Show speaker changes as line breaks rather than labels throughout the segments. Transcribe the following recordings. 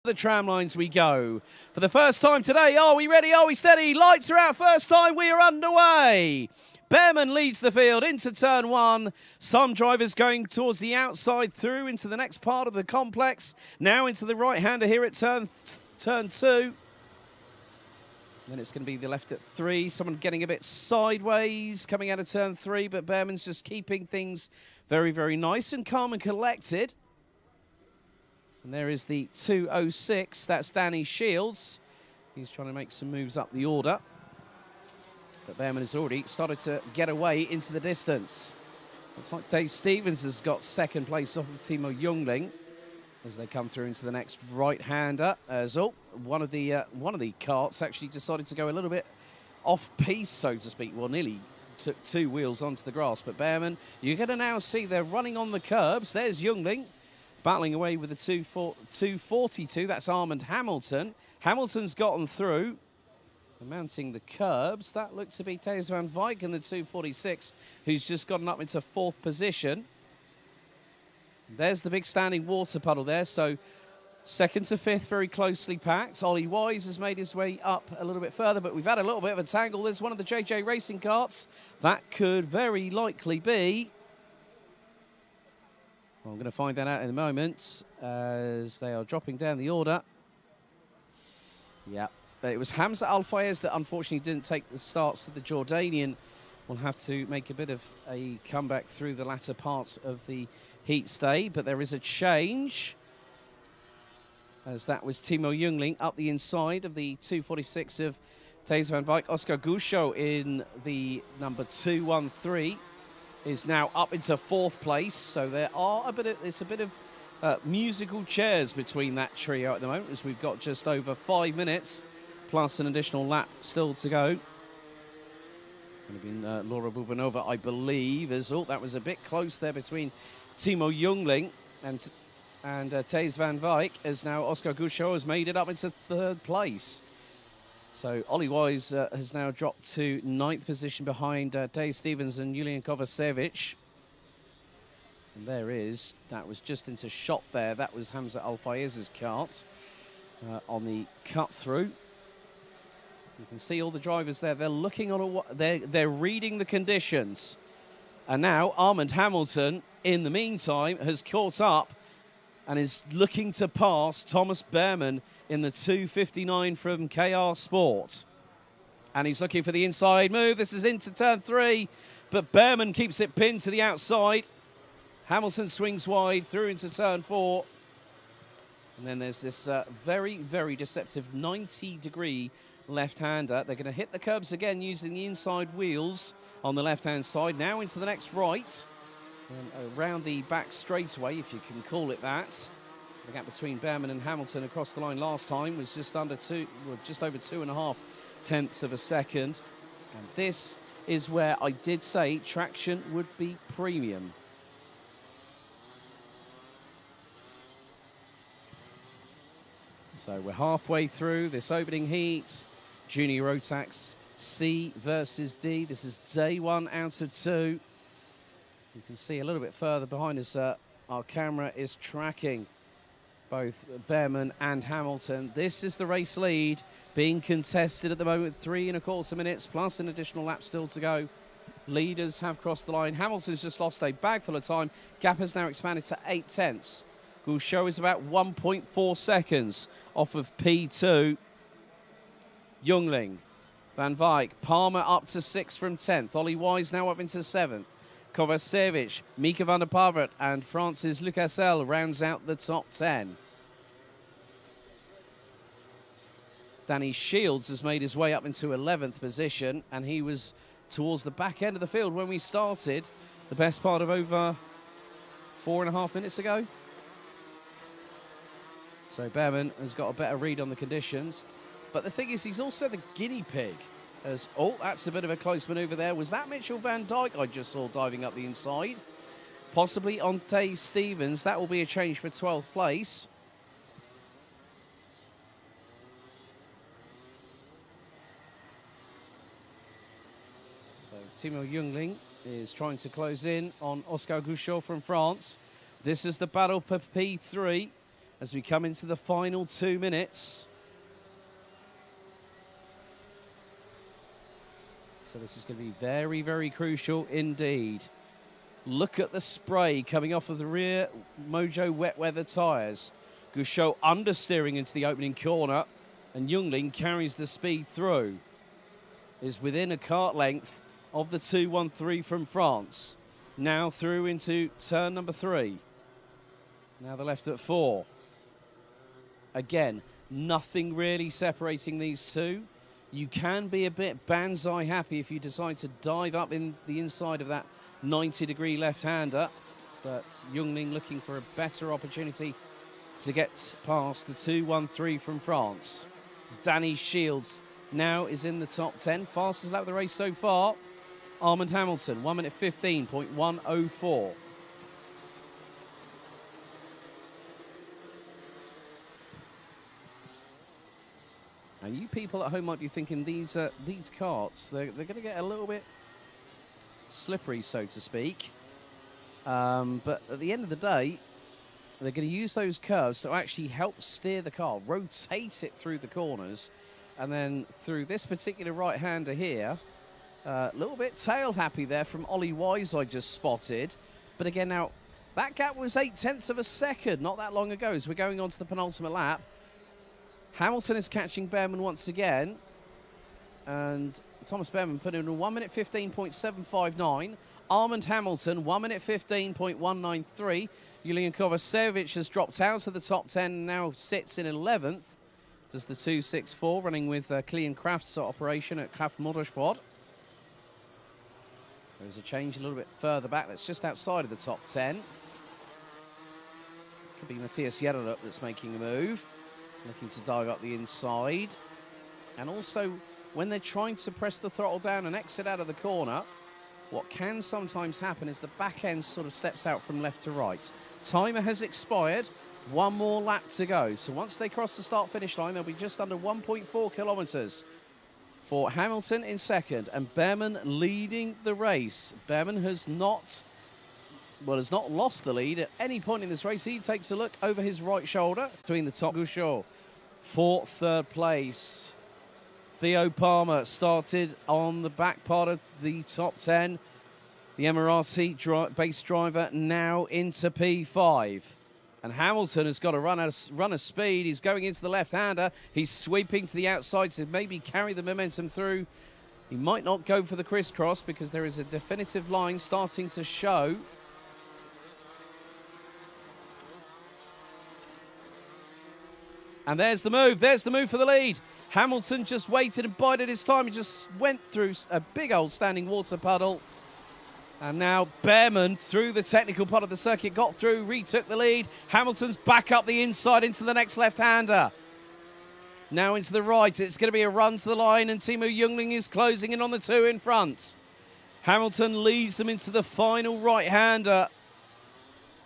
the tram lines we go. For the first time today, are we ready? Are we steady? Lights are out. First time we are underway. Behrman leads the field into turn one. Some drivers going towards the outside through into the next part of the complex. Now into the right-hander here at turn two. Then it's going to be the left at three. Someone getting a bit sideways coming out of turn three, but Behrman's just keeping things very, very nice and calm and collected. And there is the 206. That's Danny Shields. He's trying to make some moves up the order. But Behrman has already started to get away into the distance. Looks like Dave Stevens has got second place off of Timo Jungling as they come through into the next right-hander. As one of the carts actually decided to go a little bit off-piste, so to speak. Well, nearly took two wheels onto the grass. But Behrman, you're going to now see they're running on the curbs. There's Jungling battling away with the 242. That's Armand Hamilton. Hamilton's gotten through. Mounting the curbs, that looks to be Thijs van Wijk in the 246, who's just gotten up into fourth position. There's the big standing water puddle there, so second to fifth very closely packed. Ollie Wise has made his way up a little bit further, but we've had a little bit of a tangle. There's one of the JJ Racing carts. That could very likely be... Well, I'm going to find that out in a moment as they are dropping down the order. Yeah. But it was Hamza Al-Fayez that unfortunately didn't take the starts. So the Jordanian will have to make a bit of a comeback through the latter parts of the heat stay. But there is a change, as that was Timo Jungling up the inside of the 246 of Thijs van Wijk. Oscar Gusho in the number 213 is now up into fourth place. So there are it's a bit of musical chairs between that trio at the moment, as we've got just over 5 minutes. Plus an additional lap still to go. Would have been Laura Bubanova, I believe. That was a bit close there between Timo Jungling and Thijs van Wijk, as now Oscar Gusho has made it up into third place. So Ollie Wise has now dropped to ninth position behind Dave Stevens and Julian Kovacevic. And that was just into shot there. That was Hamza Al-Fayez's kart on the cut through. You can see all the drivers there. They're looking on they're reading the conditions. And now Armand Hamilton, in the meantime, has caught up and is looking to pass Thomas Behrman in the 259 from KR Sport. And he's looking for the inside move. This is into turn three, but Behrman keeps it pinned to the outside. Hamilton swings wide through into turn four. And then there's this very, very deceptive 90-degree left-hander. They're going to hit the curbs again using the inside wheels on the left-hand side. Now into the next right, and around the back straightaway, if you can call it that. The gap between Behrman and Hamilton across the line last time was just over 2.5 tenths of a second. And this is where I did say traction would be premium. So we're halfway through this opening heat. Junior Rotax C versus D. This is day one out of two. You can see a little bit further behind us, our camera is tracking both Behrman and Hamilton. This is the race lead being contested at the moment. 3 1/4 minutes plus an additional lap still to go. Leaders have crossed the line. Hamilton's just lost a bag full of time. Gap has now expanded to 8 tenths. Gusho is about 1.4 seconds off of P2. Jungling, Van Wijk, Palmer up to 6th from 10th. Ollie Wise now up into 7th. Kovacevic, Mika van der Pavert and Francis Lucasel rounds out the top 10. Danny Shields has made his way up into 11th position, and he was towards the back end of the field when we started, the best part of over 4.5 minutes ago. So Behrman has got a better read on the conditions. But the thing is, he's also the guinea pig. That's a bit of a close manoeuvre there. Was that Mitchell van Dijk I just saw diving up the inside? Possibly on Dave Stevens. That will be a change for 12th place. So Timo Jungling is trying to close in on Oscar Gusho from France. This is the battle for P3. as we come into the final 2 minutes. So this is going to be very, very crucial indeed. Look at the spray coming off of the rear Mojo wet weather tyres. Gouchot understeering into the opening corner, and Jungling carries the speed through. Is within a kart length of the 213 from France. Now through into turn number 3. Now the left at 4. Again, nothing really separating these two. You can be a bit banzai happy if you decide to dive up in the inside of that 90-degree left-hander. But Jungling looking for a better opportunity to get past the 213 from France. Danny Shields now is in the top 10. Fastest lap of the race so far. Armand Hamilton, 1 minute 15.104. And you people at home might be thinking these karts, they're going to get a little bit slippery, so to speak. But at the end of the day, they're going to use those curves to actually help steer the car, rotate it through the corners, and then through this particular right-hander here, a little bit tail happy there from Ollie Wise I just spotted. But again now, that gap was 0.8 of a second not that long ago as we're going on to the penultimate lap. Hamilton is catching Behrman once again. And Thomas Behrman put in a 1 minute 15.759. Armand Hamilton, 1 minute 15.193. Julian Kovacevic has dropped out of the top 10 and now sits in 11th. Does the 264 running with Clean Kraft's operation at Kraft Motorsport. There's a change a little bit further back. That's just outside of the top 10. Could be Matthias Jererup that's making a move. Looking to dive up the inside. And also, when they're trying to press the throttle down and exit out of the corner, what can sometimes happen is the back end sort of steps out from left to right. Timer has expired. 1 more lap to go. So once they cross the start-finish line, they'll be just under 1.4 kilometres for Hamilton in second. And Behrman leading the race. Behrman has not lost the lead at any point in this race. He takes a look over his right shoulder between the top. Gouchot for third place. Theo Palmer started on the back part of the top 10. The Emirati base driver now into P5. And Hamilton has got to run a speed. He's going into the left-hander. He's sweeping to the outside to maybe carry the momentum through. He might not go for the crisscross because there is a definitive line starting to show. And there's the move. There's the move for the lead. Hamilton just waited and bided his time. He just went through a big old standing water puddle. And now Behrman, through the technical part of the circuit, got through, retook the lead. Hamilton's back up the inside into the next left-hander. Now into the right. It's going to be a run to the line, and Timo Jungling is closing in on the 2 in front. Hamilton leads them into the final right-hander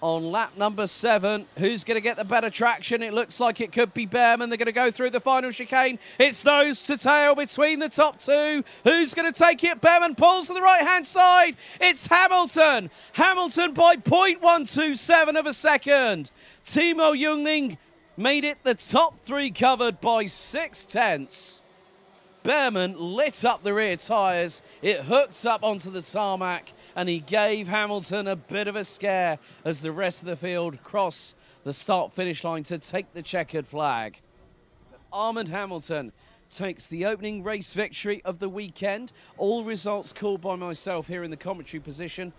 on lap number 7. Who's going to get the better traction? It looks like it could be Behrman. They're going to go through the final chicane. It's nose to tail between the top 2. Who's going to take it? Behrman pulls to the right-hand side. It's Hamilton. Hamilton by 0.127 of a second. Timo Jungling made it the top 3 covered by 0.6. Behrman lit up the rear tyres. It hooked up onto the tarmac, and he gave Hamilton a bit of a scare as the rest of the field cross the start-finish line to take the checkered flag. Armand Hamilton takes the opening race victory of the weekend. All results called by myself here in the commentary position,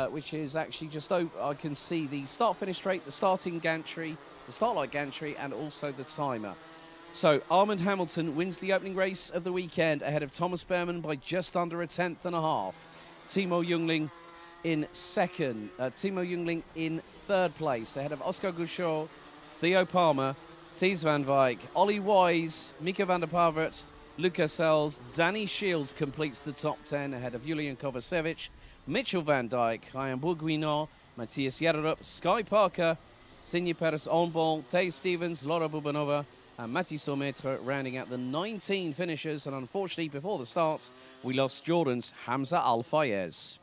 which is actually just over. I can see the start-finish straight, the starting gantry, the start light gantry, and also the timer. So Armand Hamilton wins the opening race of the weekend ahead of Thomas Behrman by just under 1/10 and a half. Timo Jungling in second. Timo Jungling in third place ahead of Oscar Gouchot, Theo Palmer, Thies van Wijk, Ollie Wise, Mika van der Pavert, Lucas Sells. Danny Shields completes the top 10 ahead of Julian Kovacevic, Mitchell van Dijk, Mariembourg, Matthias Jererup, Sky Parker, Sinje Perez Onbol, Tay Stevens, Laura Bubanova, and Mati Sometre rounding out the 19 finishers. And unfortunately, before the start, we lost Jordan's Hamza Al-Fayez.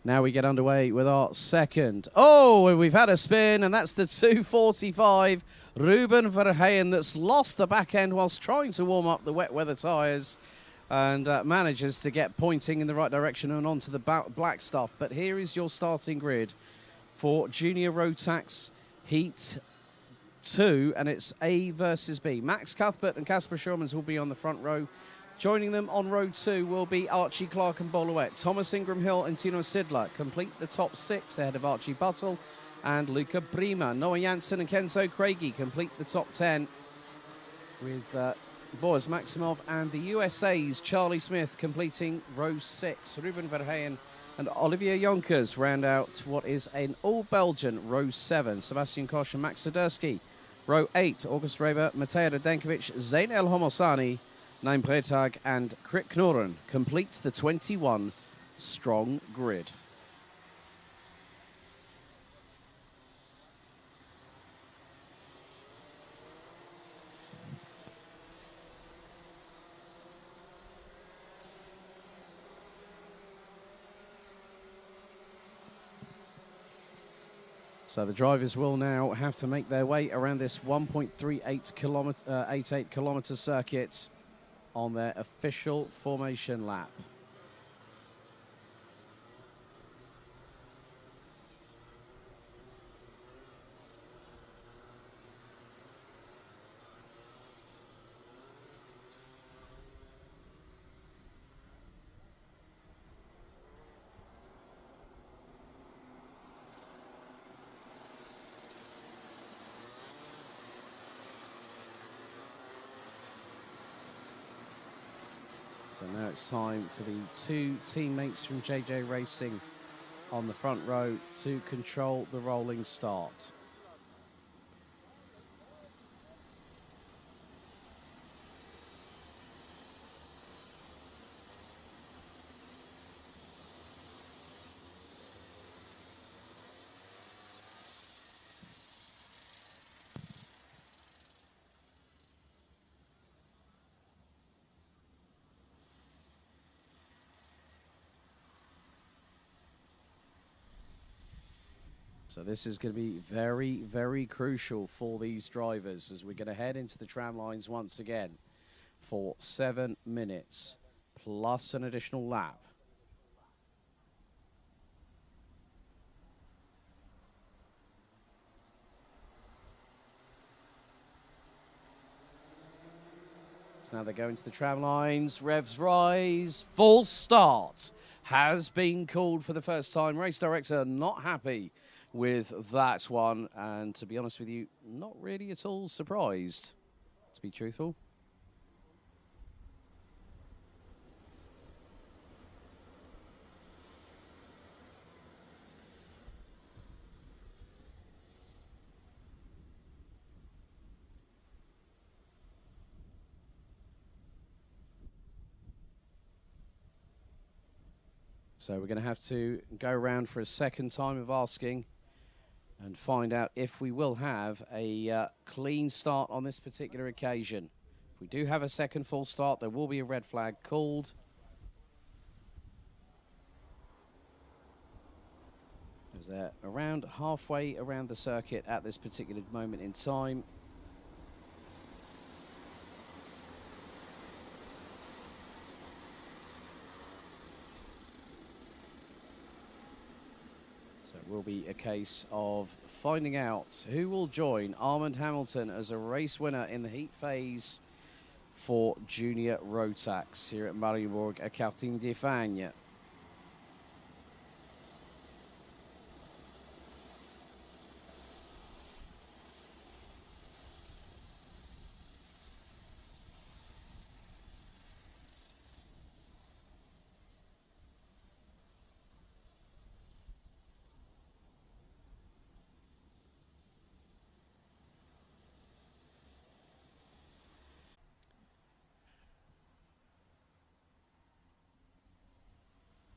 Now we get underway with our second. Oh, and we've had a spin, and that's the 245. Ruben Verheyen that's lost the back end whilst trying to warm up the wet weather tyres, and manages to get pointing in the right direction and onto the black stuff. But here is your starting grid for Junior Rotax Heat 2, and it's A versus B. Max Cuthbert and Casper Schurmans will be on the front row. Joining them on row 2 will be Archie Clark and Boluet. Thomas Ingram Hill and Tino Sidler complete the top 6 ahead of Archie Buttle and Luca Brima. Noah Janssen and Kenzo Craigie complete the top 10 with Boris Maximov and the USA's Charlie Smith completing row 6. Ruben Verheyen and Olivier Jonkers round out what is an all-Belgian row 7. Sebastian Koch and Max Sadursky. Row 8, August Reber, Mateo Radenkovic, Zain El Homosani, Naim Bretag and Krit Knorren complete the 21 strong grid. So the drivers will now have to make their way around this 1.38 kilometer circuit on their official formation lap. So now it's time for the 2 teammates from JJ Racing on the front row to control the rolling start. So this is going to be very, very crucial for these drivers as we're going to head into the tram lines once again for 7 minutes plus an additional lap. So now they go into the tram lines, revs rise, full start has been called for the first time. Race director not happy with that one, and to be honest with you, not really at all surprised, to be truthful. So we're going to have to go around for a second time of asking and find out if we will have a clean start on this particular occasion. If we do have a second full start, there will be a red flag called. As they're around halfway around the circuit at this particular moment in time. So it will be a case of finding out who will join Armand Hamilton as a race winner in the heat phase for Junior Rotax here at Mariembourg at Karting d'Espagne.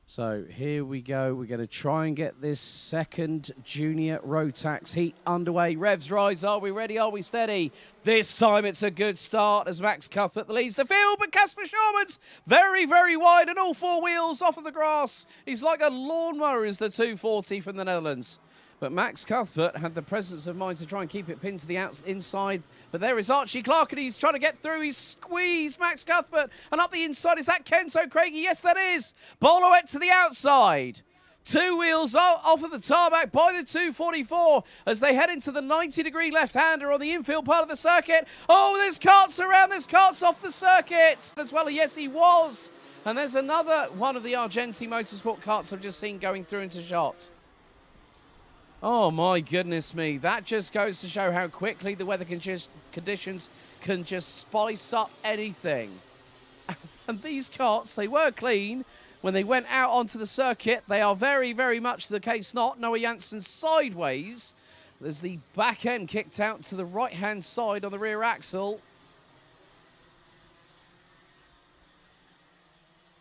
So here we go. We're going to try and get this second junior Rotax heat underway. Revs rise. Are we ready? Are we steady? This time it's a good start as Max Cuthbert leads the field, but Casper Schauman's very, very wide and all four wheels off of the grass. He's like a lawnmower is the 240 from the Netherlands. But Max Cuthbert had the presence of mind to try and keep it pinned to the inside. But there is Archie Clark, and he's trying to get through. He's squeezed Max Cuthbert. And up the inside, is that Kenzo Craigie? Yes, that is. Boloet to the outside. Two wheels off of the tarmac by the 244 as they head into the 90-degree left-hander on the infield part of the circuit. Oh, there's karts around. There's karts off the circuit as well. Yes, he was. And there's another one of the Argenti Motorsport karts I've just seen going through into shot. Oh, my goodness me. That just goes to show how quickly the weather conditions can just spice up anything. And these karts, they were clean when they went out onto the circuit. They are very, very much the case not. Noah Janssen sideways. There's the back end kicked out to the right-hand side on the rear axle.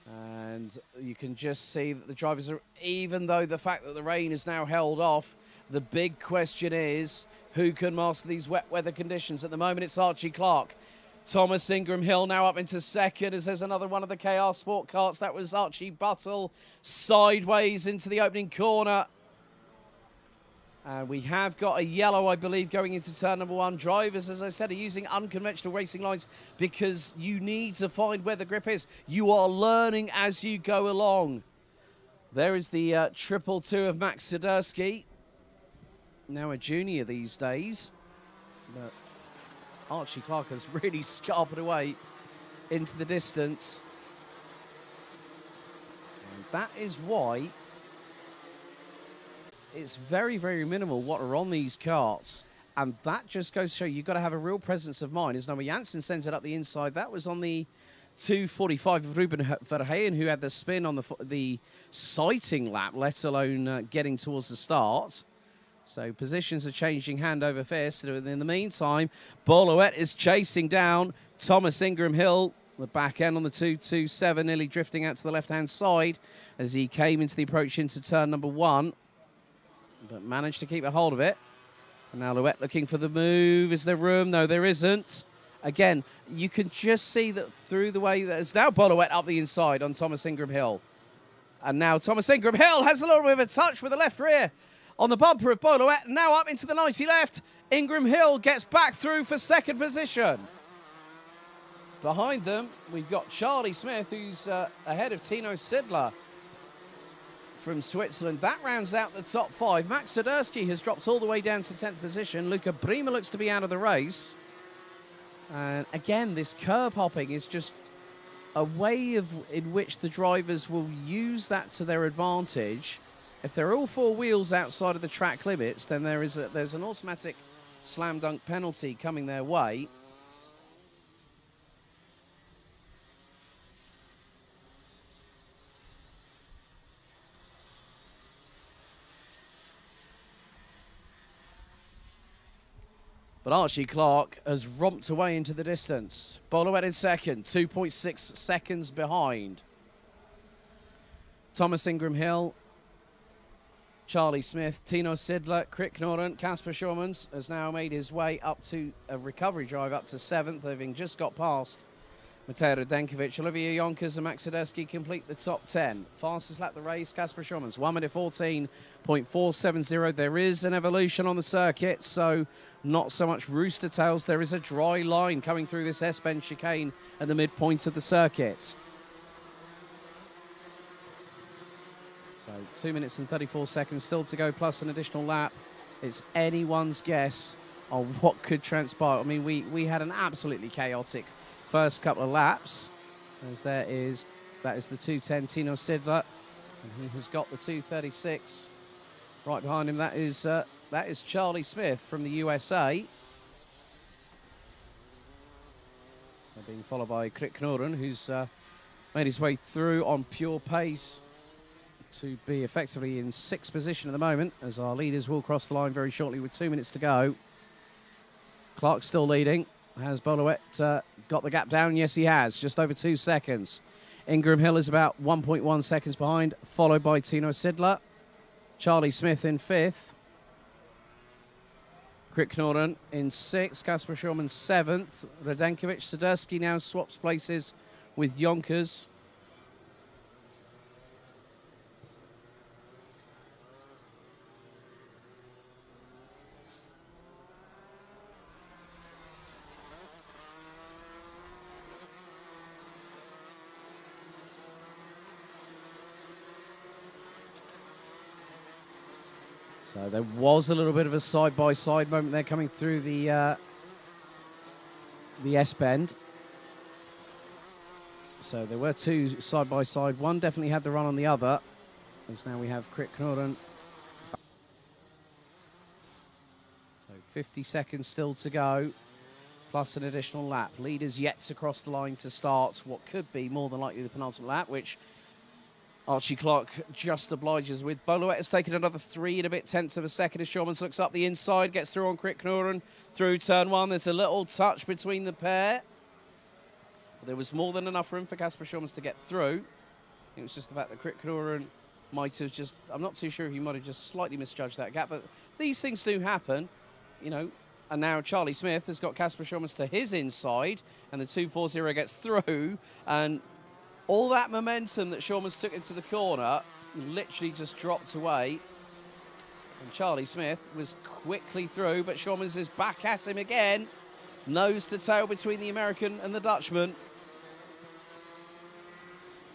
And you can just see that the drivers are, even though the fact that the rain is now held off, the big question is who can master these wet weather conditions. At the moment, it's Archie Clark. Thomas Ingram Hill now up into second as there's another one of the KR Sport karts. That was Archie Buttle sideways into the opening corner. And we have got a yellow, I believe, going into turn number one. Drivers, as I said, are using unconventional racing lines because you need to find where the grip is. You are learning as you go along. There is the 222 of Max Sidursky. Now a junior these days. But Archie Clark has really scarpered away into the distance. And that is why it's very, very minimal what are on these karts. And that just goes to show you've got to have a real presence of mind. As Noah Janssen sends it up the inside, that was on the 245 of Ruben Verheyen, who had the spin on the sighting lap, let alone getting towards the start. So positions are changing hand over fist. In the meantime, Boloet is chasing down Thomas Ingram Hill, the back end on the 227, nearly drifting out to the left-hand side as he came into the approach into turn number one, but managed to keep a hold of it. And now Louette looking for the move. Is there room? No, there isn't. Again, you can just see that through the way that it's now Boloet up the inside on Thomas Ingram Hill. And now Thomas Ingram Hill has a little bit of a touch with the left rear on the bumper of Boloet, now up into the 90 left. Ingram Hill gets back through for second position. Behind them, we've got Charlie Smith, who's ahead of Tino Sidler from Switzerland. That rounds out the top five. Max Sidursky has dropped all the way down to 10th position. Luca Brima looks to be out of the race. And again, this curb hopping is just a way in which the drivers will use that to their advantage. If they're all four wheels outside of the track limits, then there's an automatic slam dunk penalty coming their way. But Archie Clark has romped away into the distance. Boloet in second, 2.6 seconds behind. Thomas Ingram Hill, Charlie Smith, Tino Sidler, Crick Norton, Casper Schauman's has now made his way up to a recovery drive up to 7th, having just got past Mateo Denkovic. Olivier Yonkers and Max Sidursky complete the top 10. Fastest lap of the race, Casper Schauman's 1 minute 14.470. There is an evolution on the circuit, so not so much rooster tails. There is a dry line coming through this S-bend chicane at the midpoint of the circuit. So 2 minutes and 34 seconds still to go, plus an additional lap. It's anyone's guess on what could transpire. I mean, we had an absolutely chaotic first couple of laps, as that is the 210 Tino Sidler, and he has got the 236 right behind him. That is Charlie Smith from the USA. They're being followed by Crick Norton, who's made his way through on pure pace to be effectively in 6th position at the moment, as our leaders will cross the line very shortly with 2 minutes to go. Clark's still leading. Has Boloet got the gap down? Yes, he has. Just over 2 seconds. Ingram Hill is about 1.1 seconds behind, followed by Tino Sidler. Charlie Smith in 5th. Krit Knorren in 6th. Kasper Schulman 7th. Radenkovic Swiderski now swaps places with Yonkers. So there was a little bit of a side-by-side moment there coming through the S-bend. So there were 2 side-by-side. One definitely had the run on the other. As now we have Krit Knorren. So 50 seconds still to go, plus an additional lap. Leaders yet to cross the line to start what could be more than likely the penultimate lap, which Archie Clark just obliges with. Boluet has taken another 3 and a bit tenths of a second as Shawmans looks up the inside, gets through on Krit Knorren through turn 1. There's a little touch between the pair. But there was more than enough room for Kasper Shawmans to get through. It was just the fact that Krit Knorren might have just, I'm not too sure if he might have just slightly misjudged that gap, but these things do happen, you know. And now Charlie Smith has got Kasper Shawmans to his inside, and the 240 gets through, and all that momentum that Shawmans took into the corner literally just dropped away. And Charlie Smith was quickly through, but Shawmans is back at him again. Nose to tail between the American and the Dutchman.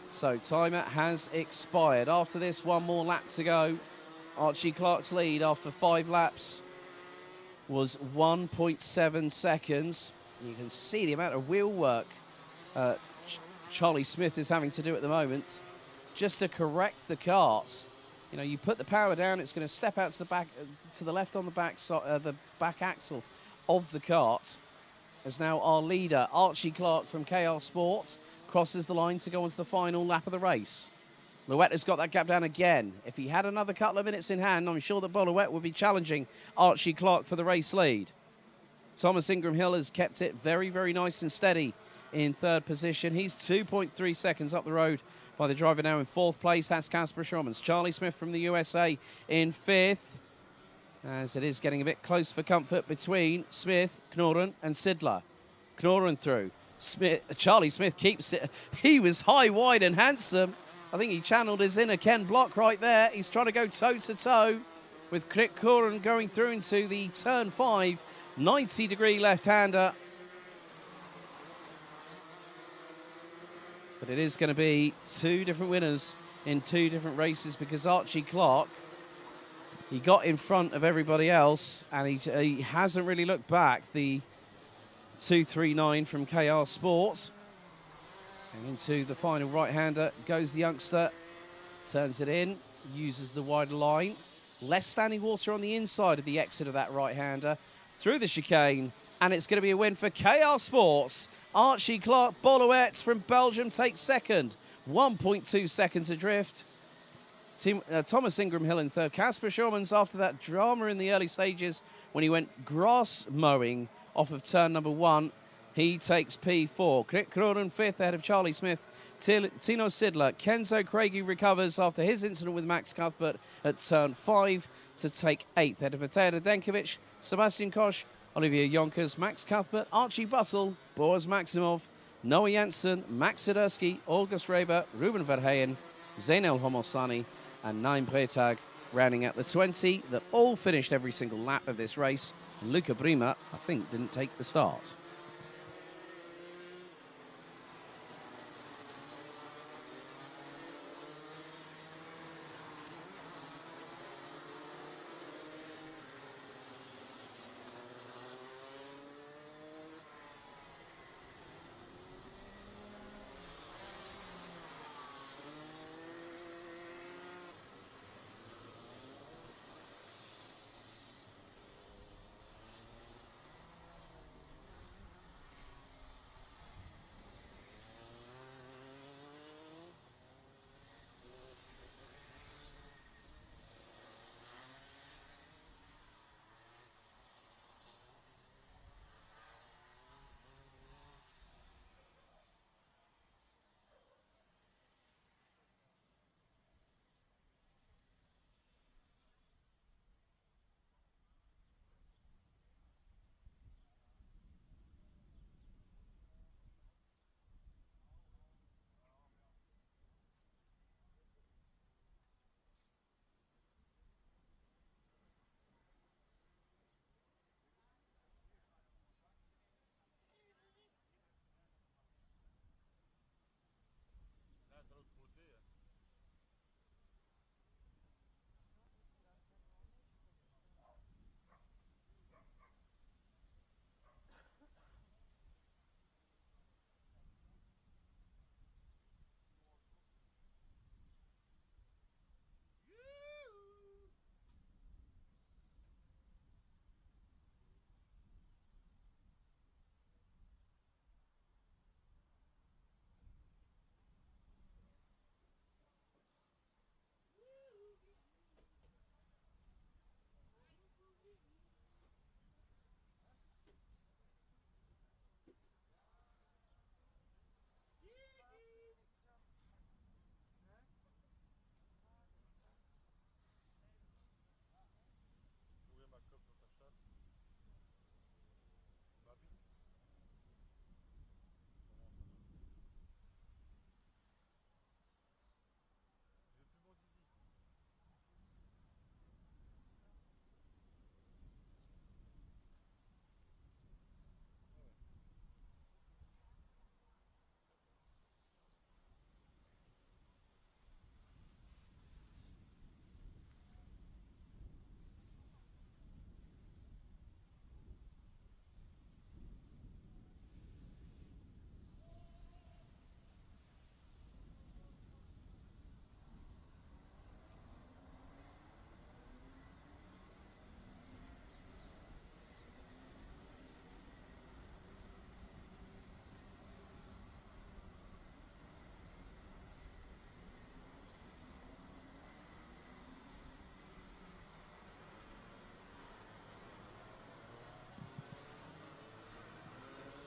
So timer has expired. After this, 1 more lap to go. Archie Clark's lead after 5 laps was 1.7 seconds. You can see the amount of wheel work Charlie Smith is having to do at the moment just to correct the kart. You know, you put the power down, it's going to step out to the back, to the left on the back axle of the kart. As now our leader, Archie Clark from KR Sport, crosses the line to go onto the final lap of the race. Louette has got that gap down again. If he had another couple of minutes in hand, I'm sure that Boluet would be challenging Archie Clark for the race lead. Thomas Ingram Hill has kept it very, very nice and steady in 3rd position. He's 2.3 seconds up the road by the driver now in 4th place. That's Kasper Schulmans. Charlie Smith from the USA in 5th. As it is getting a bit close for comfort between Smith, Knorren and Sidler. Knorren through. Charlie Smith keeps it. He was high, wide and handsome. I think he channeled his inner Ken Block right there. He's trying to go toe-to-toe with Krit Knorren going through into the turn 5, 90-degree left-hander. But it is going to be 2 different winners in 2 different races, because Archie Clark, he got in front of everybody else and he hasn't really looked back. The 239 from KR Sports. And into the final right-hander goes the youngster. Turns it in, uses the wider line. Less standing water on the inside of the exit of that right-hander. Through the chicane, and it's going to be a win for KR Sports. Archie Clark Boluet from Belgium takes 2nd. 1.2 seconds adrift. Thomas Ingram Hill in 3rd. Kasper Schulmans, after that drama in the early stages when he went grass mowing off of turn number 1, he takes P4. Krit Knorren 5th ahead of Charlie Smith. Tino Sidler. Kenzo Craigie recovers after his incident with Max Cuthbert at turn 5 to take 8th ahead of Matej Radenkovic, Sebastian Koch, Olivier Yonkers, Max Cuthbert, Archie Buttle, Boaz Maximov, Noah Janssen, Max Swiderski, August Reber, Ruben Verheyen, Zainel Homosani, and Naim Bretag, rounding out the 20 that all finished every single lap of this race. Luca Brima, I think, didn't take the start.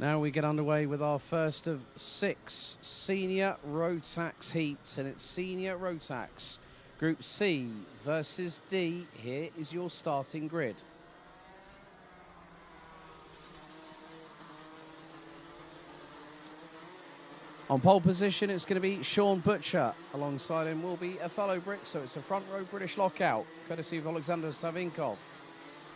Now we get underway with our first of 6 senior Rotax heats, and it's senior Rotax. Group C versus D. Here is your starting grid. On pole position, it's going to be Sean Butcher. Alongside him will be a fellow Brit, so it's a front row British lockout, courtesy of Alexander Savinkov.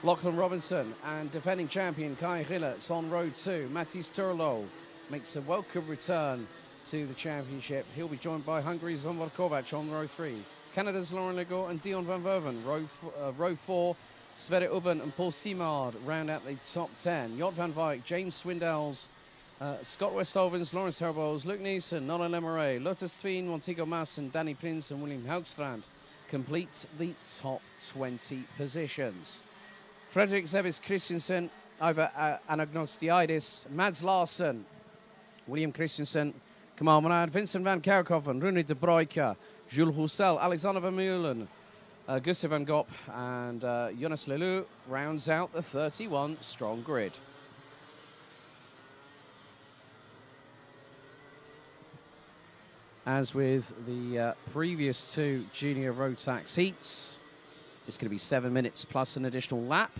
Lachlan Robinson and defending champion Kai Rillet's on row 2. Mathis Turlo makes a welcome return to the championship. He'll be joined by Hungary's Zsombor Kovács on row 3. Canada's Lauren Legault and Dion van Verven. Row 4, Sverre Ubben and Paul Simard round out the top 10. Jort van Wijk, James Swindells, Scott Westhoven's, Lawrence Herbols, Luke Neeson, Nolan Lemarais, Lotus Tveen, Montego Masson, Danny Prince and William Haugstrand complete the top 20 positions. Fredrik Zevis Christensen over Anagnostiidis, Mads Larsson, William Christensen, Kamal Monad, Vincent van Kerkhoven, Rune de Bruyke, Jules Roussel, Alexander van Meulen, Gustav van Gop and Jonas Lelou rounds out the 31 strong grid. As with the previous 2 junior Rotax heats, it's going to be 7 minutes plus an additional lap.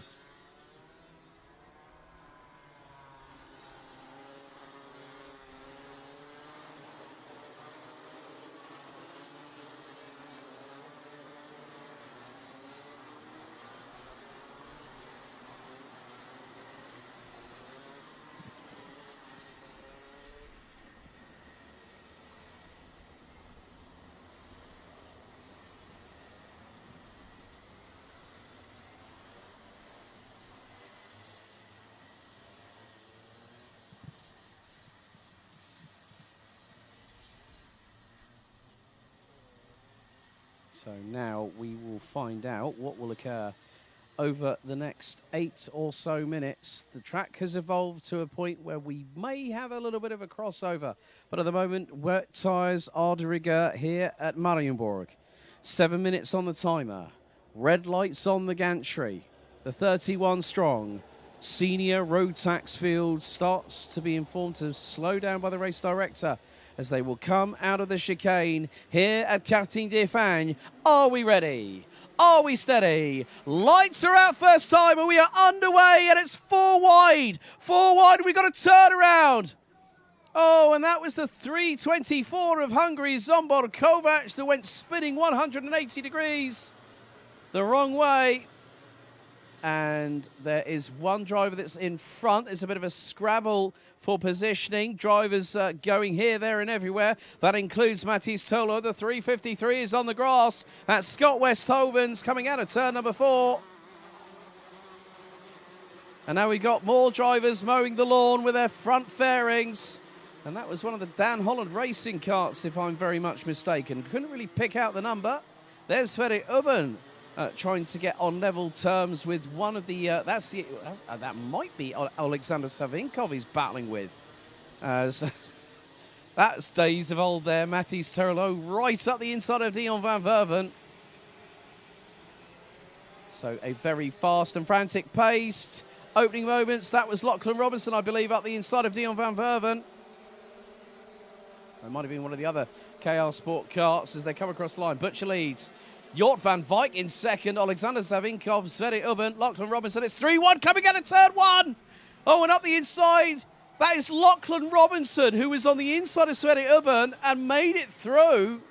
So now we will find out what will occur over the next 8 or so minutes. The track has evolved to a point where we may have a little bit of a crossover, but at the moment, wet tyres are de rigueur here at Mariembourg. 7 minutes on the timer, red lights on the gantry. The 31 strong senior Rotax field starts to be informed to slow down by the race director as they will come out of the chicane here at Karting d'Effagne. Are we ready? Are we steady? Lights are out first time and we are underway, and it's 4 wide. 4 wide, we've got a turnaround. Oh, and that was the 324 of Hungary's Zsombor Kovács that went spinning 180 degrees the wrong way. And there is one driver that's in front. There's a bit of a scrabble for positioning. Drivers going here, there and everywhere. That includes Mathis Tolo. The 353 is on the grass. That's Scott Westhoven's coming out of turn number 4. And now we've got more drivers mowing the lawn with their front fairings. And that was one of the Dan Holland racing carts, if I'm very much mistaken. Couldn't really pick out the number. There's Sverre Ubben. Trying to get on level terms with one of the, that might be Alexander Savinkov he's battling with. That's days of old there. Mathis Turlo right up the inside of Dion van Verven. So a very fast and frantic pace. Opening moments, that was Lachlan Robinson, I believe, up the inside of Dion van Verven. It might have been one of the other KR Sport carts as they come across the line. Butcher leads. Jort van Wijk in second, Alexander Savinkov, Sverre Ubben, Lachlan Robinson. It's 3-1 coming out of turn 1. Oh, and up the inside, that is Lachlan Robinson, who was on the inside of Sverre Ubben and made it through.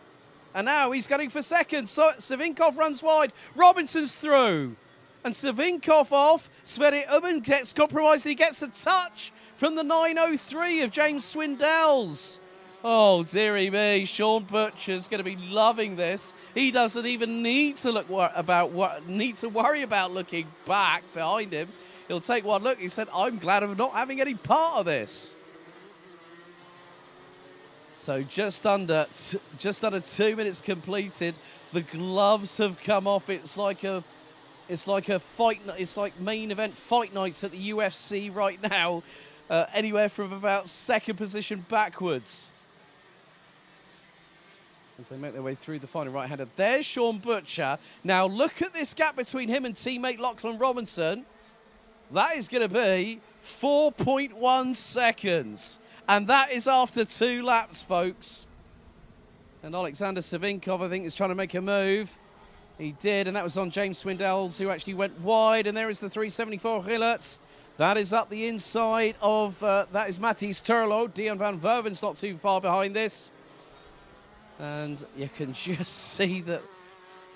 And now he's going for second. So Savinkov runs wide, Robinson's through. And Savinkov off, Sverre Ubben gets compromised and he gets a touch from the 903 of James Swindells. Oh, dearie me, Sean Butcher's going to be loving this. He doesn't even need to worry about looking back behind him. He'll take one look. He said, I'm glad I'm not having any part of this. So just under 2 minutes completed. The gloves have come off. It's like a fight. It's like main event fight nights at the UFC right now. Anywhere from about second position backwards. As they make their way through the final right-hander. There's Sean Butcher. Now look at this gap between him and teammate Lachlan Robinson. That is going to be 4.1 seconds. And that is after 2 laps, folks. And Alexander Savinkov, I think, is trying to make a move. He did, and that was on James Swindells, who actually went wide. And there is the 374 Gillerts. That is up the inside of, that is Matthijs Turlo. Dion van Verven's not too far behind this. And you can just see that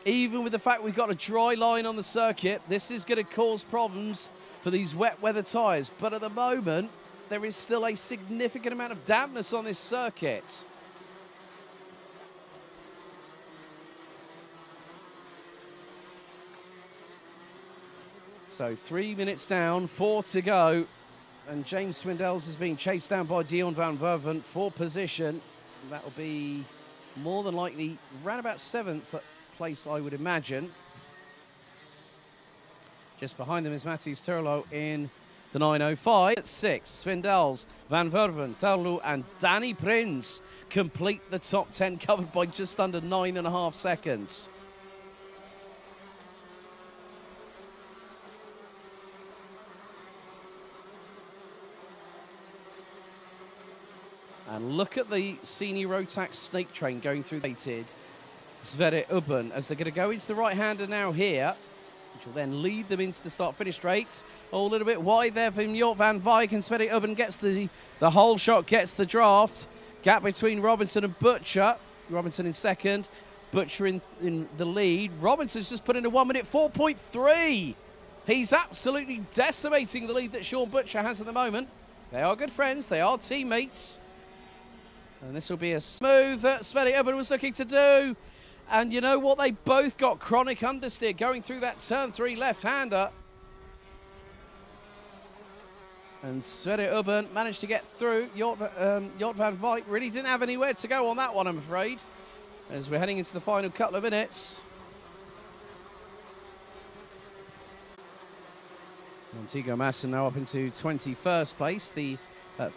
even with the fact we've got a dry line on the circuit, this is going to cause problems for these wet weather tyres. But at the moment, there is still a significant amount of dampness on this circuit. So 3 minutes down, 4 to go. And James Swindells is being chased down by Dion van Verven for position. That will be more than likely round about 7th place, I would imagine. Just behind them is Matthijs Turlo in the 905. At 6, Swindells, Van Verven, Turlo and Danny Prins complete the top 10, covered by just under 9.5 seconds. And look at the senior Rotax snake train going through Sverre Ubben as they're going to go into the right-hander now here, which will then lead them into the start-finish straight. Oh, a little bit wide there from Jort van Wijk, and Sverre Ubben gets the whole shot, gets the draft. Gap between Robinson and Butcher. Robinson in second, Butcher in the lead. Robinson's just put in a 1 minute 4.3. He's absolutely decimating the lead that Sean Butcher has at the moment. They are good friends, they are teammates. And this will be a smooth that Sverre Ubben was looking to do. And you know what? They both got chronic understeer going through that turn 3 left-hander. And Sverre Ubben managed to get through. Jort van Wijk really didn't have anywhere to go on that one, I'm afraid, as we're heading into the final couple of minutes. Antigua Masson now up into 21st place. The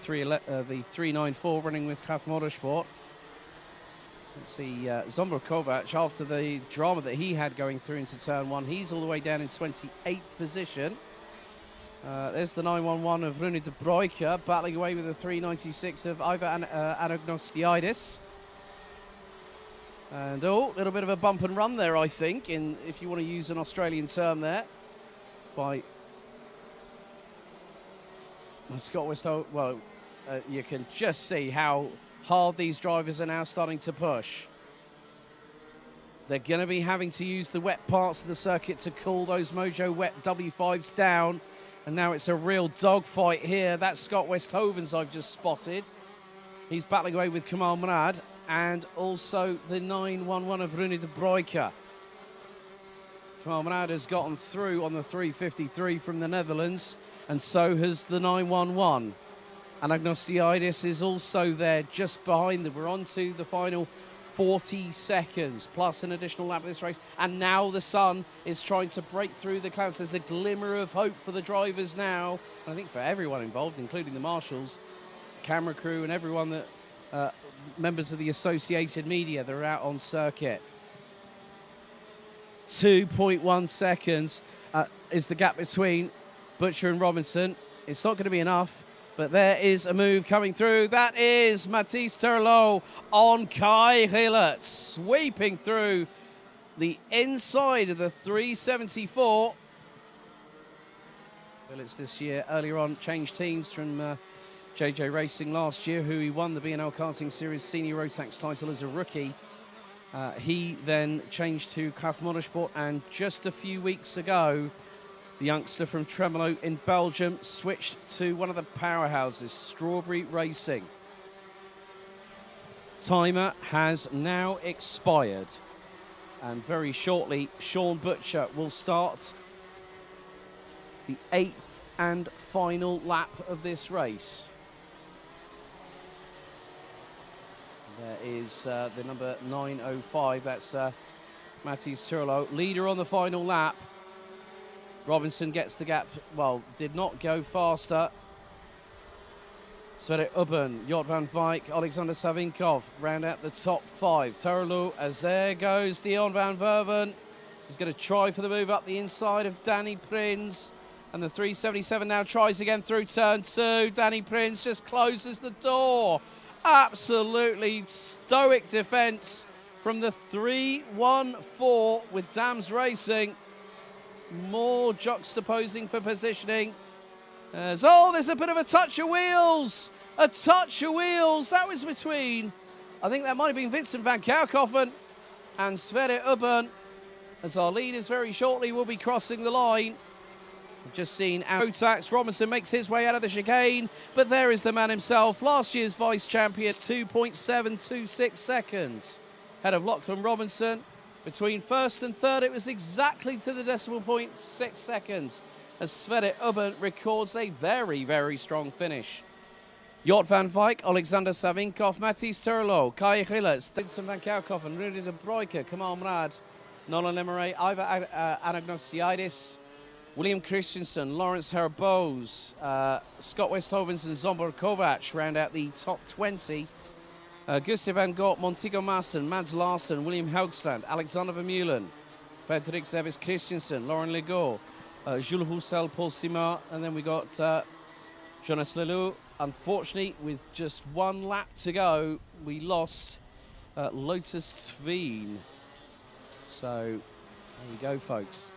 394 running with Kraft Motorsport. Let's see, Zombor Kovac, after the drama that he had going through into turn 1, he's all the way down in 28th position. There's the 911 of Rune de Broeke, battling away with the 396 of Ivar Anagnostiidis. And a little bit of a bump and run there, I think, if you want to use an Australian term there, by Scott Westholt. Well, you can just see how hard these drivers are now starting to push. They're going to be having to use the wet parts of the circuit to cool those Mojo wet W5s down. And now it's a real dogfight here. That's Scott Westhoven's I've just spotted. He's battling away with Kamal Murad and also the 911 of Rune de Broeke. Kamal Murad has gotten through on the 353 from the Netherlands, and so has the 911. Anagnostiidis is also there just behind them. We're on to the final 40 seconds, plus an additional lap of this race. And now the sun is trying to break through the clouds. There's a glimmer of hope for the drivers now. I think for everyone involved, including the marshals, camera crew, and everyone that members of the associated media that are out on circuit. 2.1 seconds is the gap between Butcher and Robinson. It's not going to be enough, but there is a move coming through. That is Matthijs Turlo on Kai Gillett, sweeping through the inside of the 374. Gillett's this year, earlier on, changed teams from JJ Racing last year, who he won the BNL Karting Series Senior Rotax title as a rookie. He then changed to Kraft Motorsport, and just a few weeks ago, the youngster from Tremelo in Belgium switched to one of the powerhouses, Strawberry Racing. Timer has now expired, and very shortly, Sean Butcher will start the 8th and final lap of this race. There is the number 905, that's Matthijs Turlo, leader on the final lap. Robinson gets the gap, well, did not go faster. Sverre Ubben, Jort van Wijk, Alexander Savinkov round out the top 5. Turlo, as there goes Dion van Verven. He's going to try for the move up the inside of Danny Prins. And the 377 now tries again through turn 2. Danny Prince just closes the door. Absolutely stoic defense from the 314 with Dams Racing. More juxtaposing for positioning. There's a bit of a touch of wheels. A touch of wheels. That was between, I think that might have been Vincent van Kerkhoven and Sverre Ubben, as our leaders very shortly will be crossing the line. We've just seen Rotax. Robinson makes his way out of the chicane, but there is the man himself, last year's vice champion, 2.726 seconds. Head of Lachlan Robinson. Between first and third, it was exactly to the decimal point, 6 seconds, as Sverre Ubben records a very, very strong finish. Jort van Wijk, Alexander Savinkov, Matthijs Turlo, Kai Gilles, Vincent van Kerkhoven, Rudy de Bruyke, Kamal Mrad, Nolan Lemeray, Ivar Anagnostiidis, William Christensen, Lawrence Herbose, Scott Westhovens and Zomber Kovac round out the top 20. Gustav van Gort, Montego Maassen, Mads Larsen, William Hoogstrand, Alexander Vermeulen, Frederik Servis Christensen, Lauren Legault, Jules Roussel, Paul Simard, and then we got Jonas Lelou. Unfortunately, with just one lap to go, we lost Lotus Sveen. So, there you go, folks.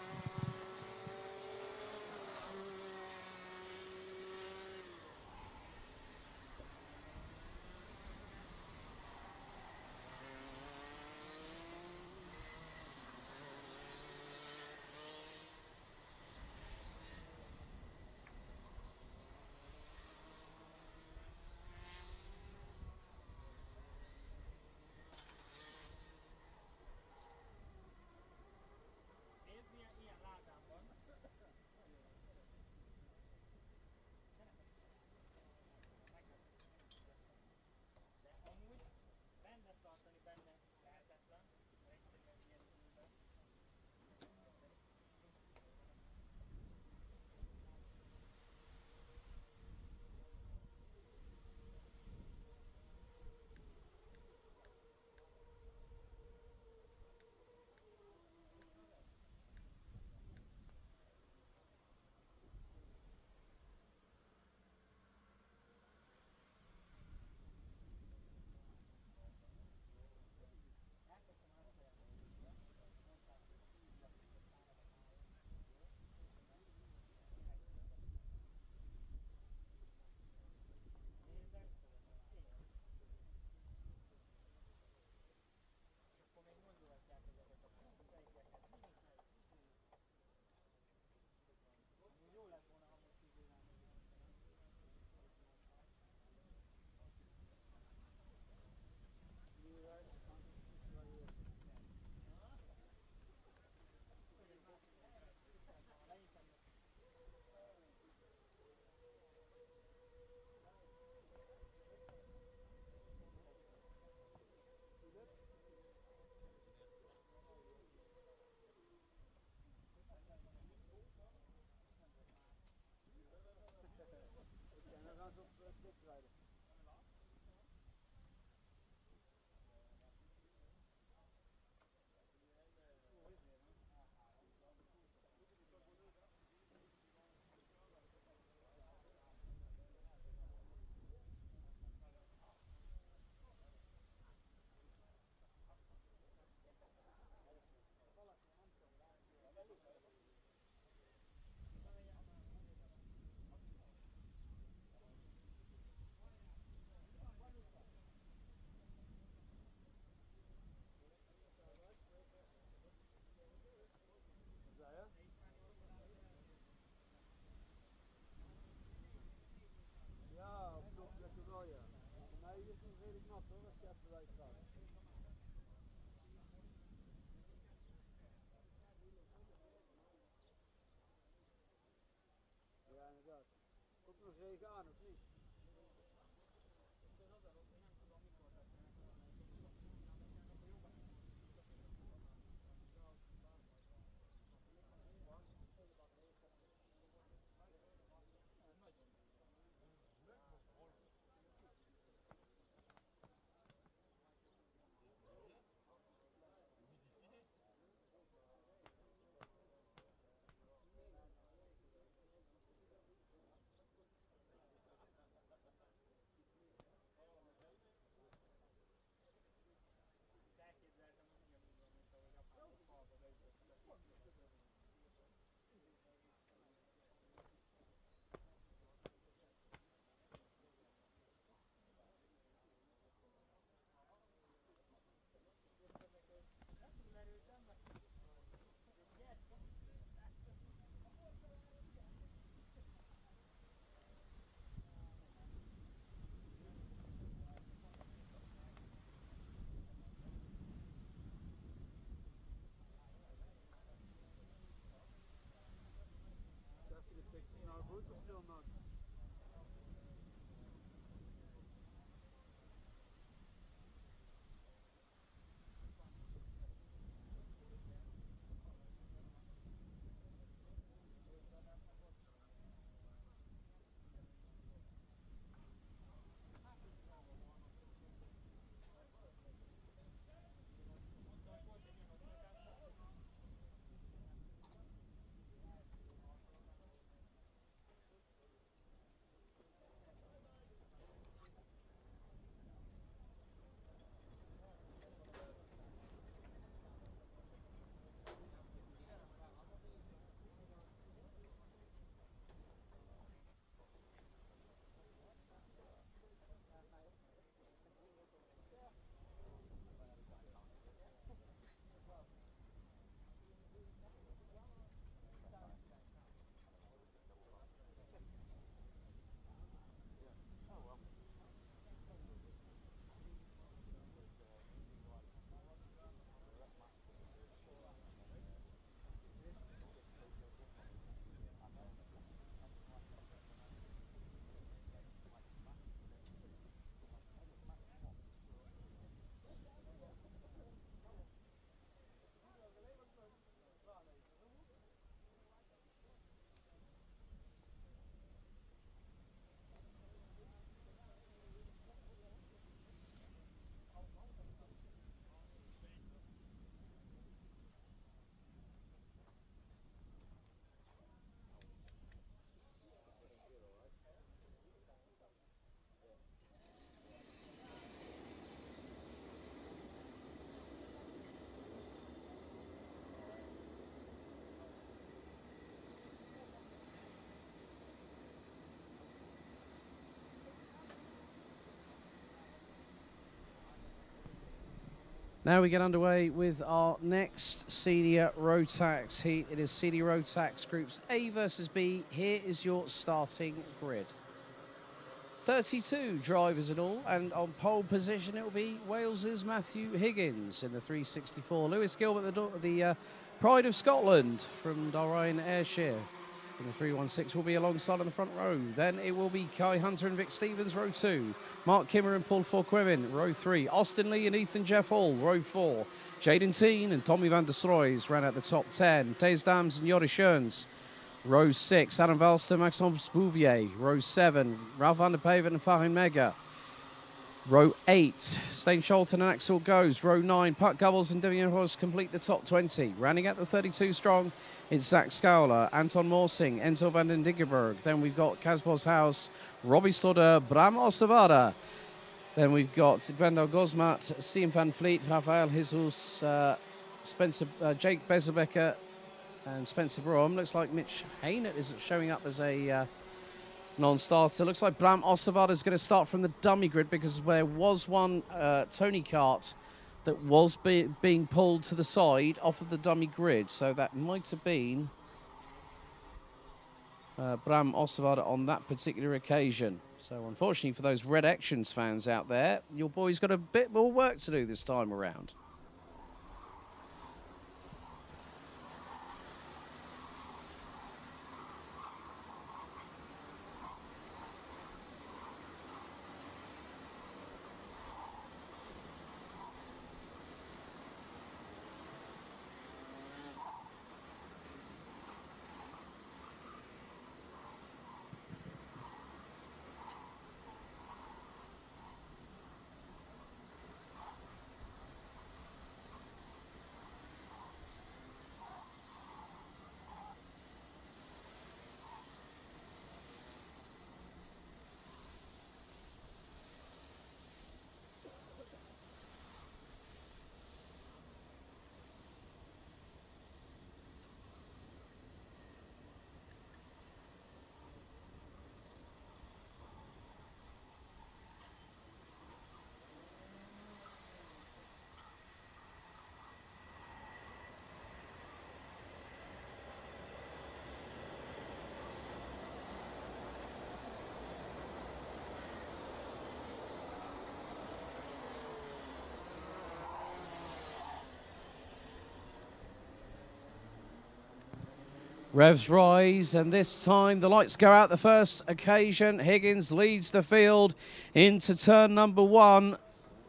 Now we get underway with our next senior Rotax heat. It is senior Rotax groups A versus B. Here is your starting grid. 32 drivers in all, and on pole position it will be Wales's Matthew Higgins in the 364. Lewis Gilbert, the pride of Scotland from Dalryan Ayrshire, in the 316 will be alongside on the front row. Then it will be Kai Hunter and Vic Stevens, row 2. Mark Kimmer and Paul Forquevin, row 3. Austin Lee and Ethan Jeff Hall, row 4. Jaden Teen and Tommy van der Stroys ran out the top 10. Taze Dams and Joris Schoens, row 6. Adam Valster, Maxence Bouvier, row 7. Ralph van der Peven and Fahin Mega, row 8. Stain Scholten and Axel Goes, row 9. Puck Gubbles and Devian Horse complete the top 20. Rounding out the 32 strong, it's Zach Scowler, Anton Morsing, Enzo van den Diggerberg. Then we've got Kasbos House, Robbie Stodder, Bram Ostavada. Then we've got Vandal Gosmat, Siem van Fleet, Rafael Jesus, Spencer, Jake Bezelbecker, and Spencer Brom. Looks like Mitch Haynett is showing up as a non-starter. Looks like Bram Ostavada is going to start from the dummy grid because there was one Tony kart that was being pulled to the side off of the dummy grid. So that might have been Bram Ostavada on that particular occasion. So unfortunately for those Red Actions fans out there, your boy's got a bit more work to do this time around. Revs rise, and this time the lights go out the first occasion. Higgins leads the field into turn number 1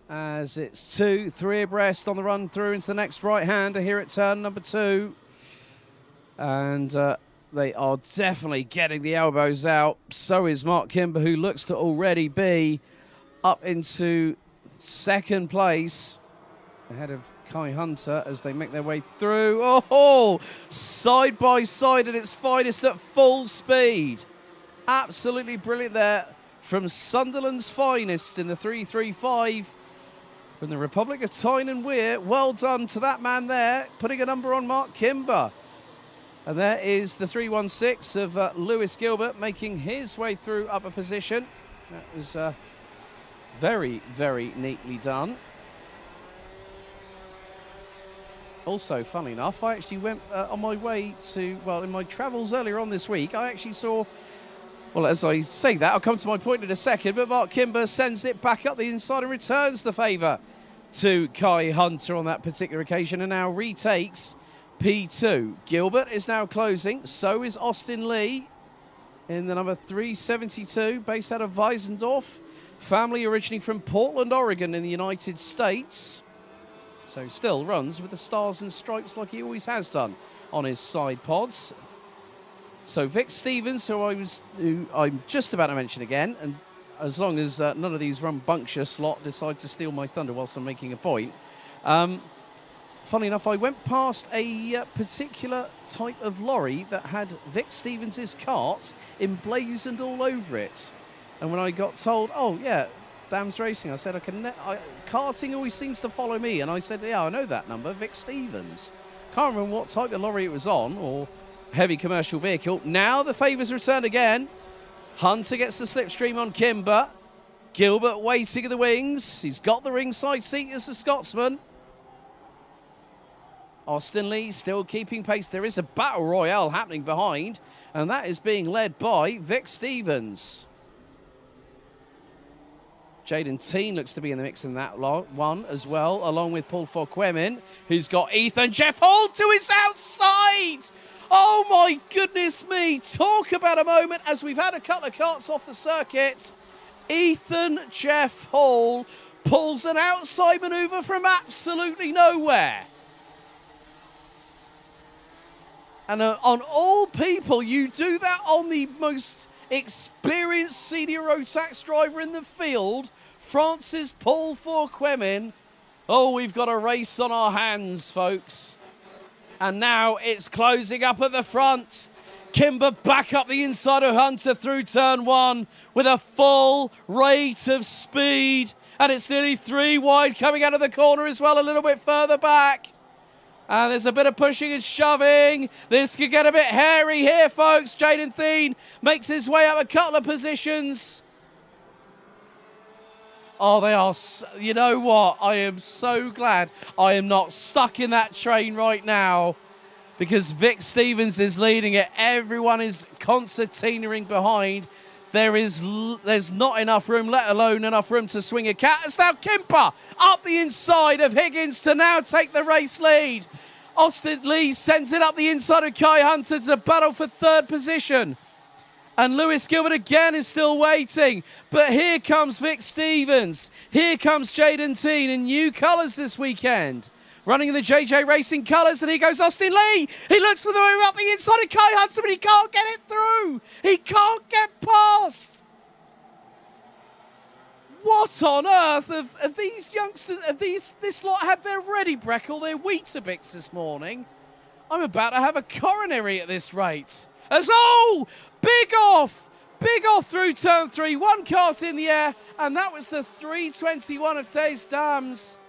as it's 2, 3 abreast on the run through into the next right-hander here at turn number 2. And they are definitely getting the elbows out. So is Mark Kimber, who looks to already be up into second place ahead of Kai Hunter as they make their way through. Oh, side by side at its finest at full speed. Absolutely brilliant there from Sunderland's finest in the 335 from the Republic of Tyne and Weir. Well done to that man there, putting a number on Mark Kimber. And there is the 316 of Lewis Gilbert making his way through upper position. That was very, very neatly done. Also, funnily enough, I actually went on my way to, well, in my travels earlier on this week, I actually saw, well, as I say that, I'll come to my point in a second, but Mark Kimber sends it back up the inside and returns the favour to Kai Hunter on that particular occasion and now retakes P2. Gilbert is now closing, so is Austin Lee in the number 372, based out of Weisendorf. Family originally from Portland, Oregon in the United States. So still runs with the stars and stripes like he always has done on his side pods. So Vic Stevens, who I'm just about to mention again, and as long as none of these rambunctious lot decide to steal my thunder whilst I'm making a point. Funnily enough, I went past a particular type of lorry that had Vic Stevens' cart emblazoned all over it. And when I got told, oh yeah, Dams Racing, I said, karting always seems to follow me. And I said, yeah, I know that number, Vic Stevens. Can't remember what type of lorry it was on, or heavy commercial vehicle. Now the favours return again. Hunter gets the slipstream on Kimber. Gilbert waiting in the wings. He's got the ringside seat as the Scotsman. Austin Lee still keeping pace. There is a battle royale happening behind, and that is being led by Vic Stevens. Jaden Teen looks to be in the mix in that one as well, along with Paul Forquemin, who's got Ethan Jeff Hall to his outside. Oh my goodness me. Talk about a moment as we've had a couple of carts off the circuit. Ethan Jeff Hall pulls an outside manoeuvre from absolutely nowhere. And on all people, you do that on the most experienced senior Rotax driver in the field, Francis Paul Forquemin. Oh, we've got a race on our hands, folks. And now it's closing up at the front. Kimber back up the inside of Hunter through turn 1 with a full rate of speed. And it's nearly 3 wide coming out of the corner as well, a little bit further back. And there's a bit of pushing and shoving. This could get a bit hairy here, folks. Jaden Thien makes his way up a couple of positions. Oh, they are, you know what? I am so glad I am not stuck in that train right now because Vic Stevens is leading it. Everyone is concertinaing behind. There's not enough room, let alone enough room to swing a cat. It's now Kimber up the inside of Higgins to now take the race lead. Austin Lee sends it up the inside of Kai Hunter to battle for 3rd position. And Lewis Gilbert again is still waiting. But here comes Vic Stevens. Here comes Jaden Teen in new colours this weekend. Running in the JJ Racing colours, and here goes Austin Lee. He looks for the way up the inside of Kai Hunter, but he can't get it through. He can't get past. What on earth have these youngsters, this lot had their ready Breckle, their Weetabix this morning? I'm about to have a coronary at this rate. As, oh, big off through turn 3, 1 cart in the air, and that was the 321 of Des Dames.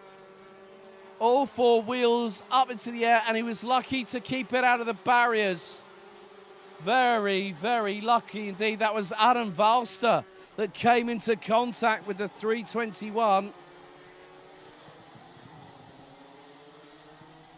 All 4 wheels up into the air, and he was lucky to keep it out of the barriers. Very, very lucky indeed. That was Adam Valster that came into contact with the 321.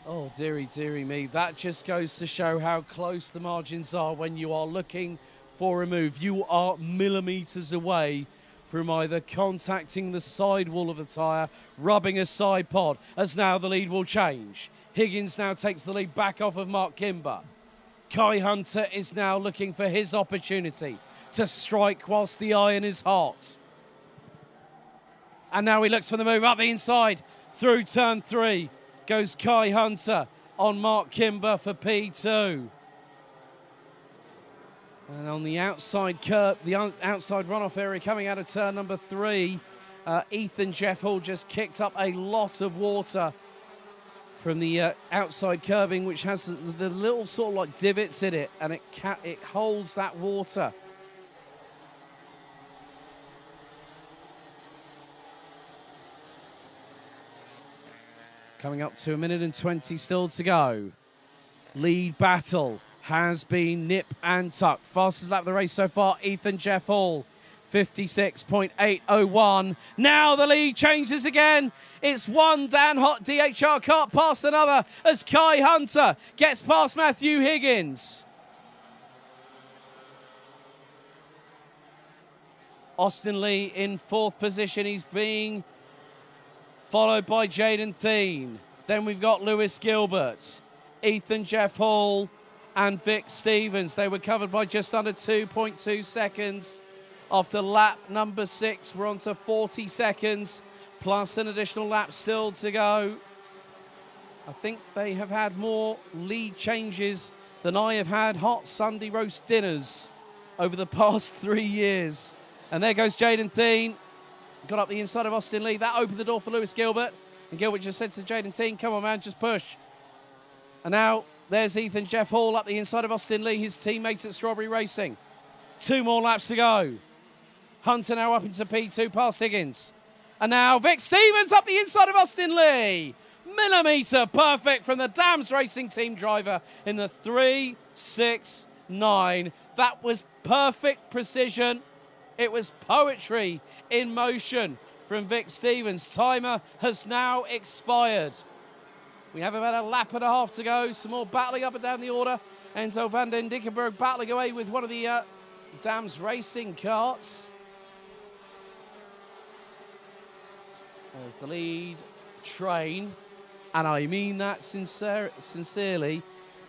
Oh, dearie me. That just goes to show how close the margins are when you are looking for a move. You are millimetres away from either contacting the sidewall of the tyre, rubbing a side pod, as now the lead will change. Higgins now takes the lead back off of Mark Kimber. Kai Hunter is now looking for his opportunity to strike whilst the iron is hot. And now he looks for the move up the inside. Through turn 3 goes Kai Hunter on Mark Kimber for P2. And on the outside curve, the outside runoff area coming out of turn number 3, Ethan Jeff Hall just kicked up a lot of water from the outside curbing, which has the little sort of like divots in it, and it holds that water. Coming up to 1 minute and 20 still to go. Lead battle has been nip and tuck. Fastest lap of the race so far, Ethan Jeff Hall, 56.801. Now the lead changes again. It's one Dan Hot DHR kart past another as Kai Hunter gets past Matthew Higgins. Austin Lee in 4th position. He's being followed by Jaden Thien. Then we've got Lewis Gilbert, Ethan Jeff Hall, and Vic Stevens. They were covered by just under 2.2 seconds. After lap number 6, we're on to 40 seconds, plus an additional lap still to go. I think they have had more lead changes than I have had hot Sunday roast dinners over the past 3 years. And there goes Jaden Thien. Got up the inside of Austin Lee. That opened the door for Lewis Gilbert. And Gilbert just said to Jaden Thien, come on, man, just push. And now there's Ethan Jeff Hall up the inside of Austin Lee, his teammates at Strawberry Racing. 2 more laps to go. Hunter now up into P2 past Higgins. And now Vic Stevens up the inside of Austin Lee. Millimetre perfect from the Dams Racing team driver in the 3.69. That was perfect precision. It was poetry in motion from Vic Stevens. Timer has now expired. We have about a lap and a half to go. Some more battling up and down the order. Enzo van den Dickenberg battling away with one of the Dams Racing karts. There's the lead train, and I mean that sincerely.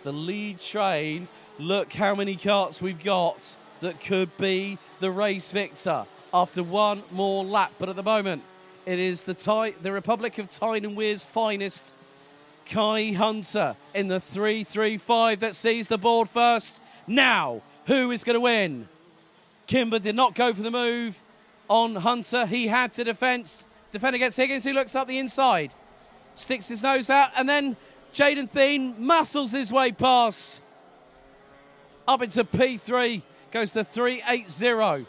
The lead train, look how many karts we've got that could be the race victor after one more lap. But at the moment, it is the Republic of Tyne and Weir's finest, Kai Hunter, in the 3.35 that sees the board first. Now, who is going to win? Kimber did not go for the move on Hunter. He had to defend against Higgins, who looks up the inside, sticks his nose out, and then Jaden Thien muscles his way past. Up into P3, goes to 3.80.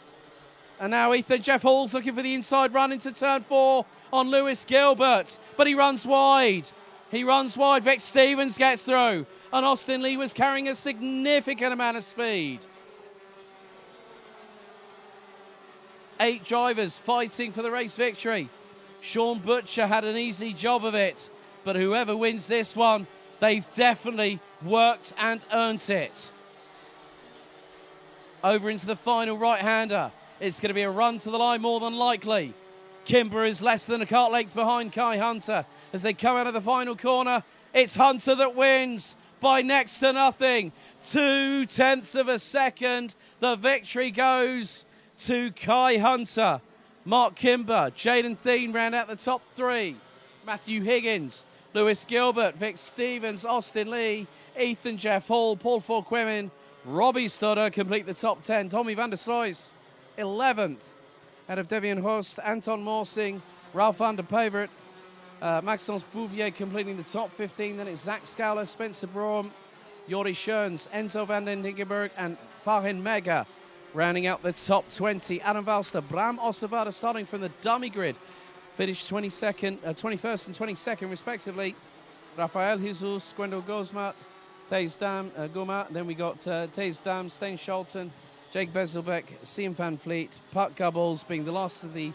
And now Ethan Jeff Hall's looking for the inside run into turn 4 on Lewis Gilbert, but he runs wide. He runs wide. Vic Stevens gets through, and Austin Lee was carrying a significant amount of speed. 8 drivers fighting for the race victory. Sean Butcher had an easy job of it, but whoever wins this one, they've definitely worked and earned it. Over into the final right-hander. It's going to be a run to the line more than likely. Kimber is less than a kart length behind Kai Hunter. As they come out of the final corner, it's Hunter that wins by next to nothing. 0.2 of a second. The victory goes to Kai Hunter. Mark Kimber, Jaden Thien round out the top 3. Matthew Higgins, Lewis Gilbert, Vic Stevens, Austin Lee, Ethan Jeff Hall, Paul Forquemin, Robbie Stodder complete the top 10. Tommy van der Sloys, 11th. Out of Devian Horst, Anton Morsing, Ralph van der Pevert, Maxence Bouvier completing the top 15. Then it's Zach Scowler, Spencer Brougham, Jordi Schoens, Enzo van den Higgenberg, and Farin Mega rounding out the top 20. Adam Valster, Bram Ossevada starting from the dummy grid. Finished 21st and 22nd respectively. Rafael Jesus, Gwendol Gozma, Thijs Dam, Goma. Then we got Thijs Dam, Steen Scholten, Jake Bezelbeck, Sian Van Vliet, Puck Gubbles being the last of the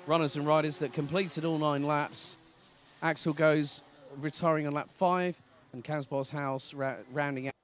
runners and riders that completed all 9 laps. Axel goes retiring on lap 5, and Casbos House rounding out.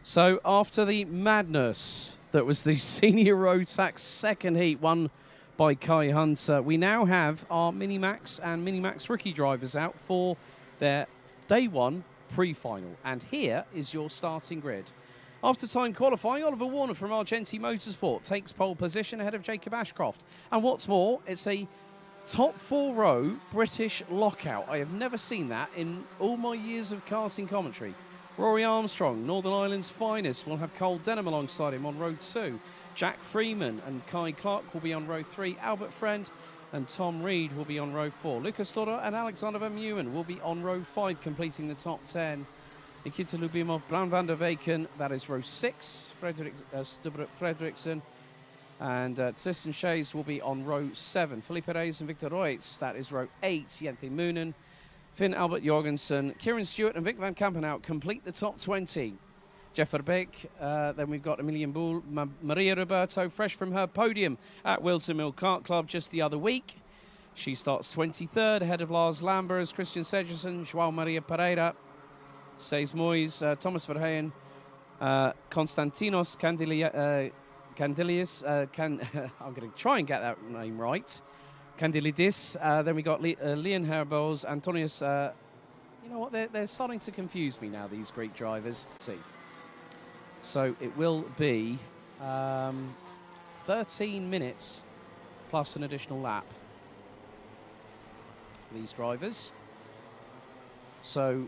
So after the madness that was the senior Rotax second heat won by Kai Hunter, we now have our Minimax and Minimax rookie drivers out for their day one pre-final. And here is your starting grid. After time qualifying, Oliver Warner from Argenti Motorsport takes pole position ahead of Jacob Ashcroft. And what's more, it's a top 4-row British lockout. I have never seen that in all my years of karting commentary. Rory Armstrong, Northern Ireland's finest, will have Cole Denham alongside him on row 2. Jack Freeman and Kai Clark will be on row 3. Albert Friend and Tom Reed will be on row 4. Lucas Stoddard and Alexander Van Meeuwen will be on row 5, completing the top 10. Nikita Lubimov, Bran van der Weyken, that is row 6. Stubbert Fredriksson and Tristan Shays will be on row 7. Felipe Reyes and Victor Reutz, that is row 8. Jente Moonen, Finn Albert Jorgensen, Kieran Stewart and Vic van Kampenhout complete the top 20. Jeff Verbeek, then we've got Mariembourg, Maria Roberto, fresh from her podium at Wilson Mill Kart Club just the other week. She starts 23rd ahead of Lars Lambers, Christian Segerson, João Maria Pereira, Seis Moyes, Thomas Verheyen, Konstantinos Candelius, I'm going to try and get that name right. Candelidis, then we got Leon Herbos, Antonius, you know what, they're starting to confuse me now, these Greek drivers. Let's see. So it will be 13 minutes plus an additional lap for these drivers. So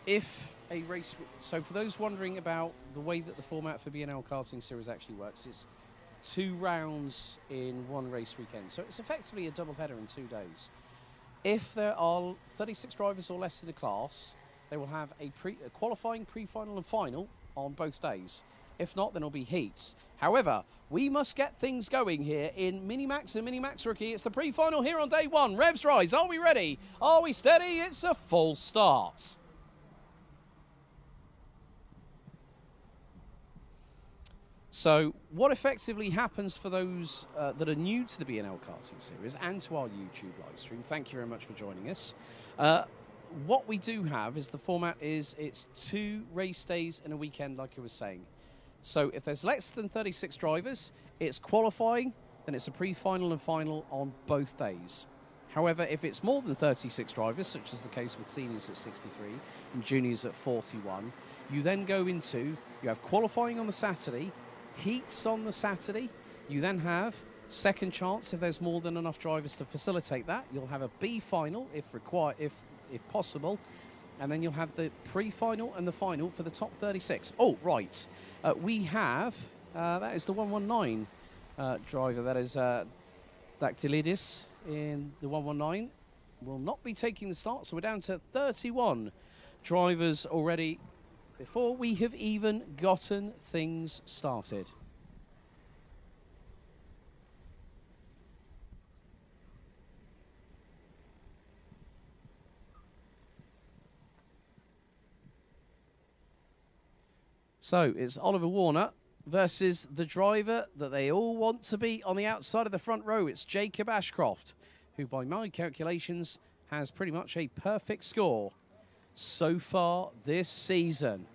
if a race, so for those wondering about the way that the format for BNL Karting Series actually works, it's 2 rounds in 1 race weekend. So it's effectively a double header in 2 days. If there are 36 drivers or less in the class, they will have a qualifying, pre-final and final on both days. If not, then it'll be heats. However, we must get things going here in Minimax and Minimax Rookie. It's the pre-final here on day 1. Revs rise. Are we ready? Are we steady? It's a full start. So what effectively happens for those that are new to the BNL Karting Series and to our YouTube live stream, thank you very much for joining us. What we do have is the format is it's 2 race days in a weekend, like I was saying. So if there's less than 36 drivers, it's qualifying, then it's a pre-final and final on both days. However, if it's more than 36 drivers, such as the case with seniors at 63 and juniors at 41, you then go into, you have qualifying on the Saturday, heats on the Saturday, you then have second chance if there's more than enough drivers to facilitate that. You'll have a B final if required, if possible, and then you'll have the pre-final and the final for the top 36. Oh, right. We have, that is the 119 driver, that is Dactylidis in the 119. Will not be taking the start, so we're down to 31 drivers already before we have even gotten things started. So it's Oliver Warner versus the driver that they all want to be on the outside of the front row. It's Jacob Ashcroft, who by my calculations has pretty much a perfect score so far this season.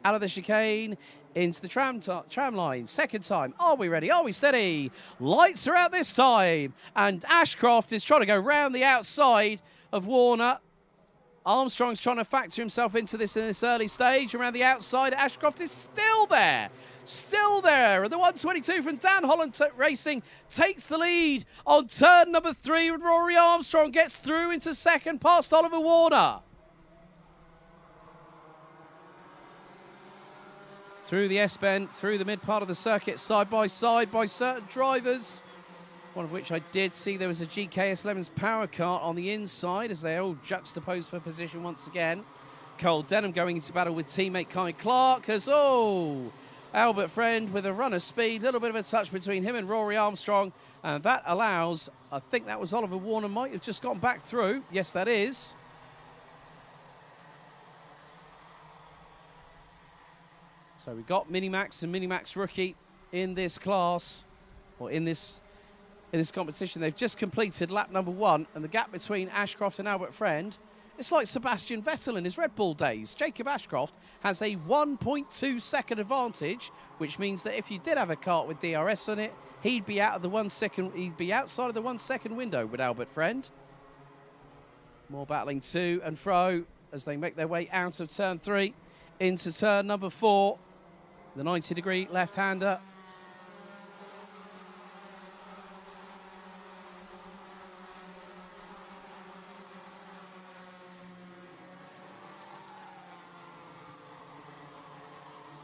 Out of the chicane, into the tram line. Second time. Are we ready? Are we steady? Lights are out this time. And Ashcroft is trying to go round the outside of Warner. Armstrong's trying to factor himself into this in this early stage. Around the outside, Ashcroft is still there. Still there. And the 122 from Dan Holland Racing takes the lead on turn number 3. And Rory Armstrong gets through into second past Oliver Warner. Through the S-bend, through the mid part of the circuit, side by certain drivers. One of which I did see there was a GKS Lemons power kart on the inside as they all juxtaposed for position once again. Cole Denham going into battle with teammate Kai Clark as, Albert Friend with a run of speed. A little bit of a touch between him and Rory Armstrong. And that allows, I think that was Oliver Warner, might have just gotten back through. Yes, that is. So we've got Minimax and Minimax Rookie in this class, or in this competition. They've just completed lap number 1, and the gap between Ashcroft and Albert Friend It's like Sebastian Vettel in his Red Bull days. Jacob Ashcroft has a 1.2 second advantage, which means that if you did have a kart with DRS on it, he'd be out of the 1 second. He'd be outside of the 1 second window with Albert Friend. More battling to and fro as they make their way out of turn 3 into turn number 4. The 90-degree left-hander.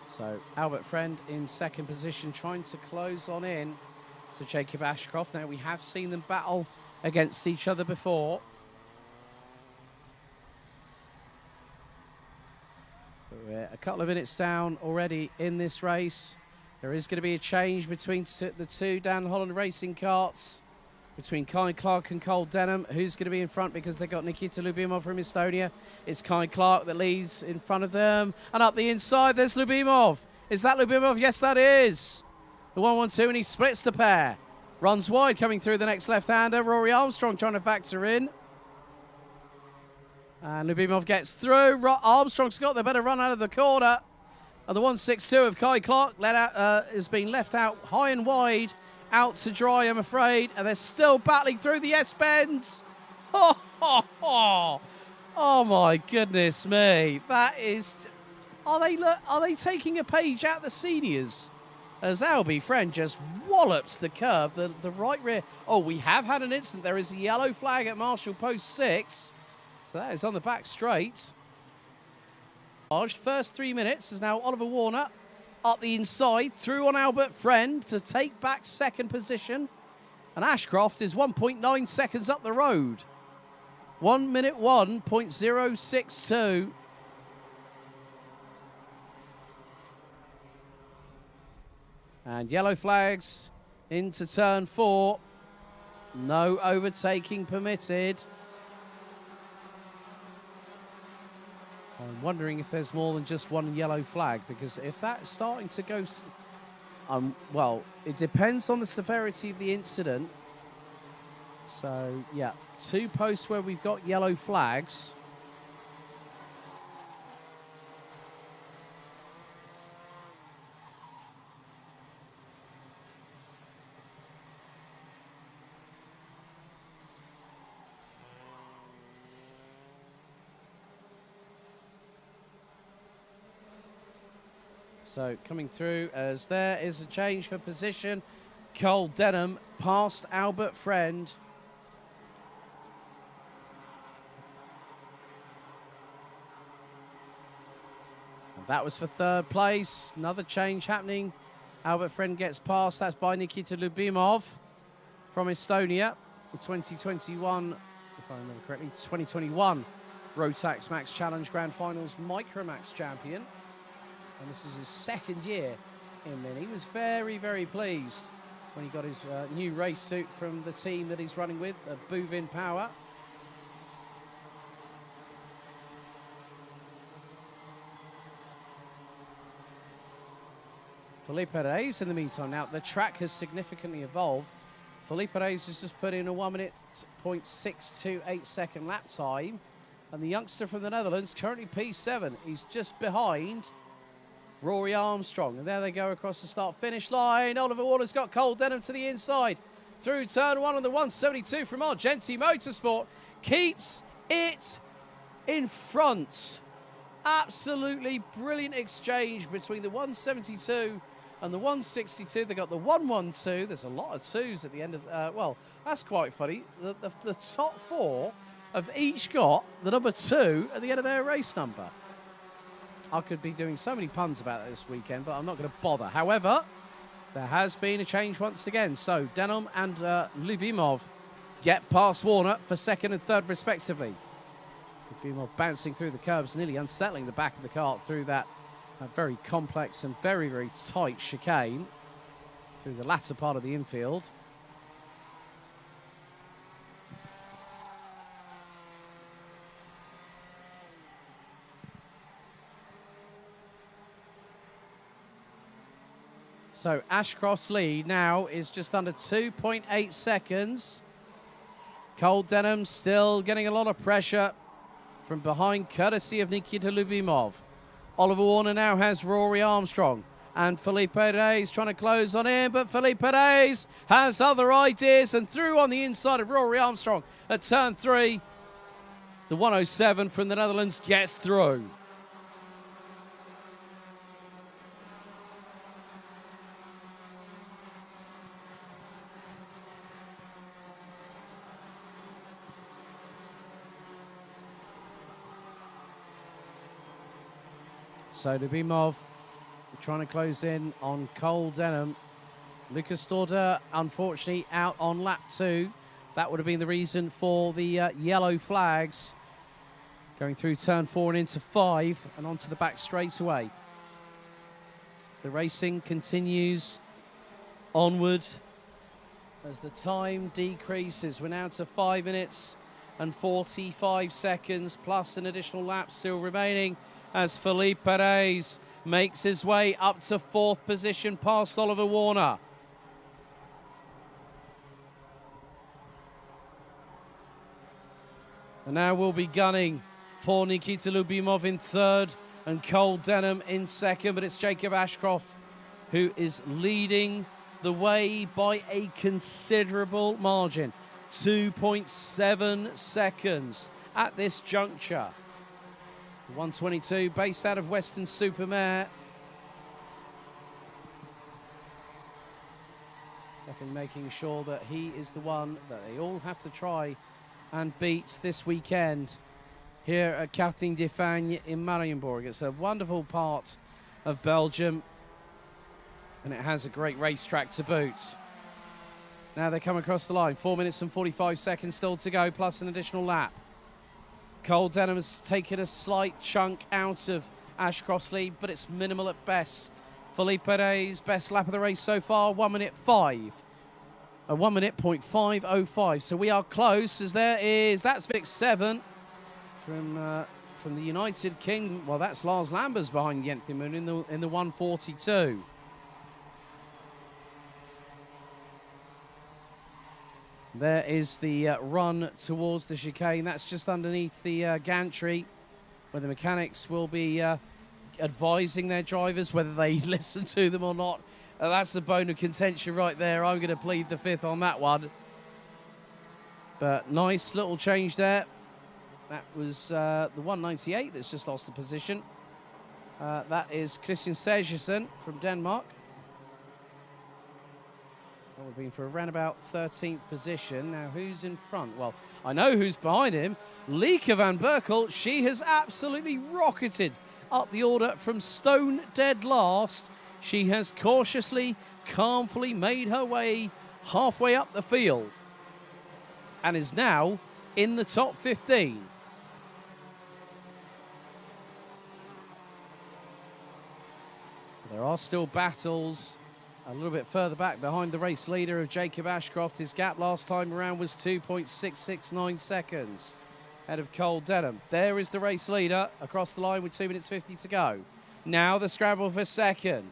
So Albert Friend in second position, trying to close on in to Jacob Ashcroft. Now, we have seen them battle against each other before. We're a couple of minutes down already in this race. There is going to be a change between the two Dan Holland racing karts, between Kai Clark and Cole Denham. Who's going to be in front because they've got Nikita Lyubimov from Estonia? It's Kai Clark that leads in front of them. And up the inside, there's Lyubimov. Is that Lyubimov? Yes, that is. The 1-1-2, and he splits the pair. Runs wide, coming through the next left-hander. Rory Armstrong trying to factor in. And Lyubimov gets through. Armstrong's got the better run out of the corner. And the 1-6-2 of Kai Clark has been left out high and wide. Out to dry, I'm afraid, and they're still battling through the S-bends. Oh my goodness me! That is. Are they taking a page out of the seniors? As Albie Friend just wallops the curb, the right rear. Oh, we have had an incident. There is a yellow flag at Marshall Post 6, so that is on the back straight. First 3 minutes is now Oliver Warner. Up the inside, through on Albert Friend to take back second position. And Ashcroft is 1.9 seconds up the road. 1 minute 1.062. And yellow flags into turn 4. No overtaking permitted. I'm wondering if there's more than just one yellow flag, because if that's starting to go... well, it depends on the severity of the incident. So, yeah, 2 posts where we've got yellow flags. So coming through as there is a change for position. Cole Denham past Albert Friend. And that was for third place. Another change happening. Albert Friend gets past. That's by Nikita Lyubimov from Estonia. The 2021, if I remember correctly, 2021 Rotax Max Challenge Grand Finals Micromax champion. And this is his second year in Mini. He was very, very pleased when he got his new race suit from the team that he's running with, Bouvin Power. Felipe Reyes in the meantime. Now, the track has significantly evolved. Felipe Reyes has just put in a 1 minute 0.628 second lap time. And the youngster from the Netherlands, currently P7, he's just behind Rory Armstrong. And there they go across the start-finish line. Oliver Warner's got Cole Denham to the inside. Through turn 1 on the 172 from Argenti Motorsport. Keeps it in front. Absolutely brilliant exchange between the 172 and the 162. They got the 112. There's a lot of twos at the end of... well, that's quite funny. The top 4 have each got the number 2 at the end of their race number. I could be doing so many puns about it this weekend, but I'm not going to bother. However, there has been a change once again. So Denham and Lyubimov get past Warner for second and third, respectively. Lyubimov bouncing through the curbs, nearly unsettling the back of the kart through that very complex and very, very tight chicane through the latter part of the infield. So Ashcroft's lead now is just under 2.8 seconds. Cole Denham still getting a lot of pressure from behind, courtesy of Nikita Lyubimov. Oliver Warner now has Rory Armstrong. And Felipe Reyes trying to close on him, but Felipe Reyes has other ideas and through on the inside of Rory Armstrong at turn 3. The 107 from the Netherlands gets through. So Lyubimov trying to close in on Cole Denham. Lucas Storder, unfortunately, out on lap 2. That would have been the reason for the yellow flags. Going through turn 4 and into 5 and onto the back straight away. The racing continues onward as the time decreases. We're now to 5 minutes and 45 seconds plus an additional lap still remaining as Felipe Reyes makes his way up to 4th position past Oliver Warner. And now we'll be gunning for Nikita Lyubimov in 3rd and Cole Denham in 2nd, but it's Jacob Ashcroft who is leading the way by a considerable margin. 2.7 seconds at this juncture. 122 based out of Weston-super-Mare. Definitely making sure that he is the one that they all have to try and beat this weekend here at Karting de Fagne in Mariembourg. It's a wonderful part of Belgium and it has a great racetrack to boot. Now they come across the line. 4 minutes and 45 seconds still to go, plus an additional lap. Cole Denham has taken a slight chunk out of Ashcroft's lead, but it's minimal at best. Felipe Reyes, best lap of the race so far, 1 minute 5. A 1 minute .505. So we are close as there is, that's Vic 7 from the United Kingdom. Well, that's Lars Lambers behind Yenthemoon in the 142. There is the run towards the chicane. That's just underneath the gantry where the mechanics will be advising their drivers whether they listen to them or not. That's the bone of contention right there. I'm going to plead the 5th on that one. But nice little change there. That was the 198 that's just lost a position. That is Christian Sejersen from Denmark. That would have been for around about 13th position. Now, who's in front? Well, I know who's behind him. Lieke van Berkel. She has absolutely rocketed up the order from stone dead last. She has cautiously, calmly made her way halfway up the field and is now in the top 15. There are still battles a little bit further back behind the race leader of Jacob Ashcroft. His gap last time around was 2.669 seconds ahead of Cole Denham. There is the race leader across the line with 2 minutes 50 to go. Now the scramble for second.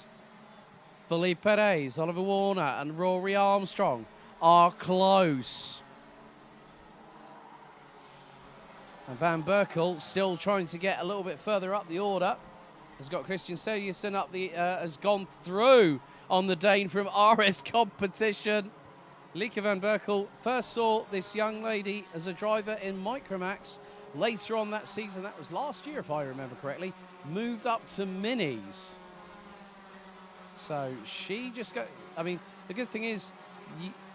Felipe Reyes, Oliver Warner and Rory Armstrong are close. And Van Berkel still trying to get a little bit further up the order. Has got Christian Sejersen up the, has gone through on the Dane from RS Competition. Lieke van Berkel first saw this young lady as a driver in Micromax. Later on that season, that was last year if I remember correctly, moved up to Minis. So she just got, I mean, the good thing is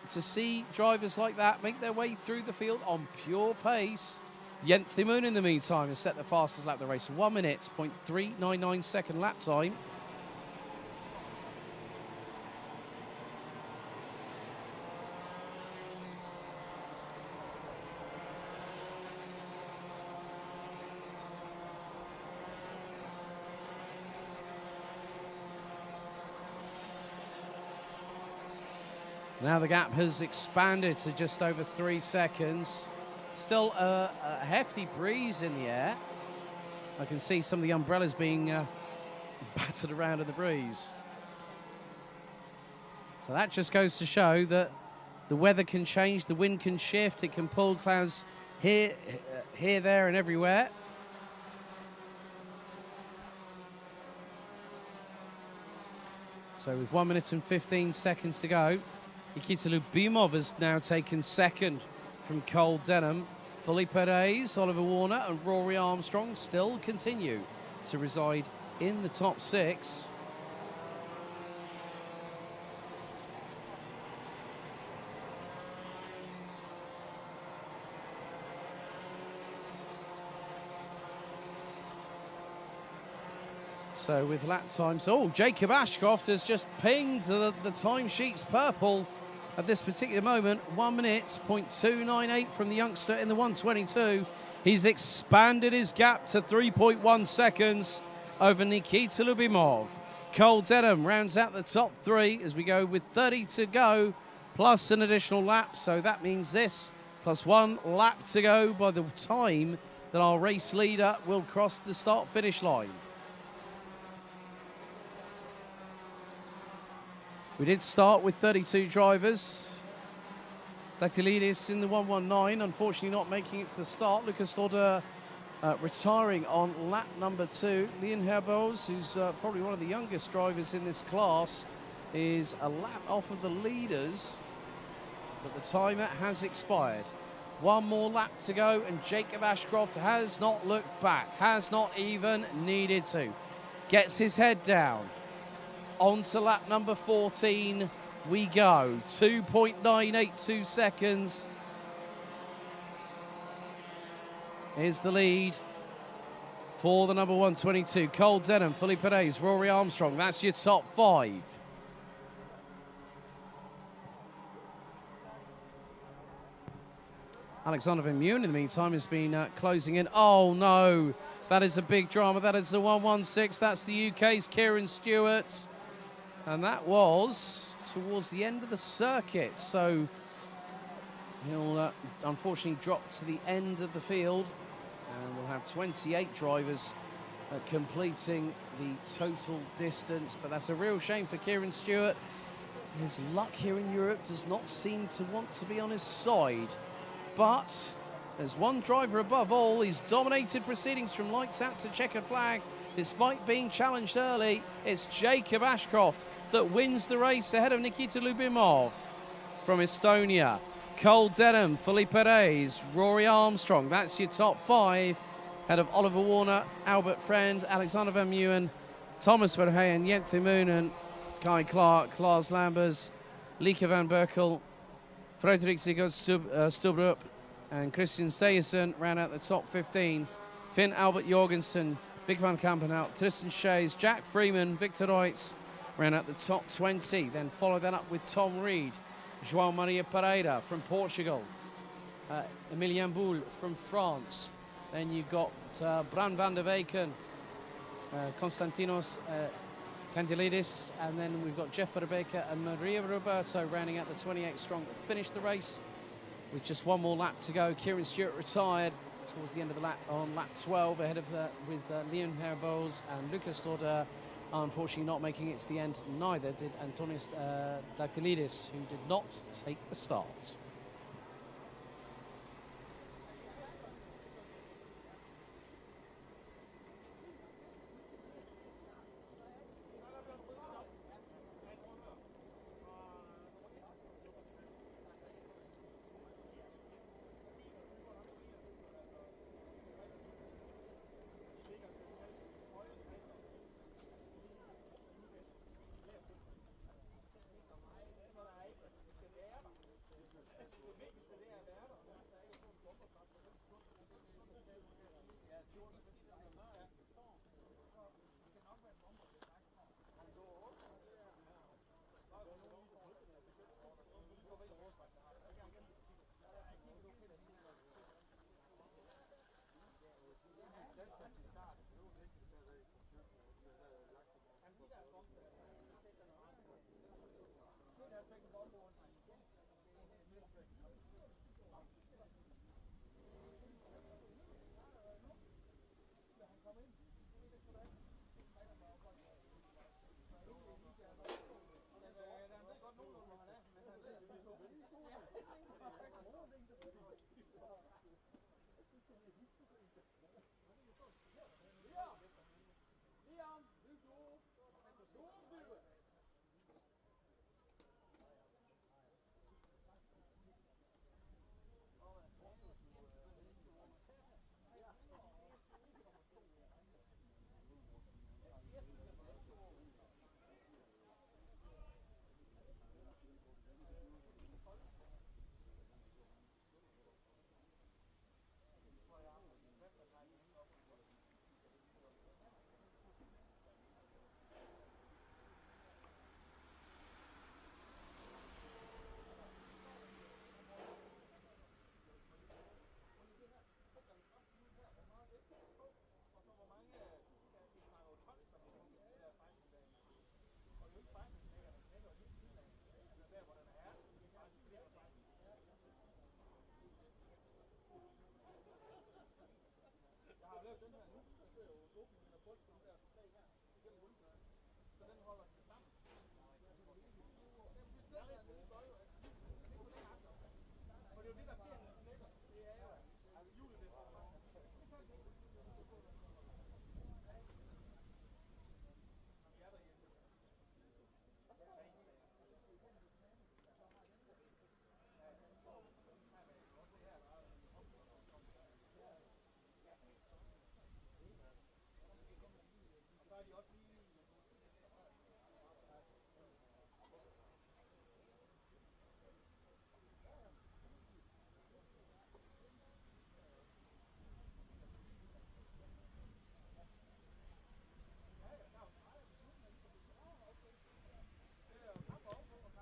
to see drivers like that make their way through the field on pure pace. Yenthemoon in the meantime has set the fastest lap of the race. 1 minute, .399 second lap time. Now the gap has expanded to just over 3 seconds. Still a hefty breeze in the air. I can see some of the umbrellas being battered around in the breeze. So that just goes to show that the weather can change, the wind can shift, it can pull clouds here, there and everywhere. So with 1 minute and 15 seconds to go, Nikita Lyubimov has now taken second from Cole Denham. Felipe Reyes, Oliver Warner and Rory Armstrong still continue to reside in the top 6. So with lap times, Jacob Ashcroft has just pinged the timesheets purple at this particular moment. 1 minute, 0.298 from the youngster in the 122. He's expanded his gap to 3.1 seconds over Nikita Lyubimov. Cole Denham rounds out the top 3 as we go with 30 to go, plus an additional lap. So that means this, plus 1 lap to go by the time that our race leader will cross the start-finish line. We did start with 32 drivers. Dactylidis in the 119, unfortunately not making it to the start. Lucas Lauder retiring on lap number 2. Leon Herbos, who's probably one of the youngest drivers in this class, is a lap off of the leaders, but the timer has expired. 1 more lap to go, and Jacob Ashcroft has not looked back, has not even needed to. Gets his head down. On to lap number 14 we go. 2.982 seconds is the lead for the number 122. Cole Denham, Felipe Reyes, Rory Armstrong. That's your top 5. Alexander Van Meeuwen, in the meantime, has been closing in. Oh, no. That is a big drama. That is the 116. That's the UK's Kieran Stewart. And that was towards the end of the circuit. So he'll unfortunately drop to the end of the field. And we'll have 28 drivers completing the total distance. But that's a real shame for Kieran Stewart. His luck here in Europe does not seem to want to be on his side. But there's one driver above all. He's dominated proceedings from lights out to checkered flag. Despite being challenged early, it's Jacob Ashcroft that wins the race ahead of Nikita Lyubimov. From Estonia, Cole Denham, Felipe Reyes, Rory Armstrong. That's your top 5. Ahead of Oliver Warner, Albert Friend, Alexander Van Meeuwen, Thomas Verheyen, Jenthe Moonen, Kai Clark, Klaas Lambers, Lieke van Berkel, Frederik Stubrup, and Christian Sejersen round out the top 15. Finn Albert Jorgensen, Big Van Kampenhout, Tristan Shays, Jack Freeman, Victor Reitz round out the top 20. Then follow that up with Tom Reed, João Maria Pereira from Portugal, Emilian Boule from France. Then you've got Bran van der Weyken, Konstantinos Kandilidis, and then we've got Jeff Rebecca and Maria Roberto rounding out the 28 strong to finish the race with just 1 more lap to go. Kieran Stewart retired towards the end of the lap on lap 12 ahead of with Leon Herbos and Lucas Lauder, unfortunately not making it to the end. Neither did Antonios Dactylidis, who did not take the start.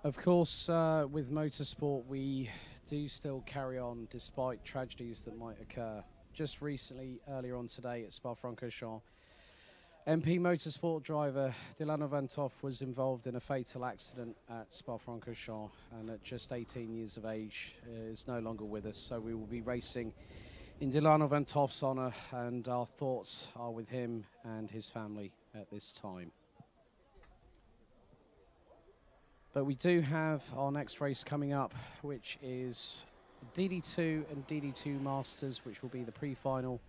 Of course, with motorsport, we do still carry on despite tragedies that might occur. Just recently, earlier on today at Spa-Francorchamps, MP Motorsport driver Dilano Vanthof was involved in a fatal accident at Spa-Francorchamps, and at just 18 years of age is no longer with us. So we will be racing in Dilano Vanthof's honour, and our thoughts are with him and his family at this time. But we do have our next race coming up, which is DD2 and DD2 Masters, which will be the pre-final.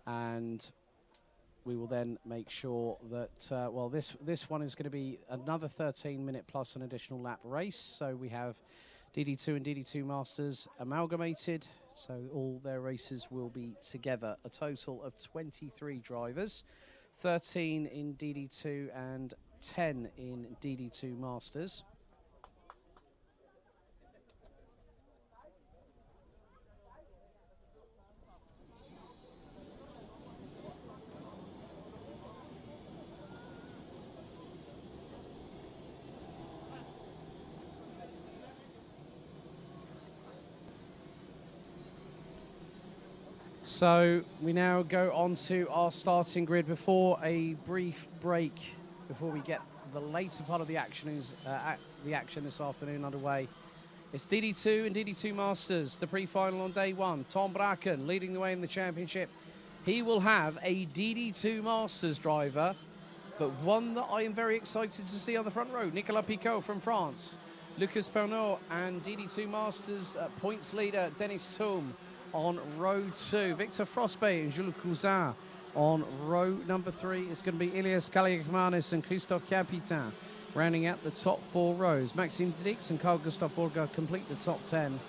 And we will then make sure that, well, this one is going to be another 13-minute plus an additional lap race. So we have DD2 and DD2 Masters amalgamated. So all their races will be together. A total of 23 drivers, 13 in DD2 and 10 in DD2 Masters. So we now go on to our starting grid before a brief break, before we get the later part of the action this afternoon underway. It's DD2 and DD2 Masters, the pre-final on day one. Tom Bracken leading the way in the championship. He will have a DD2 Masters driver, but one that I am very excited to see on the front row. Nicolas Picot from France, Lucas Pernod, and DD2 Masters points leader Dennis Thum on row 2. Victor Frostbay and Jules Cousin on row number 3. It's going to be Ilias Kaliakmanis and Christophe Capitan rounding out the top 4 rows. Maxime Dix and Carl Gustav Borga complete the top 10.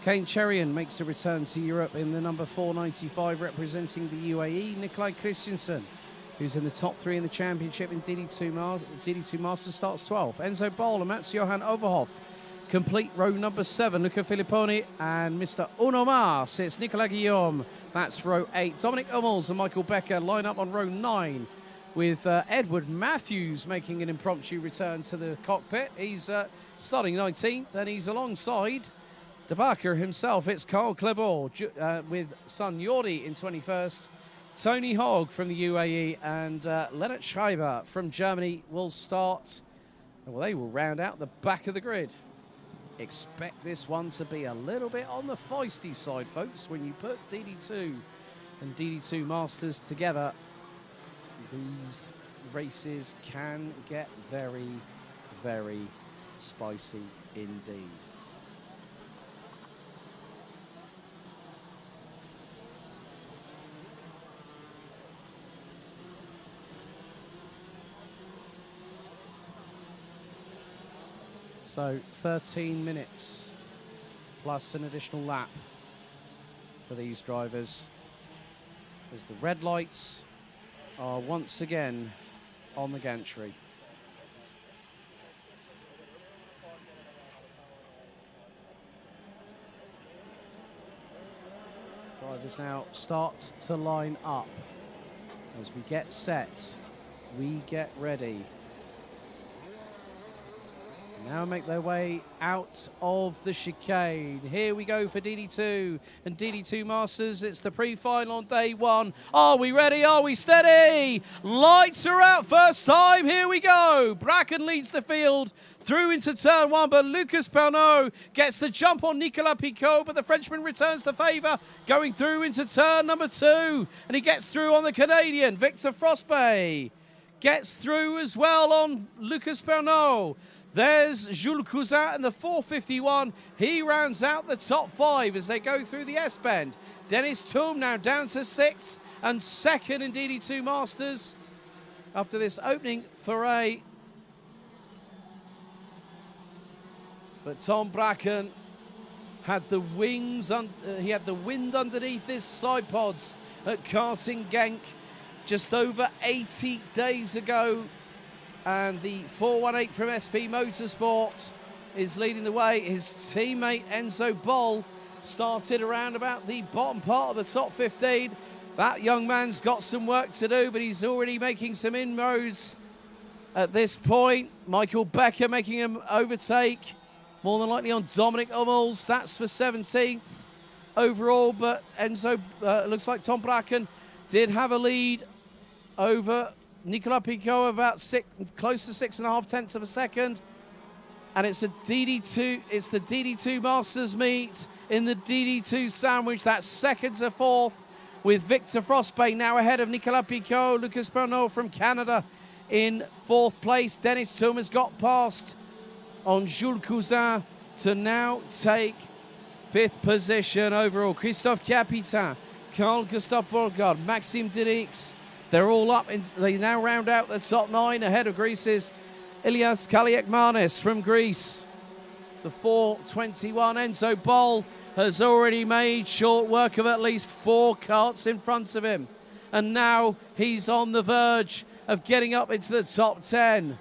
Kane Cherian makes a return to Europe in the number 495 representing the UAE. Nikolai Christensen, who's in the top 3 in the championship in DD2 Masters, starts 12th. Enzo Bol and Mats-Johan Overhoff complete row number 7. Luca Filipponi and Mr. Uno Mas. It's Nicolas Guillaume. That's row 8. Dominic Hummels and Michael Becker line up on row 9 with Edward Matthews making an impromptu return to the cockpit. He's starting 19th and he's alongside De Backer himself. It's Carl Clebor with Sun Yordi in 21st. Tony Hogg from the UAE and Leonard Schreiber from Germany will start. Well, they will round out the back of the grid. Expect this one to be a little bit on the feisty side, folks. When you put DD2 and DD2 Masters together, these races can get very, very spicy indeed. So 13 minutes plus an additional lap for these drivers as the red lights are once again on the gantry. Drivers now start to line up. As we get set, we get ready. Now make their way out of the chicane. Here we go for DD2 and DD2 Masters. It's the pre-final on day one. Are we ready? Are we steady? Lights are out first time. Here we go. Bracken leads the field through into turn one, but Lucas Pernot gets the jump on Nicolas Picot, but the Frenchman returns the favour, going through into turn number two, and he gets through on the Canadian. Victor Frostbay gets through as well on Lucas Pernot. There's Jules Cousin in the 451. He rounds out the top five as they go through the S-bend. Dennis Thum now down to sixth and second in DD2 Masters after this opening foray. But Tom Bracken had the wings, he had the wind underneath his side pods at Karting Genk just over 80 days ago. And the 418 from SP Motorsport is leading the way. His teammate Enzo Boll started around about the bottom part of the top 15. That young man's got some work to do, but he's already making some inroads at this point. Michael Becker making him overtake, more than likely on Dominic Hummels. That's for 17th overall, but Enzo, looks like Tom Bracken did have a lead over Nicolas Picot about close to 6.5 tenths of a second. And it's the DD2 Masters meet in the DD2 sandwich. That's second to fourth, with Victor Frostbay now ahead of Nicolas Picot. Lucas Pernot from Canada in fourth place. Dennis Thum has got past on Jules Cousin to now take fifth position overall. Christophe Capitan, Carl Gustav Borgard, Maxime Dirix, they're all up. They now round out the top nine ahead of Greece's Ilias Kaliakmanis from Greece. The 421 Enzo Boll has already made short work of at least 4 karts in front of him. And now he's on the verge of getting up into the top 10.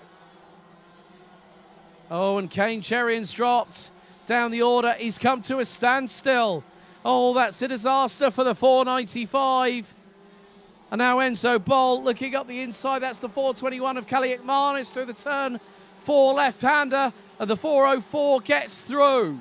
Oh, and Kane Cherion's dropped down the order. He's come to a standstill. Oh, that's a disaster for the 495. And now Enzo Boll looking up the inside. That's the 421 of Kaliakmanis through the turn 4 left-hander. And the 404 gets through.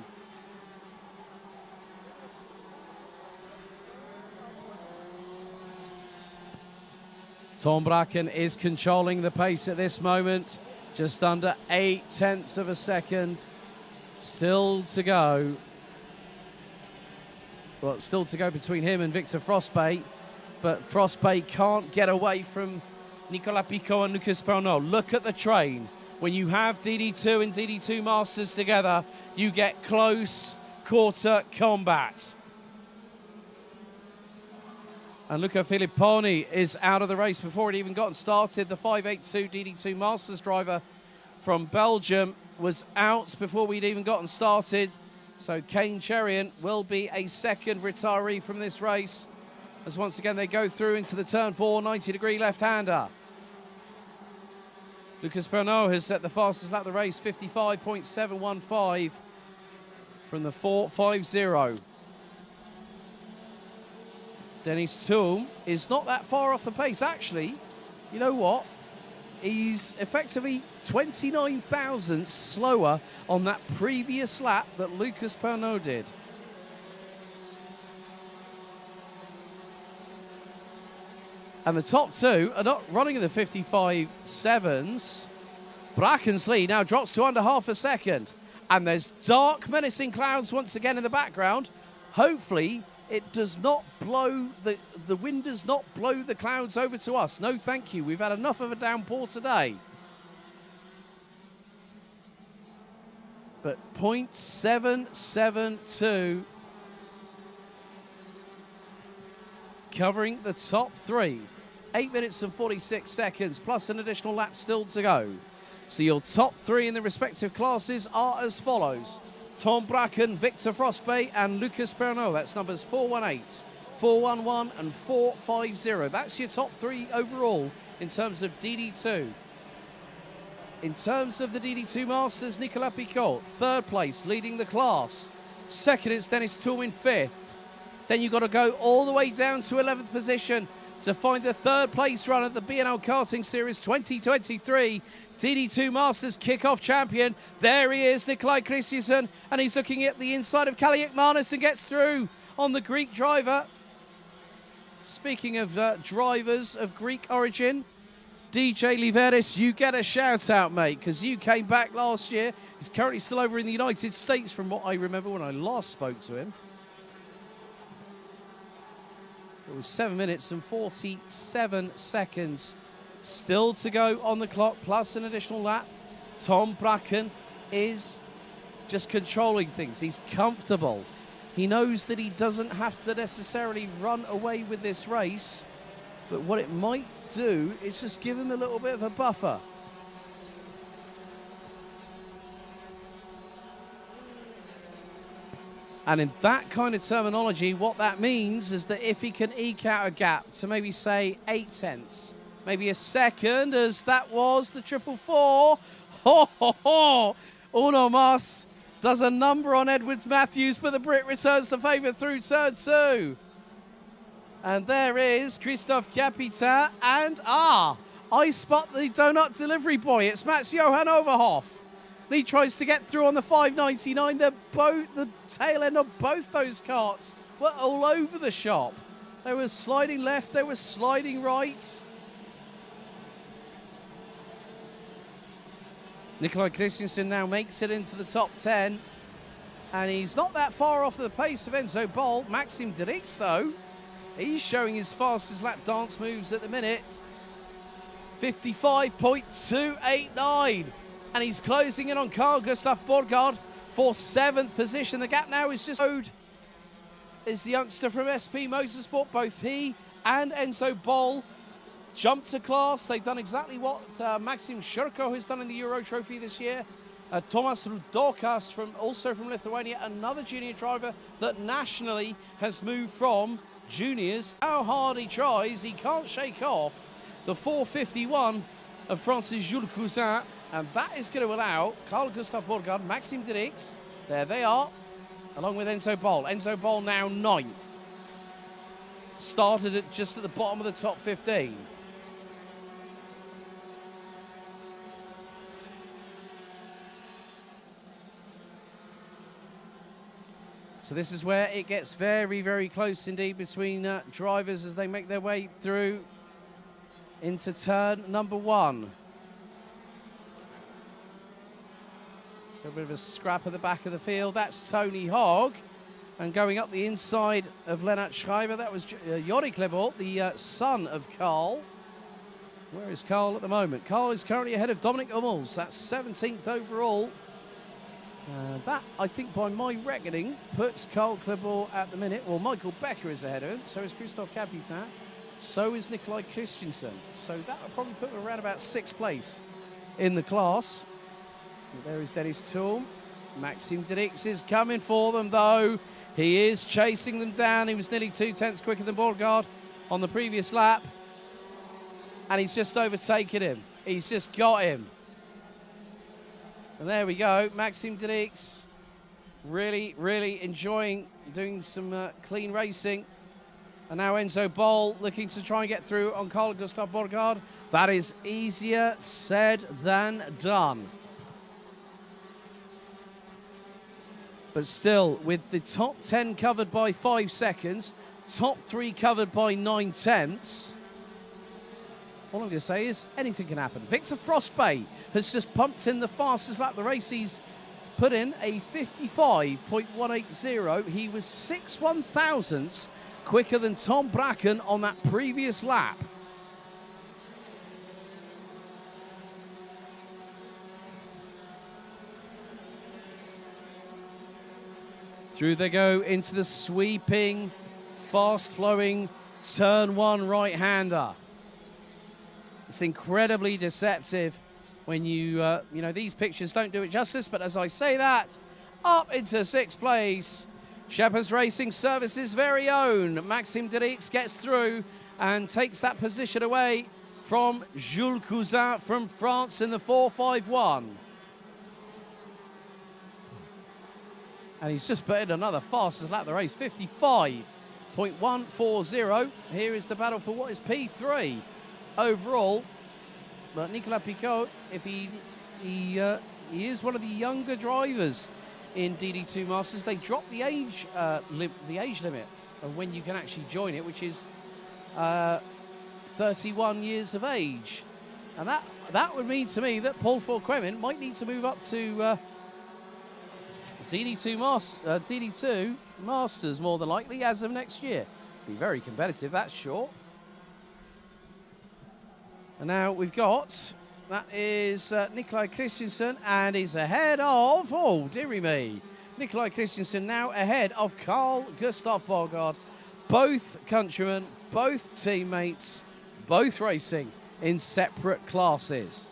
Tom Bracken is controlling the pace at this moment. Just under 8 tenths of a second. Still to go. Well, still to go between him and Victor Frostbay. But Frostbay can't get away from Nicolas Picot and Lucas Pernot. Look at the train. When you have DD2 and DD2 Masters together, you get close quarter combat. And Luca Filipponi is out of the race before it even got started. The 582 DD2 Masters driver from Belgium was out before we'd even gotten started. So Kane Cherian will be a second retiree from this race, as once again they go through into the turn 4 90-degree left-hander. Lucas Pernot has set the fastest lap of the race, 55.715 from the 450. Dennis Thum is not that far off the pace. Actually, you know what? He's effectively 29 thousandths slower on that previous lap that Lucas Pernot did. And the top two are not running in the 55.7s. Bracken's lead now drops to under half a second. And there's dark, menacing clouds once again in the background. Hopefully, it does not blow, the wind does not blow the clouds over to us. No, thank you. We've had enough of a downpour today. But 0.772 covering the top three. 8 minutes and 46 seconds, plus an additional lap still to go. So your top three in the respective classes are as follows. Tom Bracken, Victor Frostbay, and Lucas Pernot. That's numbers 418, 411, and 450. That's your top three overall in terms of DD2. In terms of the DD2 Masters, Nicolas Picot, third place, leading the class. Second, it's Dennis Thum in fifth. Then you've got to go all the way down to 11th position to find the third place run at the BNL Karting Series 2023 DD2 Masters Kickoff Champion. There he is, Nikolai Christensen, and he's looking at the inside of Kaliak Marnis and gets through on the Greek driver. Speaking of drivers of Greek origin, DJ Liveris, you get a shout out, mate, because you came back last year. He's currently still over in the United States from what I remember when I last spoke to him. It was 7 minutes and 47 seconds still to go on the clock, plus an additional lap. Tom Bracken is just controlling things. He's comfortable. He knows that he doesn't have to necessarily run away with this race, but what it might do is just give him a little bit of a buffer. And in that kind of terminology, what that means is that if he can eke out a gap to maybe say 8 tenths, maybe a second, as that was the 444. Ho, ho, ho. Uno Mas does a number on Edwards Matthews, but the Brit returns the favour through turn 2. And there is Christophe Capitan, and I spot the donut delivery boy. It's Mats Johan Overhoff. He tries to get through on the 599. The tail end of both those carts were all over the shop. They were sliding left, they were sliding right. Nikolai Christensen now makes it into the top 10. And he's not that far off the pace of Enzo Bol. Maxim Dirix, though, he's showing his fastest lap dance moves at the minute. 55.289. And he's closing in on Carl Gustav Borgard for 7th position. The gap now is just is the youngster from SP Motorsport. Both he and Enzo Bol jumped to class. They've done exactly what Maxim Shurko has done in the Euro Trophy this year. Tomas Rudokas, also from Lithuania, another junior driver that nationally has moved from juniors. How hard he tries, he can't shake off the 451 of Francis Jules Cousin. And that is going to allow Carl Gustav Borgard, Maxim Dirix, there they are, along with Enzo Bol. Enzo Bol now 9th. Started just at the bottom of the top 15. So this is where it gets very, very close indeed between drivers as they make their way through into turn number 1. A bit of a scrap at the back of the field. That's Tony Hogg. And going up the inside of Lennart Schreiber, that was Jori Klebold, the son of Carl. Where is Carl at the moment? Carl is currently ahead of Dominic Hummels. That's 17th overall. That, I think, by my reckoning, puts Carl Klebold at the minute. Well, Michael Becker is ahead of him. So is Christophe Capitan. So is Nikolai Christensen. So that will probably put him around about 6th place in the class. There is Dennis Toom. Maxim Dirix is coming for them, though. He is chasing them down. He was nearly 2 tenths quicker than Borgard on the previous lap. And he's just overtaken him. He's just got him. And there we go. Maxim Dirix really, really enjoying doing some clean racing. And now Enzo Bol looking to try and get through on Carl Gustav Borgard. That is easier said than done. But still, with the top 10 covered by 5 seconds, top 3 covered by 9 tenths, all I'm going to say is anything can happen. Victor Frostbay has just pumped in the fastest lap of the race. He's put in a 55.180. He was 6 1/1000ths quicker than Tom Bracken on that previous lap. Through they go into the sweeping, fast-flowing turn 1 right-hander. It's incredibly deceptive when you know, these pictures don't do it justice, but as I say that, up into 6th place, Shepherds Racing Services' very own Maxim Dirix gets through and takes that position away from Jules Cousin from France in the 451. And he's just put in another fastest lap of the race, 55 .140. Here is the battle for what is P3 overall. But Nicolas Picaud, if he is one of the younger drivers in DD2 Masters. They dropped the age limit of when you can actually join it, which is 31 years of age. And that would mean to me that Paul Fouquemin might need to move up to DD2 Masters more than likely as of next year. Be very competitive, that's sure. And now we've got, that is Nikolai Christensen, and he's ahead of, oh dearie me, Nikolai Christensen now ahead of Carl Gustav Borgard. Both countrymen, both teammates, both racing in separate classes.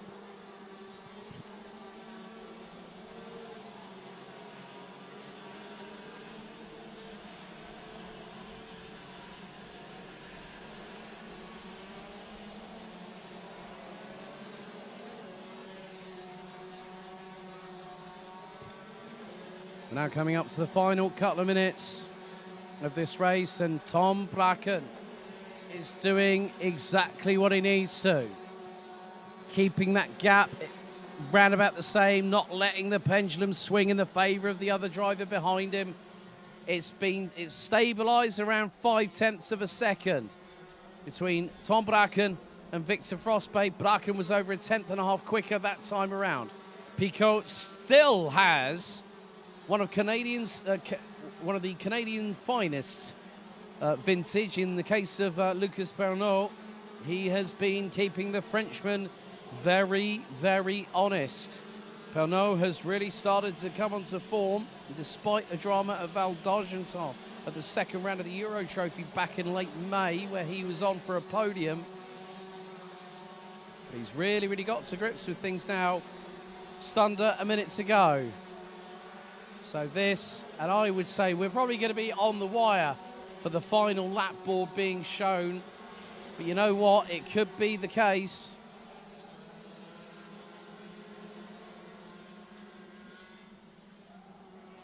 Now coming up to the final couple of minutes of this race, and Tom Bracken is doing exactly what he needs to. Keeping that gap round about the same, not letting the pendulum swing in the favour of the other driver behind him. It's stabilised around 0.5 of a second between Tom Bracken and Victor Frostbay. Bracken was over 1.5 tenths quicker that time around. Picaud still has one of the Canadian finest vintage. In the case of Lucas Pernod, he has been keeping the Frenchman very, very honest. Pernod has really started to come onto form, despite a drama at Val d'Argenton at the second round of the Euro Trophy back in late May, where he was on for a podium. But he's really, really got to grips with things now. Just under a minute to go. So this, and I would say we're probably going to be on the wire for the final lap board being shown. But you know what? It could be the case.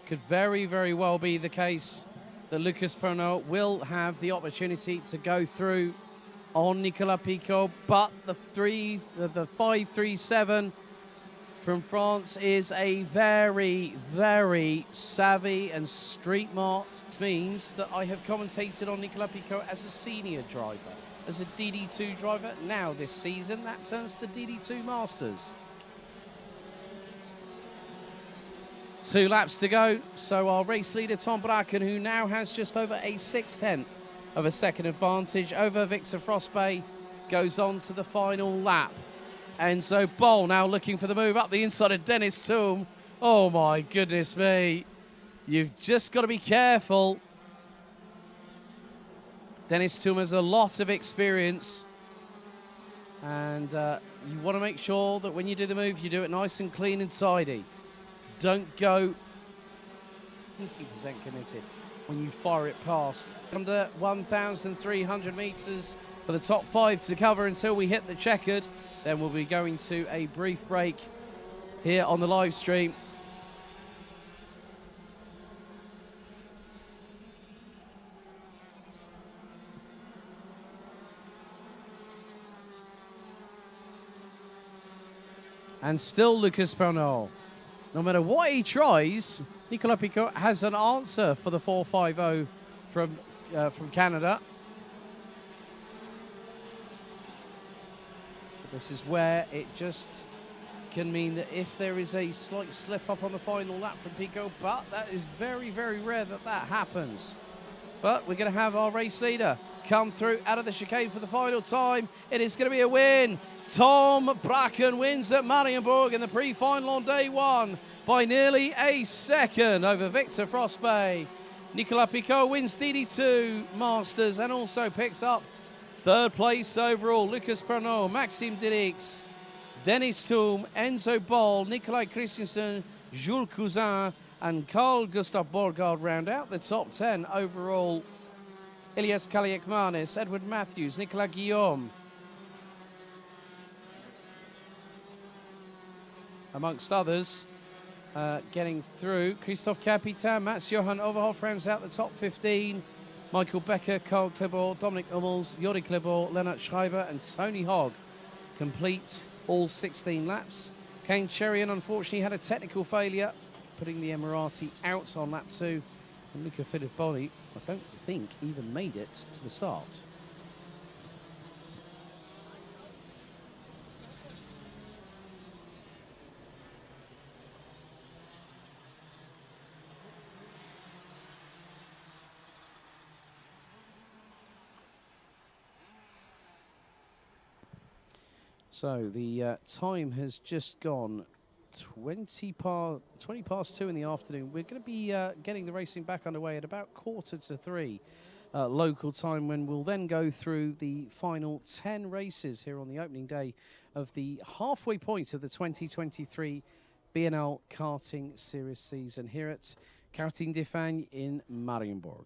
Could very, very well be the case that Lucas Pernod will have the opportunity to go through on Nicolas Picaud. But the 537 from France is a very, very savvy and street-marked. This means that I have commentated on Nicolas Picaud as a senior driver, as a DD2 driver. Now this season, that turns to DD2 Masters. 2 laps to go, so our race leader, Tom Bracken, who now has just over a 0.6 of a second advantage over Victor Frostbay, goes on to the final lap. Enzo Boll now looking for the move up the inside of Dennis Toom. Oh my goodness me. You've just got to be careful. Dennis Toom has a lot of experience. And you want to make sure that when you do the move, you do it nice and clean and tidy. Don't go 20% committed when you fire it past. Under 1,300 meters for the top 5 to cover until we hit the checkered. Then we'll be going to a brief break here on the live stream. And still Lucas Pernod. No matter what he tries, Nicolas Picaud has an answer for the 450 from Canada. This is where it just can mean that if there is a slight slip up on the final lap from Picaud, but that is very, very rare that that happens. But we're going to have our race leader come through out of the chicane for the final time. It is going to be a win. Tom Bracken wins at Mariembourg in the pre-final on day 1 by nearly a second over Victor Frostbay. Nicolas Picaud wins DD2 Masters and also picks up 3rd place overall. Lucas Pernod, Maxime Dirix, Dennis Toom, Enzo Boll, Nikolai Christensen, Jules Cousin, and Carl Gustav Borgard round out the top 10 overall. Ilias Kaliakmanis, Edward Matthews, Nicolas Guillaume, amongst others, getting through. Christophe Capitan, Mats Johan Overhoff rounds out the top 15. Michael Becker, Carl Klibor, Dominic Hummels, Yori Klibor, Lennart Schreiber and Tony Hogg complete all 16 laps. Kane Cherian unfortunately had a technical failure, putting the Emirati out on lap 2. And Luca Fittipaldi, I don't think, even made it to the start. So the time has just gone 20 past 2 in the afternoon. We're going to be getting the racing back underway at about 2:45 local time, when we'll then go through the final 10 races here on the opening day of the halfway point of the 2023 BNL Karting Series season here at Karting de Fagne in Mariembourg.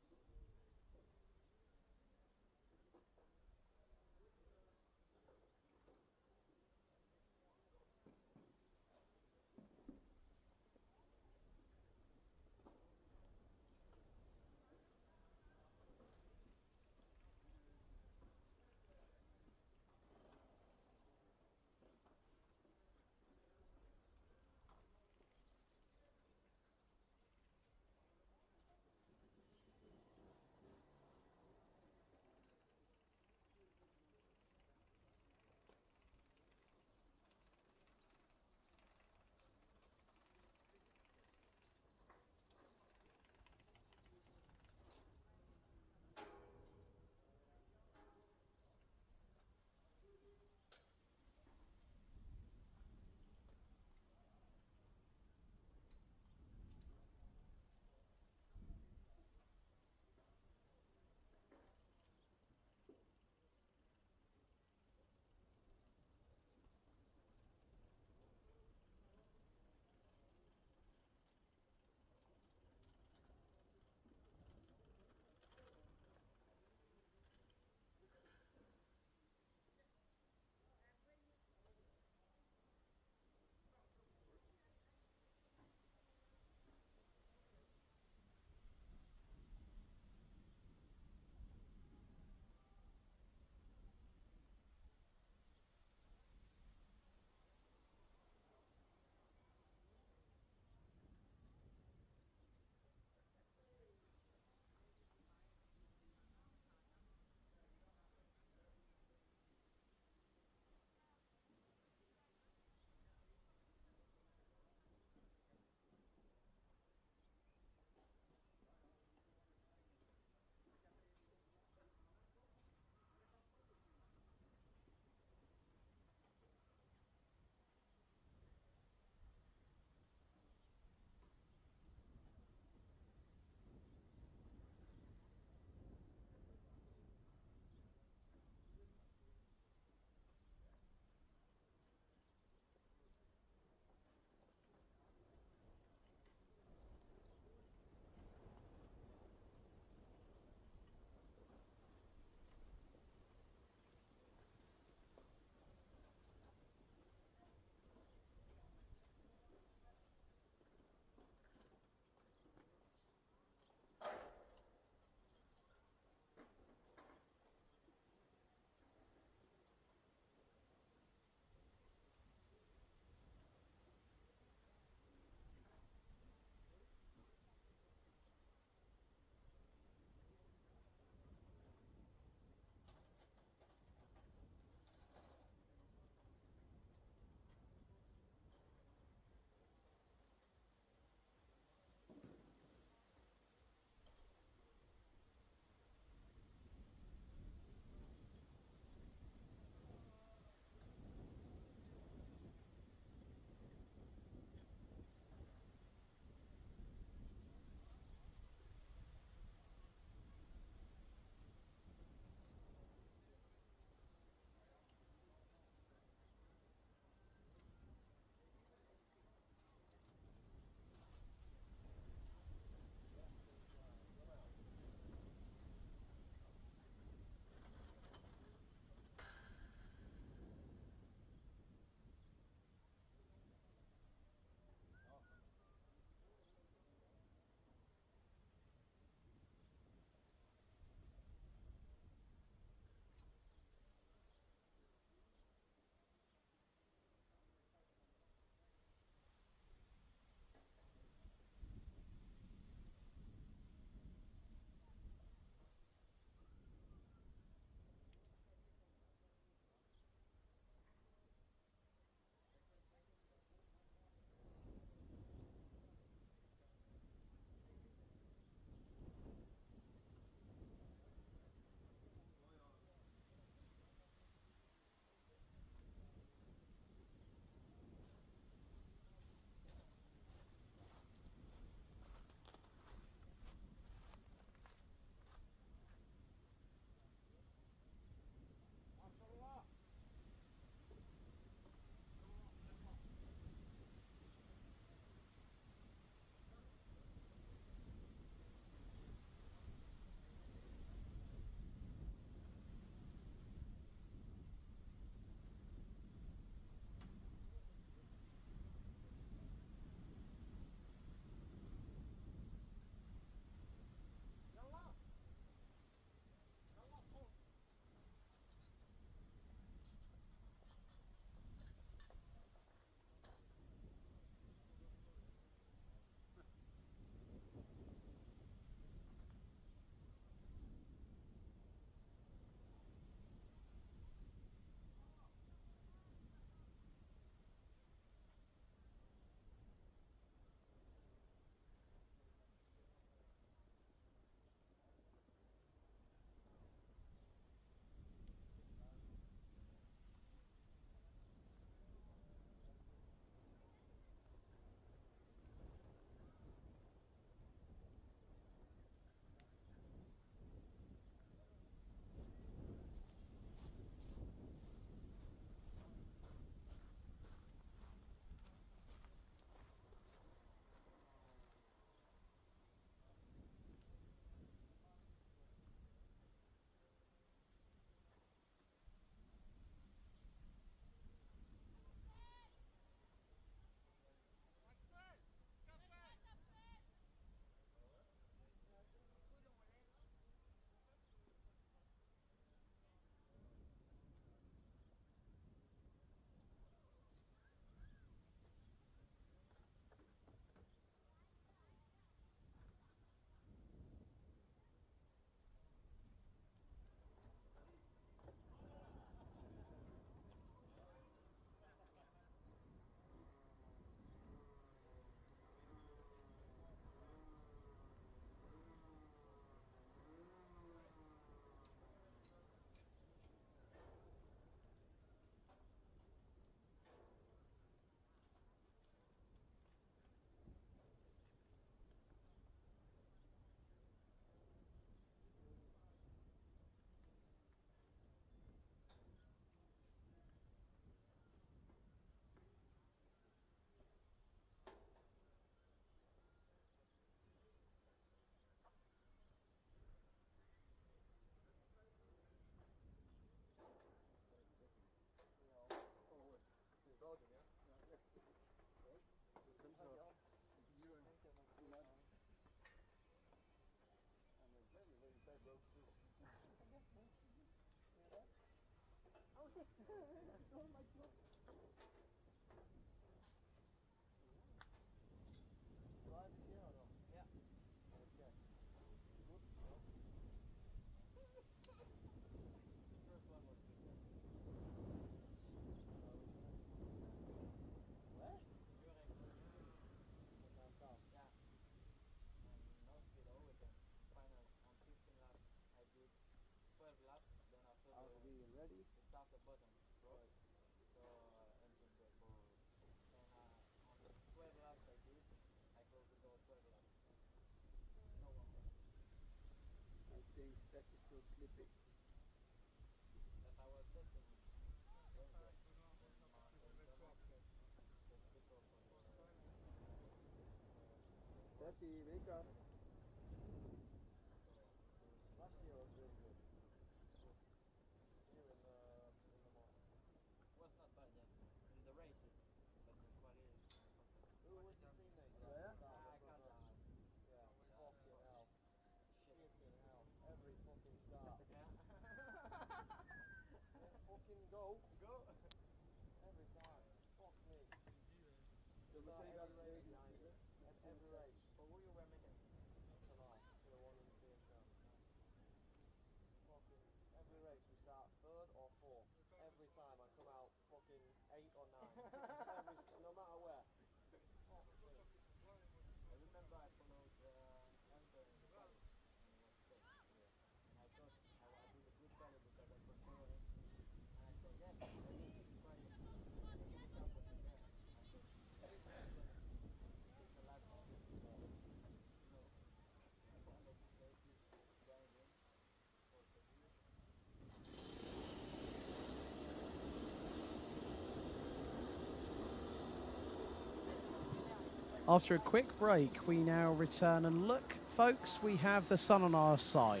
After a quick break, we now return and look, folks, we have the sun on our side.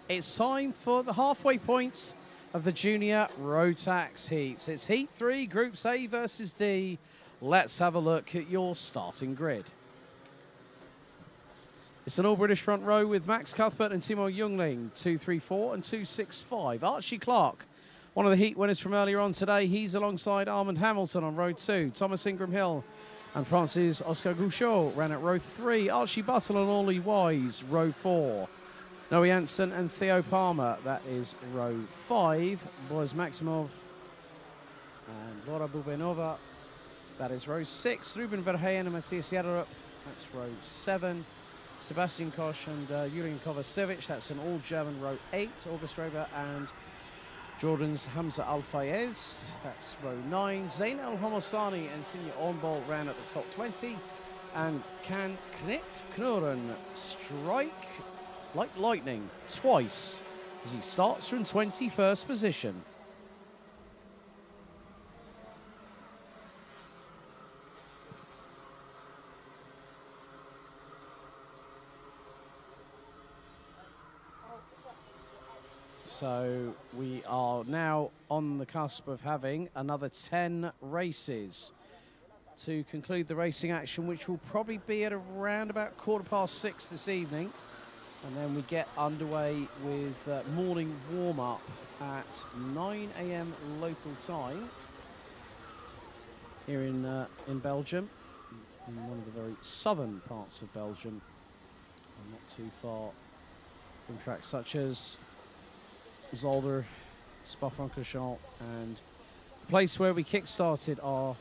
It's time for the halfway points of the Junior Rotax Heats. It's Heat 3, Groups A versus D. Let's have a look at your starting grid. It's an all-British front row with Max Cuthbert and Timo Jungling, 2-3-4 and 2-6-5. Archie Clark, one of the Heat winners from earlier on today. He's alongside Armand Hamilton on row 2. Thomas Ingram Hill and Francis Oscar Gouchot ran at row 3. Archie Buttle and Ollie Wise, row 4. Noe Janssen and Theo Palmer, that is row 5. Boris Maximov and Laura Bubenova, that is row 6. Ruben Verheyen and Matthias Jaderup, that's row 7. Sebastian Koch and Julian Kovacevic, that's an all-German row 8. August Rober and Jordan's Hamza Al-Fayez, that's row 9. Zain Al-Homosani and Sinja Ornbolt ran at the top 20. And can Knit Knuren strike like lightning twice as he starts from 21st position. So we are now on the cusp of having another 10 races to conclude the racing action, which will probably be at around about 6:15 this evening. And then we get underway with morning warm-up at 9 a.m. local time here in Belgium, in one of the very southern parts of Belgium, and not too far from tracks such as Zolder, Spa-Francorchamps, and the place where we kick-started our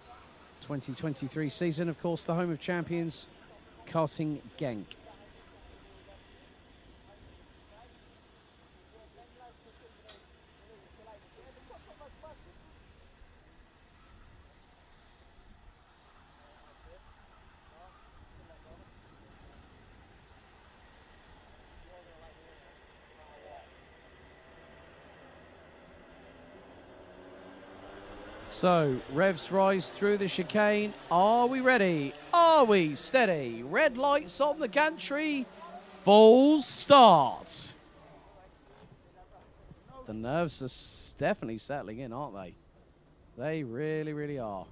2023 season, of course, the home of champions, Karting Genk. So, revs rise through the chicane. Are we ready? Are we steady? Red lights on the gantry. Full start. The nerves are definitely settling in, aren't they? They really, really are.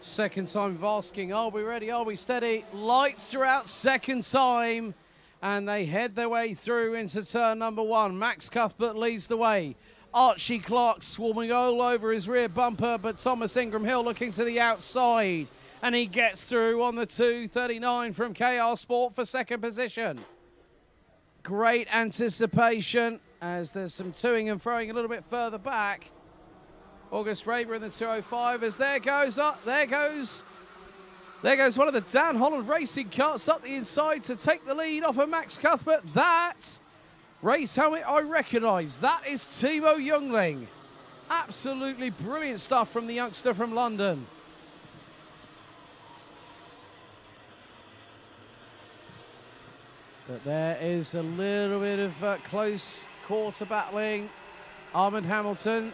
Second time of asking, are we ready, are we steady? Lights are out, second time, and they head their way through into turn number 1. Max Cuthbert leads the way. Archie Clark swarming all over his rear bumper, but Thomas Ingram Hill looking to the outside, and he gets through on the 2:39 from KR Sport for second position. Great anticipation as there's some toing and throwing a little bit further back. August Raber in the 205 as there goes one of the Dan Holland Racing carts up the inside to take the lead off of Max Cuthbert. That race helmet I recognise. That is Timo Jungling. Absolutely brilliant stuff from the youngster from London. But there is a little bit of close quarter battling. Armand Hamilton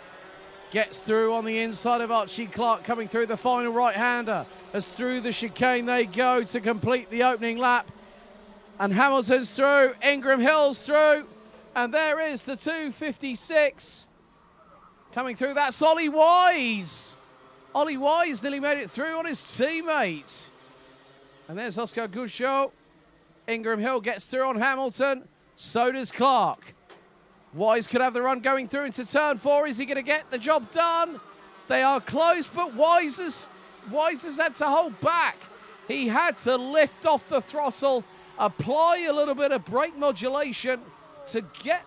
gets through on the inside of Archie Clark, coming through the final right-hander. As through the chicane they go to complete the opening lap. And Hamilton's through, Ingram Hill's through, and there is the 2:56. Coming through, that's Ollie Wise. Ollie Wise nearly made it through on his teammate. And there's Oscar Gouchot. Ingram Hill gets through on Hamilton, so does Clark. Wise could have the run going through into turn 4. Is he going to get the job done? They are close, but Wise has had to hold back. He had to lift off the throttle, apply a little bit of brake modulation to get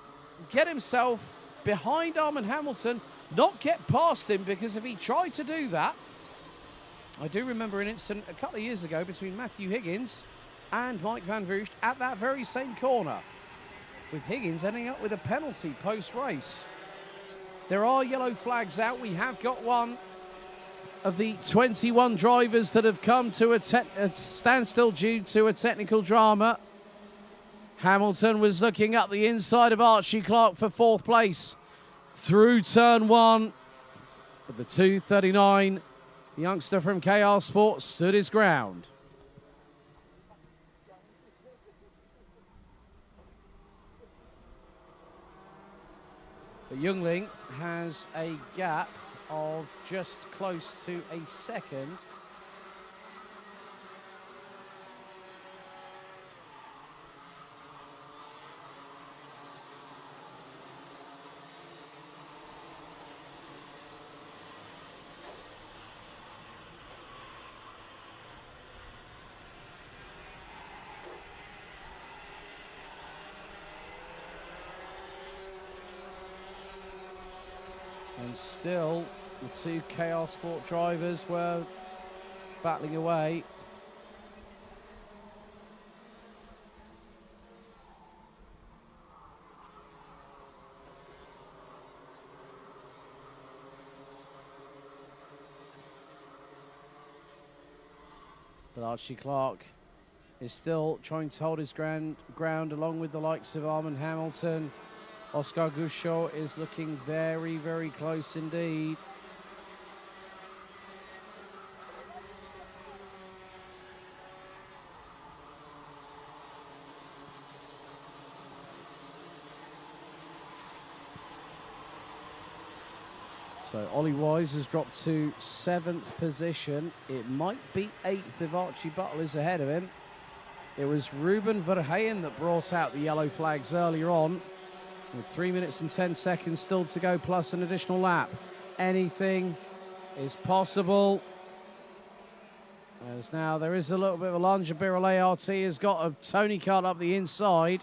himself behind Armand Hamilton, not get past him, because if he tried to do that, I do remember an incident a couple of years ago between Matthew Higgins and Mike Van Voost at that very same corner, with Higgins ending up with a penalty post-race. There are yellow flags out. We have got one of the 21 drivers that have come to a standstill due to a technical drama. Hamilton was looking up the inside of Archie Clark for 4th place through turn 1. But the 2:39, the youngster from KR Sport stood his ground. But Jungling has a gap of just close to a second. And still, the 2 KR Sport drivers were battling away. But Archie Clark is still trying to hold his ground along with the likes of Armand Hamilton. Oscar Gouchot is looking very, very close indeed. So Ollie Wise has dropped to 7th position. It might be 8th if Archie Butler is ahead of him. It was Ruben Verheyen that brought out the yellow flags earlier on, with 3 minutes and 10 seconds still to go, plus an additional lap. Anything is possible. As now there is a little bit of a lunge. Birol ART has got a Tony cart up the inside.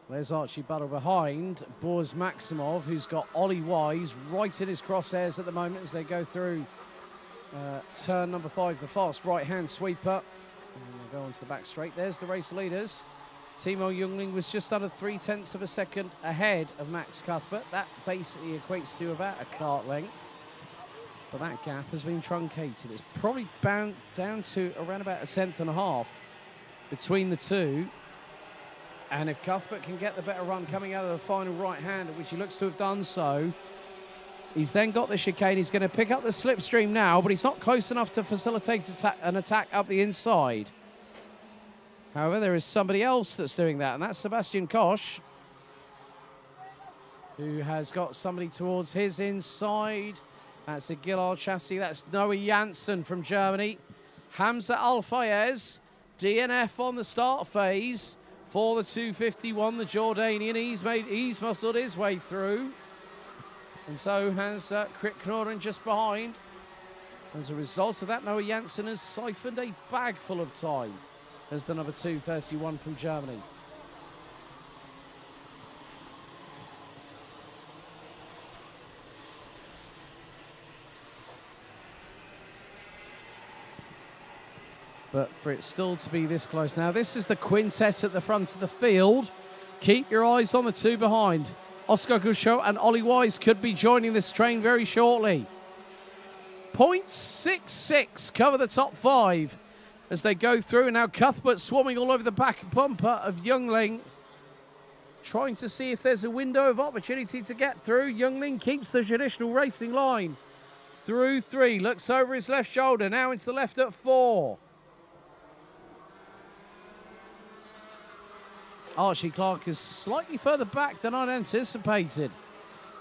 There's Archie Butler behind Boris Maximov, who's got Ollie Wise right in his crosshairs at the moment as they go through turn number 5, the fast right-hand sweeper. And they'll go onto the back straight. There's the race leaders. Timo Jungling was just under 0.3 of a second ahead of Max Cuthbert. That basically equates to about a kart length. But that gap has been truncated. It's probably down to around about 1.5 tenths between the two. And if Cuthbert can get the better run coming out of the final right-hander, which he looks to have done so, he's then got the chicane. He's going to pick up the slipstream now, but he's not close enough to facilitate an attack up the inside. However, there is somebody else that's doing that, and that's Sebastian Koch, who has got somebody towards his inside. That's a Gillard chassis. That's Noah Janssen from Germany. Hamza Al-Fayez, DNF on the start phase for the 251. The Jordanian, he's muscled his way through, and so has Krit Knoren just behind. As a result of that, Noah Janssen has siphoned a bag full of time as the number 231 from Germany. But for it still to be this close. Now, this is the quintet at the front of the field. Keep your eyes on the two behind. Oscar Gouchot and Ollie Wise could be joining this train very shortly. 0.66 cover the top five as they go through. And now Cuthbert swarming all over the back bumper of Youngling, trying to see if there's a window of opportunity to get through. Youngling keeps the traditional racing line through three, looks over his left shoulder, now into the left at 4. Archie Clark is slightly further back than I'd anticipated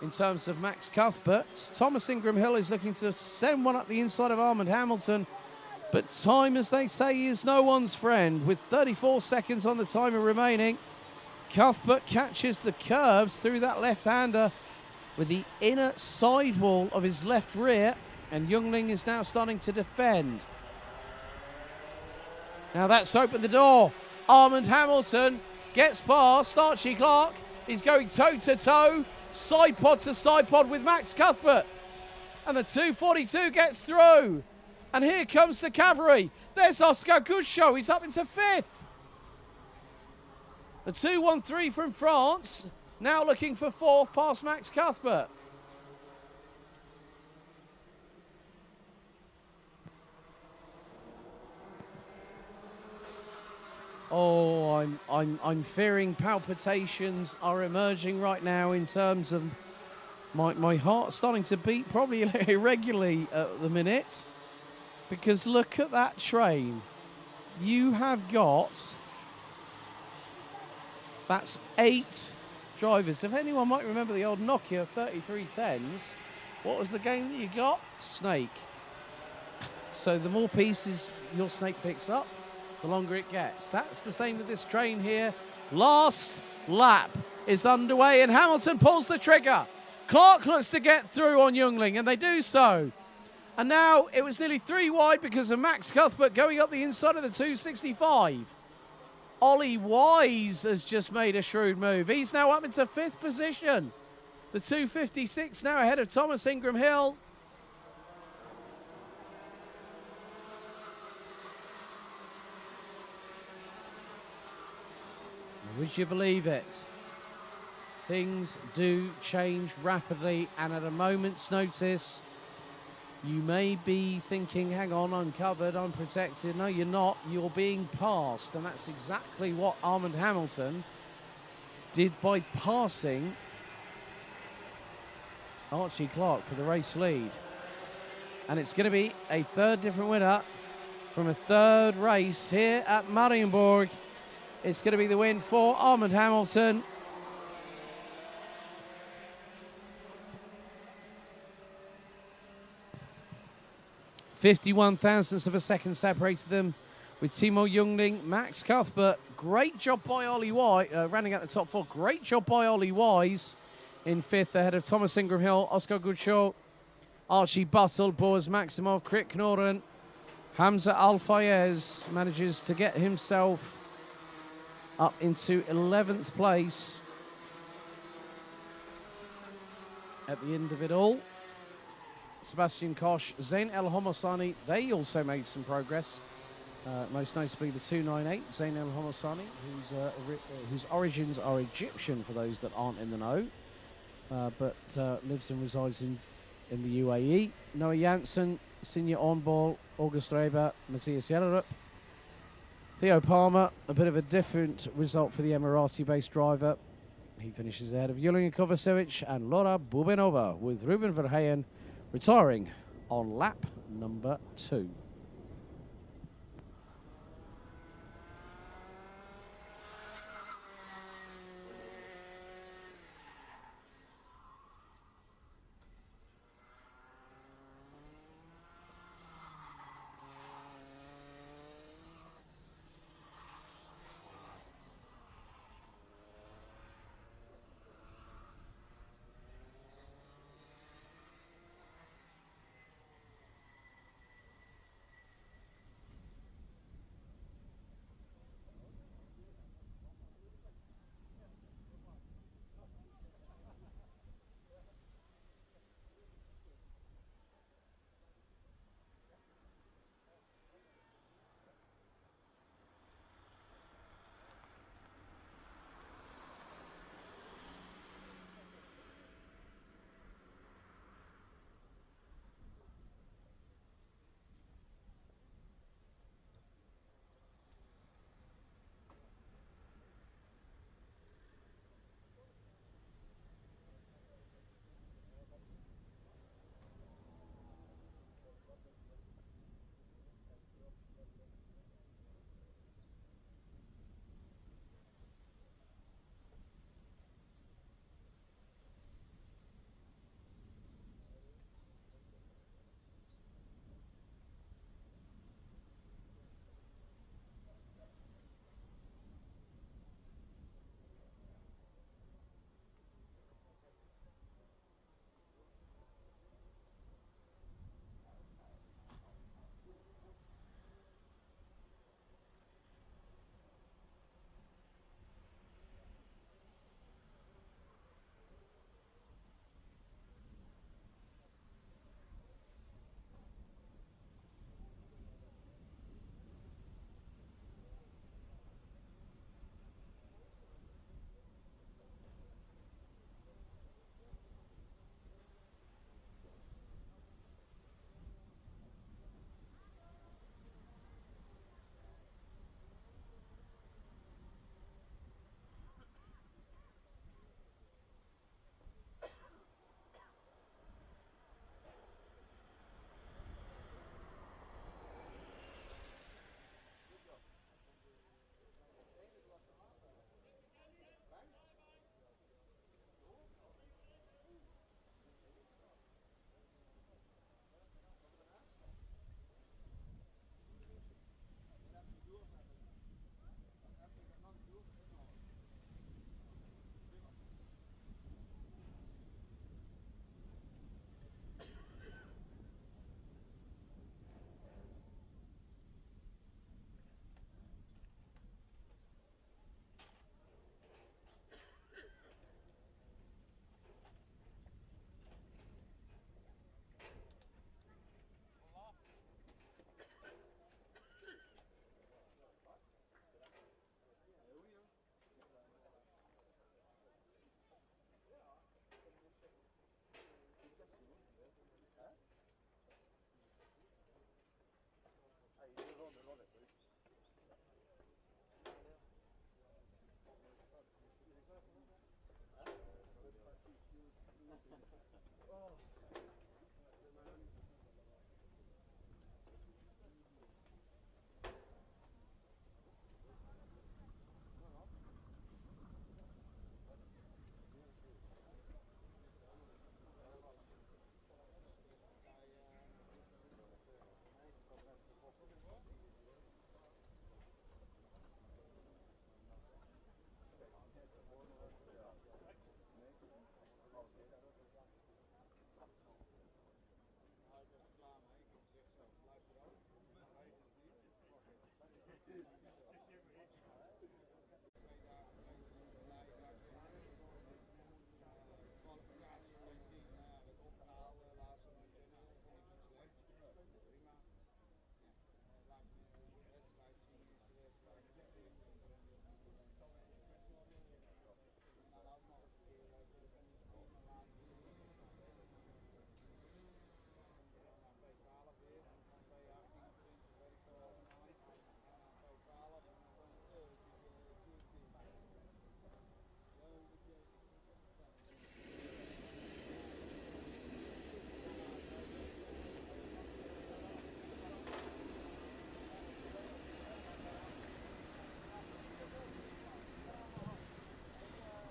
in terms of Max Cuthbert. Thomas Ingram Hill is looking to send one up the inside of Armand Hamilton, but time, as they say, is no one's friend. With 34 seconds on the timer remaining, Cuthbert catches the curbs through that left-hander with the inner sidewall of his left rear, and Youngling is now starting to defend. Now that's opened the door. Armand Hamilton gets past Archie Clark. He's going toe-to-toe, side pod to side pod with Max Cuthbert. And the 242 gets through. And here comes the cavalry. There's Oscar Gouchot. He's up into 5th. The 213 from France, now looking for 4th past Max Cuthbert. Oh, I'm fearing palpitations are emerging right now in terms of my heart starting to beat probably irregularly at the minute, because look at that train. You have got, that's 8 drivers. If anyone might remember the old Nokia 3310s, what was the game that you got? Snake. So the more pieces your Snake picks up, the longer it gets. That's the same with this train here. Last lap is underway and Hamilton pulls the trigger. Clark looks to get through on Youngling, and they do so. And now it was nearly 3 wide because of Max Cuthbert going up the inside of the 265. Ollie Wise has just made a shrewd move. He's now up into 5th position. The 256 now ahead of Thomas Ingram Hill. Would you believe it? Things do change rapidly, and at a moment's notice, you may be thinking, hang on, I'm covered, I'm protected. No, you're not. You're being passed, and that's exactly what Armand Hamilton did by passing Archie Clark for the race lead. And it's going to be a 3rd different winner from a 3rd race here at Mariembourg. It's going to be the win for Armand Hamilton. .51 thousandths of a second separated them, with Timo Youngling, Max Cuthbert. Great job by Ollie Wise, running at the top 4. Great job by Ollie Wise in 5th ahead of Thomas Ingram Hill, Oscar Gouchot, Archie Buttle, Boaz Maximov, Krit Knoren. Hamza Al-Fayez manages to get himself up into 11th place at the end of it all. Sebastian Koch, Zain El Homosani, they also made some progress. Most notably the 298, Zain El Homosani, whose origins are Egyptian for those that aren't in the know, but lives and resides in the UAE. Noah Janssen, Sinja Ornball, August Reber, Matthias Jellerup. Theo Palmer, a bit of a different result for the Emirati-based driver. He finishes ahead of Julian Kovacevic and Laura Bubenova, with Ruben Verheyen retiring on lap number 2.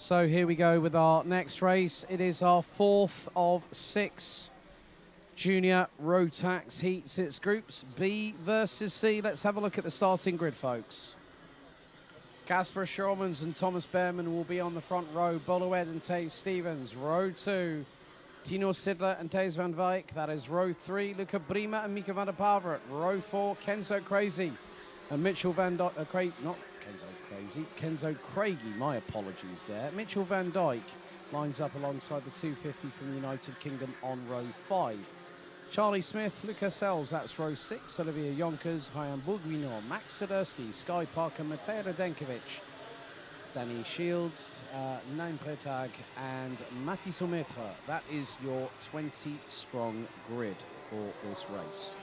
So here we go with our next race. It is our 4th of 6 junior Rotax heats. It's groups B versus C. Let's have a look at the starting grid, folks. Casper Schormans and Thomas Behrman will be on the front row. Boluet and Taze Stevens. Row 2, Tino Sidler and Taze van Wijk. That is row 3, Luca Brima and Mika van der Pavert. Row 4, Kenzo Crazy and Mitchell van Dijk. Not Kenzo Crazy, Kenzo Craigie, my apologies there. Mitchell van Dijk lines up alongside the 250 from the United Kingdom on row 5. Charlie Smith, Lucas Sells, that's row 6. Olivia Yonkers, Hyam Bugwino, Max Sadursky, Sky Parker, Matej Radenkovic, Danny Shields, Naim Pretag, and Mati Soumetre. That is your 20-strong grid for this race.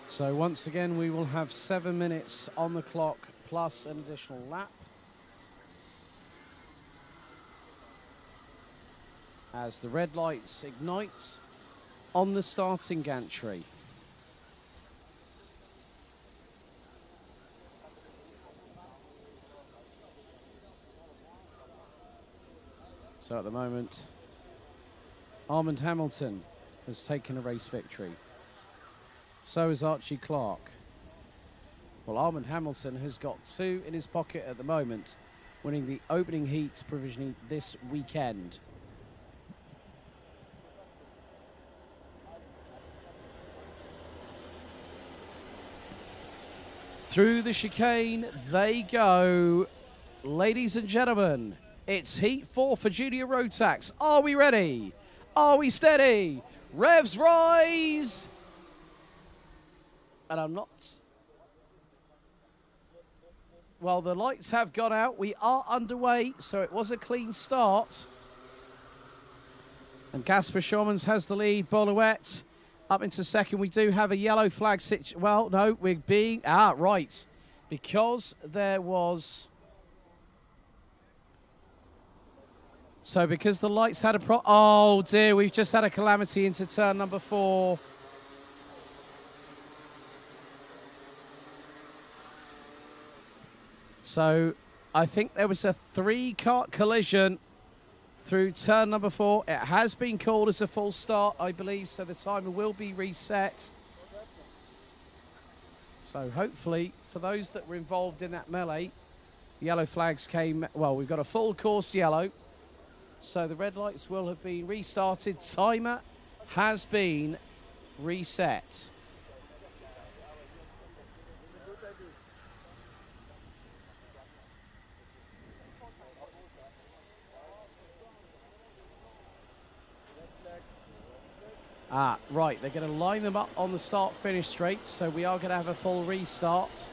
So once again, we will have 7 minutes on the clock plus an additional lap. As the red lights ignite on the starting gantry. So at the moment, Armand Hamilton has taken a race victory. So is Archie Clark. Well, Armand Hamilton has got 2 in his pocket at the moment, winning the opening heats provisionally this weekend. Through the chicane they go. Ladies and gentlemen, it's heat 4 for junior Rotax. Are we ready? Are we steady? Revs rise! And I'm not... Well, the lights have gone out. We are underway, so it was a clean start. And Casper Schormans has the lead. Boluet up into second. We do have a yellow flag situation. Well, no, we're being... Ah, right. Because there was... So because the lights had a oh, dear, we've just had a calamity into turn number 4. So I think there was a 3-kart collision through turn number 4. It has been called as a full start, I believe, so the timer will be reset. So hopefully, for those that were involved in that melee, yellow flags came... Well, we've got a full course yellow. So the red lights will have been restarted. Timer has been reset. Right, they're going to line them up on the start-finish straight, so we are going to have a full restart.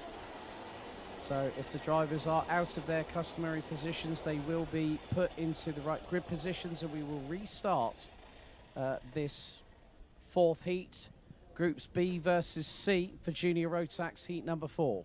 So if the drivers are out of their customary positions, they will be put into the right grid positions, and we will restart this fourth heat. Groups B versus C for Junior Rotax heat number 4.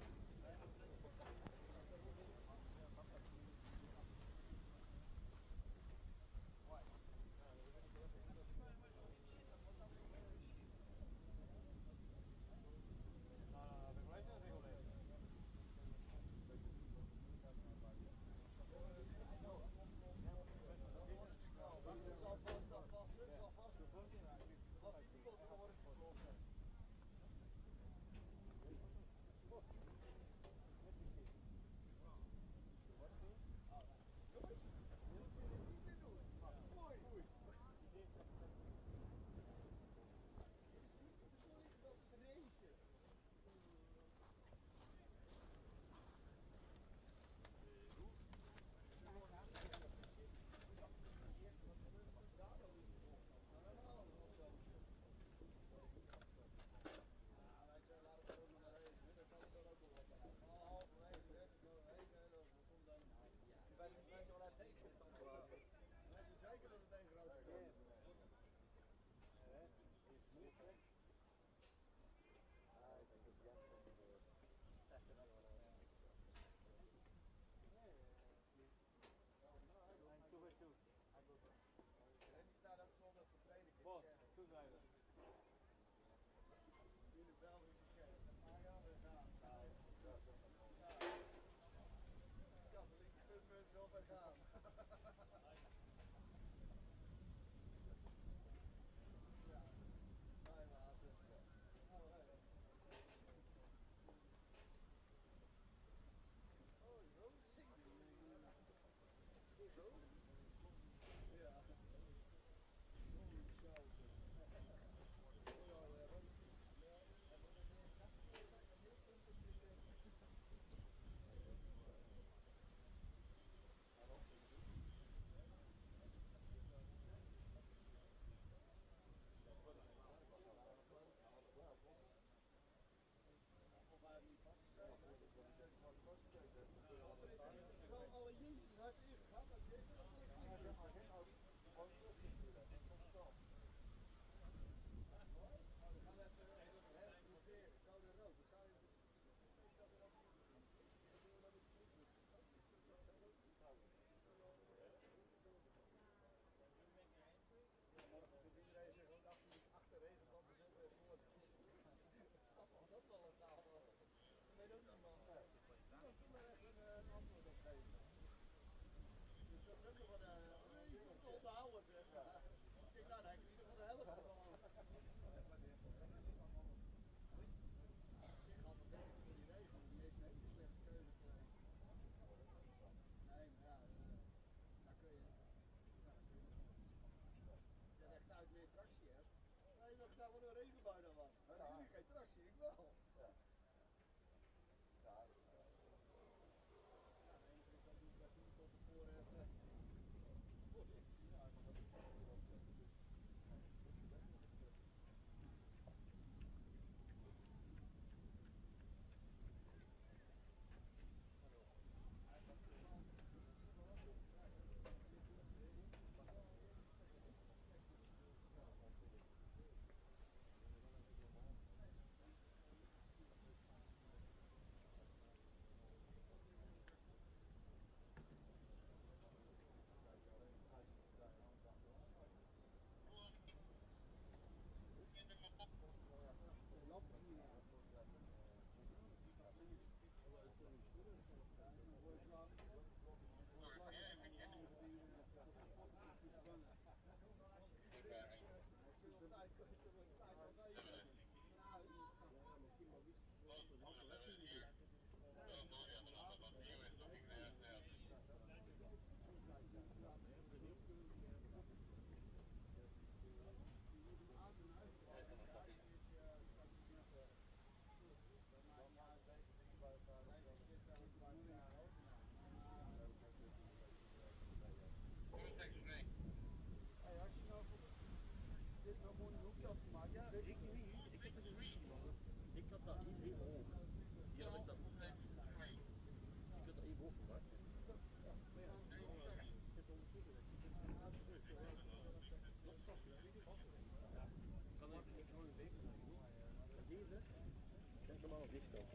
Normaal op deze kant.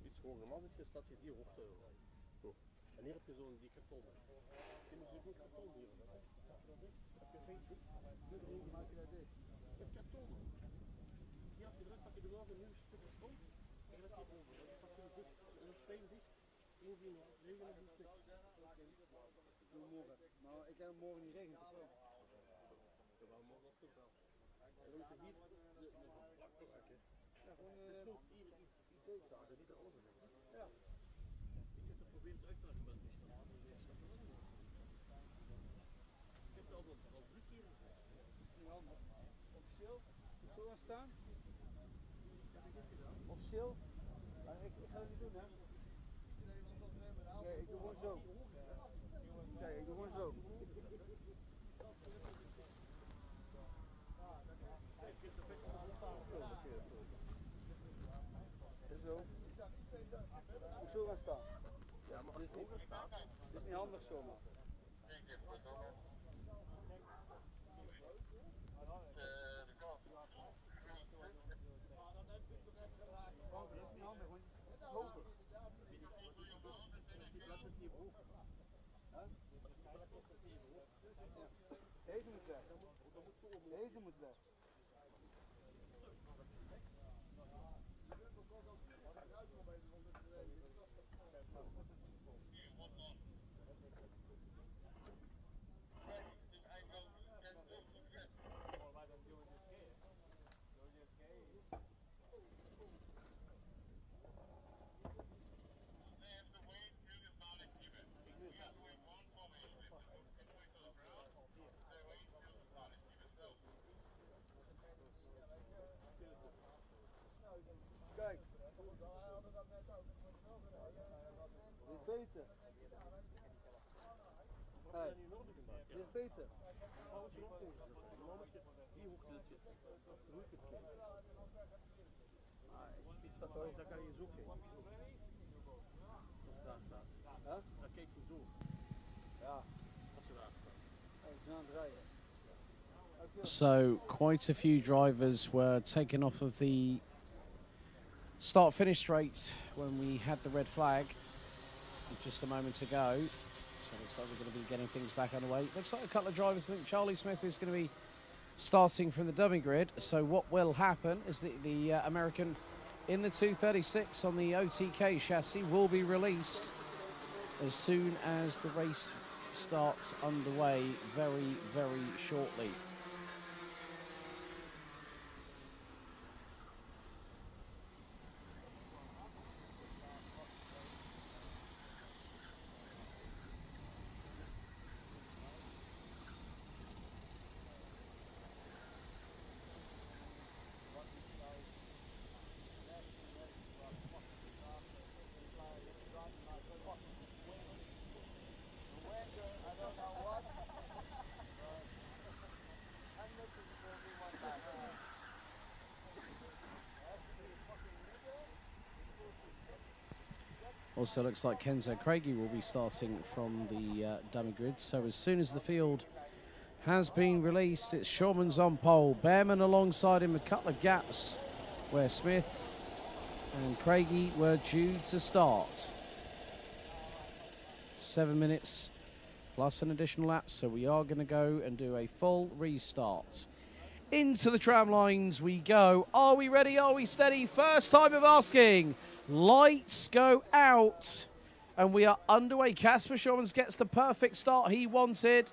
Iets hoger. Normaal staat je die hoogte. Zo. En hier heb je zo'n die karton. Je moet zo'n karton hier. Heb je feestje? Hoe maak je dat dicht? Met karton. Hier heb je druk, pak je er nog een nieuw stuk grond. En dan heb je over. Dan pak je het dicht. En dat is fijn dicht. Eén voor nog. Regen op die stuk. Doe morgen. Maar ik heb morgen niet regent. Ja, maar morgen ochtend wel. En dan moet je hier de vlakte maken. Ja, gewoon de sloot hier iets uitzagen, niet eronder zetten. Ja. Ik heb het geprobeerd uit te leggen, maar het is nog niet meer. Ik heb het al 3 keer gezegd. Niet handig. Officieel? Moet ik zo gaan staan? Heb ik dit gedaan? Officieel? Ik ga het niet doen, hè? Nee, ik doe gewoon zo. Nee, ik doe gewoon zo. Zo. Moet zo gaan staan. Ja, maar als het hoger staat, is niet handig zomaar. Oh, dat is niet handig, want het is hoger. Deze moet weg. Deze moet weg. Kijk. Dit is beter. Hey. Dit is beter. Daar kan je zo kijken. Daar staat. Huh? Daar kijk je zo. Ja. Als je daar staat. Hij is aan het rijden.
So quite a few drivers were taken off of the start-finish straight when we had the red flag just a moment ago. So it looks like we're going to be getting things back underway. Looks like a couple of drivers. I think Charlie Smith is going to be starting from the dummy grid. So what will happen is the American in the 236 on the OTK chassis will be released as soon as the race starts underway very, very shortly. Also looks like Kenzo Craigie will be starting from the dummy grid. So as soon as the field has been released, it's Shawman's on pole. Behrman alongside him, a couple of gaps where Smith and Craigie were due to start. 7 minutes plus an additional lap, so we are going to go and do a full restart. Into the tram lines we go. Are we ready? Are we steady? First time of asking. Lights go out and we are underway. Casper Shawmans gets the perfect start he wanted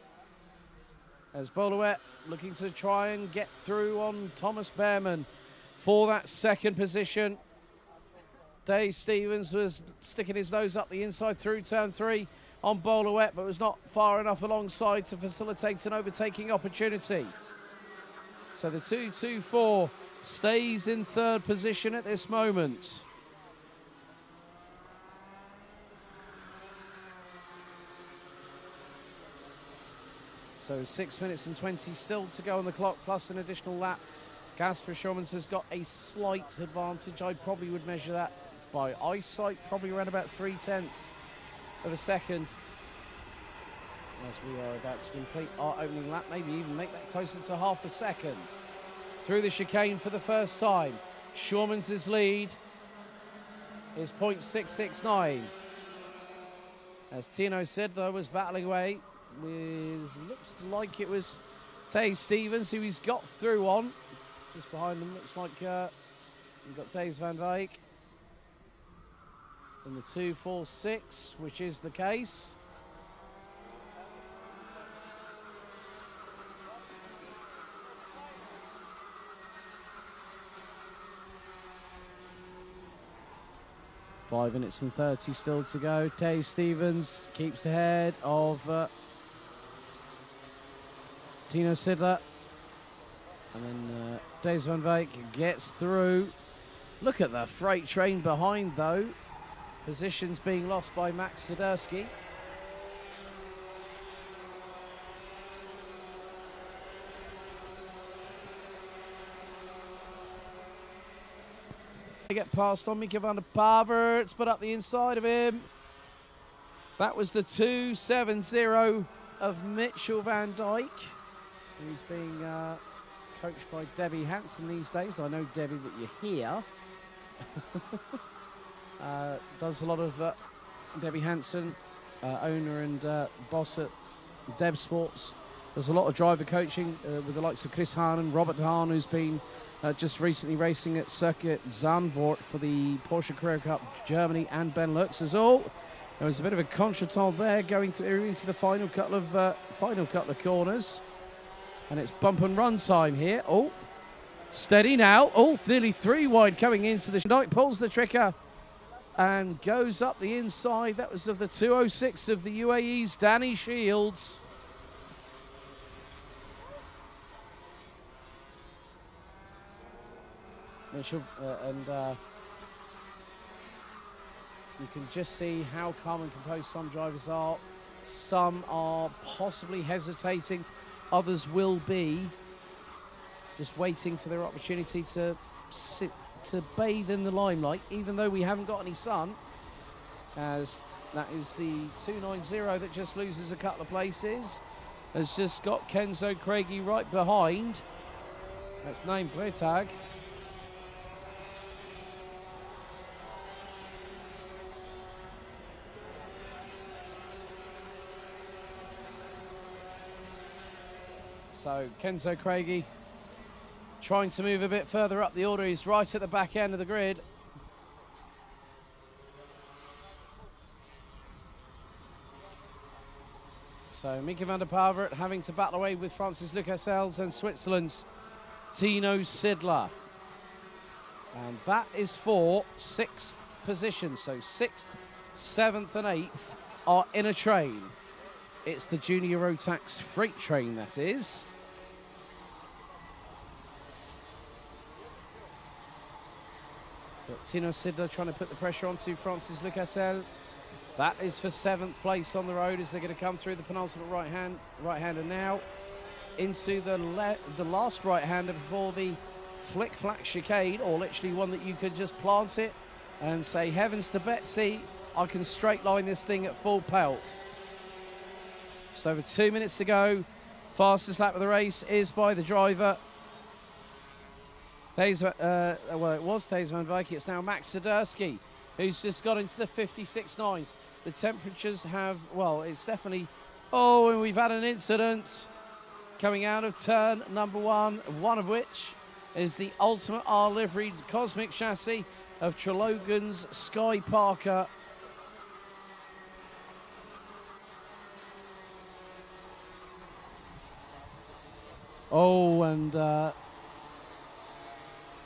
as Boluet looking to try and get through on Thomas Behrman for that second position. Dave Stevens was sticking his nose up the inside through turn 3 on Boluet, but was not far enough alongside to facilitate an overtaking opportunity. So the 224 stays in third position at this moment. So 6 minutes and 20 still to go on the clock, plus an additional lap. Gasper Schurmans has got a slight advantage. I probably would measure that by eyesight, probably around about 0.3 of a second. As we are about to complete our opening lap, maybe even make that closer to half a second. Through the chicane for the first time. Schurmans' lead is 0.669. As Tino Sidler was battling away with, looks like it was Tay Stevens, who he's got through on. Just behind them, looks like we've got Taze van Wijk in the 2.46, which is the case. Five minutes and 30 still to go. Tay Stevens keeps ahead of Tino Sidler. And then Taze van Wijk gets through. Look at the freight train behind, though. Positions being lost by Max Swiderski. They get past on Mieke van der Pavert, but up the inside of him. That was the 2.70 of Mitchell van Dijk, who's being coached by Debbie Hansen these days. I know, Debbie, that you're here. Does a lot of Debbie Hansen, owner and boss at Deb Sports. Does a lot of driver coaching with the likes of Chris Hahn and Robert Hahn, who's been just recently racing at Circuit Zandvoort for the Porsche Carrera Cup Germany and Benelux as all. There was a bit of a contretemps there going through into the final couple of corners. And it's bump and run time here. Oh, steady now. Oh, nearly 3 wide coming into the Dijk, pulls the trigger and goes up the inside. That was of the 2.06 of the UAE's Danny Shields. Mitchell and you can just see how calm and composed some drivers are. Some are possibly hesitating. Others will be just waiting for their opportunity to bathe in the limelight, even though we haven't got any sun, as that is the 2.90 that just loses a couple of places. Has just got Kenzo Craigie right behind. That's nameplate tag. So Kenzo Craigie trying to move a bit further up the order. He's right at the back end of the grid. So Mieke van der Pavert having to battle away with Francis Lucasels and Switzerland's Tino Sidler. And that is for 6th position. So 6th, 7th and 8th are in a train. It's the Junior Rotax freight train, that is. But Tino Sidler trying to put the pressure onto Francis Lucasel. That is for 7th place on the road as they're going to come through the penultimate right-hander now into the last right-hander before the flick-flack chicane, or literally one that you could just plant it and say, heavens to Betsy, I can straight line this thing at full pelt. Just over 2 minutes to go. Fastest lap of the race is by the driver. Well, it was Taze van Wijk. It's now Max Swiderski, who's just got into the 56.9s. The temperatures have, well, it's definitely, oh, and we've had an incident coming out of turn number 1, one of which is the Ultimate R liveried Cosmic chassis of Trologan's Sky Parker. Oh, and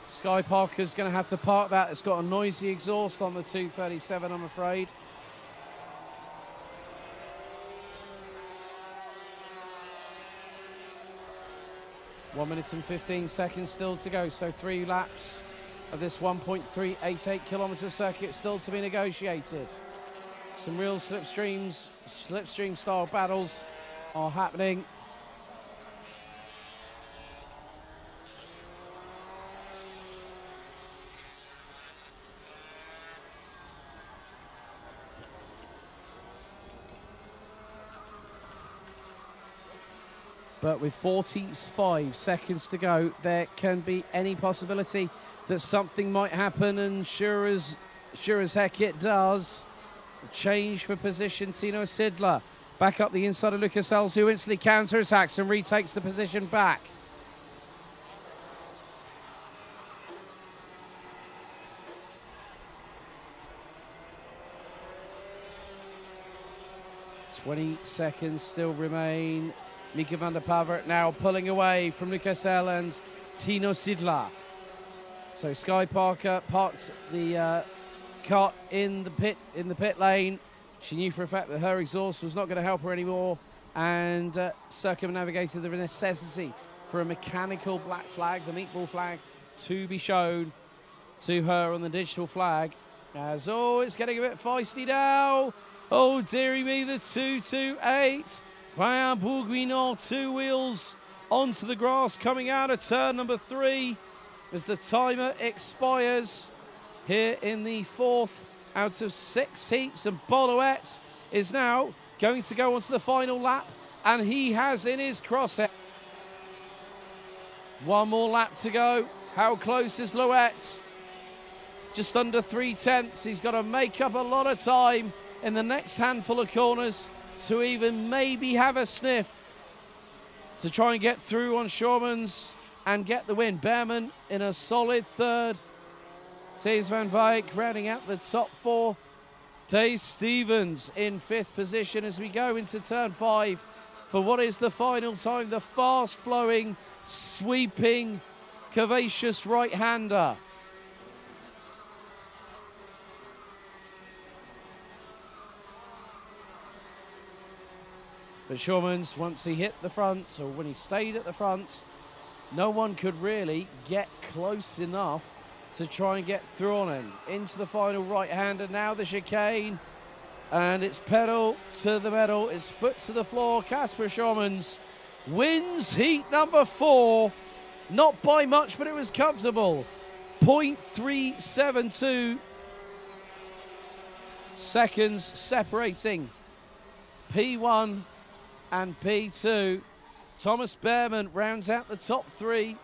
Sky Parker's going to have to park that. It's got a noisy exhaust on the 237, I'm afraid. One minute and 15 seconds still to go. So 3 laps of this 1.388 kilometre circuit still to be negotiated. Some real slipstream style battles are happening. But with 45 seconds to go, there can be any possibility that something might happen, and sure as heck it does. Change for position, Tino Sidler. Back up the inside of Lucas Els, who instantly counter-attacks and retakes the position back. "20 seconds still remain. Mika van der Pavert now pulling away from Lucas El and Tino Sidler. So Sky Parker parked the cart in the pit lane. She knew for a fact that her exhaust was not going to help her anymore, and circumnavigated the necessity for a mechanical black flag, the meatball flag, to be shown to her on the digital flag. As it's getting a bit feisty now. Oh dearie me, the 228. Mariembourg 2 wheels onto the grass coming out of turn number 3 as the timer expires here in the 4th out of 6 heats, and Bollouet is now going to go onto the final lap, and he has in his crosshair. One more lap to go. How close is Louet? Just under 3/10. He's got to make up a lot of time in the next handful of corners to even maybe have a sniff to try and get through on Shormans and get the win. Behrman in a solid 3rd. Thijs van Wijk rounding out the top 4. Thijs Stevens in 5th position as we go into turn 5 for what is the final time. The fast-flowing, sweeping, curvaceous right-hander. But Shormans, once he hit the front, or when he stayed at the front, no one could really get close enough to try and get through on him. Into the final right-hander, now the chicane, and it's pedal to the metal, it's foot to the floor. Casper Shormans wins heat number 4, not by much, but it was comfortable. 0.372 seconds separating P1 and P2. Thomas Behrman rounds out the top 3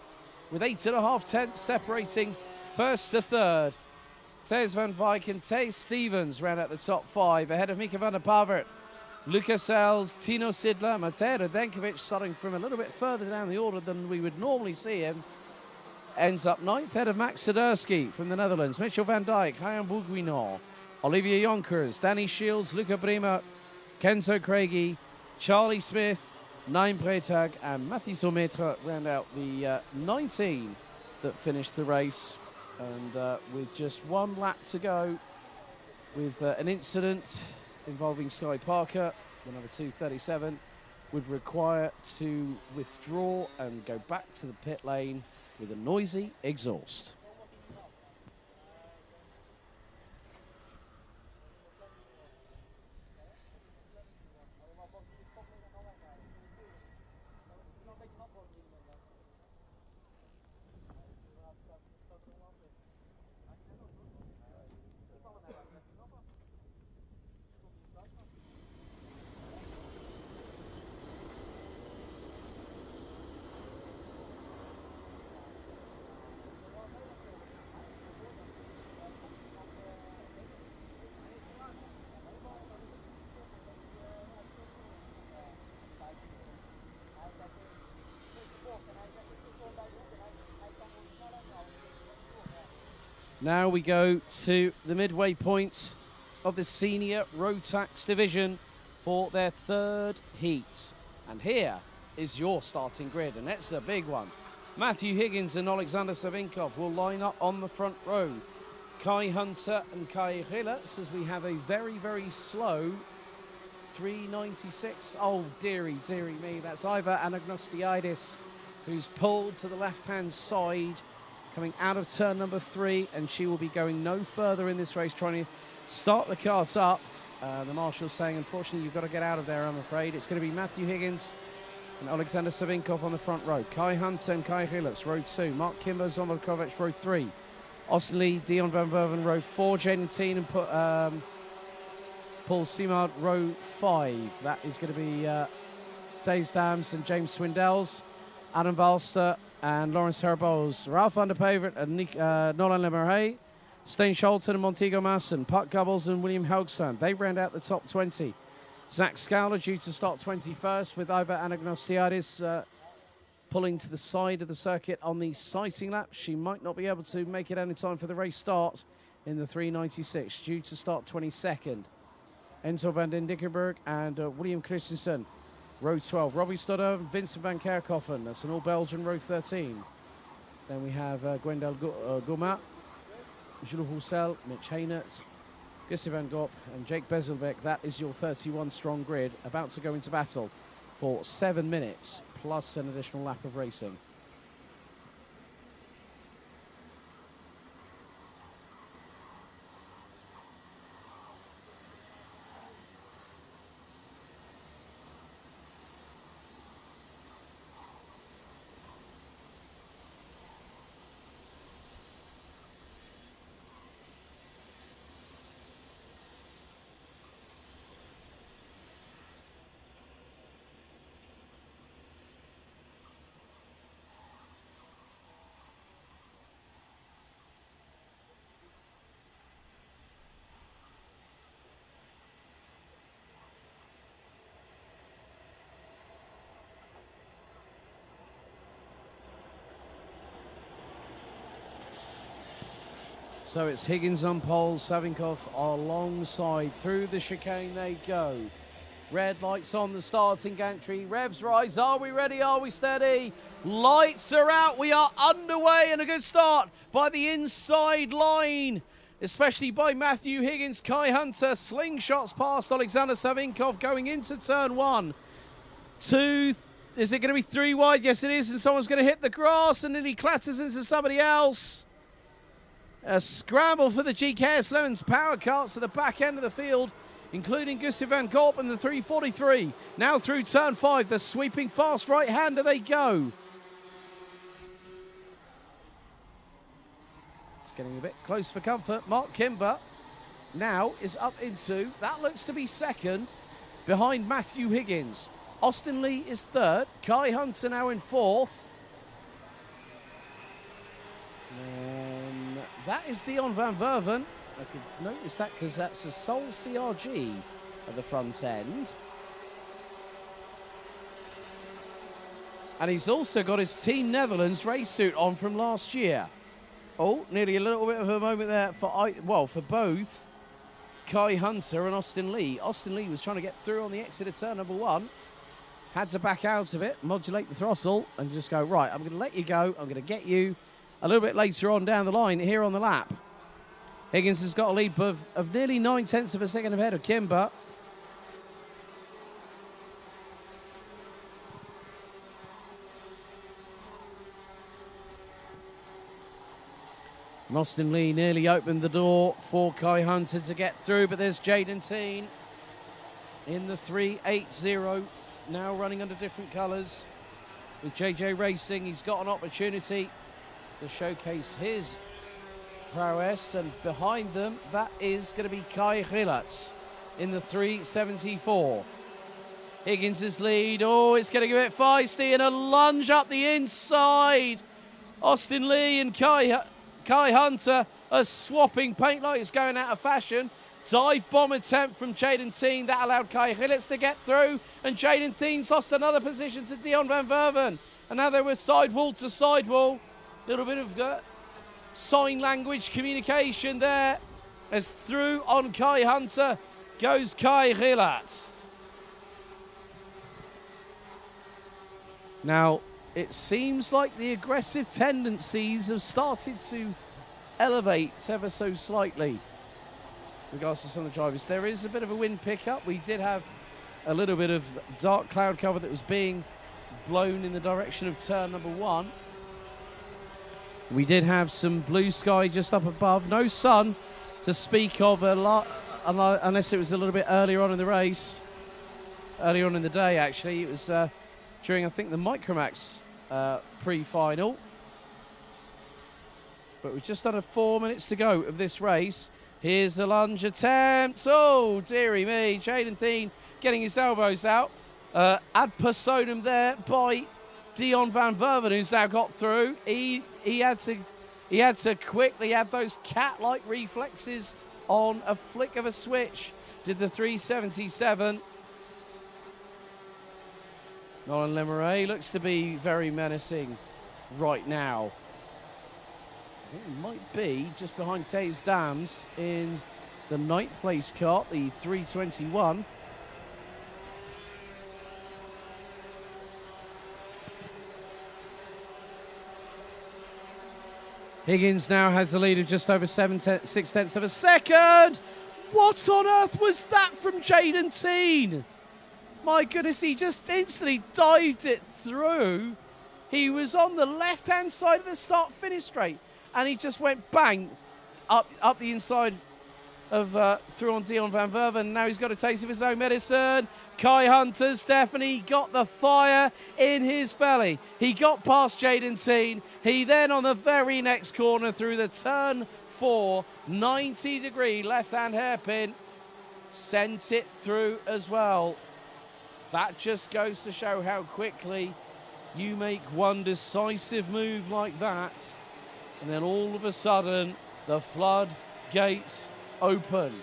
with 8.5 tenths separating 1st to 3rd. Thijs van Wijk and Thijs Stevens round out the top 5 ahead of Mika van der Pavert, Lucas Els, Tino Sidler, Matej Radenkovic starting from a little bit further down the order than we would normally see him. Ends up 9th ahead of Max Sadursky from the Netherlands, Mitchell van Dijk, Mariembourg, Olivier Jonkers, Danny Shields, Luca Bremer, Kenzo Craigie, Charlie Smith, Naim Breitag and Mathieu Saumetre round out the 19 that finished the race. And with just 1 lap to go, with an incident involving Sky Parker, the number 237, would require to withdraw and go back to the pit lane with a noisy exhaust. Now we go to the midway point of the senior Rotax division for their 3rd heat. And here is your starting grid, and it's a big one. Matthew Higgins and Alexander Savinkov will line up on the front row. Kai Hunter and Kai Rilletz, as we have a very, very slow 396. Oh, dearie me. That's Iva Anagnostiidis, who's pulled to the left-hand side, coming out of turn number 3, and she will be going no further in this race, trying to start the cart up. The marshal's saying, unfortunately, you've got to get out of there, I'm afraid. It's going to be Matthew Higgins and Alexander Savinkov on the front row. Kai Hunter and Kai Rilletz, row 2. Mark Kimber, Zomarkovic, row 3. Austin Lee, Dion van Verven, row 4. Jaden Teen and Paul Simard, row 5. That is going to be Dave Dams and James Swindells, Adam Valster and Lawrence Herboz, Ralph Underpavert and Nolan Lemerhay, Stain Scholten and Montego Masson, Puck Gubbles and William Helgstrand. They round out the top 20. Zach Scowler due to start 21st with Iva Anagnosiadis pulling to the side of the circuit on the sighting lap. She might not be able to make it any time for the race start in the 396, due to start 22nd. Enzo van den Dickenberg and William Christensen, row 12. Robbie Stodder, Vincent van Kerkhoffen, that's an all-Belgian row 13. Then we have Gwendal Gouma, Jules Roussel, Mitch Haynert, Gustav van Gop and Jake Bezelbeck. That is your 31-strong grid, about to go into battle for 7 minutes, plus an additional lap of racing. So it's Higgins on pole, Savinkov alongside. Through the chicane they go. Red lights on the starting gantry. Revs rise. Are we ready? Are we steady? Lights are out. We are underway, and a good start by the inside line, especially by Matthew Higgins. Kai Hunter slingshots past Alexander Savinkov going into turn 1. 2. Is it going to be 3 wide? Yes, it is. And someone's going to hit the grass, and then he clatters into somebody else. A scramble for the GKS Lemons power carts at the back end of the field, including Gustav van Gorp and the 343. Now through turn 5, the sweeping fast right-hander they go. It's getting a bit close for comfort. Mark Kimber now is up into, that looks to be second, behind Matthew Higgins. Austin Lee is third. Kai Hunter now in fourth. And that is Dion van Verven. I could notice that because that's a Sol CRG at the front end. And he's also got his Team Netherlands race suit on from last year. Oh, nearly a little bit of a moment there for both Kai Hunter and Austin Lee. Austin Lee was trying to get through on the exit of turn number 1. Had to back out of it, modulate the throttle, and just go, right, I'm going to let you go. I'm going to get you a little bit later on down the line here on the lap. Higgins has got a lead of nearly 9/10 of a second ahead of Kimber. And Austin Lee nearly opened the door for Kai Hunter to get through, but there's Jaden Teen in the 380, now running under different colours. With JJ Racing, he's got an opportunity to showcase his prowess, and behind them, that is going to be Kai Rillatz in the 374. Higgins' lead. Oh, it's getting a bit feisty, and a lunge up the inside. Austin Lee and Kai Hunter are swapping paint like it's going out of fashion. Dive bomb attempt from Jaden Teen. That allowed Kai Rillatz to get through, and Jaden Teen's lost another position to Dion van Verven. And now they were sidewall to sidewall. Little bit of sign language communication there, as through on Kai Hunter goes Kai Rillatz. Now, it seems like the aggressive tendencies have started to elevate ever so slightly in regards to some of the drivers. There is a bit of a wind pickup. We did have a little bit of dark cloud cover that was being blown in the direction of turn number 1. We did have some blue sky just up above. No sun to speak of unless it was a little bit earlier on in the race. Earlier on in the day, actually. It was during, I think, the Micromax pre-final. But we've just under 4 minutes to go of this race. Here's the lunge attempt. Oh, dearie me. Jaden Thien getting his elbows out. ad personam there by Dion van Verven, who's now got through. He had to quickly have those cat-like reflexes on a flick of a switch. Did the 377. Nolan Lemeray looks to be very menacing right now. I think he might be just behind Taze Dams in the 9th place kart, the 321. Higgins now has the lead of just over 6/10 of a second. What on earth was that from Jaden Teen? My goodness, he just instantly dived it through. He was on the left-hand side of the start-finish straight, and he just went bang up the inside of through on Dion van Verven. Now he's got a taste of his own medicine. Kai Hunter, Stephanie got the fire in his belly. He got past Jaden Teen. He then on the very next corner through the turn 4, 90-degree left-hand hairpin, sent it through as well. That just goes to show how quickly you make one decisive move like that, and then all of a sudden the floodgates open.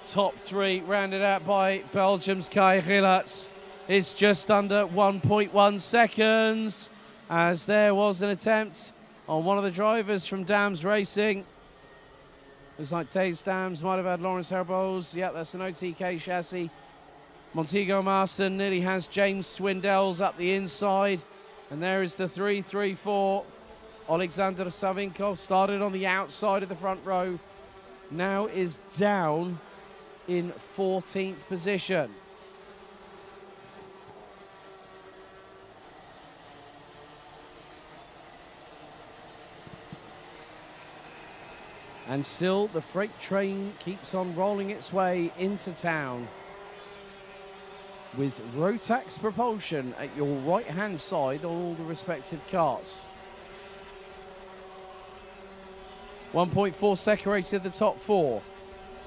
Top 3 rounded out by Belgium's Kai Rillarts. It's just under 1.1 seconds, as there was an attempt on one of the drivers from Dams Racing. Looks like Taze Dams might have had Lawrence Herboz. Yep, that's an OTK chassis. Montego Marston nearly has James Swindells up the inside. And there is the 3-3-4. Alexander Savinkov started on the outside of the front row. Now is down in 14th position. And still the freight train keeps on rolling its way into town, with Rotax propulsion at your right-hand side on all the respective carts. 1.4 separated the top 4.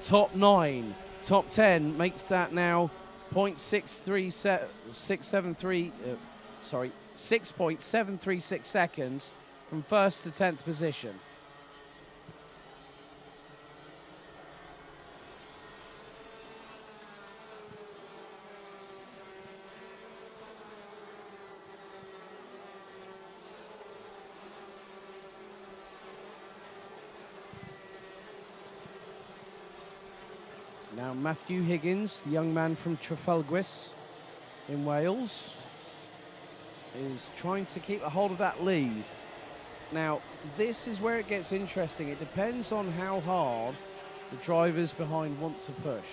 Top 9, top 10 makes that now 6.736 seconds from 1st to 10th position. Now Matthew Higgins, the young man from Trafalguis in Wales, is trying to keep a hold of that lead. Now, this is where it gets interesting. It depends on how hard the drivers behind want to push.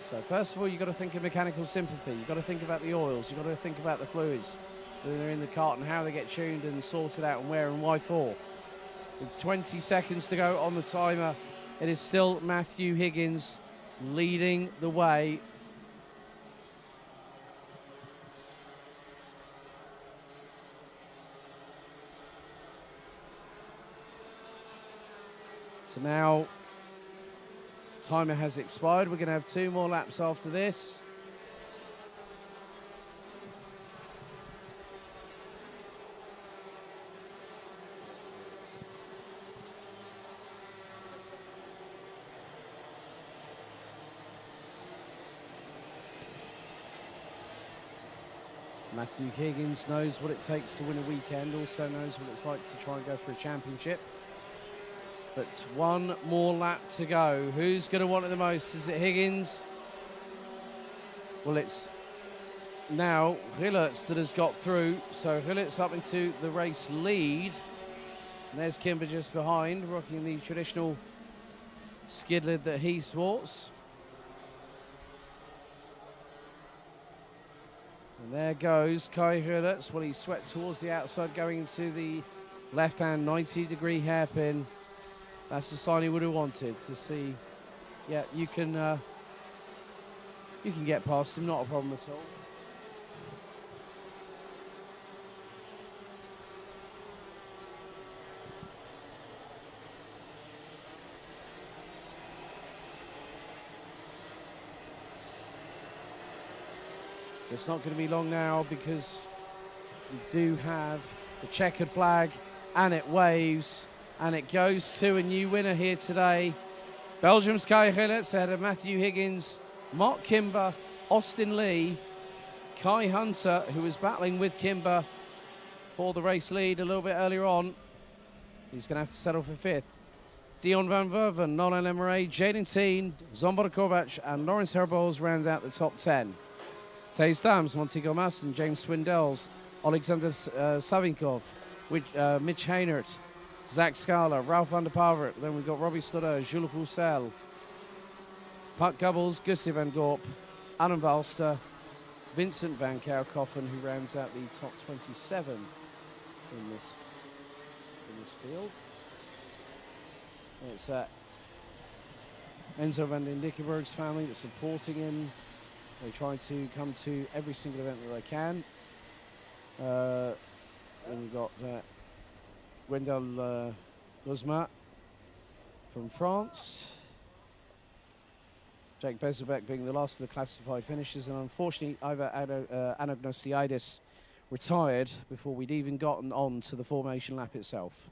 So first of all, you've got to think of mechanical sympathy. You've got to think about the oils. You've got to think about the fluids that are in the cart and how they get tuned and sorted out and where and why for. With 20 seconds to go on the timer, it is still Matthew Higgins leading the way. So now, timer has expired. We're going to have 2 more laps after this. Matthew Higgins knows what it takes to win a weekend, also knows what it's like to try and go for a championship. But 1 more lap to go. Who's going to want it the most? Is it Higgins? Well, it's now Rillarts that has got through. So Rillarts up into the race lead. And there's Kimber just behind, rocking the traditional skid lid that he sports. And there goes Kai Rillarts. Well, he swept towards the outside, going into the left-hand 90-degree hairpin. That's the sign he would have wanted to see. Yeah, you can get past him, not a problem at all. It's not going to be long now because we do have the checkered flag, and it waves, and it goes to a new winner here today. Belgium's Kai Gillets ahead of Matthew Higgins, Mark Kimber, Austin Lee, Kai Hunter, who was battling with Kimber for the race lead a little bit earlier on. He's going to have to settle for 5th. Dion van Verven, Nolan Emery, Jaden Teen, Zombar Kovac, and Lawrence Herbols round out the top 10. Taze Dams, Montego Masson, James Swindells, Alexander Savinkov, Mitch Hainert, Zach Scala, Ralph van der Pavert. Then we've got Robbie Stoddard, Jules Roussel, Pat Gubbles, Gussie van Gorp, Adam Valster, Vincent van Kouwkoffen, who rounds out the top 27 in this field. It's Enzo van den Dickenberg's family that's supporting him. They try to come to every single event that they can. And we've got Wendell Guzma from France. Jake Bezelbeck being the last of the classified finishers, and unfortunately Iva Anagnosiadis retired before we'd even gotten on to the formation lap itself.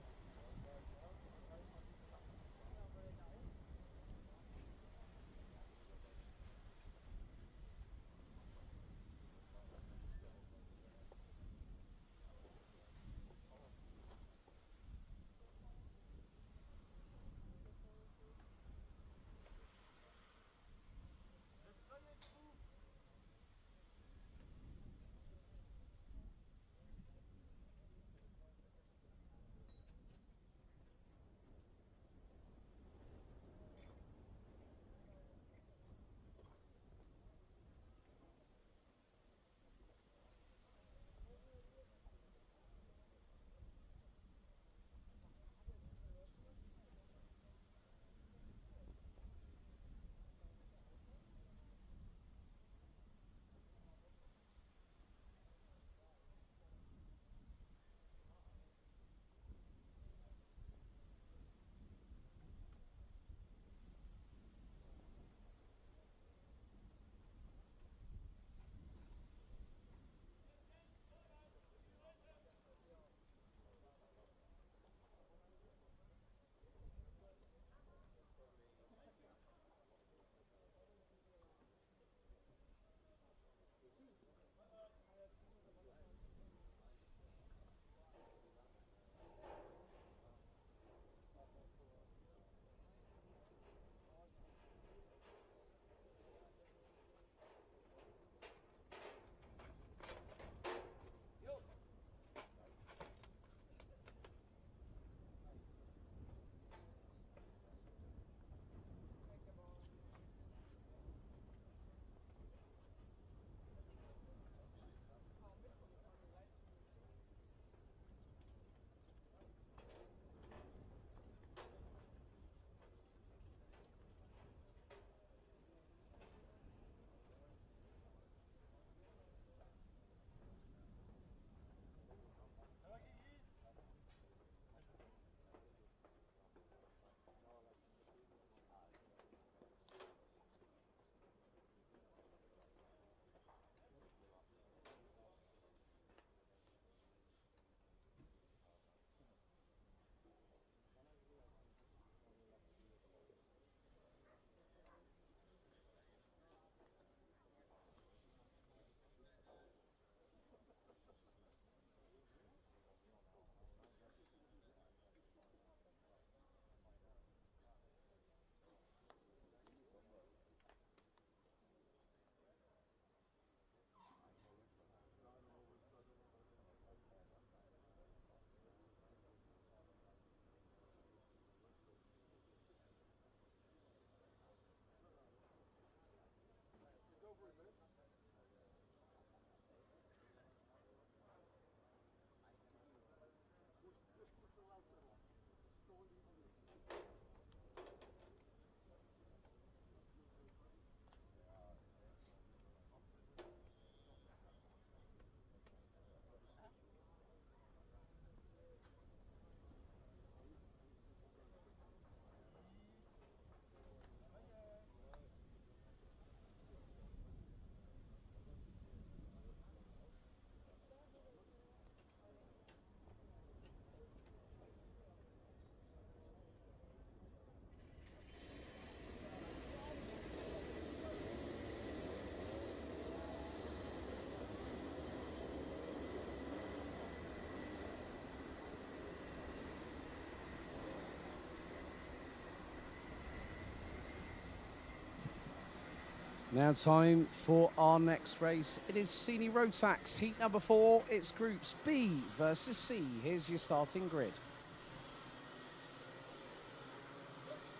Now time for our next race. It is Senior Rotax, heat number 4. It's groups B versus C. Here's your starting grid.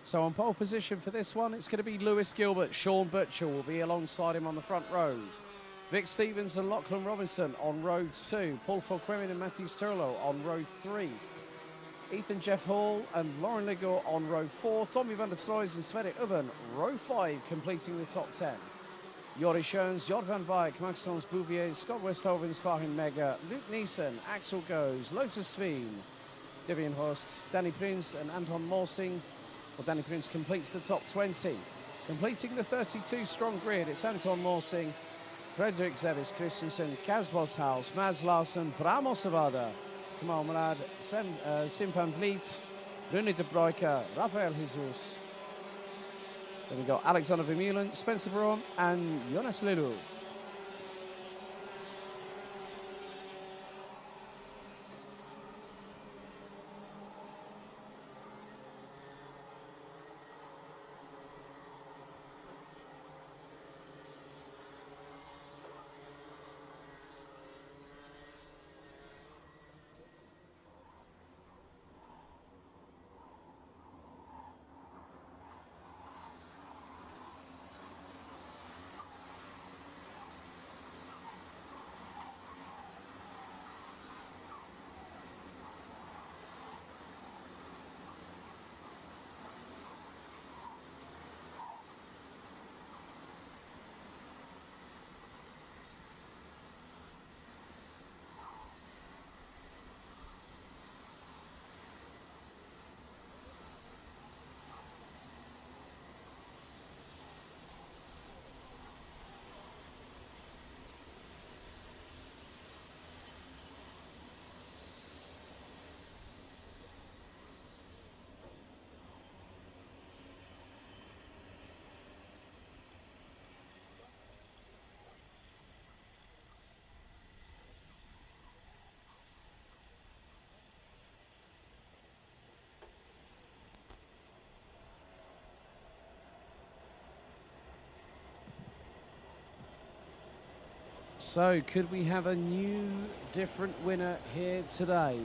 So on pole position for this one, it's going to be Lewis Gilbert. Sean Butcher will be alongside him on the front row. Vic Stevens and Lachlan Robinson on row 2. Paul Folkwemin and Matisse Turlo on row 3. Ethan Jeff Hall and Lauren Ligor on row 4. Tommy van der Sloys and Sverre Ubben, row 5, completing the top 10. Joris Schoens, Jod van Wijk, Maxence Bouvier, Scott Westhovens, Fahim Mega, Luke Neeson, Axel Goes, Lotus Sveen, Debian Horst, Danny Prince and Anton Morsing. Well, Danny Prince completes the top 20. Completing the 32-strong grid, it's Anton Morsing, Frederick Zevis Christensen, Kaz Boshaus, Mads Larsen, Bramo Savada, Kamal Malad, Sim van Vliet, Rune de Bruyker, Rafael Jesus. Then we've got Alexander Vermeulen, Spencer Braun, and Jonas Lelu. So, could we have a new, different winner here today?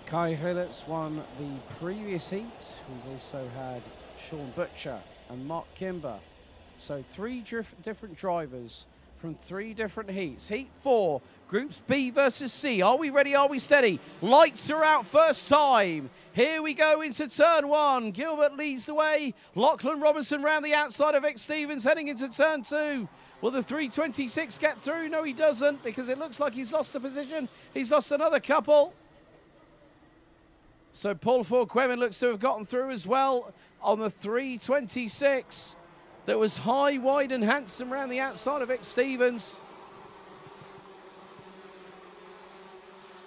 Kai Hillets won the previous heat. We've also had Sean Butcher and Mark Kimber. So, 3 different drivers from 3 different heats. Heat 4, groups B versus C. Are we ready? Are we steady? Lights are out first time. Here we go into turn 1. Gilbert leads the way. Lachlan Robinson round the outside of Vic Stevens heading into turn 2. Will the 326 get through? No, he doesn't, because it looks like he's lost a position. He's lost another couple. So Paul Folkwemin looks to have gotten through as well on the 326. That was high, wide and handsome round the outside of Vic Stevens.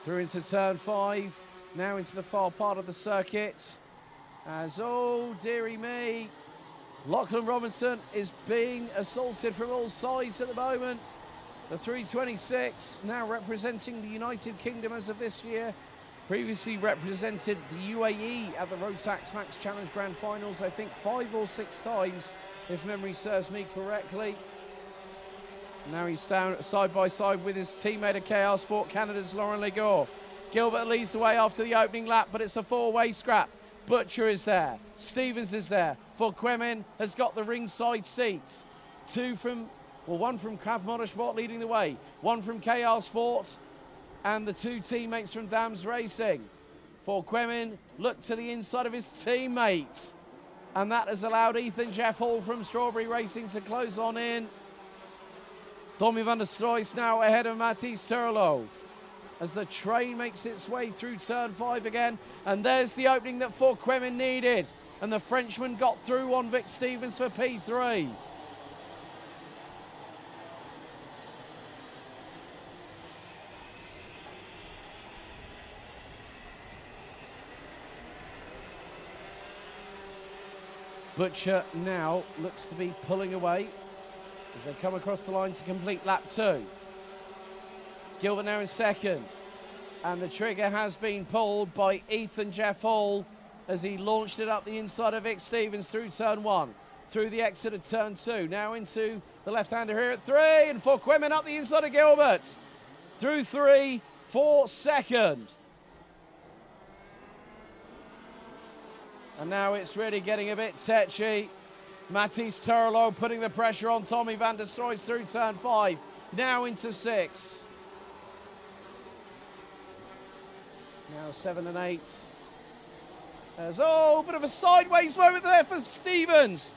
Through into turn 5. Now into the far part of the circuit. As, oh, dearie me, Lachlan Robinson is being assaulted from all sides at the moment. The 326 now representing the United Kingdom as of this year. Previously represented the UAE at the Rotax Max Challenge Grand Finals, I think 5 or 6 times, if memory serves me correctly. Now he's side by side with his teammate at KR Sport Canada's Lauren Ligor. Gilbert leads the way after the opening lap, but it's a 4-way scrap. Butcher is there. Stevens is there. Folkwemin has got the ringside seats. 2 from, well, 1 from Krav Motorsport leading the way. 1 from KR Sport. And the 2 teammates from Dams Racing. Folkwemin looked to the inside of his teammates. And that has allowed Ethan Jeff Hall from Strawberry Racing to close on in. Tommy van der Sloys now ahead of Matisse Turlo as the train makes its way through turn 5 again. And there's the opening that Folkwemin needed. And the Frenchman got through on Vic Stevens for P3. Butcher now looks to be pulling away as they come across the line to complete lap 2. Gilbert now in second. And the trigger has been pulled by Ethan Jeff Hall as he launched it up the inside of Vic Stevens through turn 1. through the exit of turn 2. Now into the left-hander here at 3, and for Quimmen up the inside of Gilbert. Through 3 for second. And now it's really getting a bit tetchy. Matthijs Turlo putting the pressure on Tommy van der Stroys through turn 5. Now into 6. Now 7 and 8. There's, oh, bit of a sideways moment there for Stevens.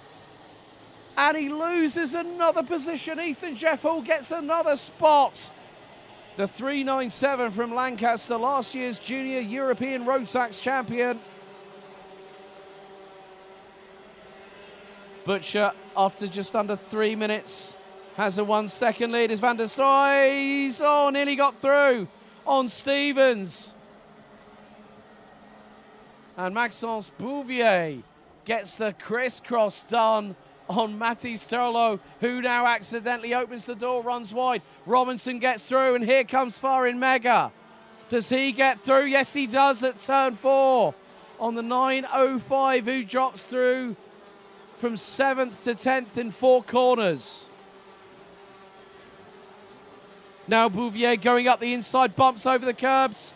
And he loses another position. Ethan Jeffel gets another spot. The 397 from Lancaster, last year's Junior European Rotax champion. Butcher, after just under 3 minutes, has a 1 second lead as van der Stroys. Oh, nearly got through on Stevens. And Maxence Bouvier gets the crisscross done on Matthijs Turlo, who now accidentally opens the door, runs wide. Robinson gets through, and here comes Farin Mega. Does he get through? Yes, he does at turn 4 on the 9.05, who drops through from 7th to 10th in 4 corners. Now Bouvier going up the inside, bumps over the curbs.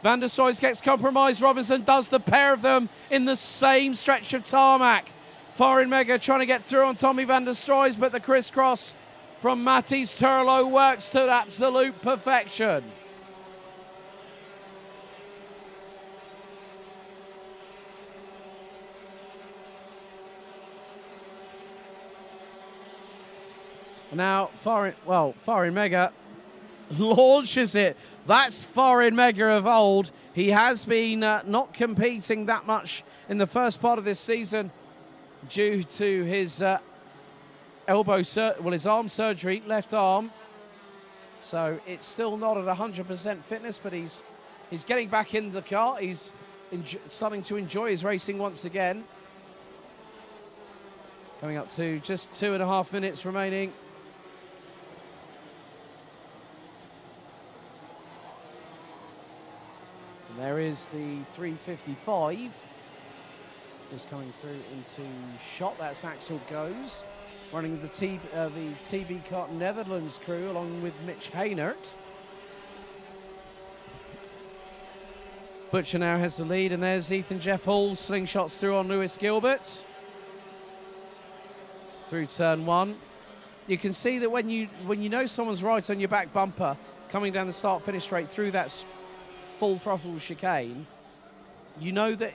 Van der Stroys gets compromised. Robinson does the pair of them in the same stretch of tarmac. Farin Mega trying to get through on Tommy van der Stroys, but the crisscross from Matthijs Turlo works to absolute perfection. Now Farin Mega launches it. That's Farin Mega of old. He has been not competing that much in the first part of this season due to his his arm surgery, left arm. So it's still not at 100% fitness, but he's getting back in the car. He's starting to enjoy his racing once again. Coming up to just 2.5 minutes remaining. And there is the 355. Just coming through into shot. That's Axel Goes, running the TB Kart Netherlands crew along with Mitch Haynert. Butcher now has the lead, and there's Ethan Jeff Hall slingshots through on Lewis Gilbert through turn 1. You can see that when you know someone's right on your back bumper coming down the start-finish straight through that full throttle chicane, you know that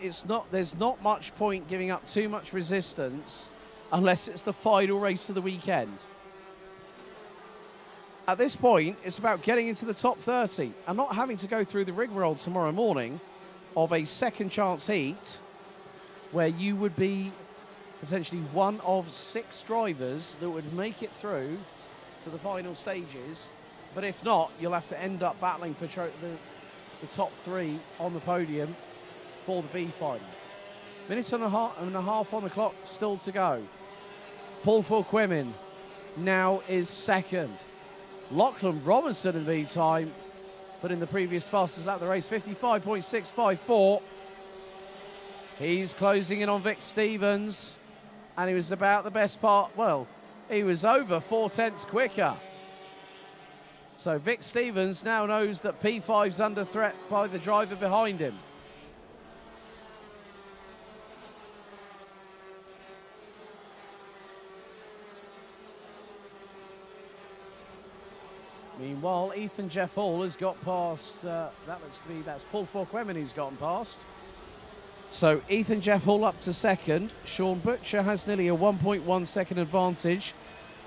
there's not much point giving up too much resistance unless it's the final race of the weekend. At this point, it's about getting into the top 30 and not having to go through the rigmarole tomorrow morning of a second chance heat where you would be potentially one of 6 drivers that would make it through to the final stages. But if not, you'll have to end up battling for the top 3 on the podium for the B final. Minute and a half on the clock still to go. Paul Quimmen now is second. Lachlan Robinson in the meantime, but in the previous fastest lap of the race, 55.654. He's closing in on Vic Stevens, and he was about the best part. Well, he was over 4/10 quicker. So Vic Stevens now knows that P5's under threat by the driver behind him. Meanwhile, Ethan Jeff Hall has got past, that's Paul Quimmen who's gotten past. So Ethan Jeff Hall up to second. Sean Butcher has nearly a 1.1 second advantage,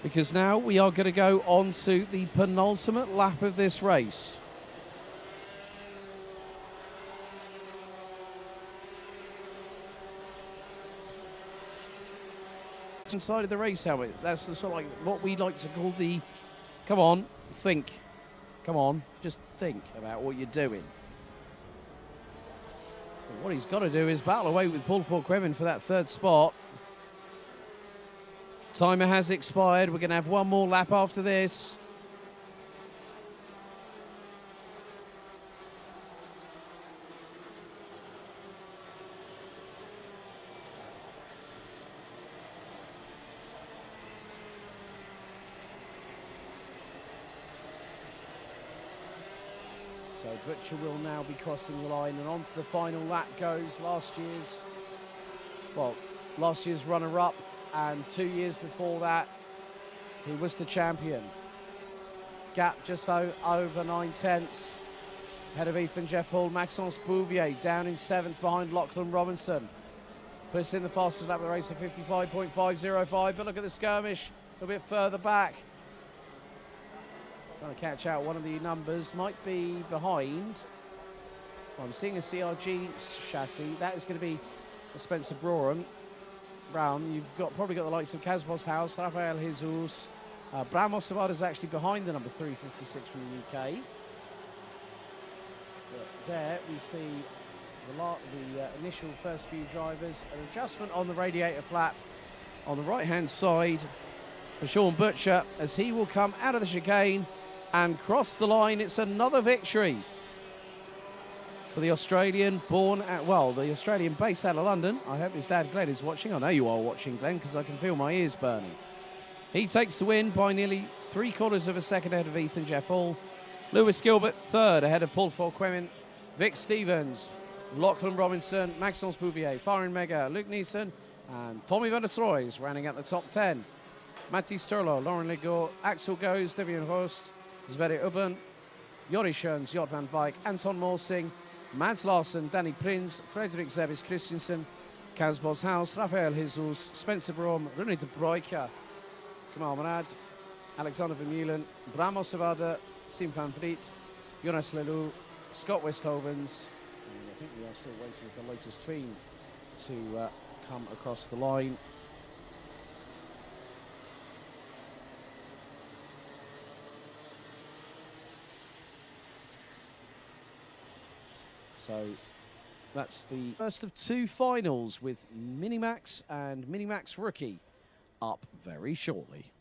because now we are going to go on to the penultimate lap of this race. Inside of the race helmet, that's the sort of like what we like to call the, come on, think. Come on, just think about what you're doing. But what he's got to do is battle away with Paul Quimmen for that 3rd spot. Timer has expired. We're going to have one more lap after this. So Butcher will now be crossing the line, and onto the final lap goes last year's runner-up, and 2 years before that, he was the champion. Gap just over 9/10. Ahead of Ethan Jeff Hall, Maxence Bouvier down in 7th behind Lachlan Robinson. Puts in the fastest lap of the race at 55.505, but look at the skirmish a bit further back. Trying to catch out one of the numbers, might be behind. Well, I'm seeing a CRG chassis. That is going to be a Spencer Brown. You've probably got the likes of Casbos House, Rafael Jesus. Bram Ostavada's actually behind the number 356 from the UK. But there we see the initial first few drivers. An adjustment on the radiator flap on the right-hand side for Sean Butcher as he will come out of the chicane and cross the line. It's another victory for the Australian the Australian based out of London. I hope his dad Glenn is watching. I know you are watching, Glenn, because I can feel my ears burning. He takes the win by nearly 3/4 of a second ahead of Ethan Jeff Hall. Lewis Gilbert third ahead of Paul Forquemin. Vic Stevens, Lachlan Robinson, Maxence Bouvier, Farin Mega, Luke Neeson, and Tommy van der Stroys rounding out the top 10. Matti Sturlo, Lauren Legault, Axel Goes, Devian Horst, Sverre Ubben, Joris Schoens, Jort van Wijk, Anton Morsing, Mads Larsen, Danny Prins, Frederik Zebis Christensen, Casbos House, Rafael Jesus, Spencer Brom, René de Broeke, Kamal Manad, Alexander Vermeulen, Bram Ostavada, Sim van Vliet, Jonas Lelou, Scott Westhovens, and I think we are still waiting for Lotus Tween to come across the line. So that's the first of 2 finals with Minimax and Minimax Rookie up very shortly.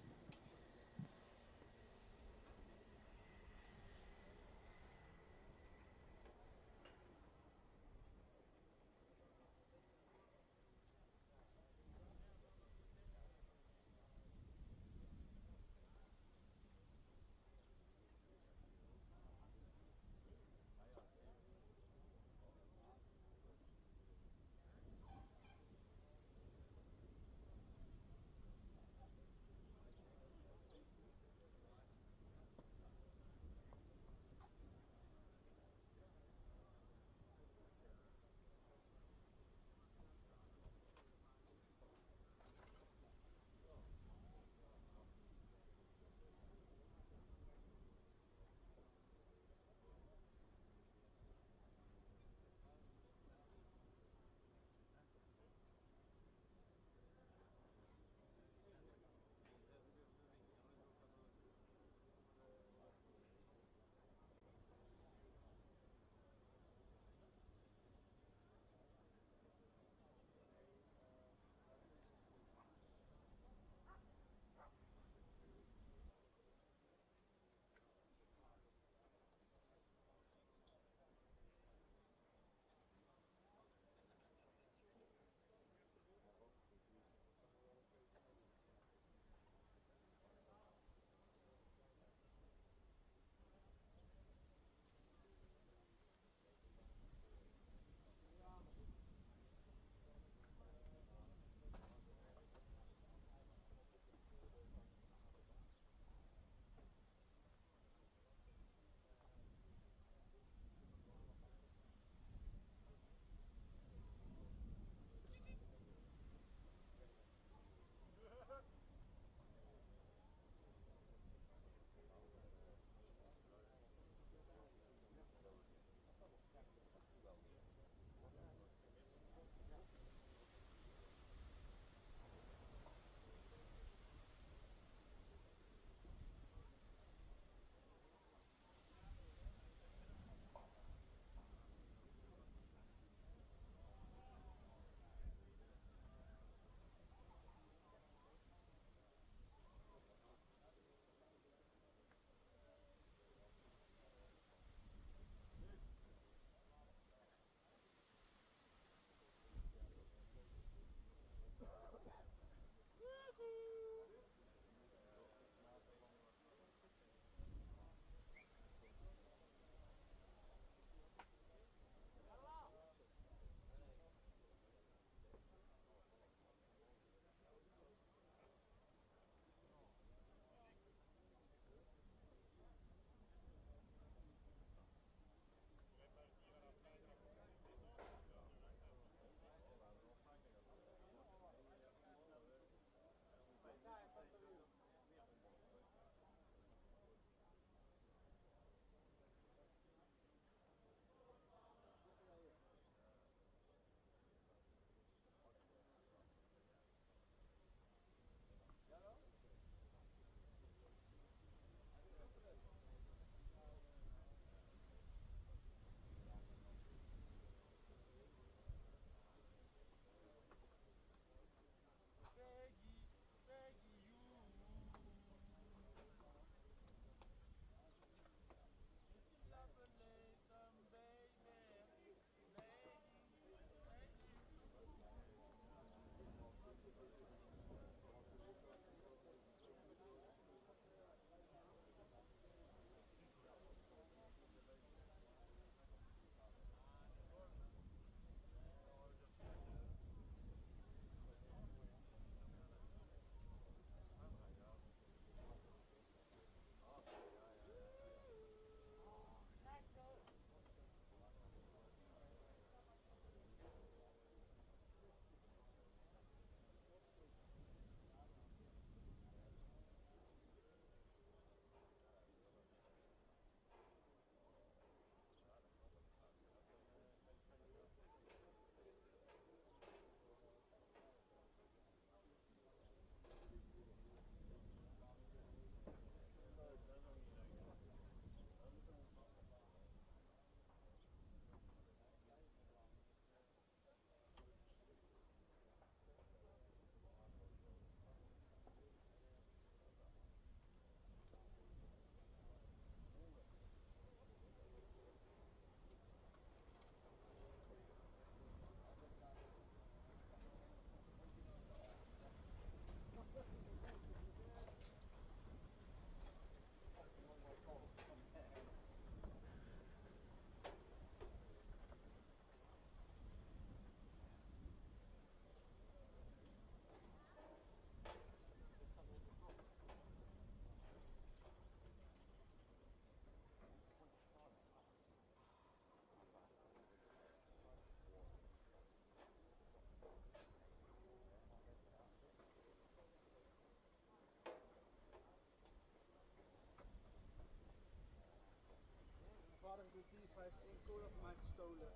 hij heeft 1 code van mij gestolen.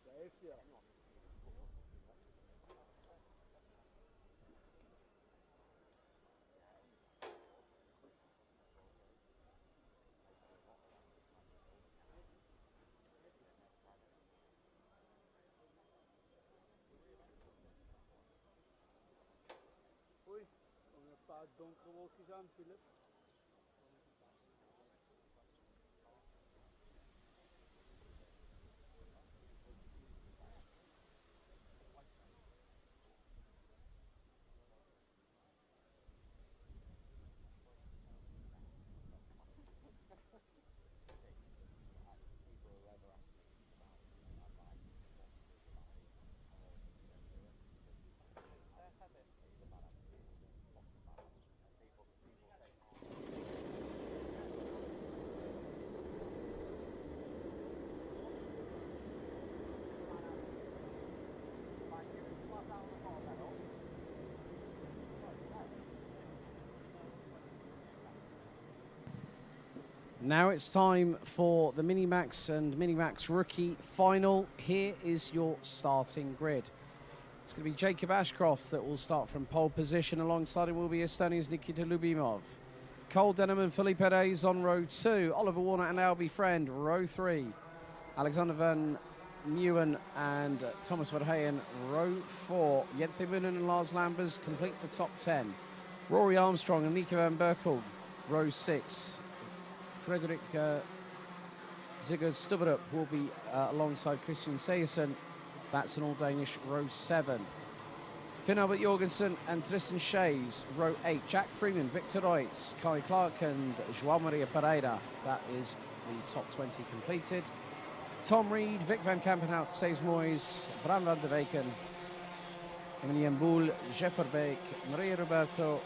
Dat heeft hij, ja. Oei, er komen een paar donkere wolkjes aan, Philip.
Now it's time for the Minimax and Minimax Rookie Final. Here is your starting grid. It's going to be Jacob Ashcroft that will start from pole position. Alongside him will be Estonia's Nikita Lyubimov. Cole Denham and Philippe Perez on row 2. Oliver Warner and Albie Friend, row 3. Alexander Van Meeuwen and Thomas Verheyen, row 4. Jente Moonen and Lars Lambers complete the top 10. Rory Armstrong and Nico van Berkel, row 6. Frederik Sigurd Stubberup will be alongside Christian Sejersen. That's an all-Danish row 7. Finn Albert Jorgensen and Tristan Shays, row 8. Jack Freeman, Victor Reitz, Kai Clark and João Maria Pereira. That is the top 20 completed. Tom Reed, Vic van Kampenhout, Sees Moyes, Bram van der Weken, Emilian Boel, Jeff Verbeek, Maria Roberto,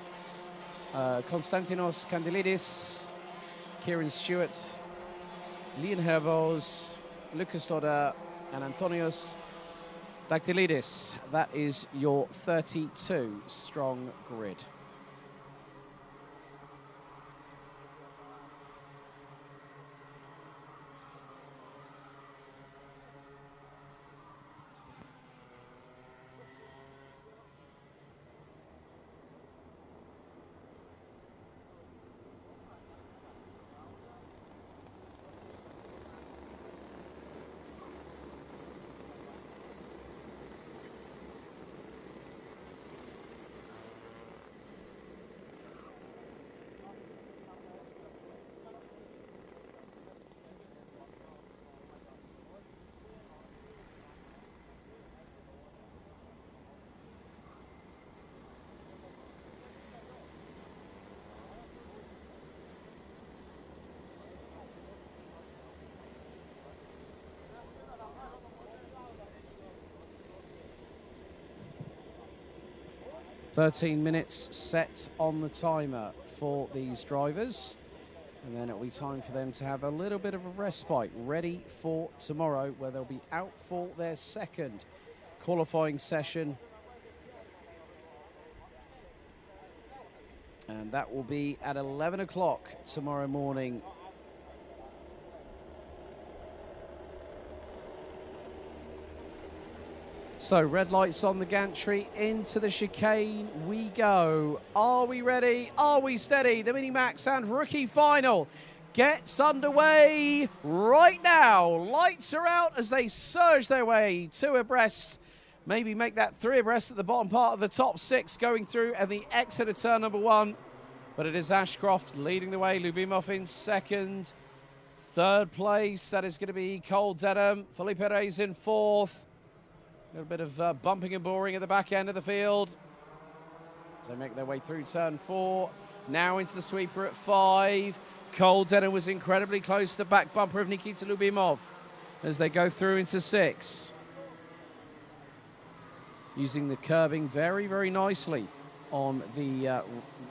Konstantinos Kandilidis, Kieran Stewart, Leon Herbos, Lucas Dodder, and Antonios Dactylidis. That is your 32 strong grid. "13 minutes set on the timer for these drivers, and then it'll be time for them to have a little bit of a respite, ready for tomorrow, where they'll be out for their second qualifying session, and that will be at 11 o'clock tomorrow morning. So, red lights on the gantry, into the chicane we go. Are we ready? Are we steady? The Minimax and Rookie Final gets underway right now. Lights are out as they surge their way 2 abreast. Maybe make that 3 abreast at the bottom part of the top 6 going through and the exit of turn number 1. But it is Ashcroft leading the way. Lyubimov in second. Third place, that is going to be Cole Denham. Philippe Perez in 4th. A little bit of bumping and boring at the back end of the field as they make their way through turn 4. Now into the sweeper at 5. Cole Denham was incredibly close to the back bumper of Nikita Lyubimov as they go through into 6. Using the curbing very, very nicely on the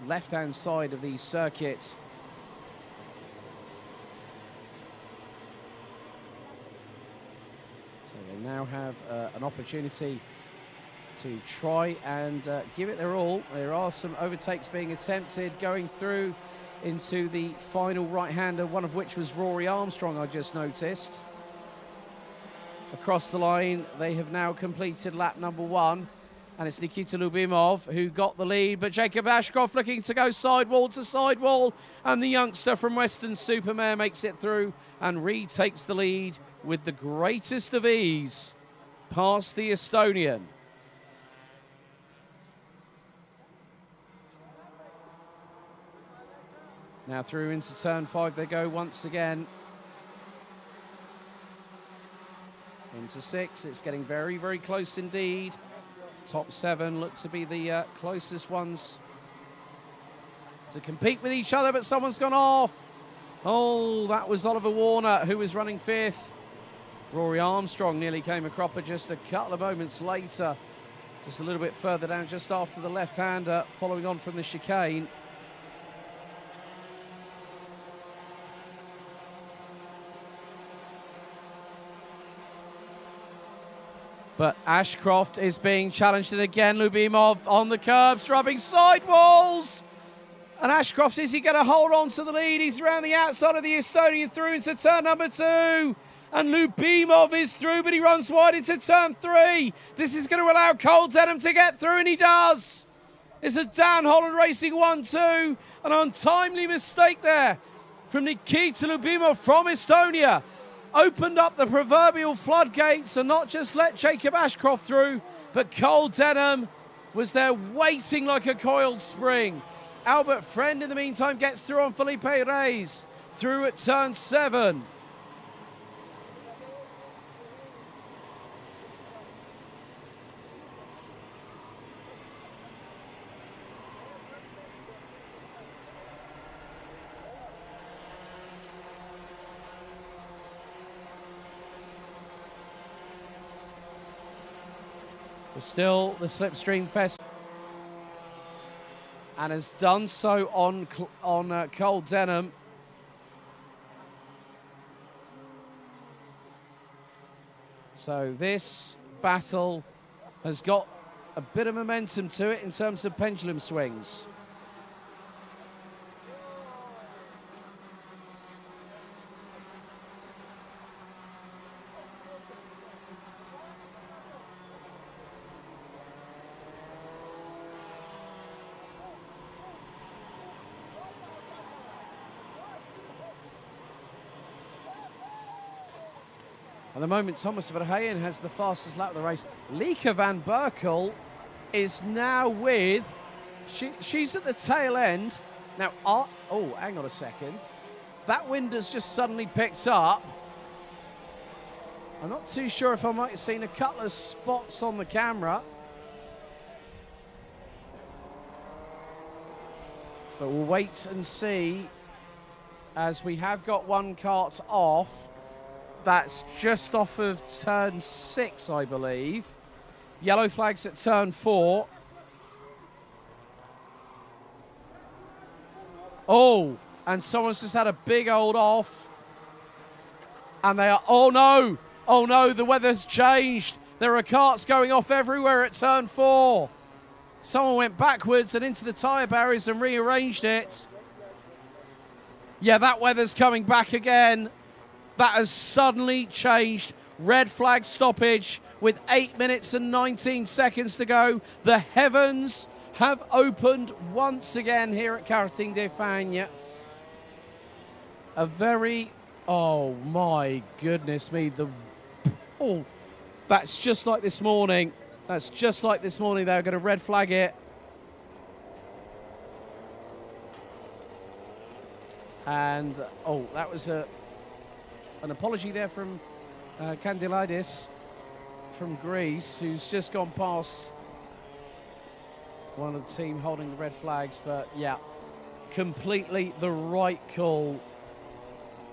left-hand side of the circuit. So they now have an opportunity to try and give it their all. There are some overtakes being attempted going through into the final right-hander, one of which was Rory Armstrong, I just noticed. Across the line, they have now completed lap number 1, and it's Nikita Lyubimov who got the lead, but Jacob Ashcroft looking to go sidewall to sidewall, and the youngster from Western Supermare makes it through and retakes the lead with the greatest of ease past the Estonian. Now through into turn 5 they go once again. Into 6, it's getting very, very close indeed. Top 7 look to be the closest ones to compete with each other, but someone's gone off. Oh, that was Oliver Warner, who was running 5th. Rory Armstrong nearly came a cropper just a couple of moments later, just a little bit further down, just after the left-hander, following on from the chicane. But Ashcroft is being challenged, and again Lyubimov on the curbs, rubbing sidewalls. And Ashcroft, is he going to hold on to the lead? He's around the outside of the Estonian through into turn number 2. And Lyubimov is through, but he runs wide into turn 3. This is going to allow Cole Denham to get through, and he does. It's a Dan Holland Racing 1-2. An untimely mistake there from Nikita Lyubimov from Estonia. Opened up the proverbial floodgates and not just let Jacob Ashcroft through, but Cole Denham was there waiting like a coiled spring. Albert Friend, in the meantime, gets through on Felipe Reyes, through at turn 7. But still, the Slipstream Fest, and has done so on Cole Denham. So this battle has got a bit of momentum to it in terms of pendulum swings. At the moment, Thomas Verheyen has the fastest lap of the race. Lieke van Berkel is now with, she's at the tail end. Now, oh, hang on a second. That wind has just suddenly picked up. I'm not too sure if I might have seen a couple of spots on the camera. But we'll wait and see, as we have got one kart off. That's just off of turn 6, I believe. Yellow flags at turn 4. Oh, and someone's just had a big old off. And they are, oh no, the weather's changed. There are karts going off everywhere at turn 4. Someone went backwards and into the tyre barriers and rearranged it. Yeah, that weather's coming back again. That has suddenly changed. Red flag stoppage with 8 minutes and 19 seconds to go. The heavens have opened once again here at Karting de Fagnes. A very, oh my goodness me, that's just like this morning. That's just like this morning. They're going to red flag it. And, oh, that was an apology there from Kandilidis from Greece, who's just gone past one of the team holding the red flags. But yeah, completely the right call.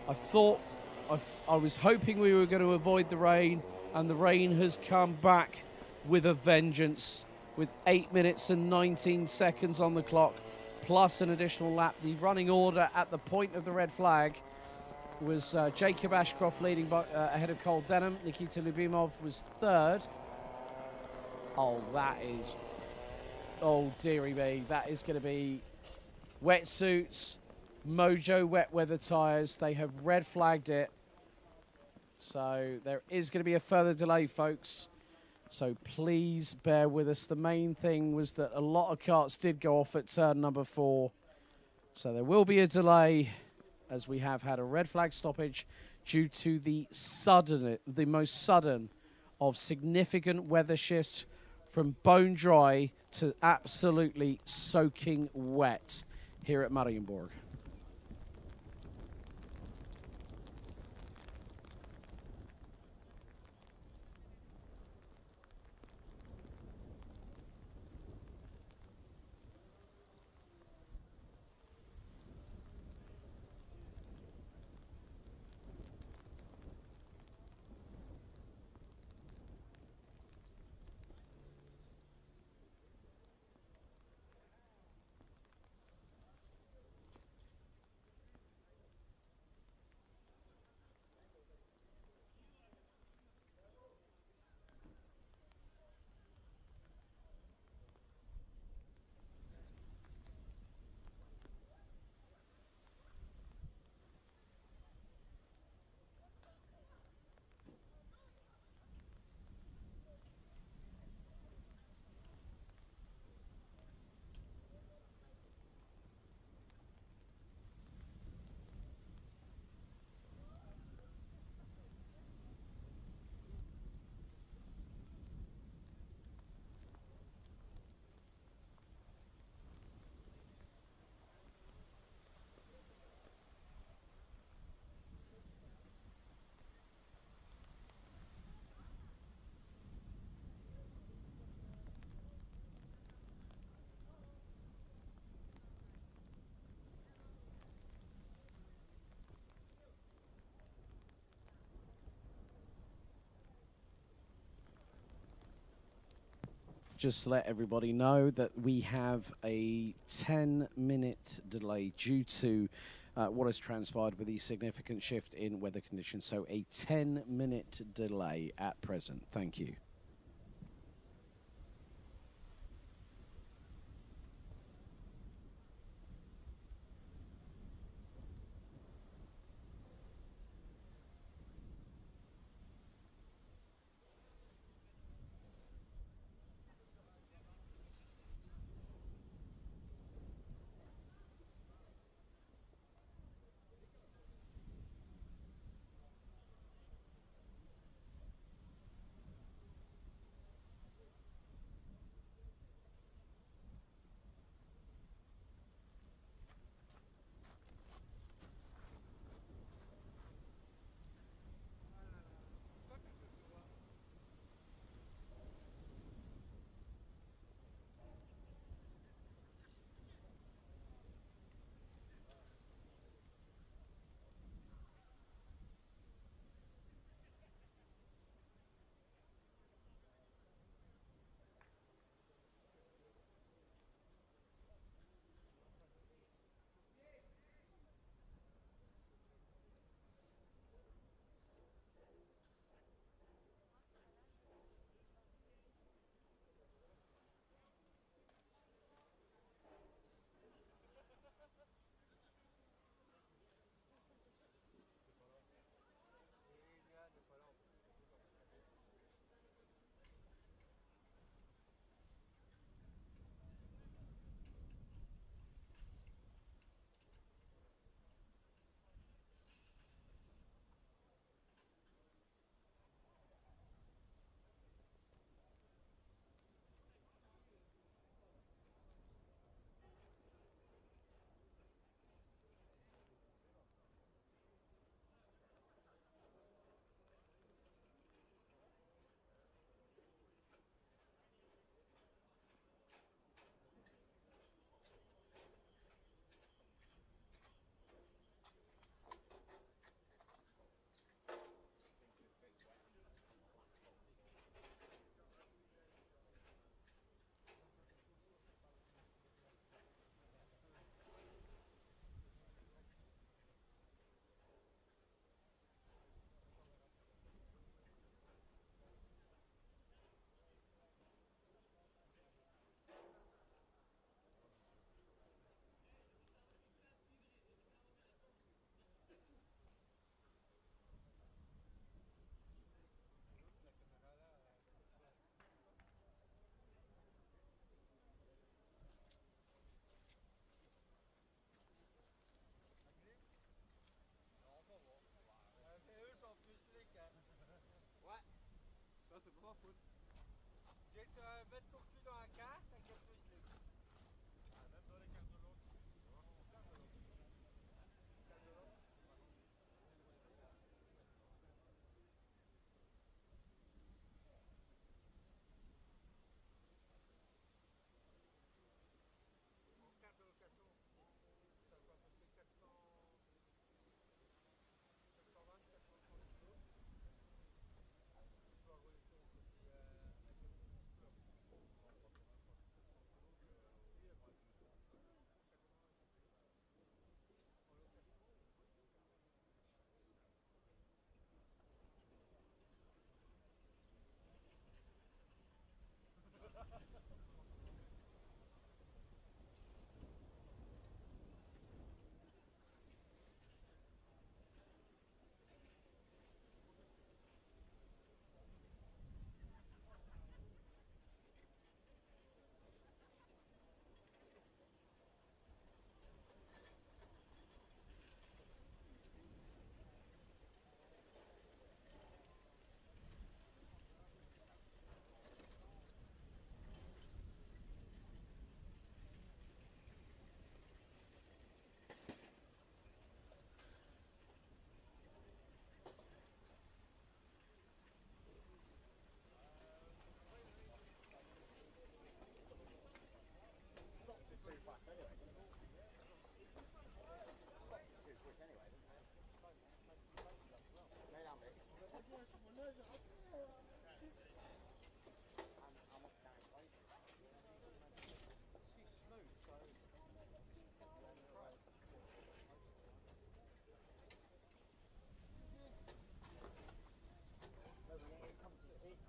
I was hoping we were going to avoid the rain, and the rain has come back with a vengeance, with 8 minutes and 19 seconds on the clock, plus an additional lap. The running order at the point of the red flag was Jacob Ashcroft leading by, ahead of Cole Denham. Nikita Lyubimov was third. Oh, that is... Oh, dearie me. That is going to be wetsuits, Mojo wet weather tyres. They have red flagged it. So there is going to be a further delay, folks. So please bear with us. The main thing was that a lot of karts did go off at turn number 4. So there will be a delay as we have had a red flag stoppage due to the most sudden of significant weather shifts from bone dry to absolutely soaking wet here at Mariembourg. Just to let everybody know that we have a 10-minute delay due to what has transpired with the significant shift in weather conditions. So a 10-minute delay at present. Thank you.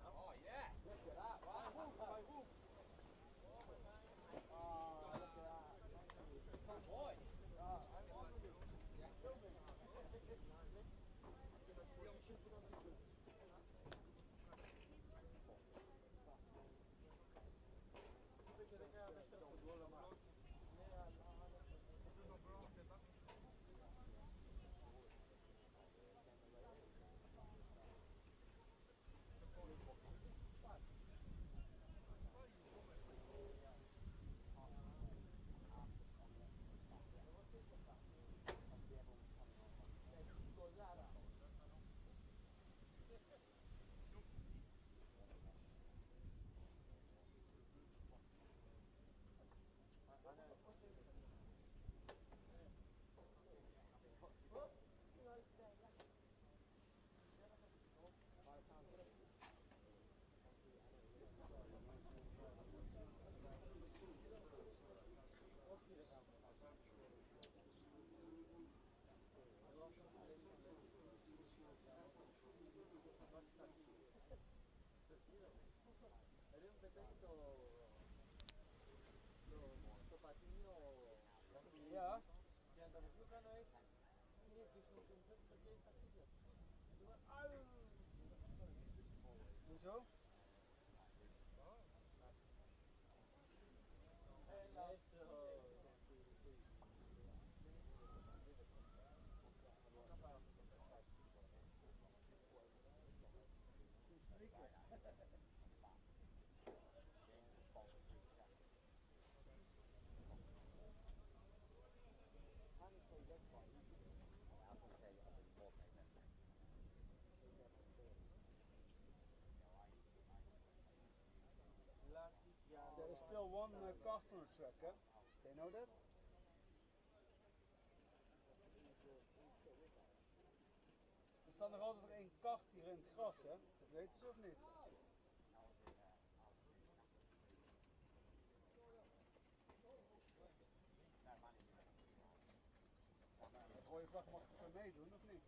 Oh yeah! Look at that! Wow! Oh, look at that! Good boy! Ja, ja, dat is ook aan uit. Hier is nog een druk verkeerd gezet. Hoezo? There is still one kart on the track, eh? Do you know that? Er staat nog altijd één kart hier in het gras, hè? Dat weten ze of niet? De rode vlag mag toch weer meedoen, of niet?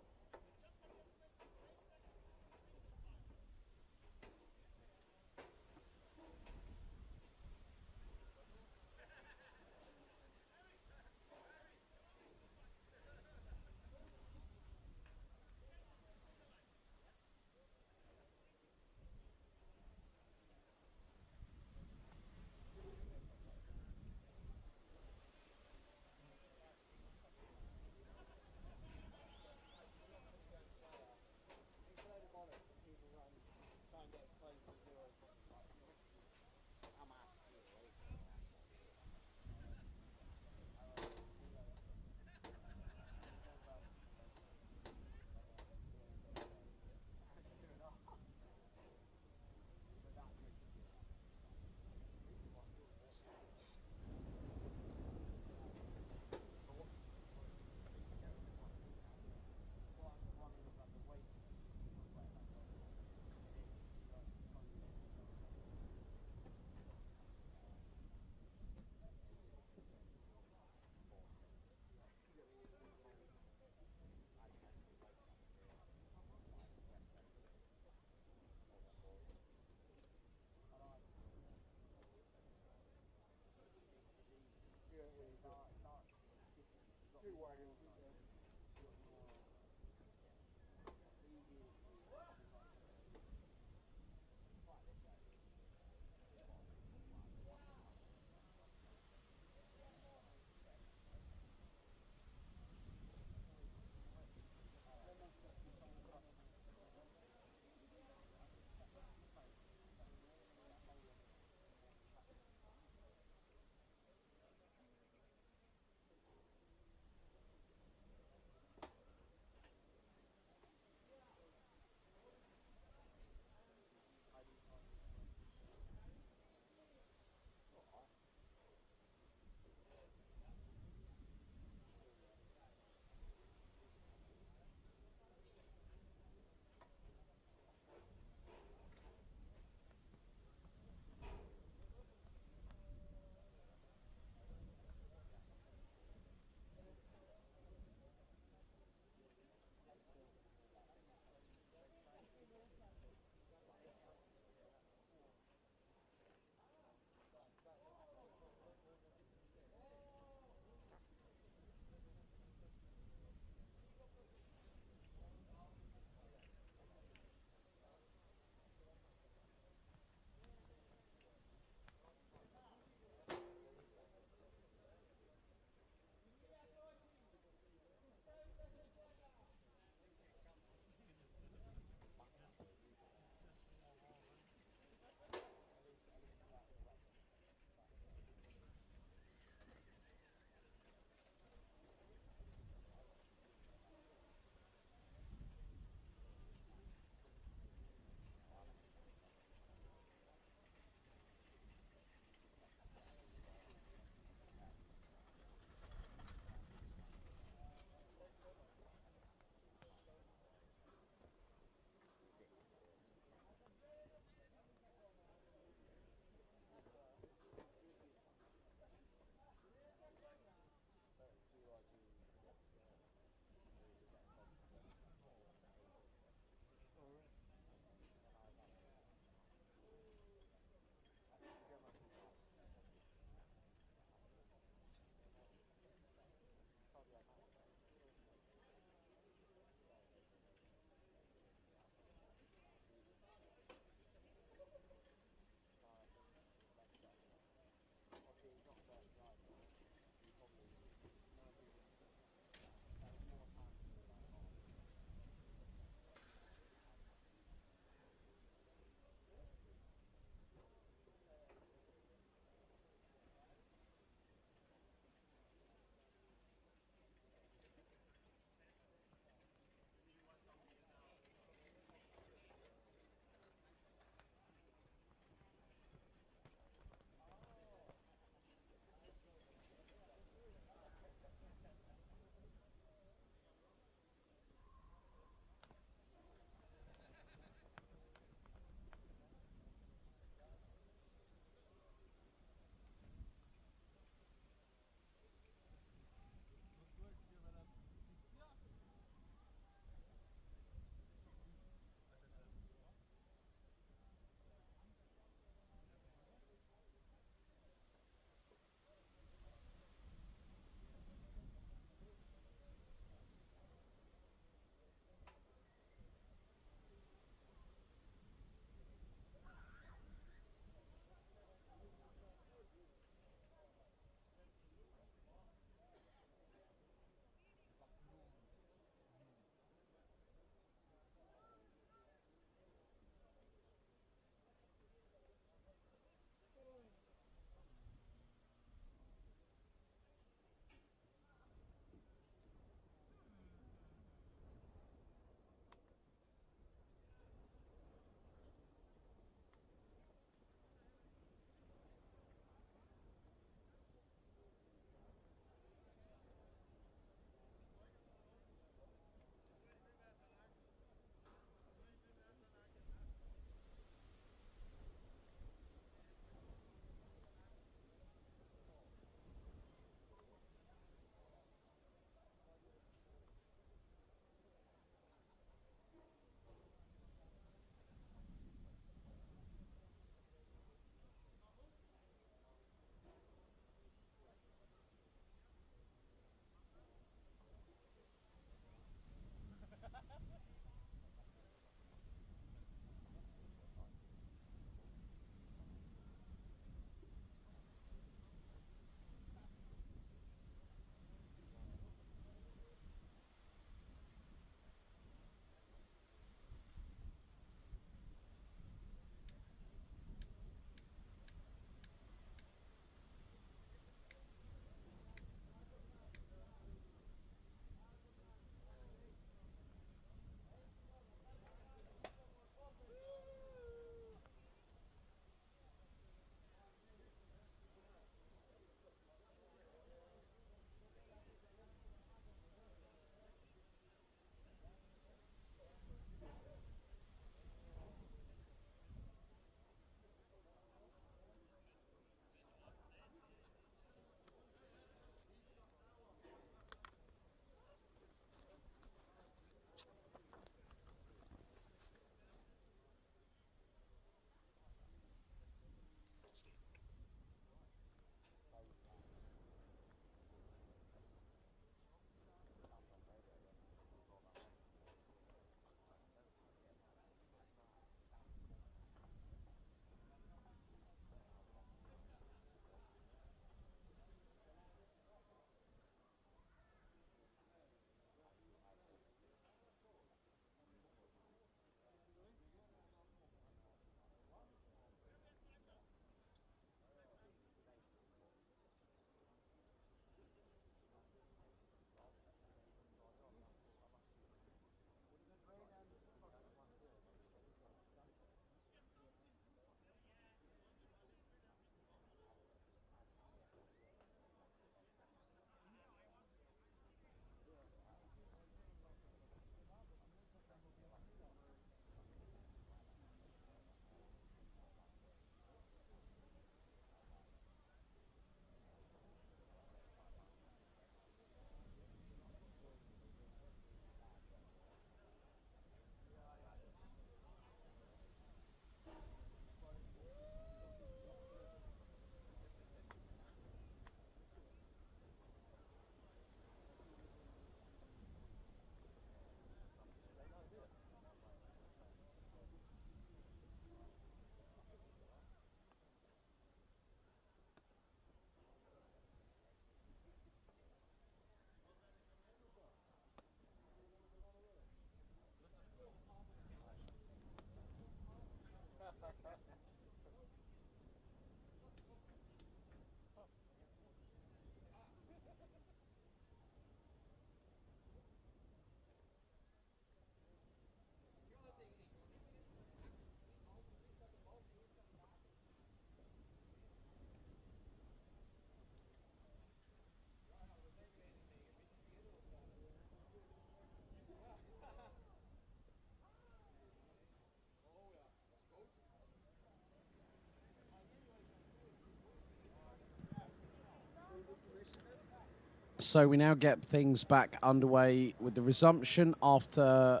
So we now get things back underway with the resumption after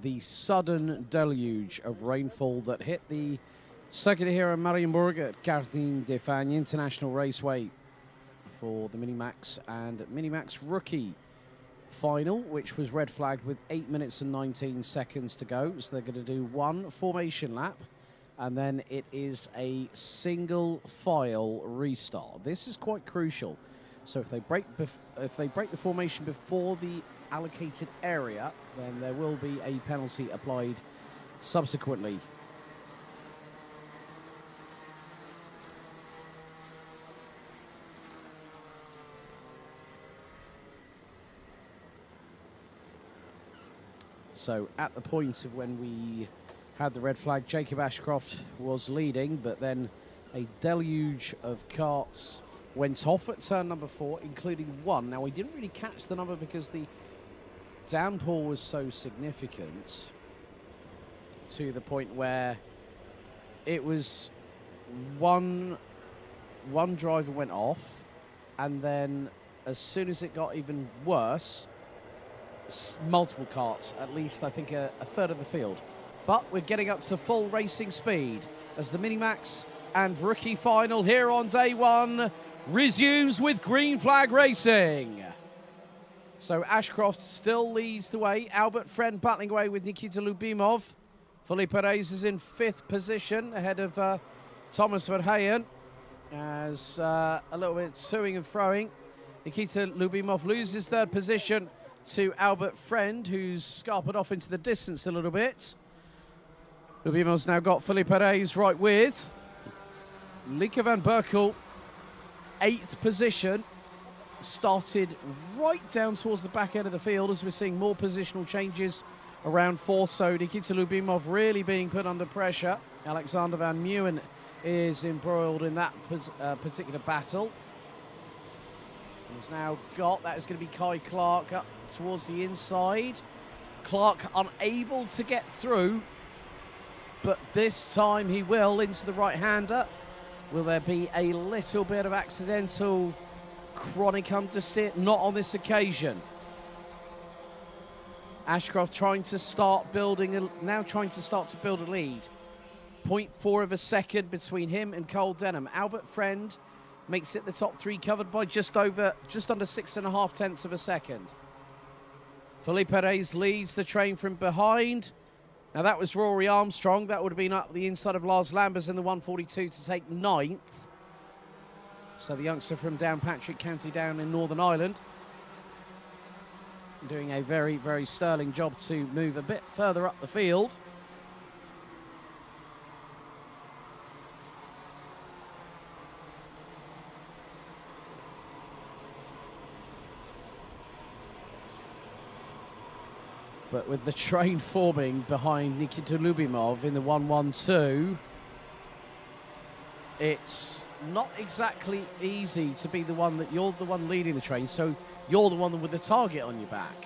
the sudden deluge of rainfall that hit the circuit here in Mariembourg at Karting de Fagne International Raceway for the Minimax and Minimax Rookie Final, which was red flagged with 8 minutes and 19 seconds to go. So they're going to do one formation lap, and then it is a single file restart. This is quite crucial. So if they break the formation before the allocated area, then there will be a penalty applied subsequently. So at the point of when we had the red flag, Jacob Ashcroft was leading, but then a deluge of karts went off at turn number 4, including one. Now, we didn't really catch the number because the downpour was so significant to the point where it was one driver went off, and then as soon as it got even worse, multiple karts, at least I think a third of the field. But we're getting up to full racing speed as the Minimax and Rookie Final here on day 1 resumes with green flag racing. So Ashcroft still leads the way. Albert Friend battling away with Nikita Lubimov. Felipe Perez is in 5th position ahead of Thomas Verheyen as a little bit toing and froing. Nikita Lubimov loses 3rd position to Albert Friend, who's scarpered off into the distance a little bit. Lubimov's now got Felipe Perez right with Lieke van Berkel, 8th position. Started right down towards the back end of the field as we're seeing more positional changes around 4. So Nikita Lubimov really being put under pressure. Alexander Van Meeuwen is embroiled in that particular battle. He's now got, that is going to be Kai Clark up towards the inside. Clark unable to get through, but this time he will into the right-hander. Will there be a little bit of accidental chronic understeer? Not on this occasion. Ashcroft trying to start building, now trying to start to build a lead. 0.4 of a second between him and Cole Denham. Albert Friend makes it the top 3, covered by just under 6.5 tenths of a second. Felipe Perez leads the train from behind. Now that was Rory Armstrong. That would have been up the inside of Lars Lambers in the 142 to take 9th. So the youngster from Downpatrick County down in Northern Ireland doing a very, very sterling job to move a bit further up the field. But with the train forming behind Nikita Lubimov in the 112, it's not exactly easy to be the one that you're the one leading the train, so you're the one with the target on your back.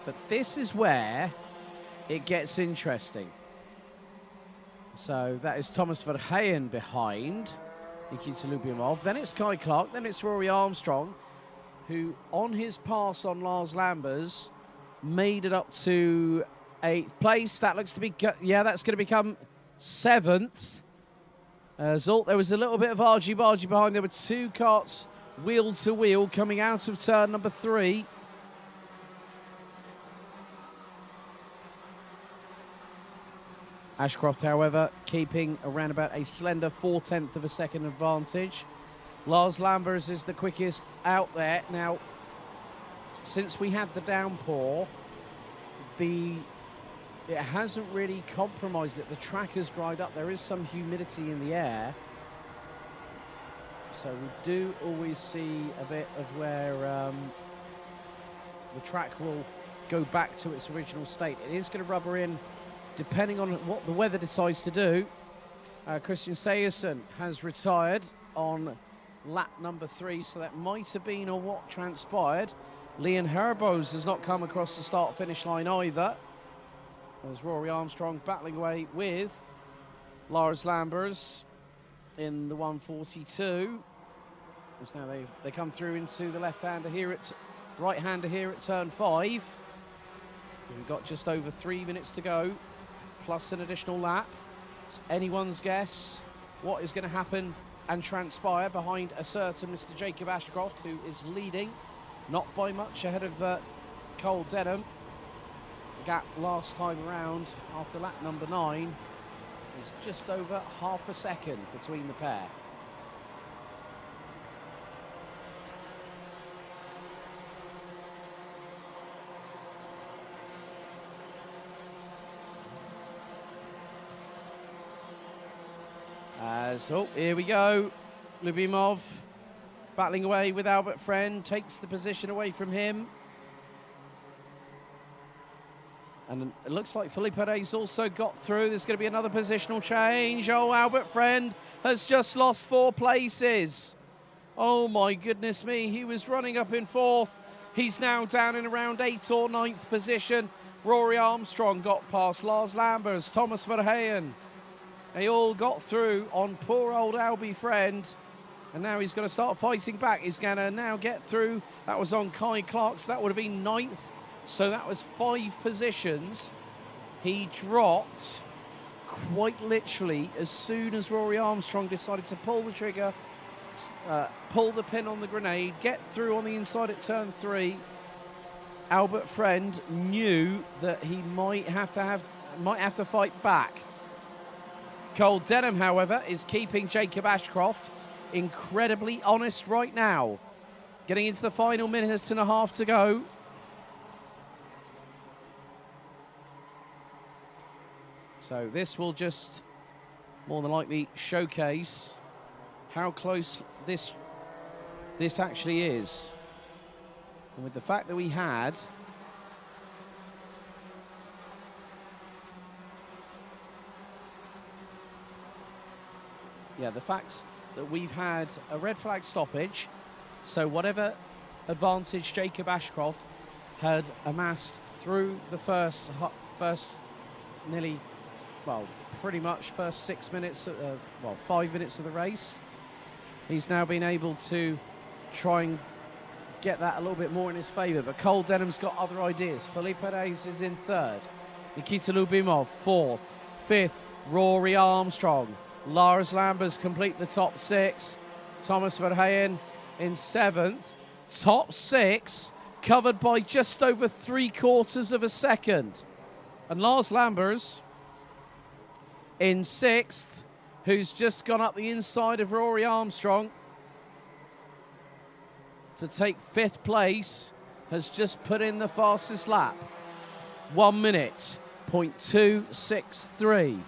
But this is where it gets interesting. So that is Thomas Verheyen behind Nikita Lubimov. Then it's Kai Clark. Then it's Rory Armstrong, who on his pass on Lars Lambers made it up to 8th place. That looks to be, yeah, that's going to become 7th. There was a little bit of argy-bargy behind. There were 2 karts wheel to wheel coming out of turn number 3. Ashcroft, however, keeping around about a slender 4/10 of a second advantage. Lars Lambers is the quickest out there. Now, since we had the downpour, it hasn't really compromised it. The track has dried up. There is some humidity in the air. So we do always see a bit of where the track will go back to its original state. It is going to rubber in depending on what the weather decides to do. Christian Sejersen has retired on lap number 3, so that might have been or what transpired. Leon Herbos has not come across the start-finish line either. There's Rory Armstrong battling away with Lars Lambers in the 142. As now they come through into the left-hander here at right-hander here at turn 5. We've got just over 3 minutes to go, plus an additional lap. It's anyone's guess what is going to happen and transpire behind a certain Mr. Jacob Ashcroft, who is leading, not by much, ahead of Cole Dedham. The gap last time around after lap number 9 is just over half a second between the pair. So here we go. Lubimov battling away with Albert Friend, takes the position away from him. And it looks like Felipe Reyes also got through. There's going to be another positional change. Oh, Albert Friend has just lost 4 places. Oh my goodness me, he was running up in 4th. He's now down in around 8th or 9th position. Rory Armstrong got past Lars Lambers, Thomas Verheyen. They all got through on poor old Albie Friend. And now he's going to start fighting back. He's going to now get through. That was on Kai Clark, so that would have been 9th. So that was 5 positions. He dropped quite literally as soon as Rory Armstrong decided to pull the trigger, pull the pin on the grenade, get through on the inside at turn 3. Albert Friend knew that he might have to fight back. Cole Dedham, however, is keeping Jacob Ashcroft incredibly honest right now. Getting into the final minute and a half to go. So this will just more than likely showcase how close this actually is. And with the fact that we had the fact that we've had a red flag stoppage, so whatever advantage Jacob Ashcroft had amassed through the first nearly, well, pretty much first 6 minutes, 5 minutes of the race, he's now been able to try and get that a little bit more in his favour. But Cole Denham's got other ideas. Felipe Reyes is in 3rd. Nikita Lubimov 4th. 5th, Rory Armstrong. Lars Lambers complete the top 6. Thomas Verheyen in 7th. Top 6 covered by just over 3/4 of a second. And Lars Lambers in 6th, who's just gone up the inside of Rory Armstrong to take 5th place, has just put in the fastest lap. 1 minute, 0.263.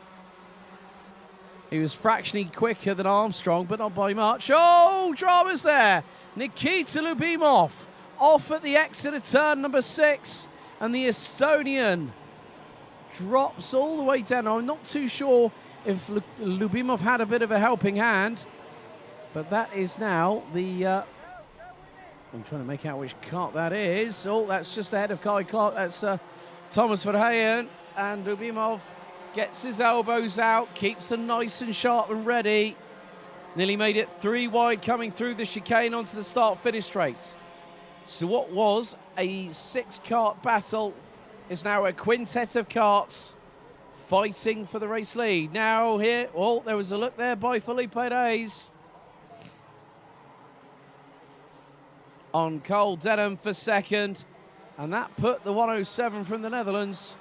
He was fractionally quicker than Armstrong, but not by much. Oh, drama's there. Nikita Lubimov off at the exit of turn number 6, and the Estonian drops all the way down. I'm not too sure if Lubimov had a bit of a helping hand, but that is now the... I'm trying to make out which kart that is. Oh, that's just ahead of Kai Clark. That's Thomas Verheyen, and Lubimov gets his elbows out, keeps them nice and sharp and ready. Nearly made it 3 wide coming through the chicane onto the start-finish straight. So what was a 6-kart battle is now a quintet of karts fighting for the race lead. Now here, oh, there was a look there by Felipe Reyes on Cole Dedham for 2nd, and that put the 107 from the Netherlands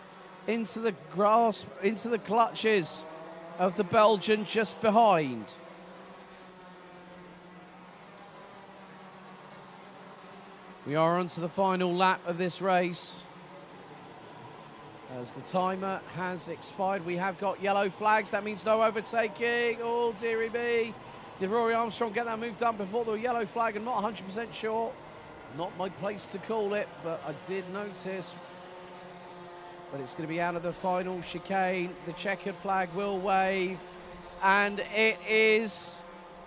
into the grasp, into the clutches of the Belgian just behind. We are on to the final lap of this race. As the timer has expired, we have got yellow flags. That means no overtaking. Oh, dearie me. Did Rory Armstrong get that move done before the yellow flag? I'm not 100% sure. Not my place to call it, but I did notice. But it's going to be out of the final chicane. The checkered flag will wave. And it is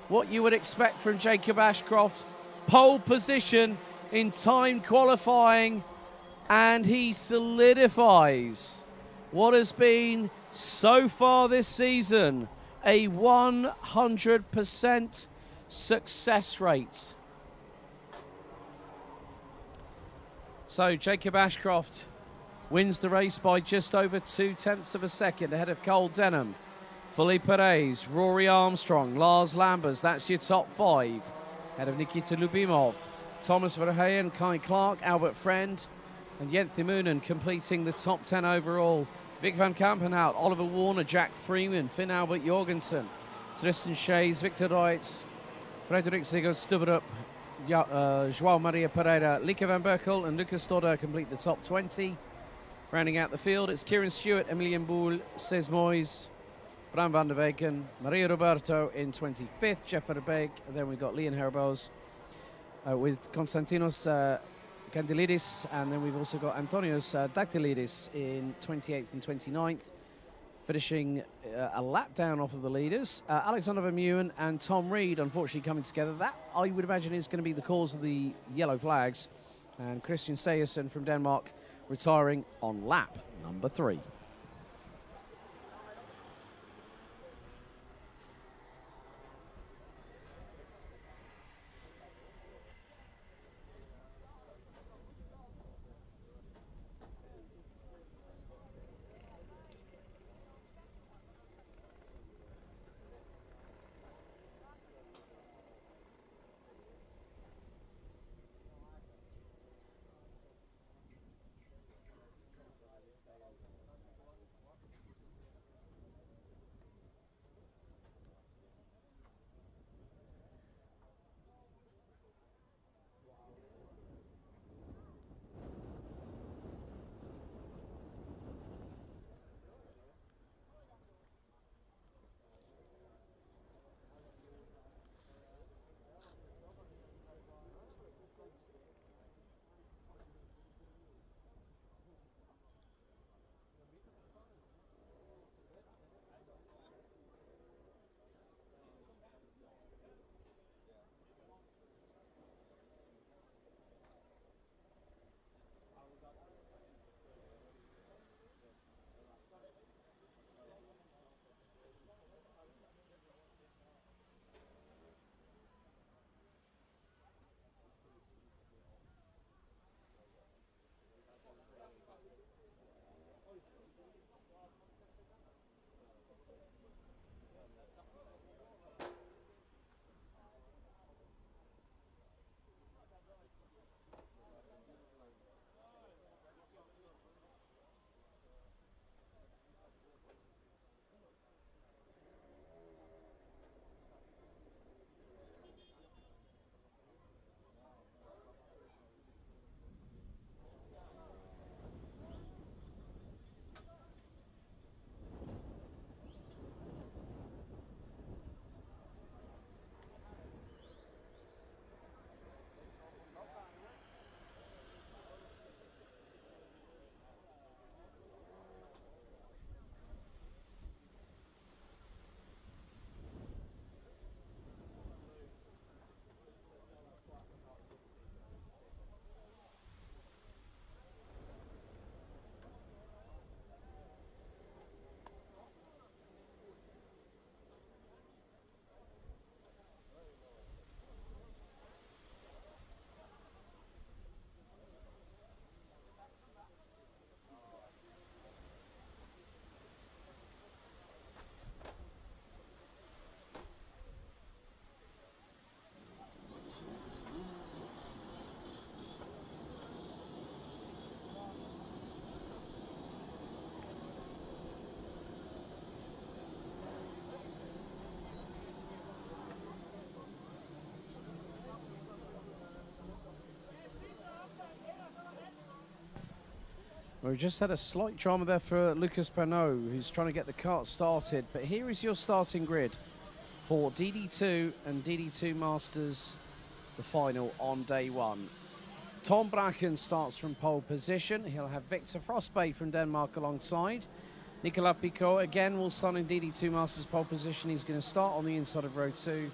what you would expect from Jacob Ashcroft. Pole position in time qualifying. And he solidifies what has been so far this season a 100% success rate. So Jacob Ashcroft wins the race by just over 0.2 of a second ahead of Cole Denham. Fully Perez, Rory Armstrong, Lars Lambers, that's your top 5. Ahead of Nikita Lubimov, Thomas Verheyen, Kai Clark, Albert Friend, and Jens Moonen completing the top 10 overall. Vic van Kampenhout, Oliver Warner, Jack Freeman, Finn Albert Jorgensen, Tristan Shays, Victor Reitz, Frederik Sigurd Stubberup, João Maria Pereira, Lieke van Berkel and Lucas Stodder complete the top 20. Rounding out the field, it's Kieran Stewart, Mariembourg, Ces Moyes, Bram van der Weken, Maria Roberto in 25th, Jeff Verbeek, and then we've got Leon Herboz with Konstantinos Kandelidis, and then we've also got Antonios Daktilidis in 28th and 29th, finishing a lap down off of the leaders. Alexander Vermeulen and Tom Reed, unfortunately, coming together. That, I would imagine, is going to be the cause of the yellow flags. And Christian Sejersen from Denmark retiring on lap number 3. We've just had a slight drama there for Lucas Pernaut, who's trying to get the kart started. But here is your starting grid for DD2 and DD2 Masters, the final on day 1. Tom Bracken starts from pole position. He'll have Victor Frostbay from Denmark alongside. Nicolas Picot again will start in DD2 Masters pole position. He's going to start on the inside of row 2.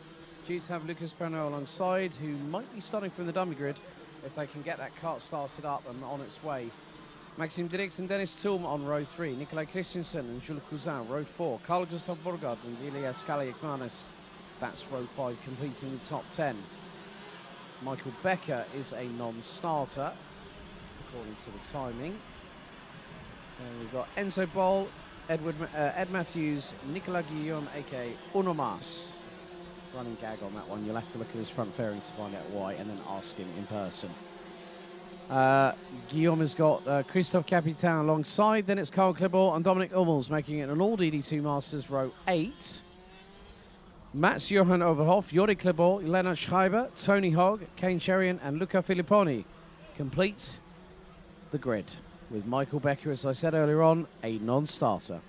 Due to have Lucas Pernaut alongside, who might be starting from the dummy grid if they can get that kart started up and on its way. Maxime Dirks and Dennis Tulm on row 3. Nikolai Christensen and Jules Cousin, row 4. Carl Gustav Borgard and Elias Kaliakmanis That's row 5 completing the top 10. Michael Becker is a non-starter, according to the timing. And we've got Enzo Boll, Ed Matthews, Nicolas Guillaume, a.k.a. Uno Mas. Running gag on that one. You'll have to look at his front fairing to find out why, and then ask him in person. Guillaume has got Christophe Capitan alongside. Then it's Carl Klibor and Dominic Hummels making it an all DD2 Masters row 8. Mats Johan Overhoff, Jori Klibor, Lennart Schreiber, Tony Hogg, Kane Cherian and Luca Filipponi complete the grid, with Michael Becker, as I said earlier on, a non-starter.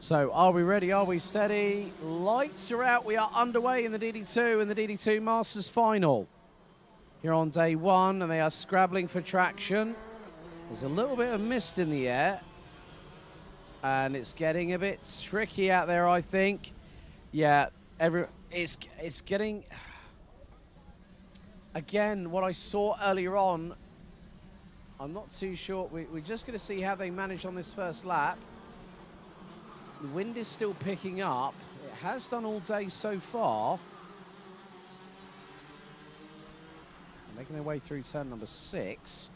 So, are we ready? Are we steady? Lights are out. We are underway in the DD2 and the DD2 Masters Final. Here on day 1, and they are scrabbling for traction. There's a little bit of mist in the air, and it's getting a bit tricky out there, I think. Yeah, it's getting... Again, what I saw earlier on, I'm not too sure. We're just going to see how they manage on this first lap. The wind is still picking up. It has done all day so far. They're making their way through turn number 6.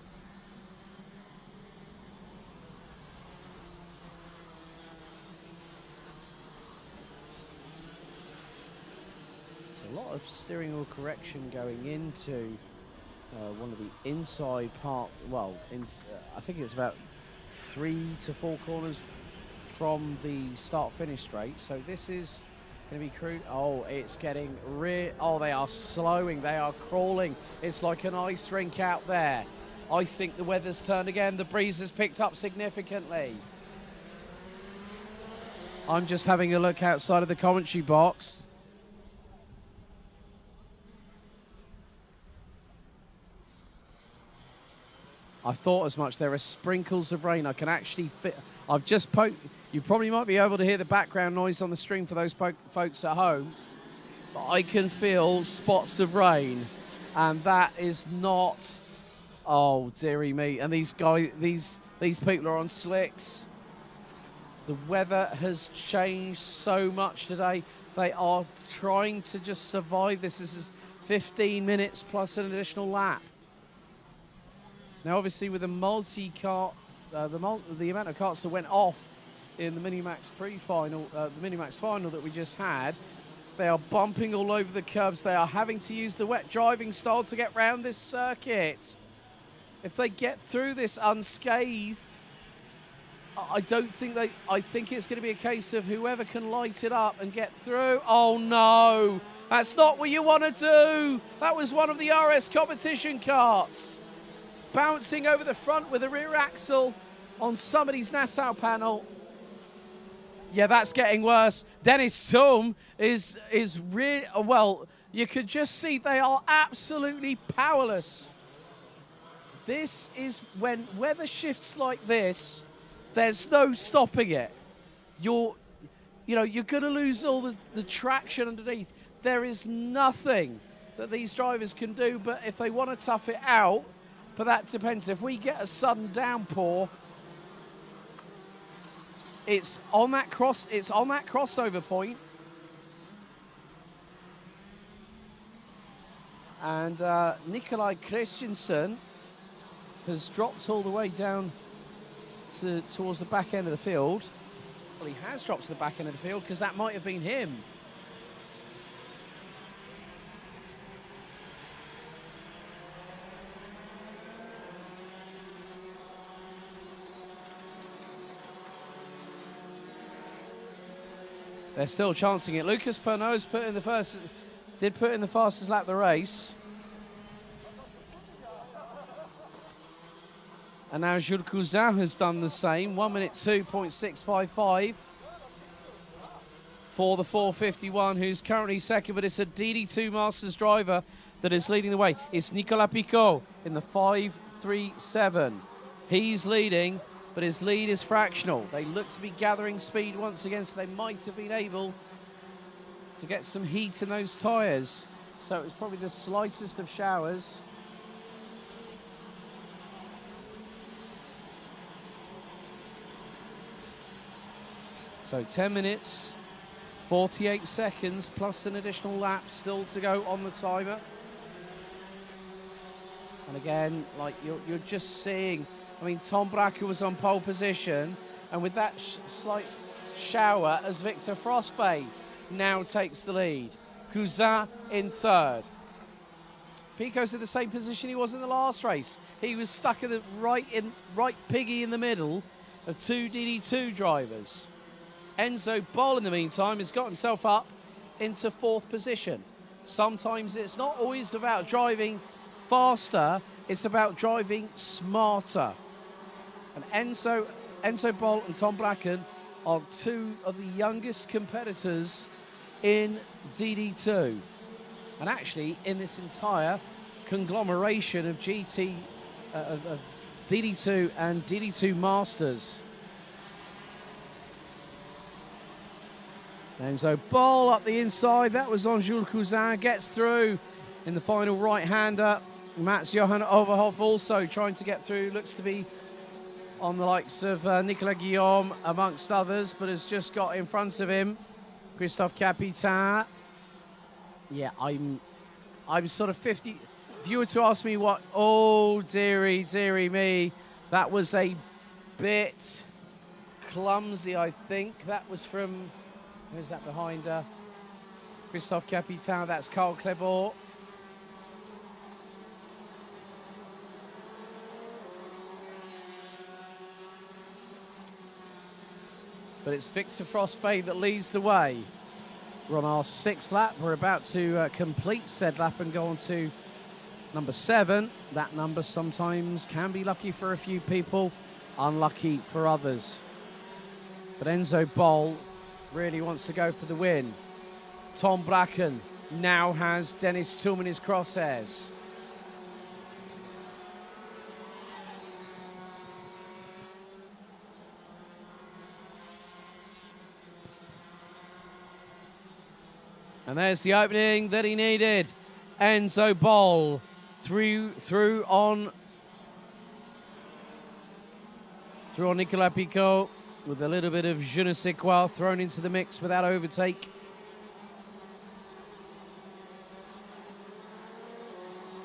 There's a lot of steering wheel correction going into one of the inside part. Well, I think it's about 3 to 4 corners from the start-finish straight. So this is going to be crude. Oh, it's getting oh, they are slowing. They are crawling. It's like an ice rink out there. I think the weather's turned again. The breeze has picked up significantly. I'm just having a look outside of the commentary box. I thought as much. There are sprinkles of rain. I can actually fit. I've just poked. You probably might be able to hear the background noise on the stream for those folks at home. But I can feel spots of rain. And that is not... Oh, dearie me. And these guys, these people are on slicks. The weather has changed so much today. They are trying to just survive this. This is 15 minutes plus an additional lap. Now, obviously, with the multi-kart, the amount of karts that went off in the Minimax Pre-Final, the Minimax Final that we just had, they are bumping all over the curbs. They are having to use the wet driving style to get round this circuit. If they get through this unscathed, I think it's going to be a case of whoever can light it up and get through. Oh, no. That's not what you want to do. That was one of the RS competition karts. Bouncing over the front with the rear axle on somebody's Nassau panel. Yeah, that's getting worse. Dennis Thum is really, well, you could just see they are absolutely powerless. This is when weather shifts like this, there's no stopping it. You're going to lose all the traction underneath. There is nothing that these drivers can do, but if they want to tough it out, but that depends. If we get a sudden downpour, it's on that crossover point. And Nikolai Christensen has dropped all the way down towards the back end of the field. Well, he has dropped to the back end of the field because that might have been him. They're still chancing it. Lucas Pernod's did put in the fastest lap of the race. And now Jules Cousin has done the same. 1 minute 2.655 for the 451, who's currently second, but it's a DD2 Masters driver that is leading the way. It's Nicolas Picot in the 537. He's leading, but his lead is fractional. They look to be gathering speed once again, so they might have been able to get some heat in those tyres. So it was probably the slightest of showers. So 10 minutes, 48 seconds, plus an additional lap still to go on the timer. And again, like you're just seeing, I mean, Tom Bracker was on pole position, and with that slight shower as Victor Frostbay now takes the lead. Cousin in third. Pico's in the same position he was in the last race. He was stuck in the right piggy in the middle of two DD2 drivers. Enzo Boll, in the meantime, has got himself up into fourth position. Sometimes it's not always about driving faster, it's about driving smarter. And Enzo Boll and Tom Bracken are two of the youngest competitors in DD2. And actually, in this entire conglomeration of of DD2 and DD2 Masters. Enzo Boll up the inside. That was on Jules Cousin. Gets through in the final right-hander. Mats-Johan Overhoff also trying to get through. Looks to be on the likes of Nicolas Guillaume, amongst others, but has just got in front of him. Christophe Capitan. Yeah, I'm sort of 50. If you were to ask me what, oh, dearie me, that was a bit clumsy, I think. That was from, who's that behind Christophe Capitan? That's Carl Clebord. But it's Victor Frostbay that leads the way. We're on our 6th lap. We're about to complete said lap and go on to number 7. That number sometimes can be lucky for a few people, unlucky for others. But Enzo Boll really wants to go for the win. Tom Bracken now has Dennis Tulm in his crosshairs. And there's the opening that he needed. Enzo Boll through on Nicolas Picot with a little bit of je ne sais quoi thrown into the mix without overtake.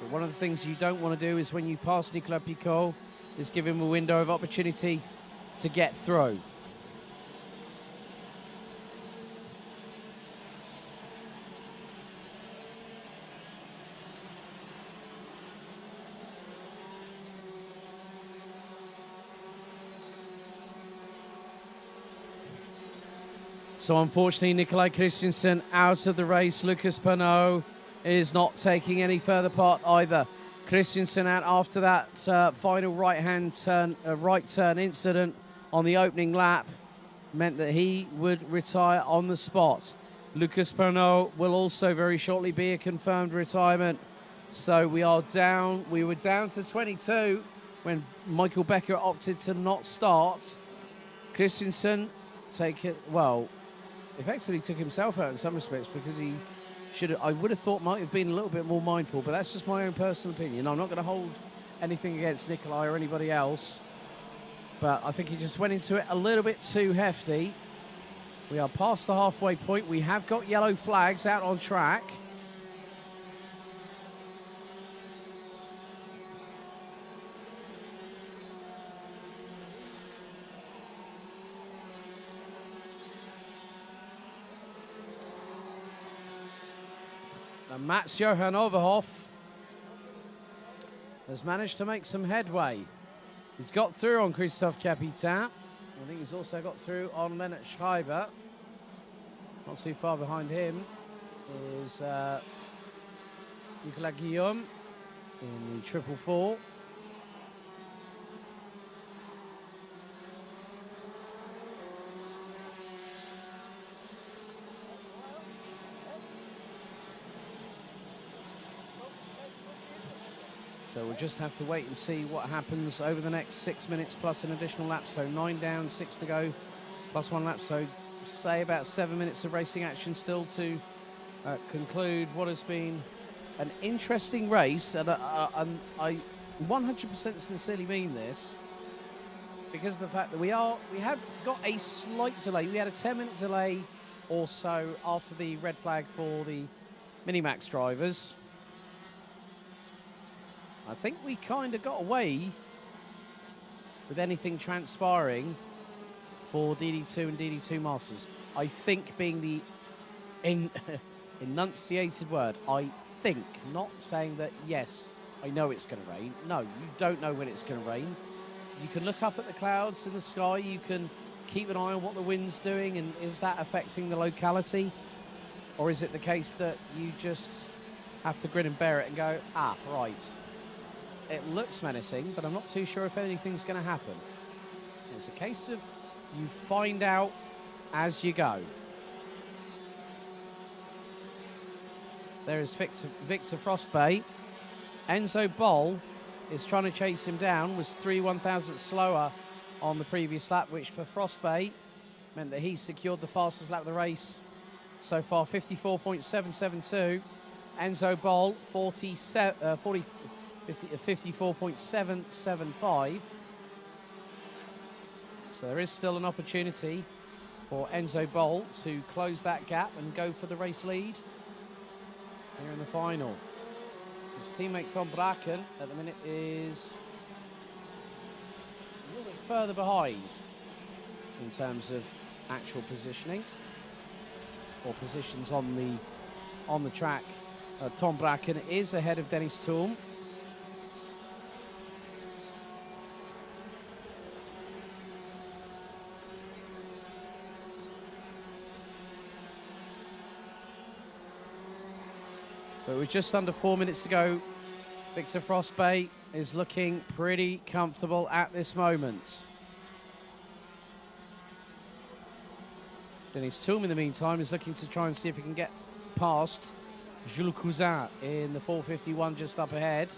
But one of the things you don't want to do is when you pass Nicolas Picot is give him a window of opportunity to get through. So unfortunately, Nikolai Christensen out of the race. Lucas Pernod is not taking any further part either. Christensen out after that final right turn incident on the opening lap meant that he would retire on the spot. Lucas Pernod will also very shortly be a confirmed retirement. So we were down to 22 when Michael Becker opted to not start. Christensen effectively took himself out in some respects because he I would have thought might have been a little bit more mindful, but that's just my own personal opinion. I'm not going to hold anything against Nikolai or anybody else, but I think he just went into it a little bit too hefty. We are past the halfway point. We have got yellow flags out on track. And Mats-Johan Overhoff has managed to make some headway. He's got through on Christophe Capitan. I think he's also got through on Lennart Schreiber. Not too far behind him is Nicolas Guillaume in the 444. So we'll just have to wait and see what happens over the next 6 minutes plus an additional lap. So 9 down, 6 to go, plus 1 lap. So say about 7 minutes of racing action still to conclude what has been an interesting race. And I 100% sincerely mean this, because of the fact that we have got a slight delay. We had a 10-minute delay or so after the red flag for the Minimax drivers. I think we kind of got away with anything transpiring for DD2 and DD2 Masters. I think being the enunciated word, I think, not saying that, yes, I know it's going to rain. No, you don't know when it's going to rain. You can look up at the clouds in the sky, you can keep an eye on what the wind's doing, and is that affecting the locality? Or is it the case that you just have to grin and bear it and go, ah, right. It looks menacing, but I'm not too sure if anything's going to happen. It's a case of you find out as you go. There is Victor Frostbay. Enzo Boll is trying to chase him down, was 3/1000 slower on the previous lap, which for Frostbay meant that he secured the fastest lap of the race so far, 54.772. Enzo Boll, 54.775. So there is still an opportunity for Enzo Boll to close that gap and go for the race lead here in the final. His teammate Tom Bracken at the minute is a little bit further behind in terms of actual positioning or positions on the track. Tom Bracken is ahead of Dennis Thulm. But with just under 4 minutes to go, Victor Frostbay is looking pretty comfortable at this moment. Dennis Thulm, in the meantime, is looking to try and see if he can get past Jules Cousin in the 451 just up ahead.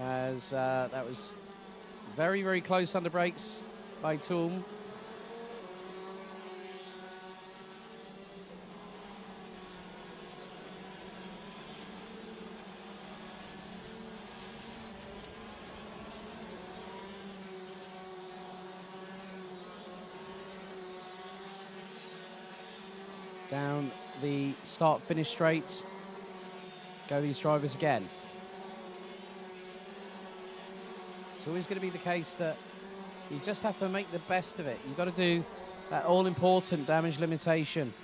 As that was very, very close under brakes by Thulm. Down the start-finish straight go these drivers again. It's always going to be the case that you just have to make the best of it. You've got to do that all-important damage limitation.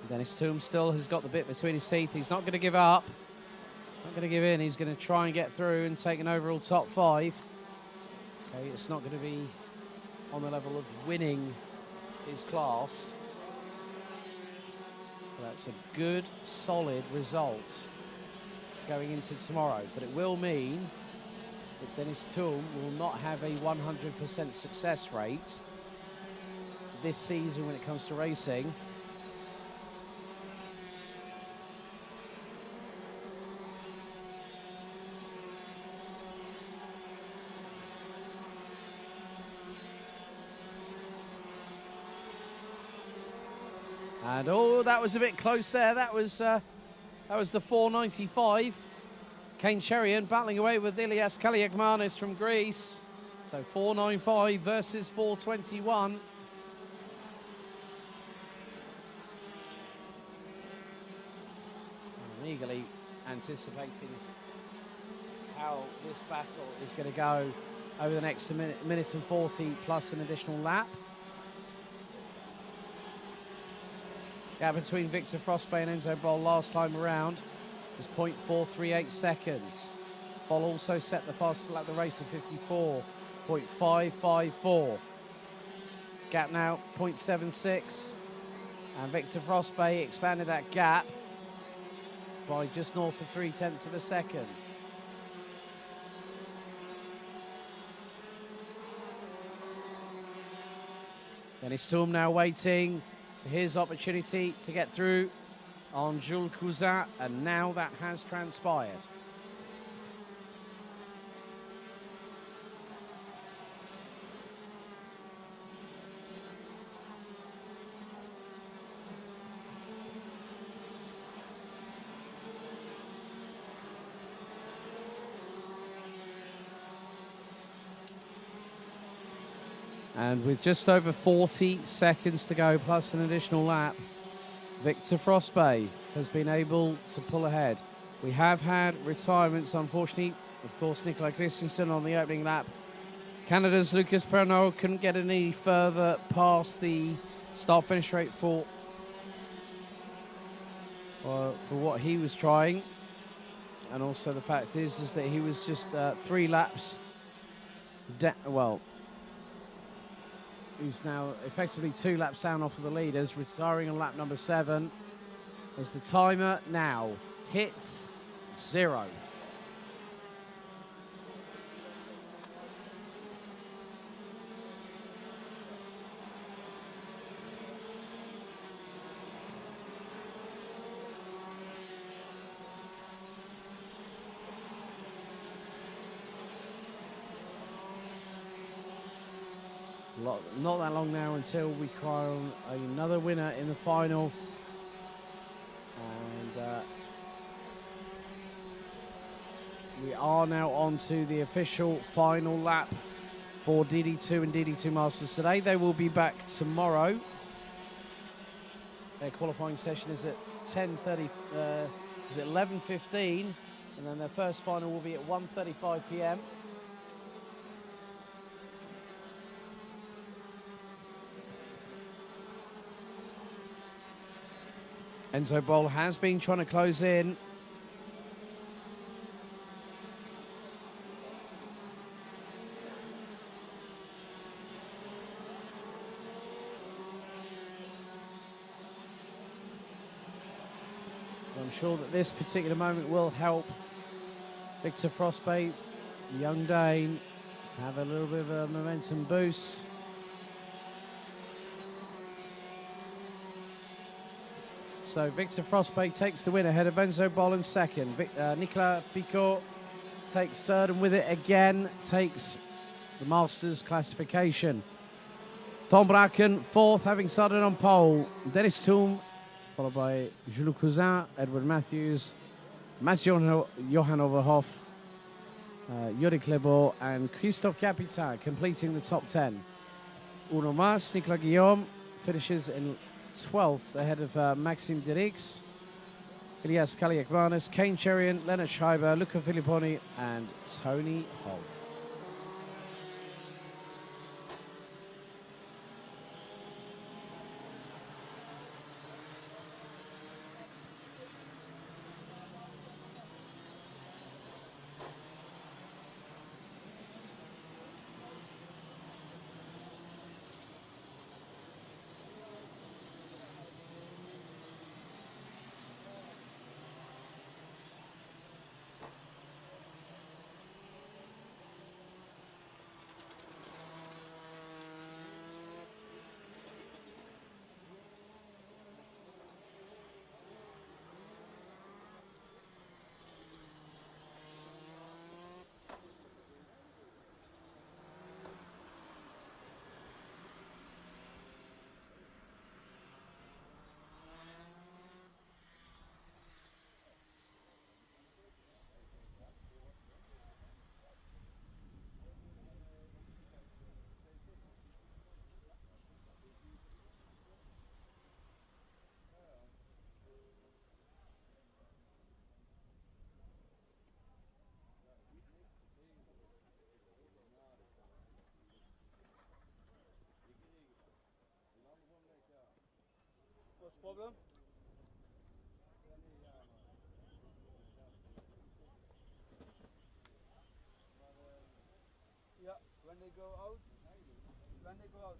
Dennis Thulm still has got the bit between his teeth. He's not going to give up. He's not going to give in. He's going to try and get through and take an overall top 5. Okay, it's not going to be on the level of winning his class. But that's a good, solid result going into tomorrow. But it will mean that Dennis Thulm will not have a 100% success rate this season when it comes to racing. And oh, that was a bit close there. That was the 495. Kane Cherian battling away with Ilias Kaliakmanis from Greece. So 495 versus 421. I'm eagerly anticipating how this battle is going to go over the next minute and 40 plus an additional lap. Gap between Victor Frostbay and Enzo Boll last time around is 0.438 seconds. Boll also set the fastest lap of the race of 54.554. Gap now 0.76. And Victor Frostbay expanded that gap by just north of 0.3 of a second. Dennis Storm now waiting for his opportunity to get through on Jules Cousin, and now that has transpired. And with just over 40 seconds to go, plus an additional lap, Victor Frostbay has been able to pull ahead. We have had retirements, unfortunately. Of course, Nikolai Christensen on the opening lap. Canada's Lucas Pernaut couldn't get any further past the start-finish rate for what he was trying. And also the fact is that he was just 3 laps he's now effectively 2 laps down off of the leaders, retiring on lap number 7 as the timer now hits 0. Not that long now until we crown another winner in the final. And we are now on to the official final lap for DD2 and DD2 Masters today. They will be back tomorrow. Their qualifying session is at 11:15, and then their first final will be at 1:35 p.m. Enzo Boll has been trying to close in. I'm sure that this particular moment will help Victor Frostbay, the young Dane, to have a little bit of a momentum boost. So Victor Frostbay takes the win ahead of Enzo Boll in second. Nicolas Picot takes third, and with it again takes the Masters classification. Tom Bracken fourth, having started on pole. Dennis Thum, followed by Jules Cousin, Edward Matthews, Mathieu Johan Overhoff, Yuri Clebo, and Christophe Capitan completing the top 10. Uno Mas, Nicolas Guillaume finishes in 12th ahead of Maxime Derix, Elias Kaliakmanis, Kane Cherian, Leonard Schreiber, Luca Filipponi, and Tony Holt.
What's the problem?
go out, when they go out.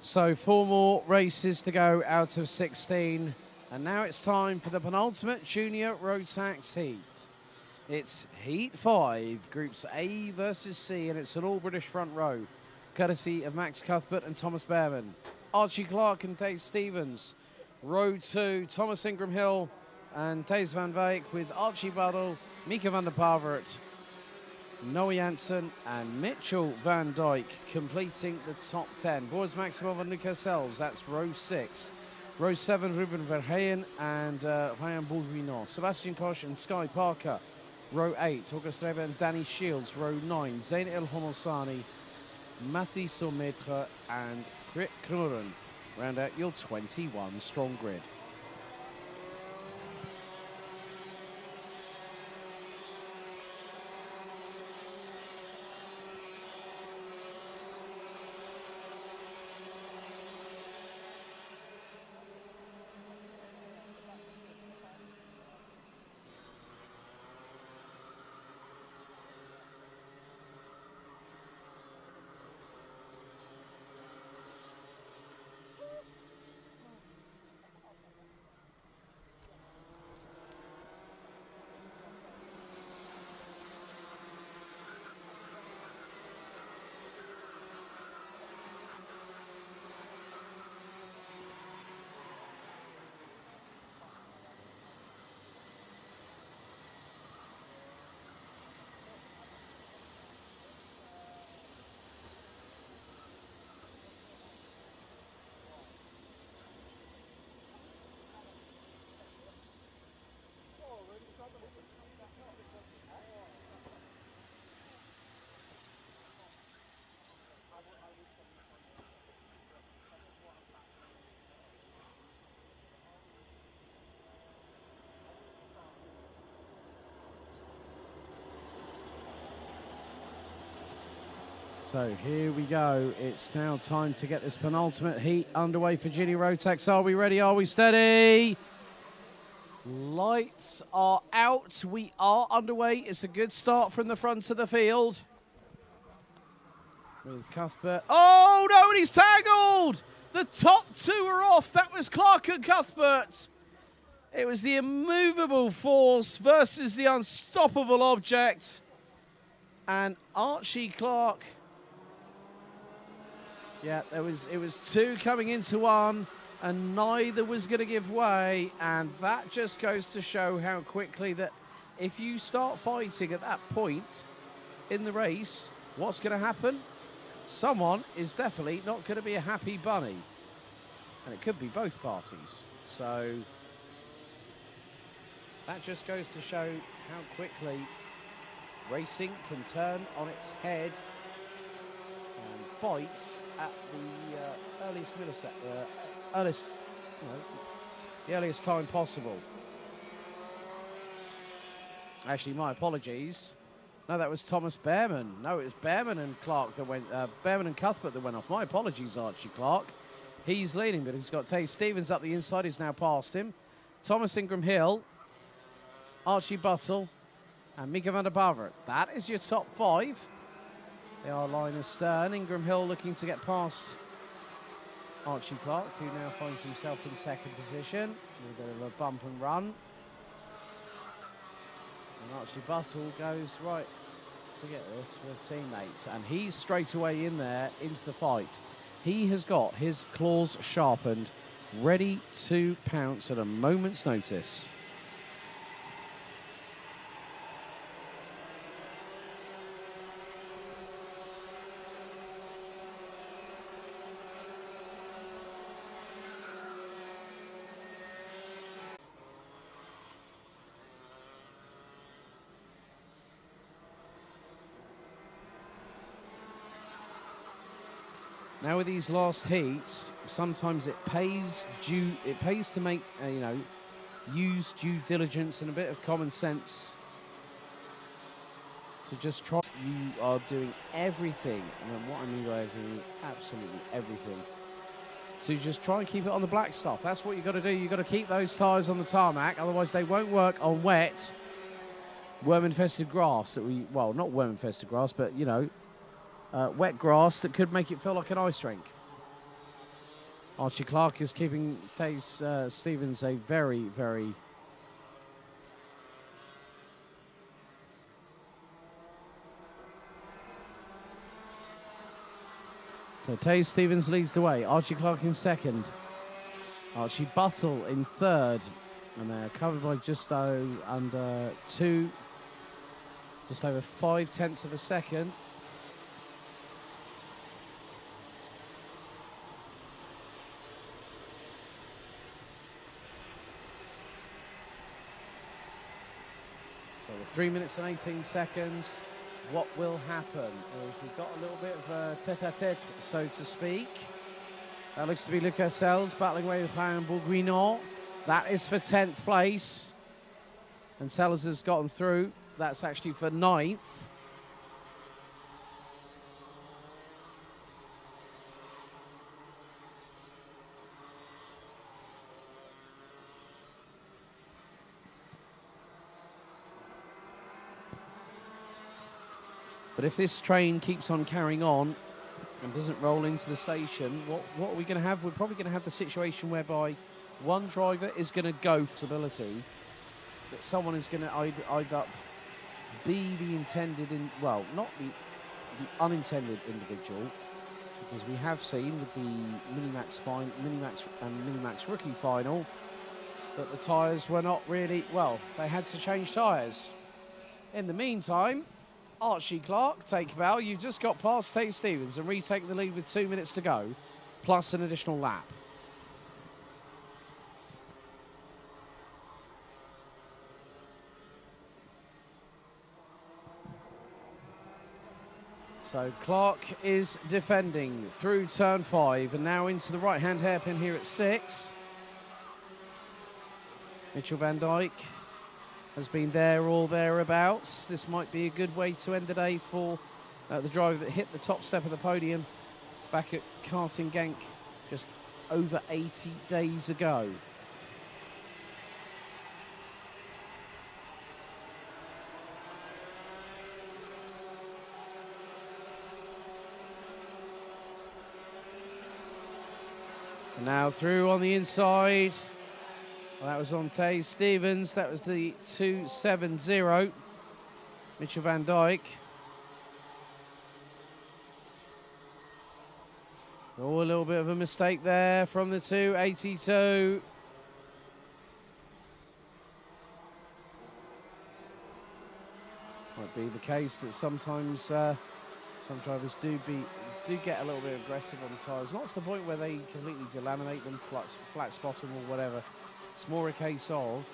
So 4 more races to go out of 16. And now it's time for the penultimate junior Rotax heat. It's Heat 5, Groups A versus C, and it's an all-British front row, courtesy of Max Cuthbert and Thomas Behrman. Archie Clark and Dave Stevens. Row 2, Thomas Ingram Hill and Thijs van Wijk with Archie Buddle, Mika van der Pavert, Noah Janssen and Mitchell van Dijk completing the top 10. Boris Maximov and Nico Sells, that's row 6. Row 7, Ruben Verheyen and Mariembourg. Sebastian Koch and Sky Parker. Row 8, August Reber and Danny Shields. Row 9, Zayn El Homosani, Matti Sometre and Krit Knuren. Round out your 21 strong grid. So here we go. It's now time to get this penultimate heat underway for Junior Rotax. Are we ready? Are we steady? Lights are out. We are underway. It's a good start from the front of the field. With Cuthbert. Oh, no, and he's tackled! The top 2 are off. That was Clark and Cuthbert. It was the immovable force versus the unstoppable object. And Archie Clark. Yeah, it was 2 coming into 1, and neither was going to give way. And that just goes to show how quickly that if you start fighting at that point in the race, what's going to happen? Someone is definitely not going to be a happy bunny. And it could be both parties. So that just goes to show how quickly racing can turn on its head and bite at the earliest millisecond, the earliest time possible. Actually, my apologies. No, that was Thomas Behrman. No, it was Behrman and Clark that went. Behrman and Cuthbert that went off. My apologies, Archie Clark. He's leading, but he's got Taze Stevens up the inside, who's now past him. Thomas Ingram Hill, Archie Buttle, and Mika van der Bavert. That is your top 5. They are line astern. Ingram Hill looking to get past Archie Clark, who now finds himself in second position. A little bit of a bump and run. And Archie Buttle goes, right, forget this, we're teammates. And he's straight away in there into the fight. He has got his claws sharpened, ready to pounce at a moment's notice. Now with these last heats, sometimes it pays to make use due diligence and a bit of common sense to just try. You are doing everything, and what I mean by everything, absolutely everything, to just try and keep it on the black stuff. That's what you've got to do. You've got to keep those tyres on the tarmac, otherwise they won't work on wet, worm-infested grass well, not worm-infested grass, but, wet grass that could make it feel like an ice rink. Archie Clark is keeping Taze Stevens a very, very... So Taze Stevens leads the way. Archie Clark in second. Archie Buttle in third. And they're covered by just under just over 5/10 of a second. So with 3 minutes and 18 seconds, what will happen is we've got a little bit of a tete-a-tete, so to speak. That looks to be Lucas Sells battling away with Mariembourg. That is for 10th place. And Sellers has gotten through. That's actually for 9th. But if this train keeps on carrying on and doesn't roll into the station, what are we going to have? We're probably going to have the situation whereby one driver is going to go for stability, that someone is going to either be the intended, not the unintended individual, because we have seen with the Minimax and Minimax Rookie Final that the tyres were not really, they had to change tyres. In the meantime, Archie Clark, take a bow. You've just got past Taze Stevens and retake the lead with 2 minutes to go, plus an additional lap. So Clark is defending through turn 5 and now into the right-hand hairpin here at 6. Mitchell van Dijk has been there or thereabouts. This might be a good way to end the day for the driver that hit the top step of the podium back at Karting Genk just over 80 days ago. And now through on the inside. Well, that was on Taze Stevens. That was the 270. Mitchell van Dijk. Oh, a little bit of a mistake there from the 282. Might be the case that sometimes some drivers do get a little bit aggressive on the tyres. Not to the point where they completely delaminate them, flat spot them or whatever. It's more a case of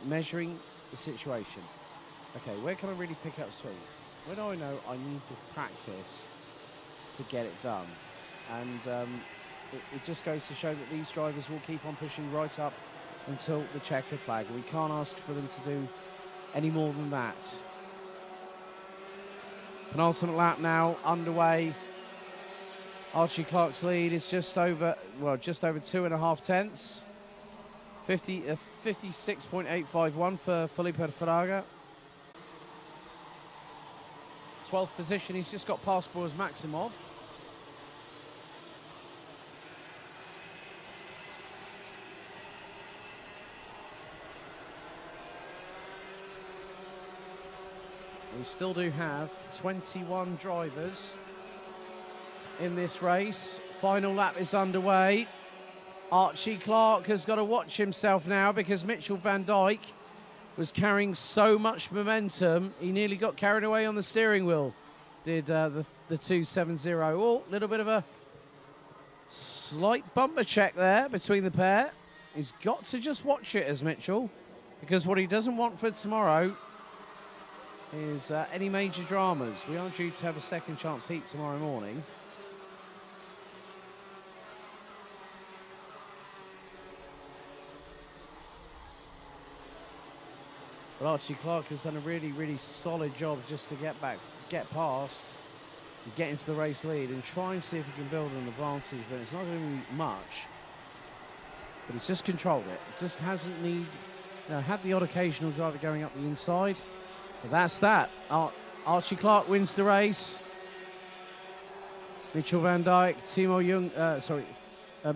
measuring the situation. Okay, where can I really pick up speed? Where do I know I need to practice to get it done? And it just goes to show that these drivers will keep on pushing right up until the checkered flag. We can't ask for them to do any more than that. Penultimate lap now underway. Archie Clark's lead is just over 2.5 tenths. 56.851 for Felipe Fraga. 12th position, he's just got past Boris Maximov. We still do have 21 drivers in this race. Final lap is underway. Archie Clark has got to watch himself now because Mitchell van Dijk was carrying so much momentum, he nearly got carried away on the steering wheel. Did the 270. Oh, a little bit of a slight bumper check there between the pair. He's got to just watch it as Mitchell, because what he doesn't want for tomorrow is any major dramas. We are due to have a second chance heat tomorrow morning. But Archie Clark has done a really, really solid job just to get past, and get into the race lead and try and see if he can build an advantage, but it's not going to be much. But he's just controlled it. It just hasn't had the odd occasional driver going up the inside. But that's that. Archie Clark wins the race. Mitchell van Dijk,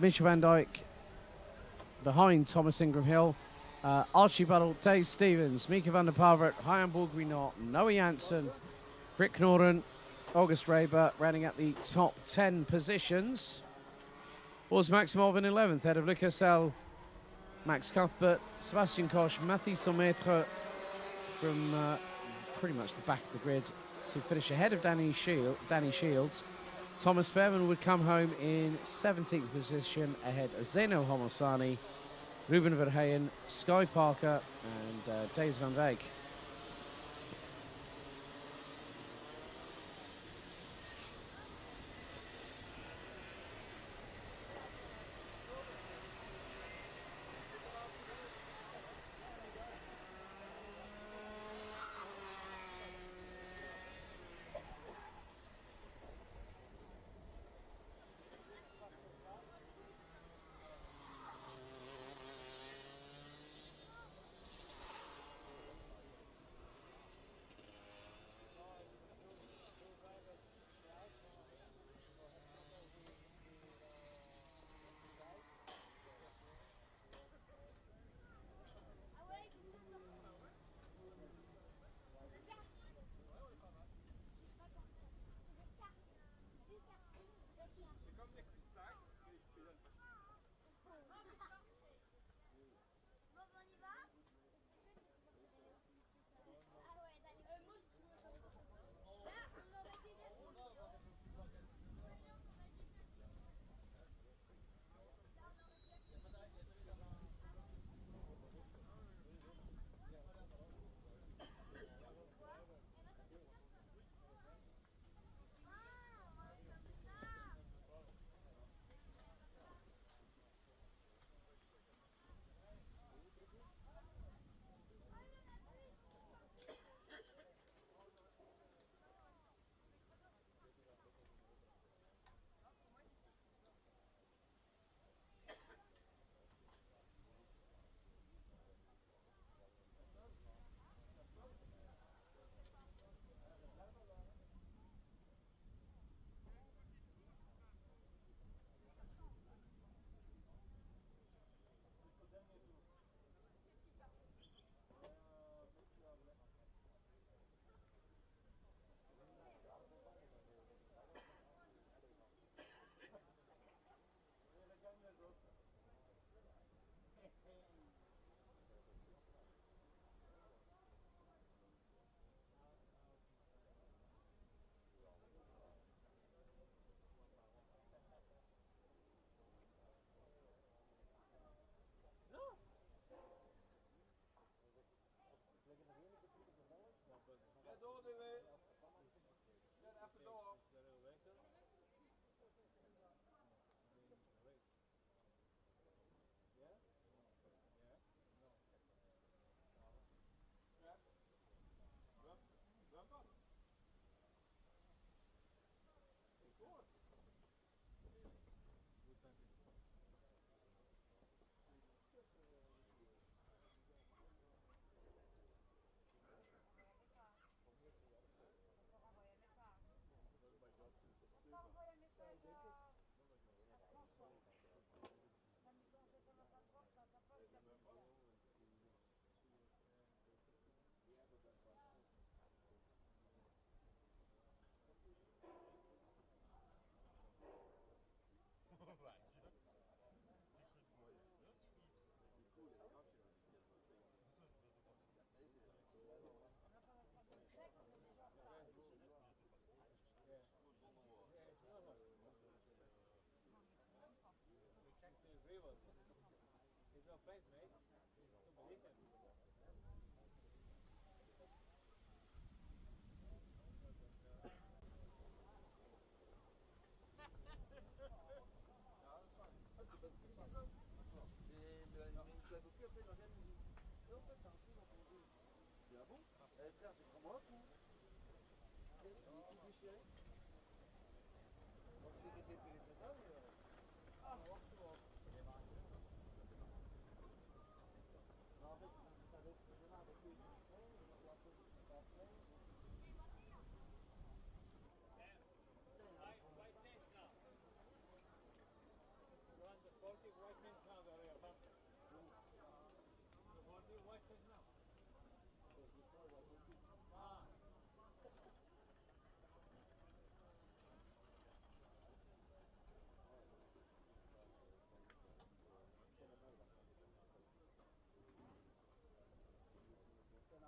Mitchell van Dijk behind Thomas Ingram Hill. Archie Buddle, Dave Stevens, Mika van der Pavert, Mariembourg Guinot, Noah Janssen, Rick Norden, August Raber, rounding out the top 10 positions. Boris Maximov in 11th, ahead of Lucas L, Max Cuthbert, Sebastian Koch, Mathieu Sommetre from pretty much the back of the grid to finish ahead of Danny Shields. Thomas Behrman would come home in 17th position ahead of Zeno Homosani, Ruben Verheyen, Sky Parker and Days van Veek.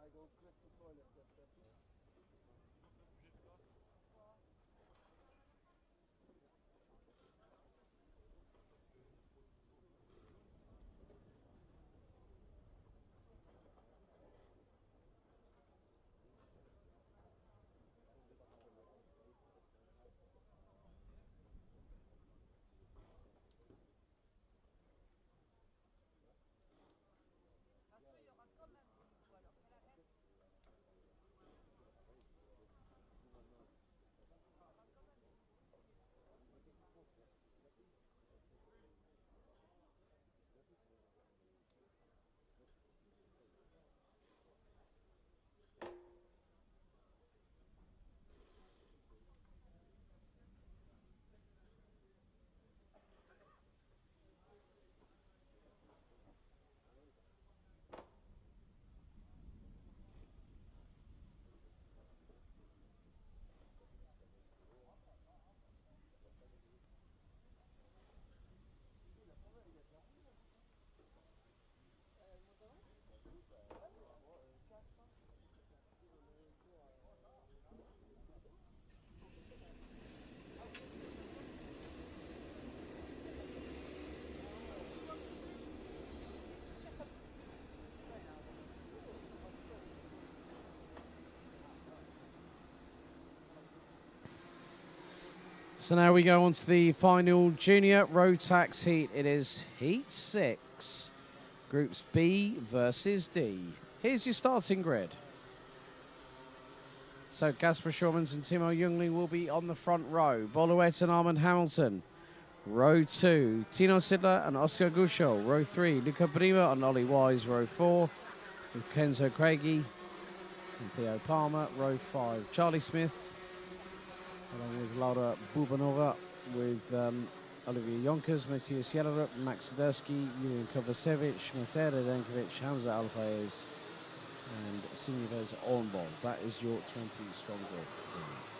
I go quick to toilet.
So now we go on to the final junior Rotax heat. It is heat 6, groups B versus D. Here's your starting grid. So Casper Schurmans and Timo Jungling will be on the front row. Boluet and Armand Hamilton. Row 2, Tino Sidler and Oscar Gusho. Row 3, Luca Prima and Ollie Wise. Row 4, with Kenzo Craigie and Theo Palmer. Row 5, Charlie Smith, along with Laura Bubanova, with Olivier Yonkers, Matthias Jellerup, Max Swiderski, Julian Kovacevic, Matej Radenkovic, Hamza Alfayez, and Sinivez Ornbom. That is your 20 strong group teams.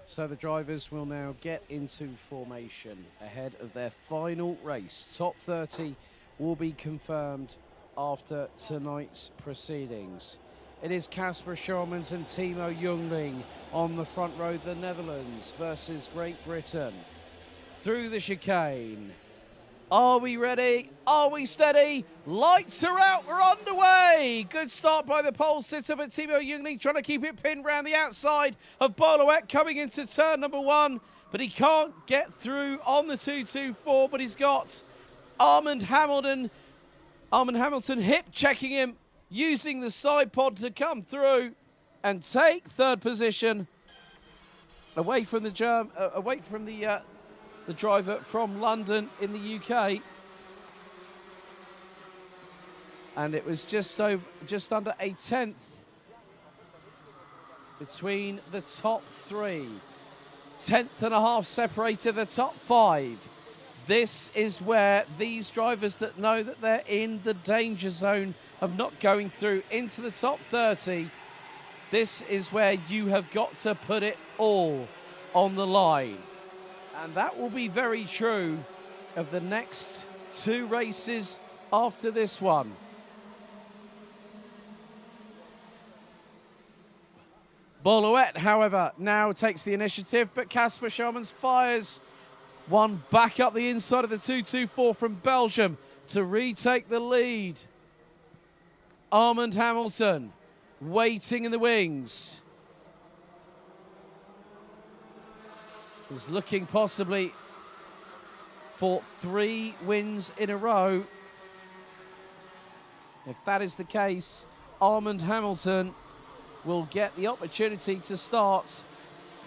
So the drivers will now get into formation ahead of their final race. Top 30 will be confirmed after tonight's proceedings. It is Casper Schurmans and Timo Jungling on the front row, the Netherlands versus Great Britain. through the chicane. Are we ready? Are we steady? Lights are out. We're underway. Good start by the pole sitter, but Timo Jungling trying to keep it pinned round the outside of Boloet coming into turn number 1, but he can't get through on the 224, but he's got Armand Hamilton hip checking him, using the side pod to come through and take third position away from the driver from London in the UK. And it was just under a tenth between the top 3. 10.5 separated the top 5. This is where these drivers that know that they're in the danger zone of not going through into the top 30, this is where you have got to put it all on the line. And that will be very true of the next 2 races after this one. Boloet, however, now takes the initiative, but Casper Schermans fires one back up the inside of the 224 from Belgium to retake the lead. Armand Hamilton waiting in the wings. Is looking possibly for 3 wins in a row. If that is the case, Armand Hamilton will get the opportunity to start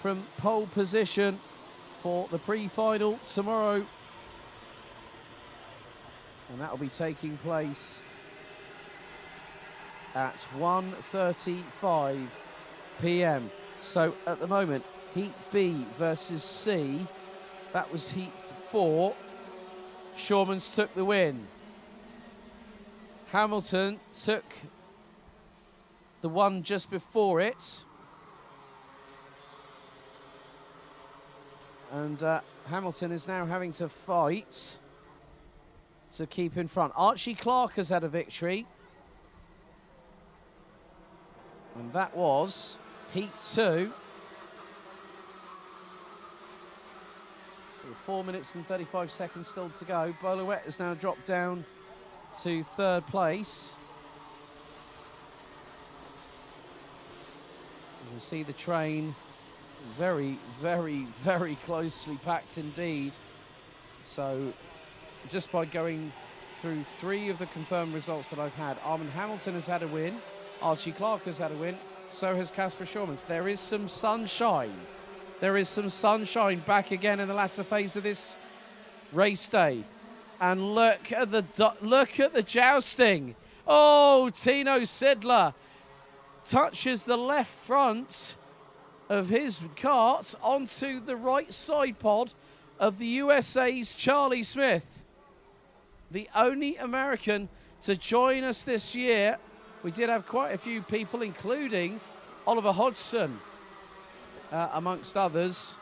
from pole position for the pre-final tomorrow. And that will be taking place at 1:35 p.m. So at the moment, Heat B versus C, that was Heat 4. Schermans took the win. Hamilton took the one just before it. And Hamilton is now having to fight to keep in front. Archie Clark has had a victory. And that was Heat 2. 4 minutes and 35 seconds still to go. Boloet has now dropped down to 3rd place. You can see the train very, very, very closely packed indeed. So just by going through 3 of the confirmed results that I've had, Armand Hamilton has had a win, Archie Clark has had a win, so has Casper Schermans. There is some sunshine. There is some sunshine back again in the latter phase of this race day. And look at the jousting. Oh, Tino Sidler touches the left front of his kart onto the right side pod of the USA's Charlie Smith. The only American to join us this year. We did have quite a few people, including Oliver Hodgson, amongst others.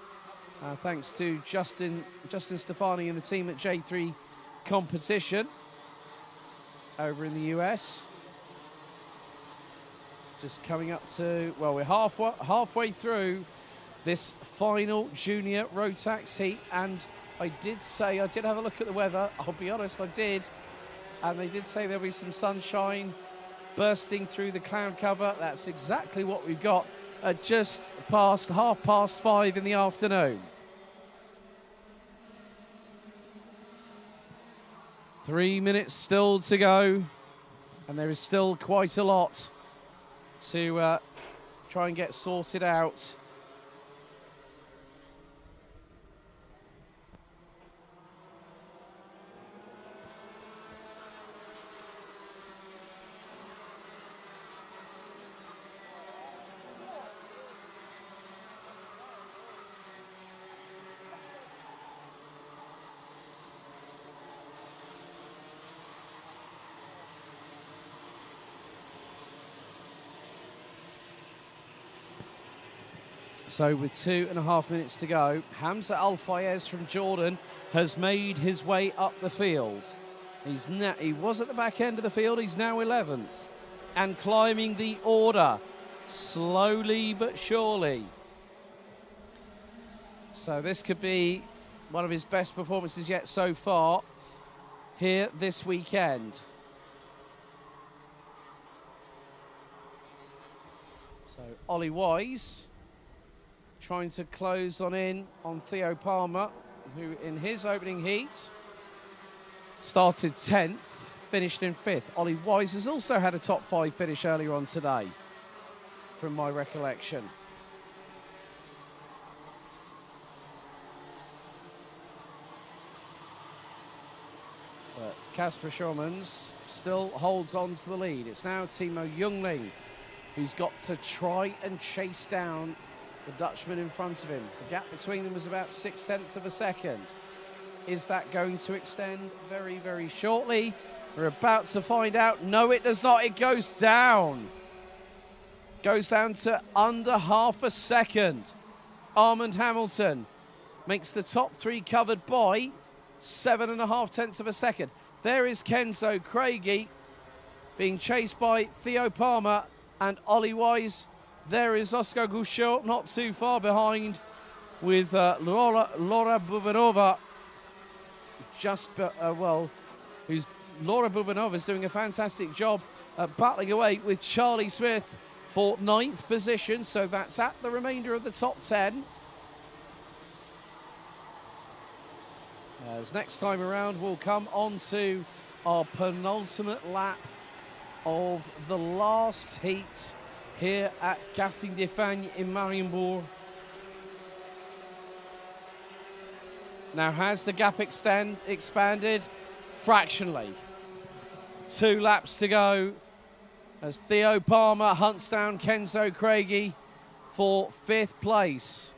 Thanks to Justin Stefani and the team at J3 Competition over in the US. Just coming up to, well, we're halfway through this final junior Rotax heat, and I did have a look at the weather. I'll be honest, I did. And they did say there'll be some sunshine bursting through the cloud cover. That's exactly what we've got at just past 5:30 in the afternoon. 3 minutes still to go, and there is still quite a lot to try and get sorted out. So with 2.5 minutes to go, Hamza Al-Fayez from Jordan has made his way up the field. He was at the back end of the field, he's now 11th and climbing the order slowly but surely. So this could be one of his best performances yet so far here this weekend. So Ollie Wise trying to close in on Theo Palmer, who in his opening heat started 10th, finished in 5th. Ollie Wise has also had a top 5 finish earlier on today, from my recollection. But Kasper Schurmans still holds on to the lead. It's now Timo Jungling who's got to try and chase down the Dutchman in front of him. The gap between them was about 0.6 of a second. Is that going to extend very, very shortly? We're about to find out. No, it does not. It goes down. Goes down to under half a second. Armand Hamilton makes the top 3 covered by 7.5 of a second. There is Kenzo Craigie being chased by Theo Palmer and Ollie Wise. There is Oscar Gouchot not too far behind with Laura Bubanova. Laura Bubanova is doing a fantastic job battling away with Charlie Smith for 9th position. So that's at the remainder of the top 10. As next time around, we'll come on to our penultimate lap of the last heat here at Karting de Fagne in Mariembourg. Now, has the gap expanded? Fractionally. 2 laps to go as Theo Palmer hunts down Kenzo Craigie for 5th place.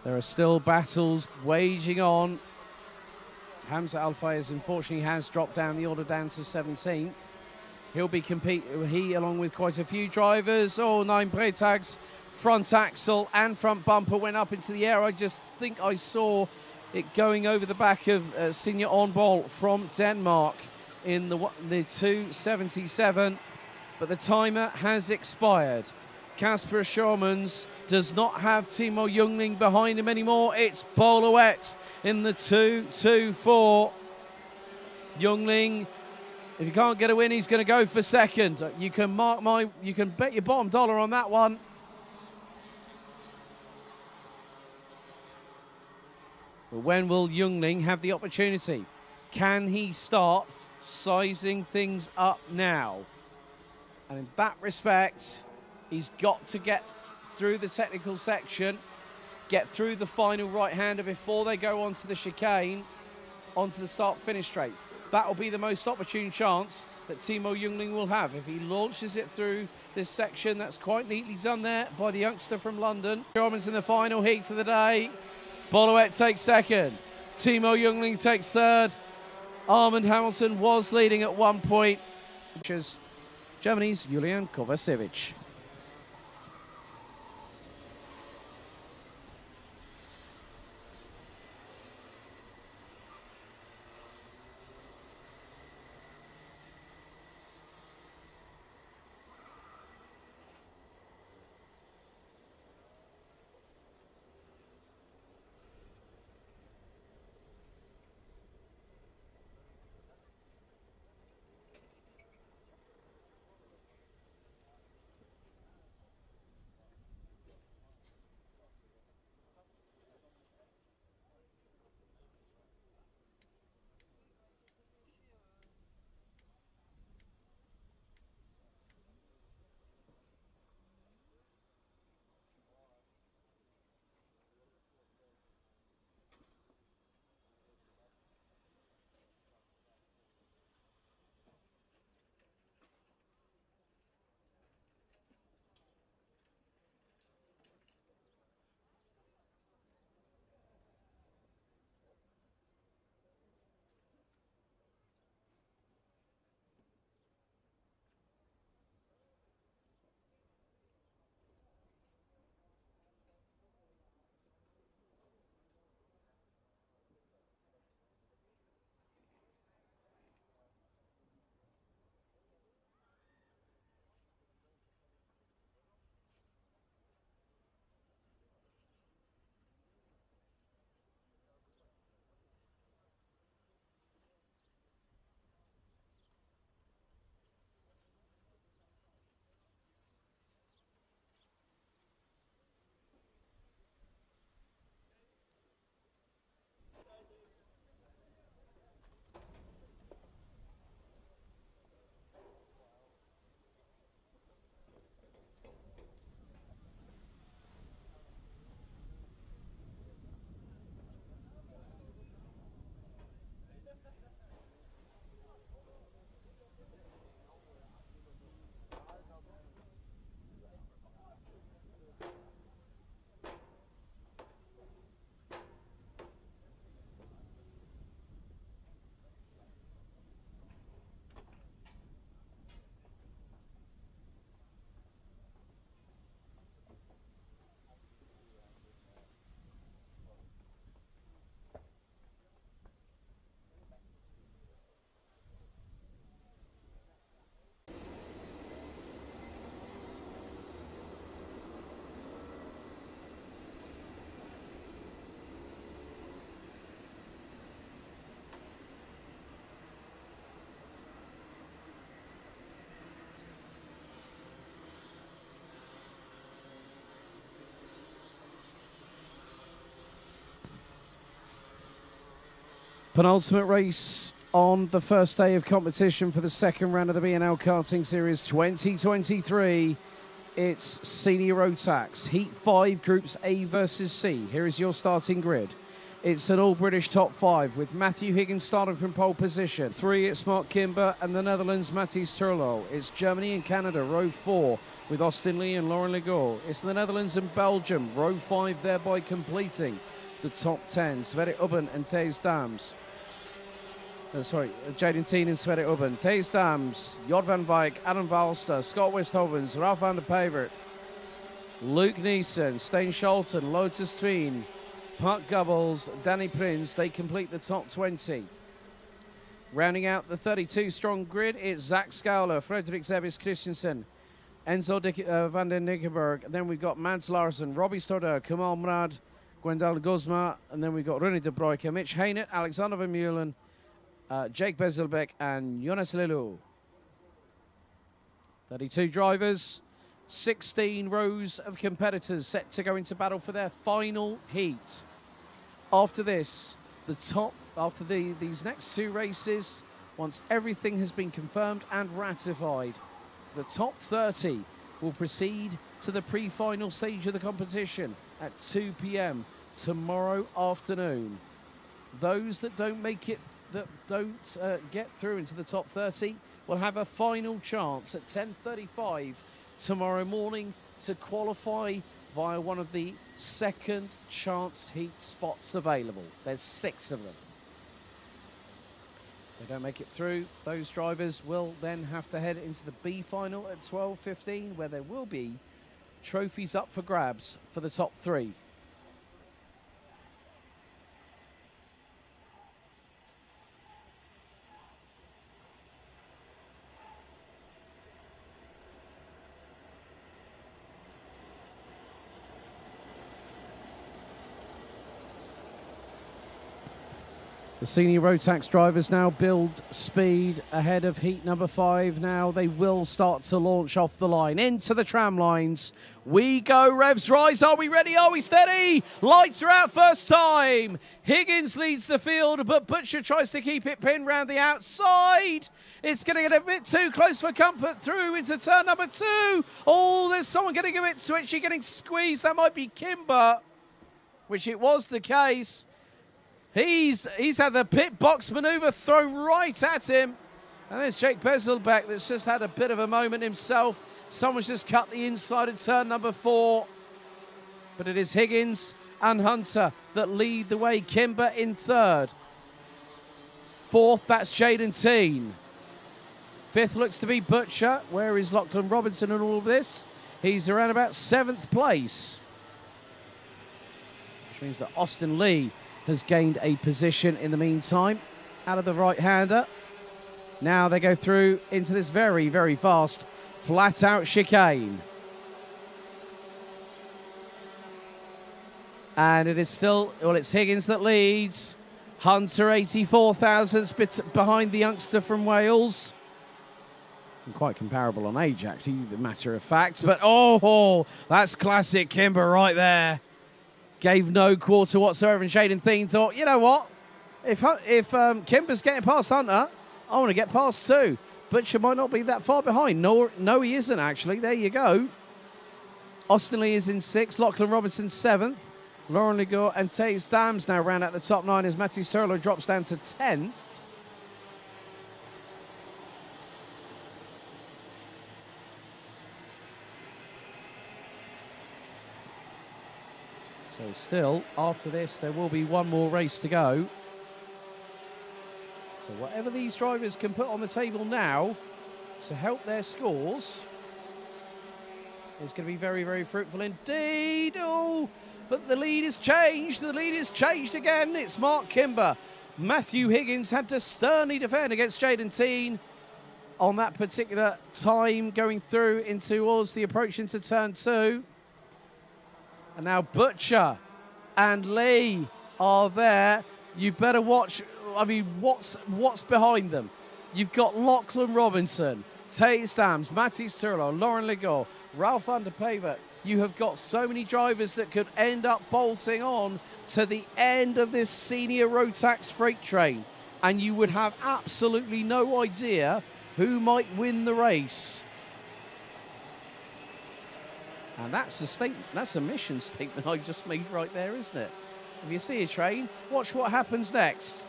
There are still battles waging on. Hamza Al-Fayez unfortunately has dropped down the order down to 17th. He'll be he along with quite a few drivers. Oh, 9 Bretags, front axle and front bumper went up into the air. I just think I saw it going over the back of Signe Ornbol from Denmark in the 277, but the timer has expired. Kasper Schurmans does not have Timo Jungling behind him anymore. It's Boluet in the 224. Jungling, if he can't get a win, he's going to go for 2nd. You can bet your bottom dollar on that one. But when will Jungling have the opportunity? Can he start sizing things up now? And in that respect, he's got to get through the technical section, get through the final right-hander before they go onto the chicane, onto the start-finish straight. That will be the most opportune chance that Timo Jungling will have. If he launches it through this section, that's quite neatly done there by the youngster from London. Schurmans in the final heat of the day. Boluet takes 2nd. Timo Jungling takes 3rd. Armand Hamilton was leading at one point, which is Germany's Julian Kovacevic. Penultimate race on the first day of competition for the second round of the BNL Karting Series 2023. It's Senior Rotax, Heat 5, Groups A versus C. Here is your starting grid. It's an all-British top 5 with Matthew Higgins starting from pole position. 3, it's Mark Kimber and the Netherlands, Matthijs Turlo. It's Germany and Canada, row 4, with Austin Lee and Lauren Legault. It's the Netherlands and Belgium, row 5, thereby completing the top 10. Sverre Ubben and Thijs Dams. Jaden Teen and Sverre Ubben. Thijs Dams, Jod van Wijk, Adam Valster, Scott Westhovens, Ralph van der Pevert, Luke Neeson, Steen Scholten, Lotus Tween, Mark Gubbles, Danny Prince, they complete the top 20. Rounding out the 32-strong grid, it's Zach Schouler, Frederik Zebis Christensen, Enzo van den Nickenberg, and then we've got Mads Larsen, Robbie Stoddard, Kamal Mrad, Gwendal Guzma, and then we've got René de Bruyke, Mitch Hainert, Alexander van Meulen, Jake Bezelbeck, and Jonas Lelou. 32 drivers, 16 rows of competitors set to go into battle for their final heat. After this, these next 2 races, once everything has been confirmed and ratified, the top 30 will proceed to the pre-final stage of the competition at 2 p.m. tomorrow afternoon. Those that don't make it, that don't get through into the top 30 will have a final chance at 10:35 tomorrow morning to qualify via one of the second chance heat spots available. There's 6 of them. If they don't make it through, those drivers will then have to head into the B final at 12:15, where there will be trophies up for grabs for the top 3. The senior Rotax drivers now build speed ahead of heat number 5. Now they will start to launch off the line. Into the tram lines. We go, revs rise. Are we ready? Are we steady? Lights are out first time. Higgins leads the field, but Butcher tries to keep it pinned round the outside. It's going to get a bit too close for comfort through into turn number 2. Oh, there's someone getting a bit twitchy, getting squeezed. That might be Kimber, which it was the case. He's had the pit box manoeuvre thrown right at him. And there's Jake Bezelbeck that's just had a bit of a moment himself. Someone's just cut the inside of turn number 4. But it is Higgins and Hunter that lead the way. Kimber in 3rd. 4th, that's Jaden Teen. 5th looks to be Butcher. Where is Lachlan Robinson in all of this? He's around about 7th place. Which means that Austin Lee has gained a position in the meantime out of the right-hander. Now they go through into this very, very fast flat-out chicane. And it is still, well, it's Higgins that leads. Hunter, 84 thousandths behind the youngster from Wales. And quite comparable on age, actually, the matter of fact. But, oh, that's classic Kimber right there. Gave no quarter whatsoever, and Jaden Thien thought, you know what? If Kimber's getting past Hunter, I want to get past too. Butcher might not be that far behind. No, he isn't, actually. There you go. Austin Lee is in 6th. Lachlan Robinson 7th. Lauren Legault and Thijs Dams now round out the top 9 as Matthijs Turlo drops down to 10th. So still, after this, there will be one more race to go. So whatever these drivers can put on the table now to help their scores is going to be very, very fruitful indeed. Oh, but the lead has changed. The lead has changed again. It's Mark Kimber. Matthew Higgins had to sternly defend against Jaden Teen on that particular time going through towards the approach into turn 2. And now Butcher and Lee are there. You better watch. I mean, what's behind them? You've got Lachlan Robinson, Thijs Dams, Matthijs Turlo, Lauren Legault, Ralph van der Pevert. You have got so many drivers that could end up bolting on to the end of this senior Rotax freight train, and you would have absolutely no idea who might win the race. And that's a statement, that's a mission statement I just made right there, isn't it? If you see a train, watch what happens next,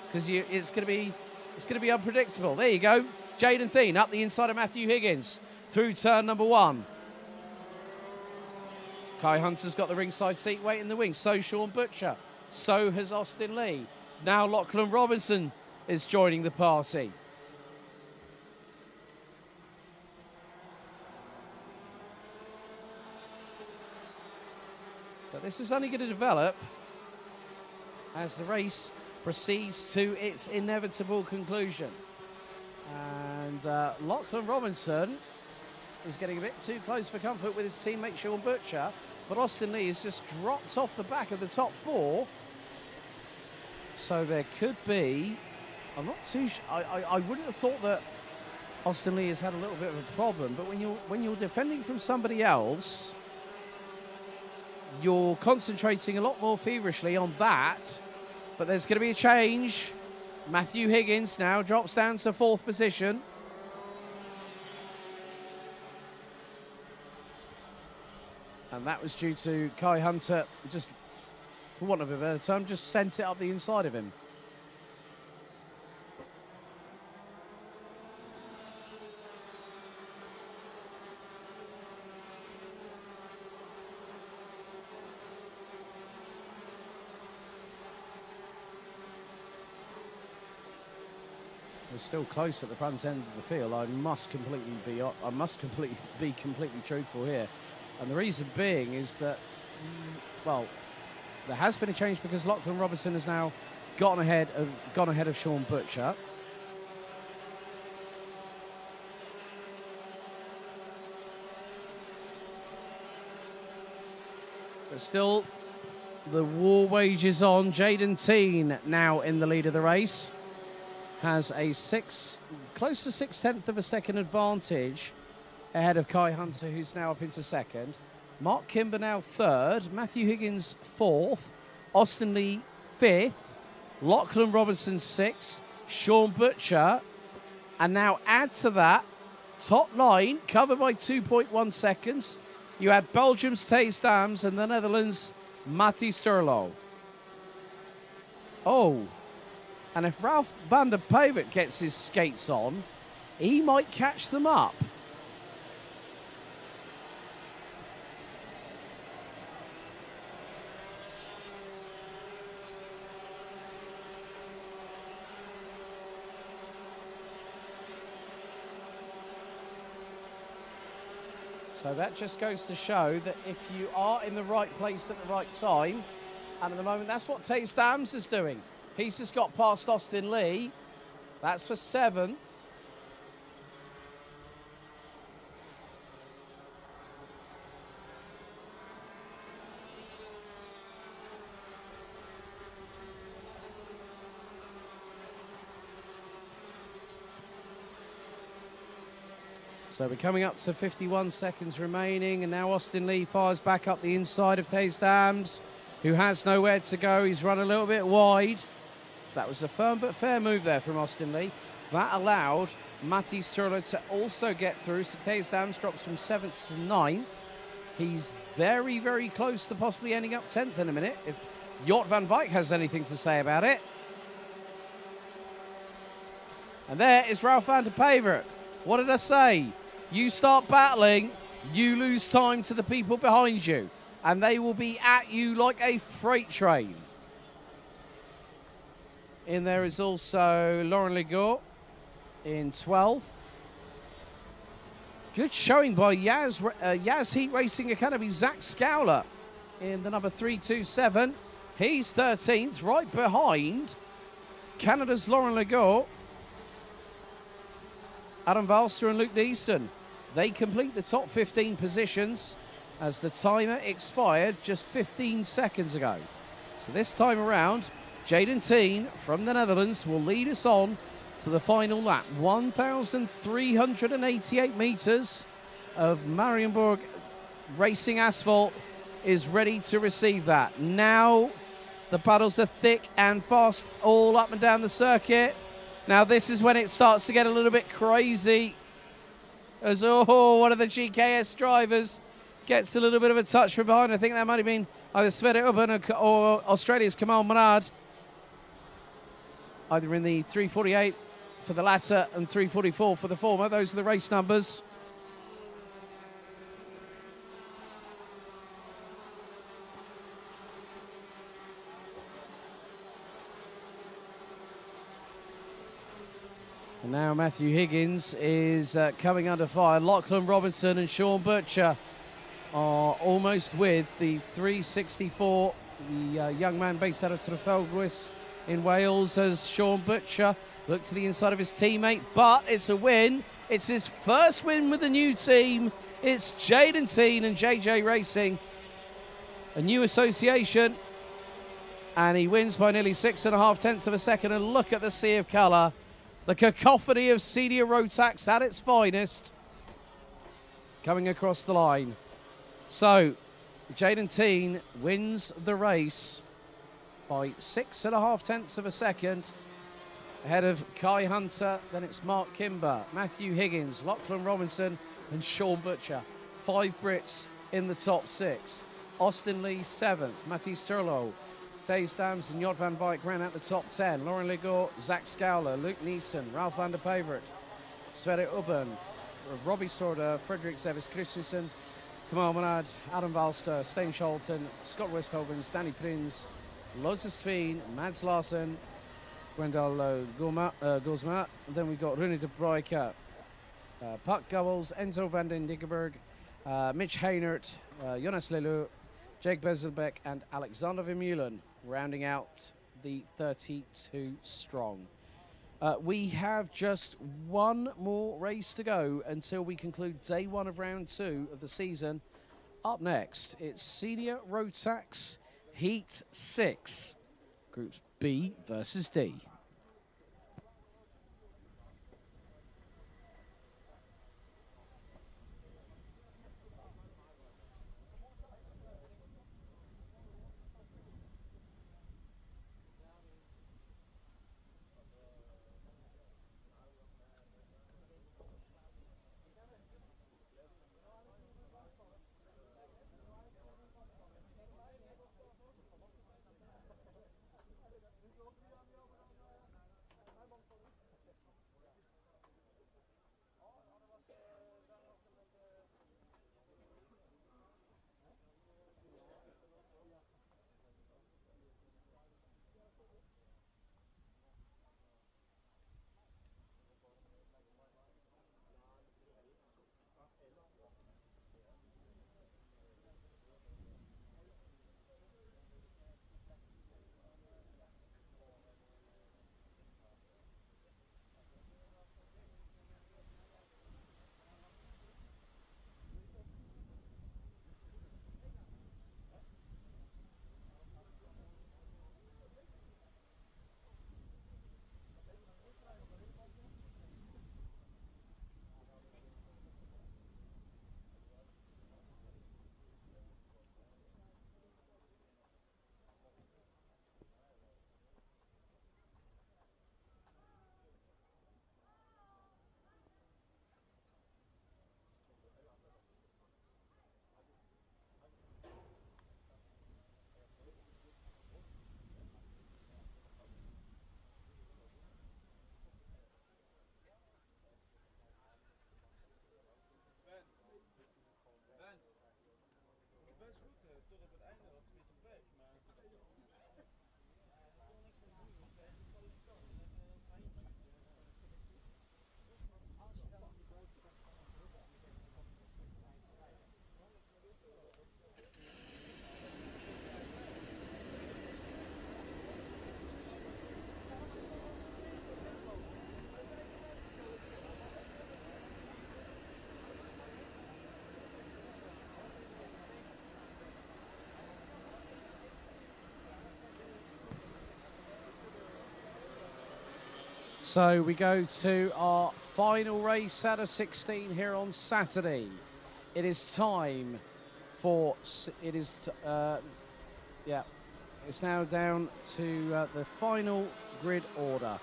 because it's going to be unpredictable. There you go, Jaden Thien up the inside of Matthew Higgins through turn number 1. Kai Hunter's got the ringside seat waiting in the wings. So Sean Butcher. So has Austin Lee. Now Lachlan Robinson is joining the party. But this is only going to develop as the race proceeds to its inevitable conclusion. And Lachlan Robinson is getting a bit too close for comfort with his teammate Sean Butcher, but Austin Lee has just dropped off the back of the top 4. So there could be, I'm not too sure, I wouldn't have thought that Austin Lee has had a little bit of a problem, but when you're defending from somebody else, you're concentrating a lot more feverishly on that. But there's going to be a change. Matthew Higgins now drops down to 4th position. And that was due to Kai Hunter, just for want of a better term, just sent it up the inside of him. We're still close at the front end of the field. I must completely be completely truthful here. And the reason being is that, well, there has been a change because Lachlan Robinson has now gone ahead of Sean Butcher. But still, the war wages on. Jaden Thien now in the lead of the race. Has a close to 6/10 of a second advantage ahead of Kai Hunter, who's now up into 2nd. Mark Kimber now 3rd. Matthew Higgins 4th. Austin Lee 5th. Lachlan Robinson 6th. Sean Butcher. And now add to that, top 9, covered by 2.1 seconds. You had Belgium's Thijs Dams and the Netherlands' Matti Sturlo. Oh. And if Ralph van der Pavert gets his skates on, he might catch them up. So that just goes to show that if you are in the right place at the right time, and at the moment that's what Thijs Dams is doing. He's just got past Austin Lee. That's for 7th. So we're coming up to 51 seconds remaining, and now Austin Lee fires back up the inside of Thijs Dams, who has nowhere to go. He's run a little bit wide. That was a firm but fair move there from Austin Lee. That allowed Matti Sturlo to also get through. So Thijs Dams drops from 7th to 9th. He's very, very close to possibly ending up 10th in a minute, if Jort van Wijk has anything to say about it. And there is Ralph van der Pavert. What did I say? You start battling, you lose time to the people behind you, and they will be at you like a freight train. In there is also Laurent Legault in 12th. Good showing by Yaz Heat Racing Academy, Zach Scowler in the number 327. He's 13th, right behind Canada's Laurent Legault. Adam Valster and Luke Neeson, they complete the top 15 positions as the timer expired just 15 seconds ago. So this time around, Jaden Thien from the Netherlands will lead us on to the final lap. 1,388 metres of Mariembourg racing asphalt is ready to receive that. Now The puddles are thick and fast all up and down the circuit. Now this is when it starts to get a little bit crazy. As one of the GKS drivers gets a little bit of a touch from behind. I think that might have been either Sverre Ubben or Australia's Kamal Manad. Either in the 348 for the latter and 344 for the former. Those are the race numbers. And now Matthew Higgins is coming under fire. Lachlan Robinson and Sean Butcher are almost with the 364. The young man based out of Trafalgar in Wales as Sean Butcher looked to the inside of his teammate, but it's a win. It's his first win with the new team. It's Jaden Teen and JJ Racing, a new association, and he wins by nearly 6.5 tenths of a second. And look at the sea of colour. The cacophony of senior Rotax at its finest coming across the line. So, Jaden Teen wins the race by 6.5 tenths of a second ahead of Kai Hunter. Then it's Mark Kimber, Matthew Higgins, Lachlan Robinson and Sean Butcher. 5 Brits in the top 6. Austin Lee 7th, Matthias Turlo, Taze Dams and Jot van Wyk ran out the top 10. Lauren Legor, Zach Scowler, Luke Neeson, Ralph van der Pevert, Sverre Ubben, Robbie Storder, Frederick Zevis Christensen, Kamal Manad, Adam Valster, Stein Scholten, Scott Westhovens, Danny Prins, Lotus Sveen, Mads Larsen, Gwendal Guzma. Then we've got Rune de Broeke, Puck Gubbles, Enzo van den Dickerberg, Mitch Heinert, Jonas Leleu, Jake Bezelbeck and Alexander Vermeulen rounding out the 32 strong. We have just one more race to go until we conclude day 1 of round 2 of the season. Up next, it's Senior Rotax Heat 6, Groups B versus D. So we go to our final race out of 16 here on Saturday. It is time for, it's now down to the final grid order.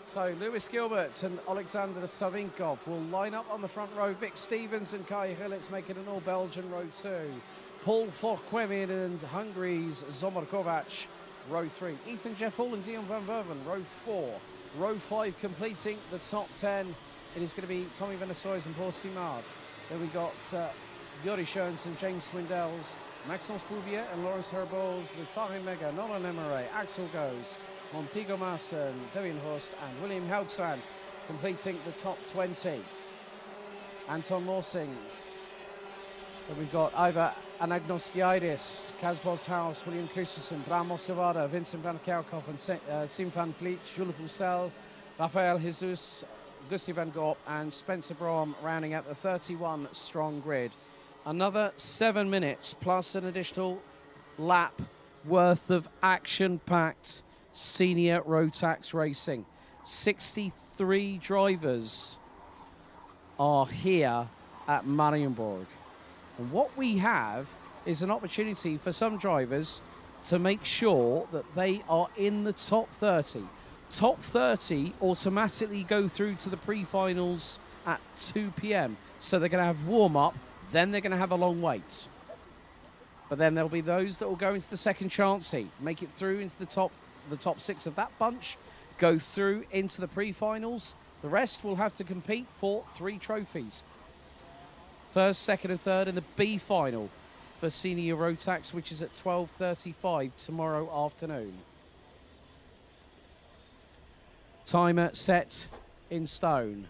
So Lewis Gilbert and Alexander Savinkov will line up on the front row. Vic Stevens and Kai Hillitz making an all-Belgian row 2. Paul Forquemin and Hungary's Zomar Kovac, row 3. Ethan Jeff Hall and Dion van Verven, row 4. Row 5 completing the top 10. It is going to be Tommy Venesois and Paul Simard. Then we got Yuri Schoens and James Swindells, Maxence Bouvier and Lawrence Herboz with Farin Mega, Nolan Emere, Axel Goes, Montego Marson, Devian Horst and William Haugsand completing the top 20. Anton Morsing. Then we've got Iva Anagnostiidis, Kazbos House, William Christensen, Bram Mossevada, Vincent Van Kerkhoff and Sim van Vliet, Jules Roussel, Rafael Jesus, Gussie van Gorp and Spencer Brom rounding out the 31 strong grid. Another 7 minutes plus an additional lap worth of action-packed senior Rotax racing. 63 drivers are here at Mariembourg. And what we have is an opportunity for some drivers to make sure that they are in the top 30. Top 30 automatically go through to the pre-finals at 2 p.m. So they're going to have warm-up, then they're going to have a long wait. But then there'll be those that will go into the second chancey, make it through into the top 6 of that bunch, go through into the pre-finals. The rest will have to compete for 3 trophies. First, second and third in the B final for Senior Rotax, which is at 12:35 tomorrow afternoon. Timer set in stone.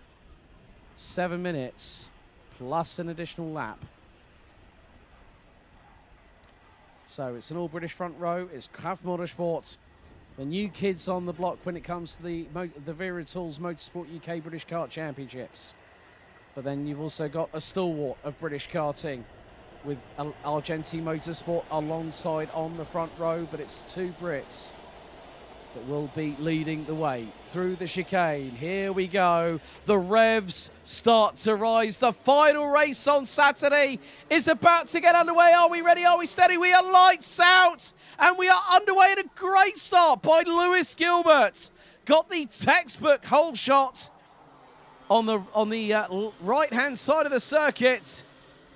7 minutes plus an additional lap. So it's an all-British front row. It's Craft Motorsport. The new kids on the block when it comes to the Vera Tools Motorsport UK British Kart Championships. But then you've also got a stalwart of British karting with Argenti Motorsport alongside on the front row, but it's 2 Brits that will be leading the way through the chicane. Here we go. The revs start to rise. The final race on Saturday is about to get underway. Are we ready? Are we steady? We are lights out. And we are underway at a great start by Lewis Gilbert. Got the textbook hole shot on the right-hand side of the circuit.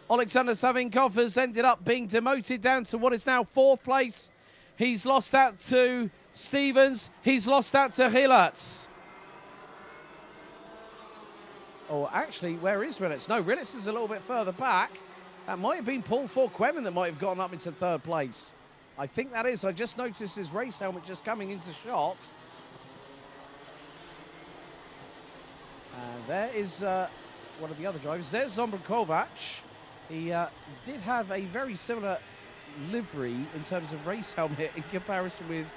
Alexander Savinkov has ended up being demoted down to what is now 4th place. He's lost out to Stevens. He's lost out to Rillatz. Oh, actually, where is Rillatz? No, Rillatz is a little bit further back. That might have been Paul Forquemin that might have gotten up into 3rd place. I think that is. I just noticed his race helmet just coming into shot. And there is one of the other drivers. There's Zomar Kovac. He did have a very similar livery in terms of race helmet in comparison with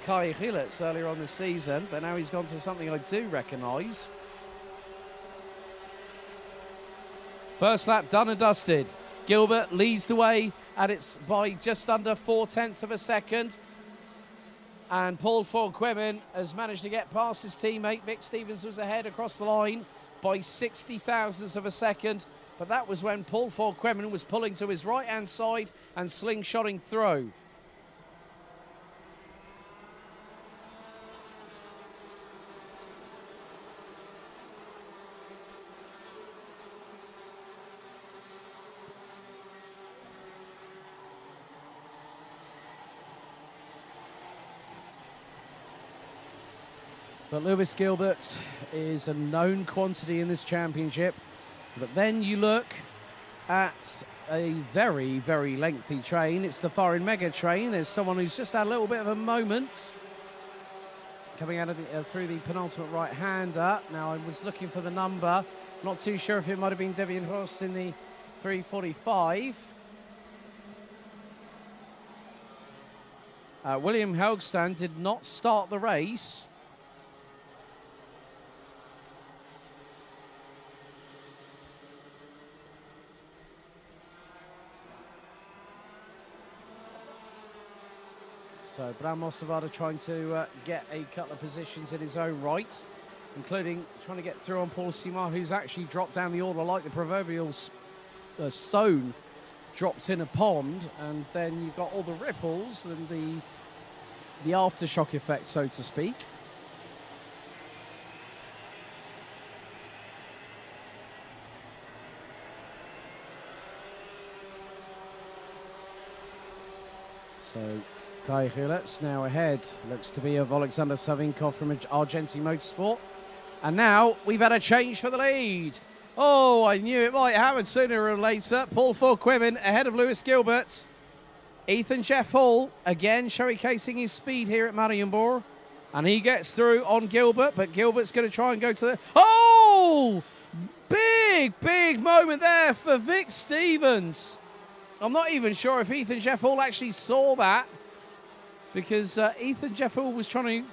Kai Hillitz earlier on this season, but now he's gone to something I do recognise. First lap done and dusted. Gilbert leads the way, and it's by just under 0.4 of a second. And Paul Forquemin has managed to get past his teammate. Vic Stevens was ahead across the line by 60 thousandths of a second. But that was when Paul Forquemin was pulling to his right-hand side and slingshotting through. But Lewis Gilbert is a known quantity in this championship. But then you look at a very, very lengthy train. It's the Farin Mega train. There's someone who's just had a little bit of a moment coming out of through the penultimate right-hander. Now, I was looking for the number. Not too sure if it might have been Devian Horst in the 345. William Haugstan did not start the race. So Bram Mossevada trying to get a couple of positions in his own right, including trying to get through on Paul Simard, who's actually dropped down the order like the proverbial stone dropped in a pond, and then you've got all the ripples and the aftershock effect, so to speak. So Kai Hulets now ahead. Looks to be of Alexander Savinkov from Argentine Motorsport. And now we've had a change for the lead. Oh, I knew it might happen sooner or later. Paul Forquemin ahead of Lewis Gilbert. Ethan Jeff Hall again showcasing his speed here at Mariembourg. And he gets through on Gilbert, but Gilbert's going to try and go to the... Oh! Big moment there for Vic Stevens. I'm not even sure if Ethan Jeff Hall actually saw that, because Ethan Jeff Hall was trying to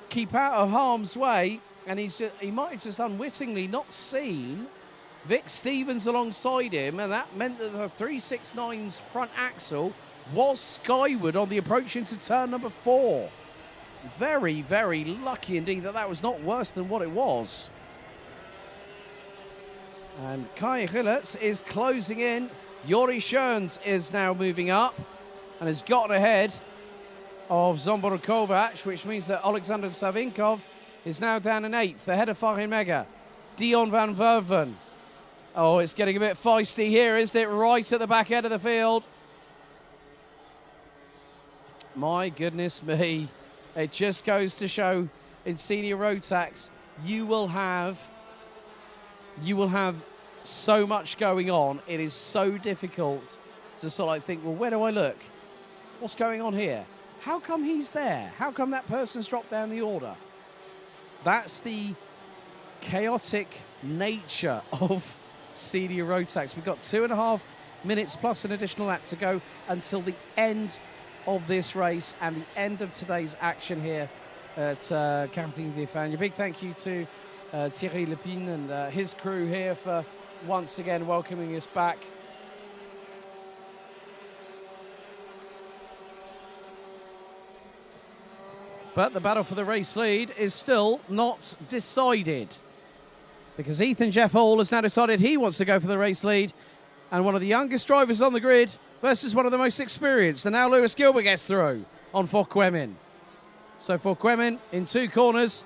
keep out of harm's way, and he might have just unwittingly not seen Vic Stevens alongside him, and that meant that the 369's front axle was skyward on the approach into turn number 4. Very, very lucky indeed that was not worse than what it was. And Kai Hillertz is closing in. Yori Schoens is now moving up and has gotten ahead of Zombor Kovac, which means that Alexander Savinkov is now down in 8th, ahead of Farin Mega. Dion van Verven. Oh, it's getting a bit feisty here, isn't it? Right at the back end of the field. My goodness me. It just goes to show in senior Rotax, you will have so much going on. It is so difficult to sort of think, well, where do I look? What's going on here? How come he's there? How come that person's dropped down the order? That's the chaotic nature of senior Rotax. We've got 2.5 minutes plus an additional lap to go until the end of this race and the end of today's action here at Karting Defan. A big thank you to Thierry Lepine and his crew here for once again welcoming us back. But the battle for the race lead is still not decided, because Ethan Jeff Hall has now decided he wants to go for the race lead, and one of the youngest drivers on the grid versus one of the most experienced. And now Lewis Gilbert gets through on Forquemin. So Forquemin in 2 corners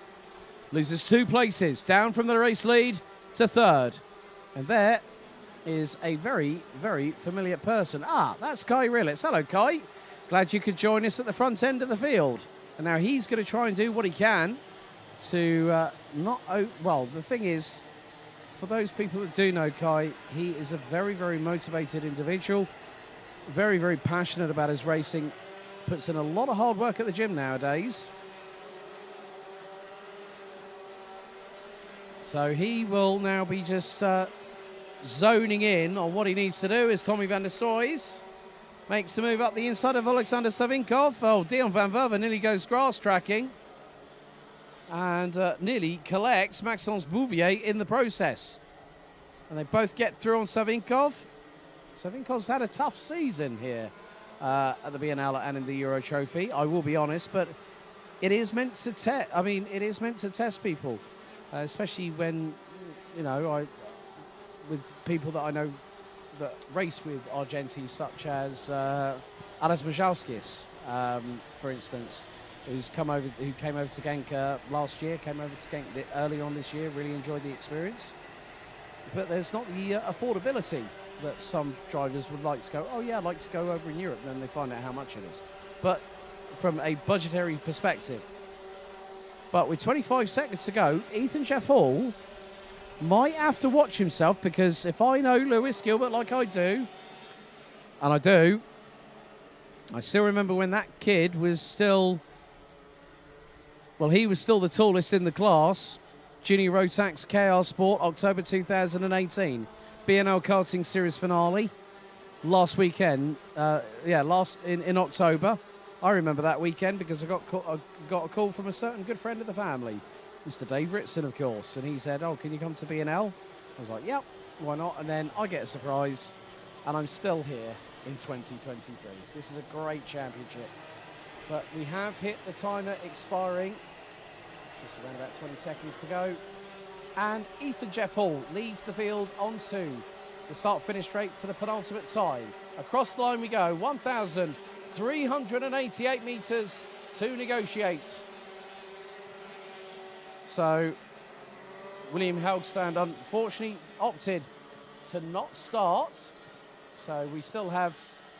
loses 2 places, down from the race lead to 3rd. And there is a very, very familiar person. Ah, that's Kai Rilletz. Hello, Kai. Glad you could join us at the front end of the field. And now he's going to try and do what he can to well, the thing is, for those people that do know Kai, he is a very, very motivated individual. Very, very passionate about his racing. Puts in a lot of hard work at the gym nowadays. So he will now be just zoning in on what he needs to do as Tommy van der Soys makes the move up the inside of Alexander Savinkov. Oh, Dion van Verven nearly goes grass tracking and nearly collects Maxence Bouvier in the process. And they both get through on Savinkov. Savinkov's had a tough season here at the BNL and in the Euro Trophy, I will be honest, but it is meant to it is meant to test people, especially when, you know, with people that I know that race with Argentines, such as Aras Majalskis, for instance, who came over to Genk last year, came over to Genk early on this year, really enjoyed the experience. But there's not the affordability that some drivers would like to go, oh yeah, I'd like to go over in Europe, and then they find out how much it is. But from a budgetary perspective. But with 25 seconds to go, Ethan Jeff Hall might have to watch himself, because if I know Lewis Gilbert like I do, and I do, I still remember when that kid was still, well, he was still the tallest in the class. Junior Rotax KR Sport, October 2018. BNL Karting Series finale last weekend. In October. I remember that weekend because I got a call from a certain good friend of the family, Mr. Dave Ritson, of course, and he said, oh, can you come to BNL? I was like, yep, why not? And then I get a surprise, and I'm still here in 2023. This is a great championship. But we have hit the timer expiring. Just around about 20 seconds to go. And Ethan Jeff Hall leads the field onto the start-finish straight for the penultimate time Across the line we go, 1,388 metres to negotiate. So William Helgstrand unfortunately opted to not start. So we still have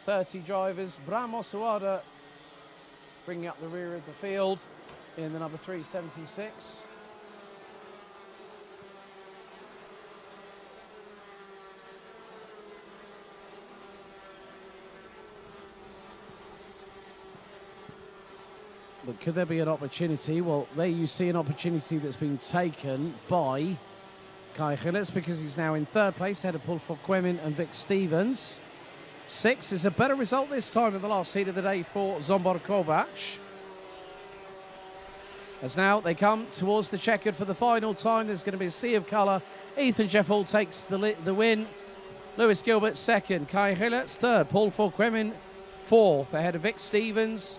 30 drivers. Bram Osuada bringing up the rear of the field in the number 376. But could there be an opportunity? Well, there you see an opportunity that's been taken by Kai Gillis because he's now in third place, ahead of Paul Quemin and Vic Stevens. 6 is a better result this time in the last heat of the day for Zsombor Kovács. As now they come towards the checkered for the final time, there's going to be a sea of colour. Ethan Jeffall takes the win. Lewis Gilbert second, Kai Gillis third, Paul Quemin fourth, ahead of Vic Stevens,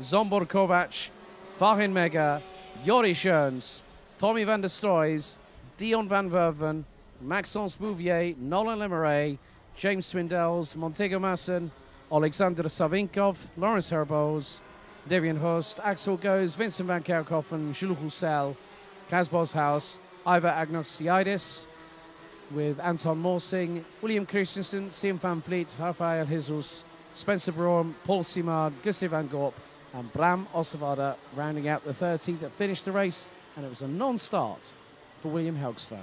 Zsombor Kovács, Farin Mega, Joris Schoens, Tommy van der Stroys, Dion van Verven, Maxence Bouvier, Nolan Lemeray, James Swindells, Montego Masson, Alexander Savinkov, Lawrence Herbos, Devian Hurst, Axel Goes, Vincent van Kerkhoffen, Jules Roussel, Kaz Boshouse, Ivar Agnostiidis, with Anton Morsing, William Christensen, Sim van Vliet, Rafael Jesus, Spencer Braun, Paul Simard, Gussie van Gorp, and Bram Ossevada rounding out the 30 that finished the race, and it was a non-start for William Helgstrand.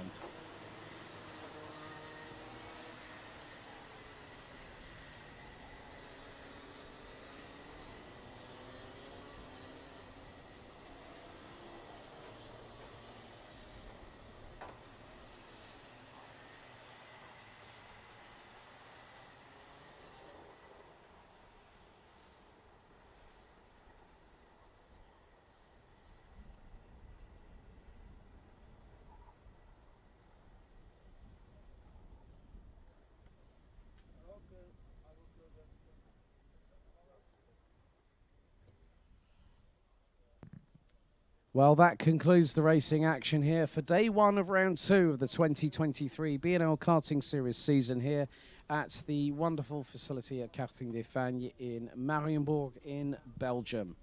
Well, that concludes the racing action here for day one of round 2 of the 2023 BNL Karting Series season here at the wonderful facility at Karting des Fagnes in Mariembourg in Belgium.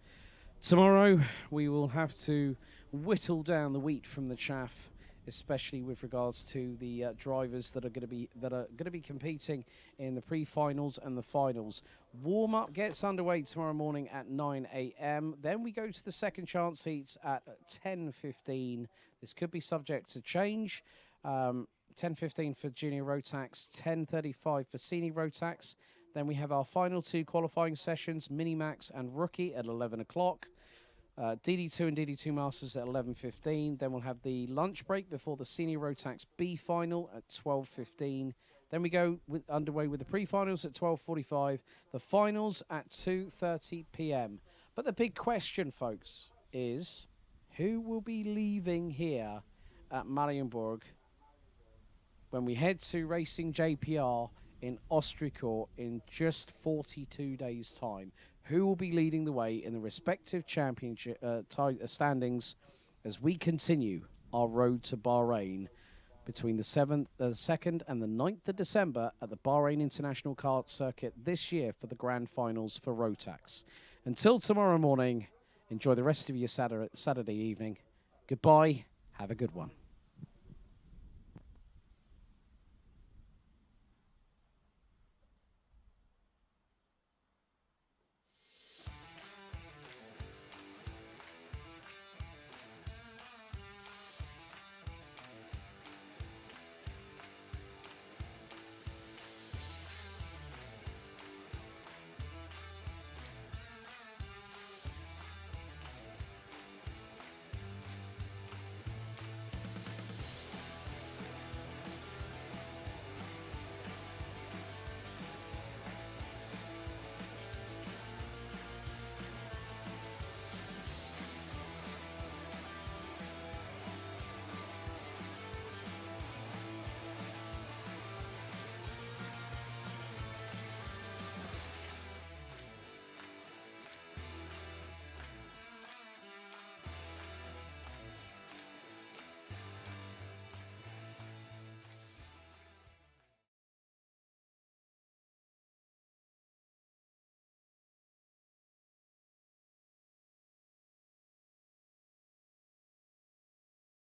Tomorrow we will have to whittle down the wheat from the chaff, especially with regards to the drivers that are going to be competing in the pre-finals and the finals. Warm-up gets underway tomorrow morning at 9 a.m. Then we go to the second chance heats at 10:15. This could be subject to change. 10:15 for junior Rotax, 10:35 for senior Rotax. Then we have our final 2 qualifying sessions, Minimax and Rookie at 11 o'clock. DD2 and DD2 Masters at 11:15. Then we'll have the lunch break before the Senior Rotax B final at 12:15. Then we go underway with the pre-finals at 12:45. The finals at 2:30 p.m. But the big question, folks, is who will be leaving here at Mariembourg when we head to Racing JPR in Austricourt in just 42 days' time? Who will be leading the way in the respective championship standings as we continue our road to Bahrain between the 2nd and the 9th of December at the Bahrain International Kart Circuit this year for the grand finals for Rotax. Until tomorrow morning, enjoy the rest of your Saturday evening. Goodbye. Have a good one.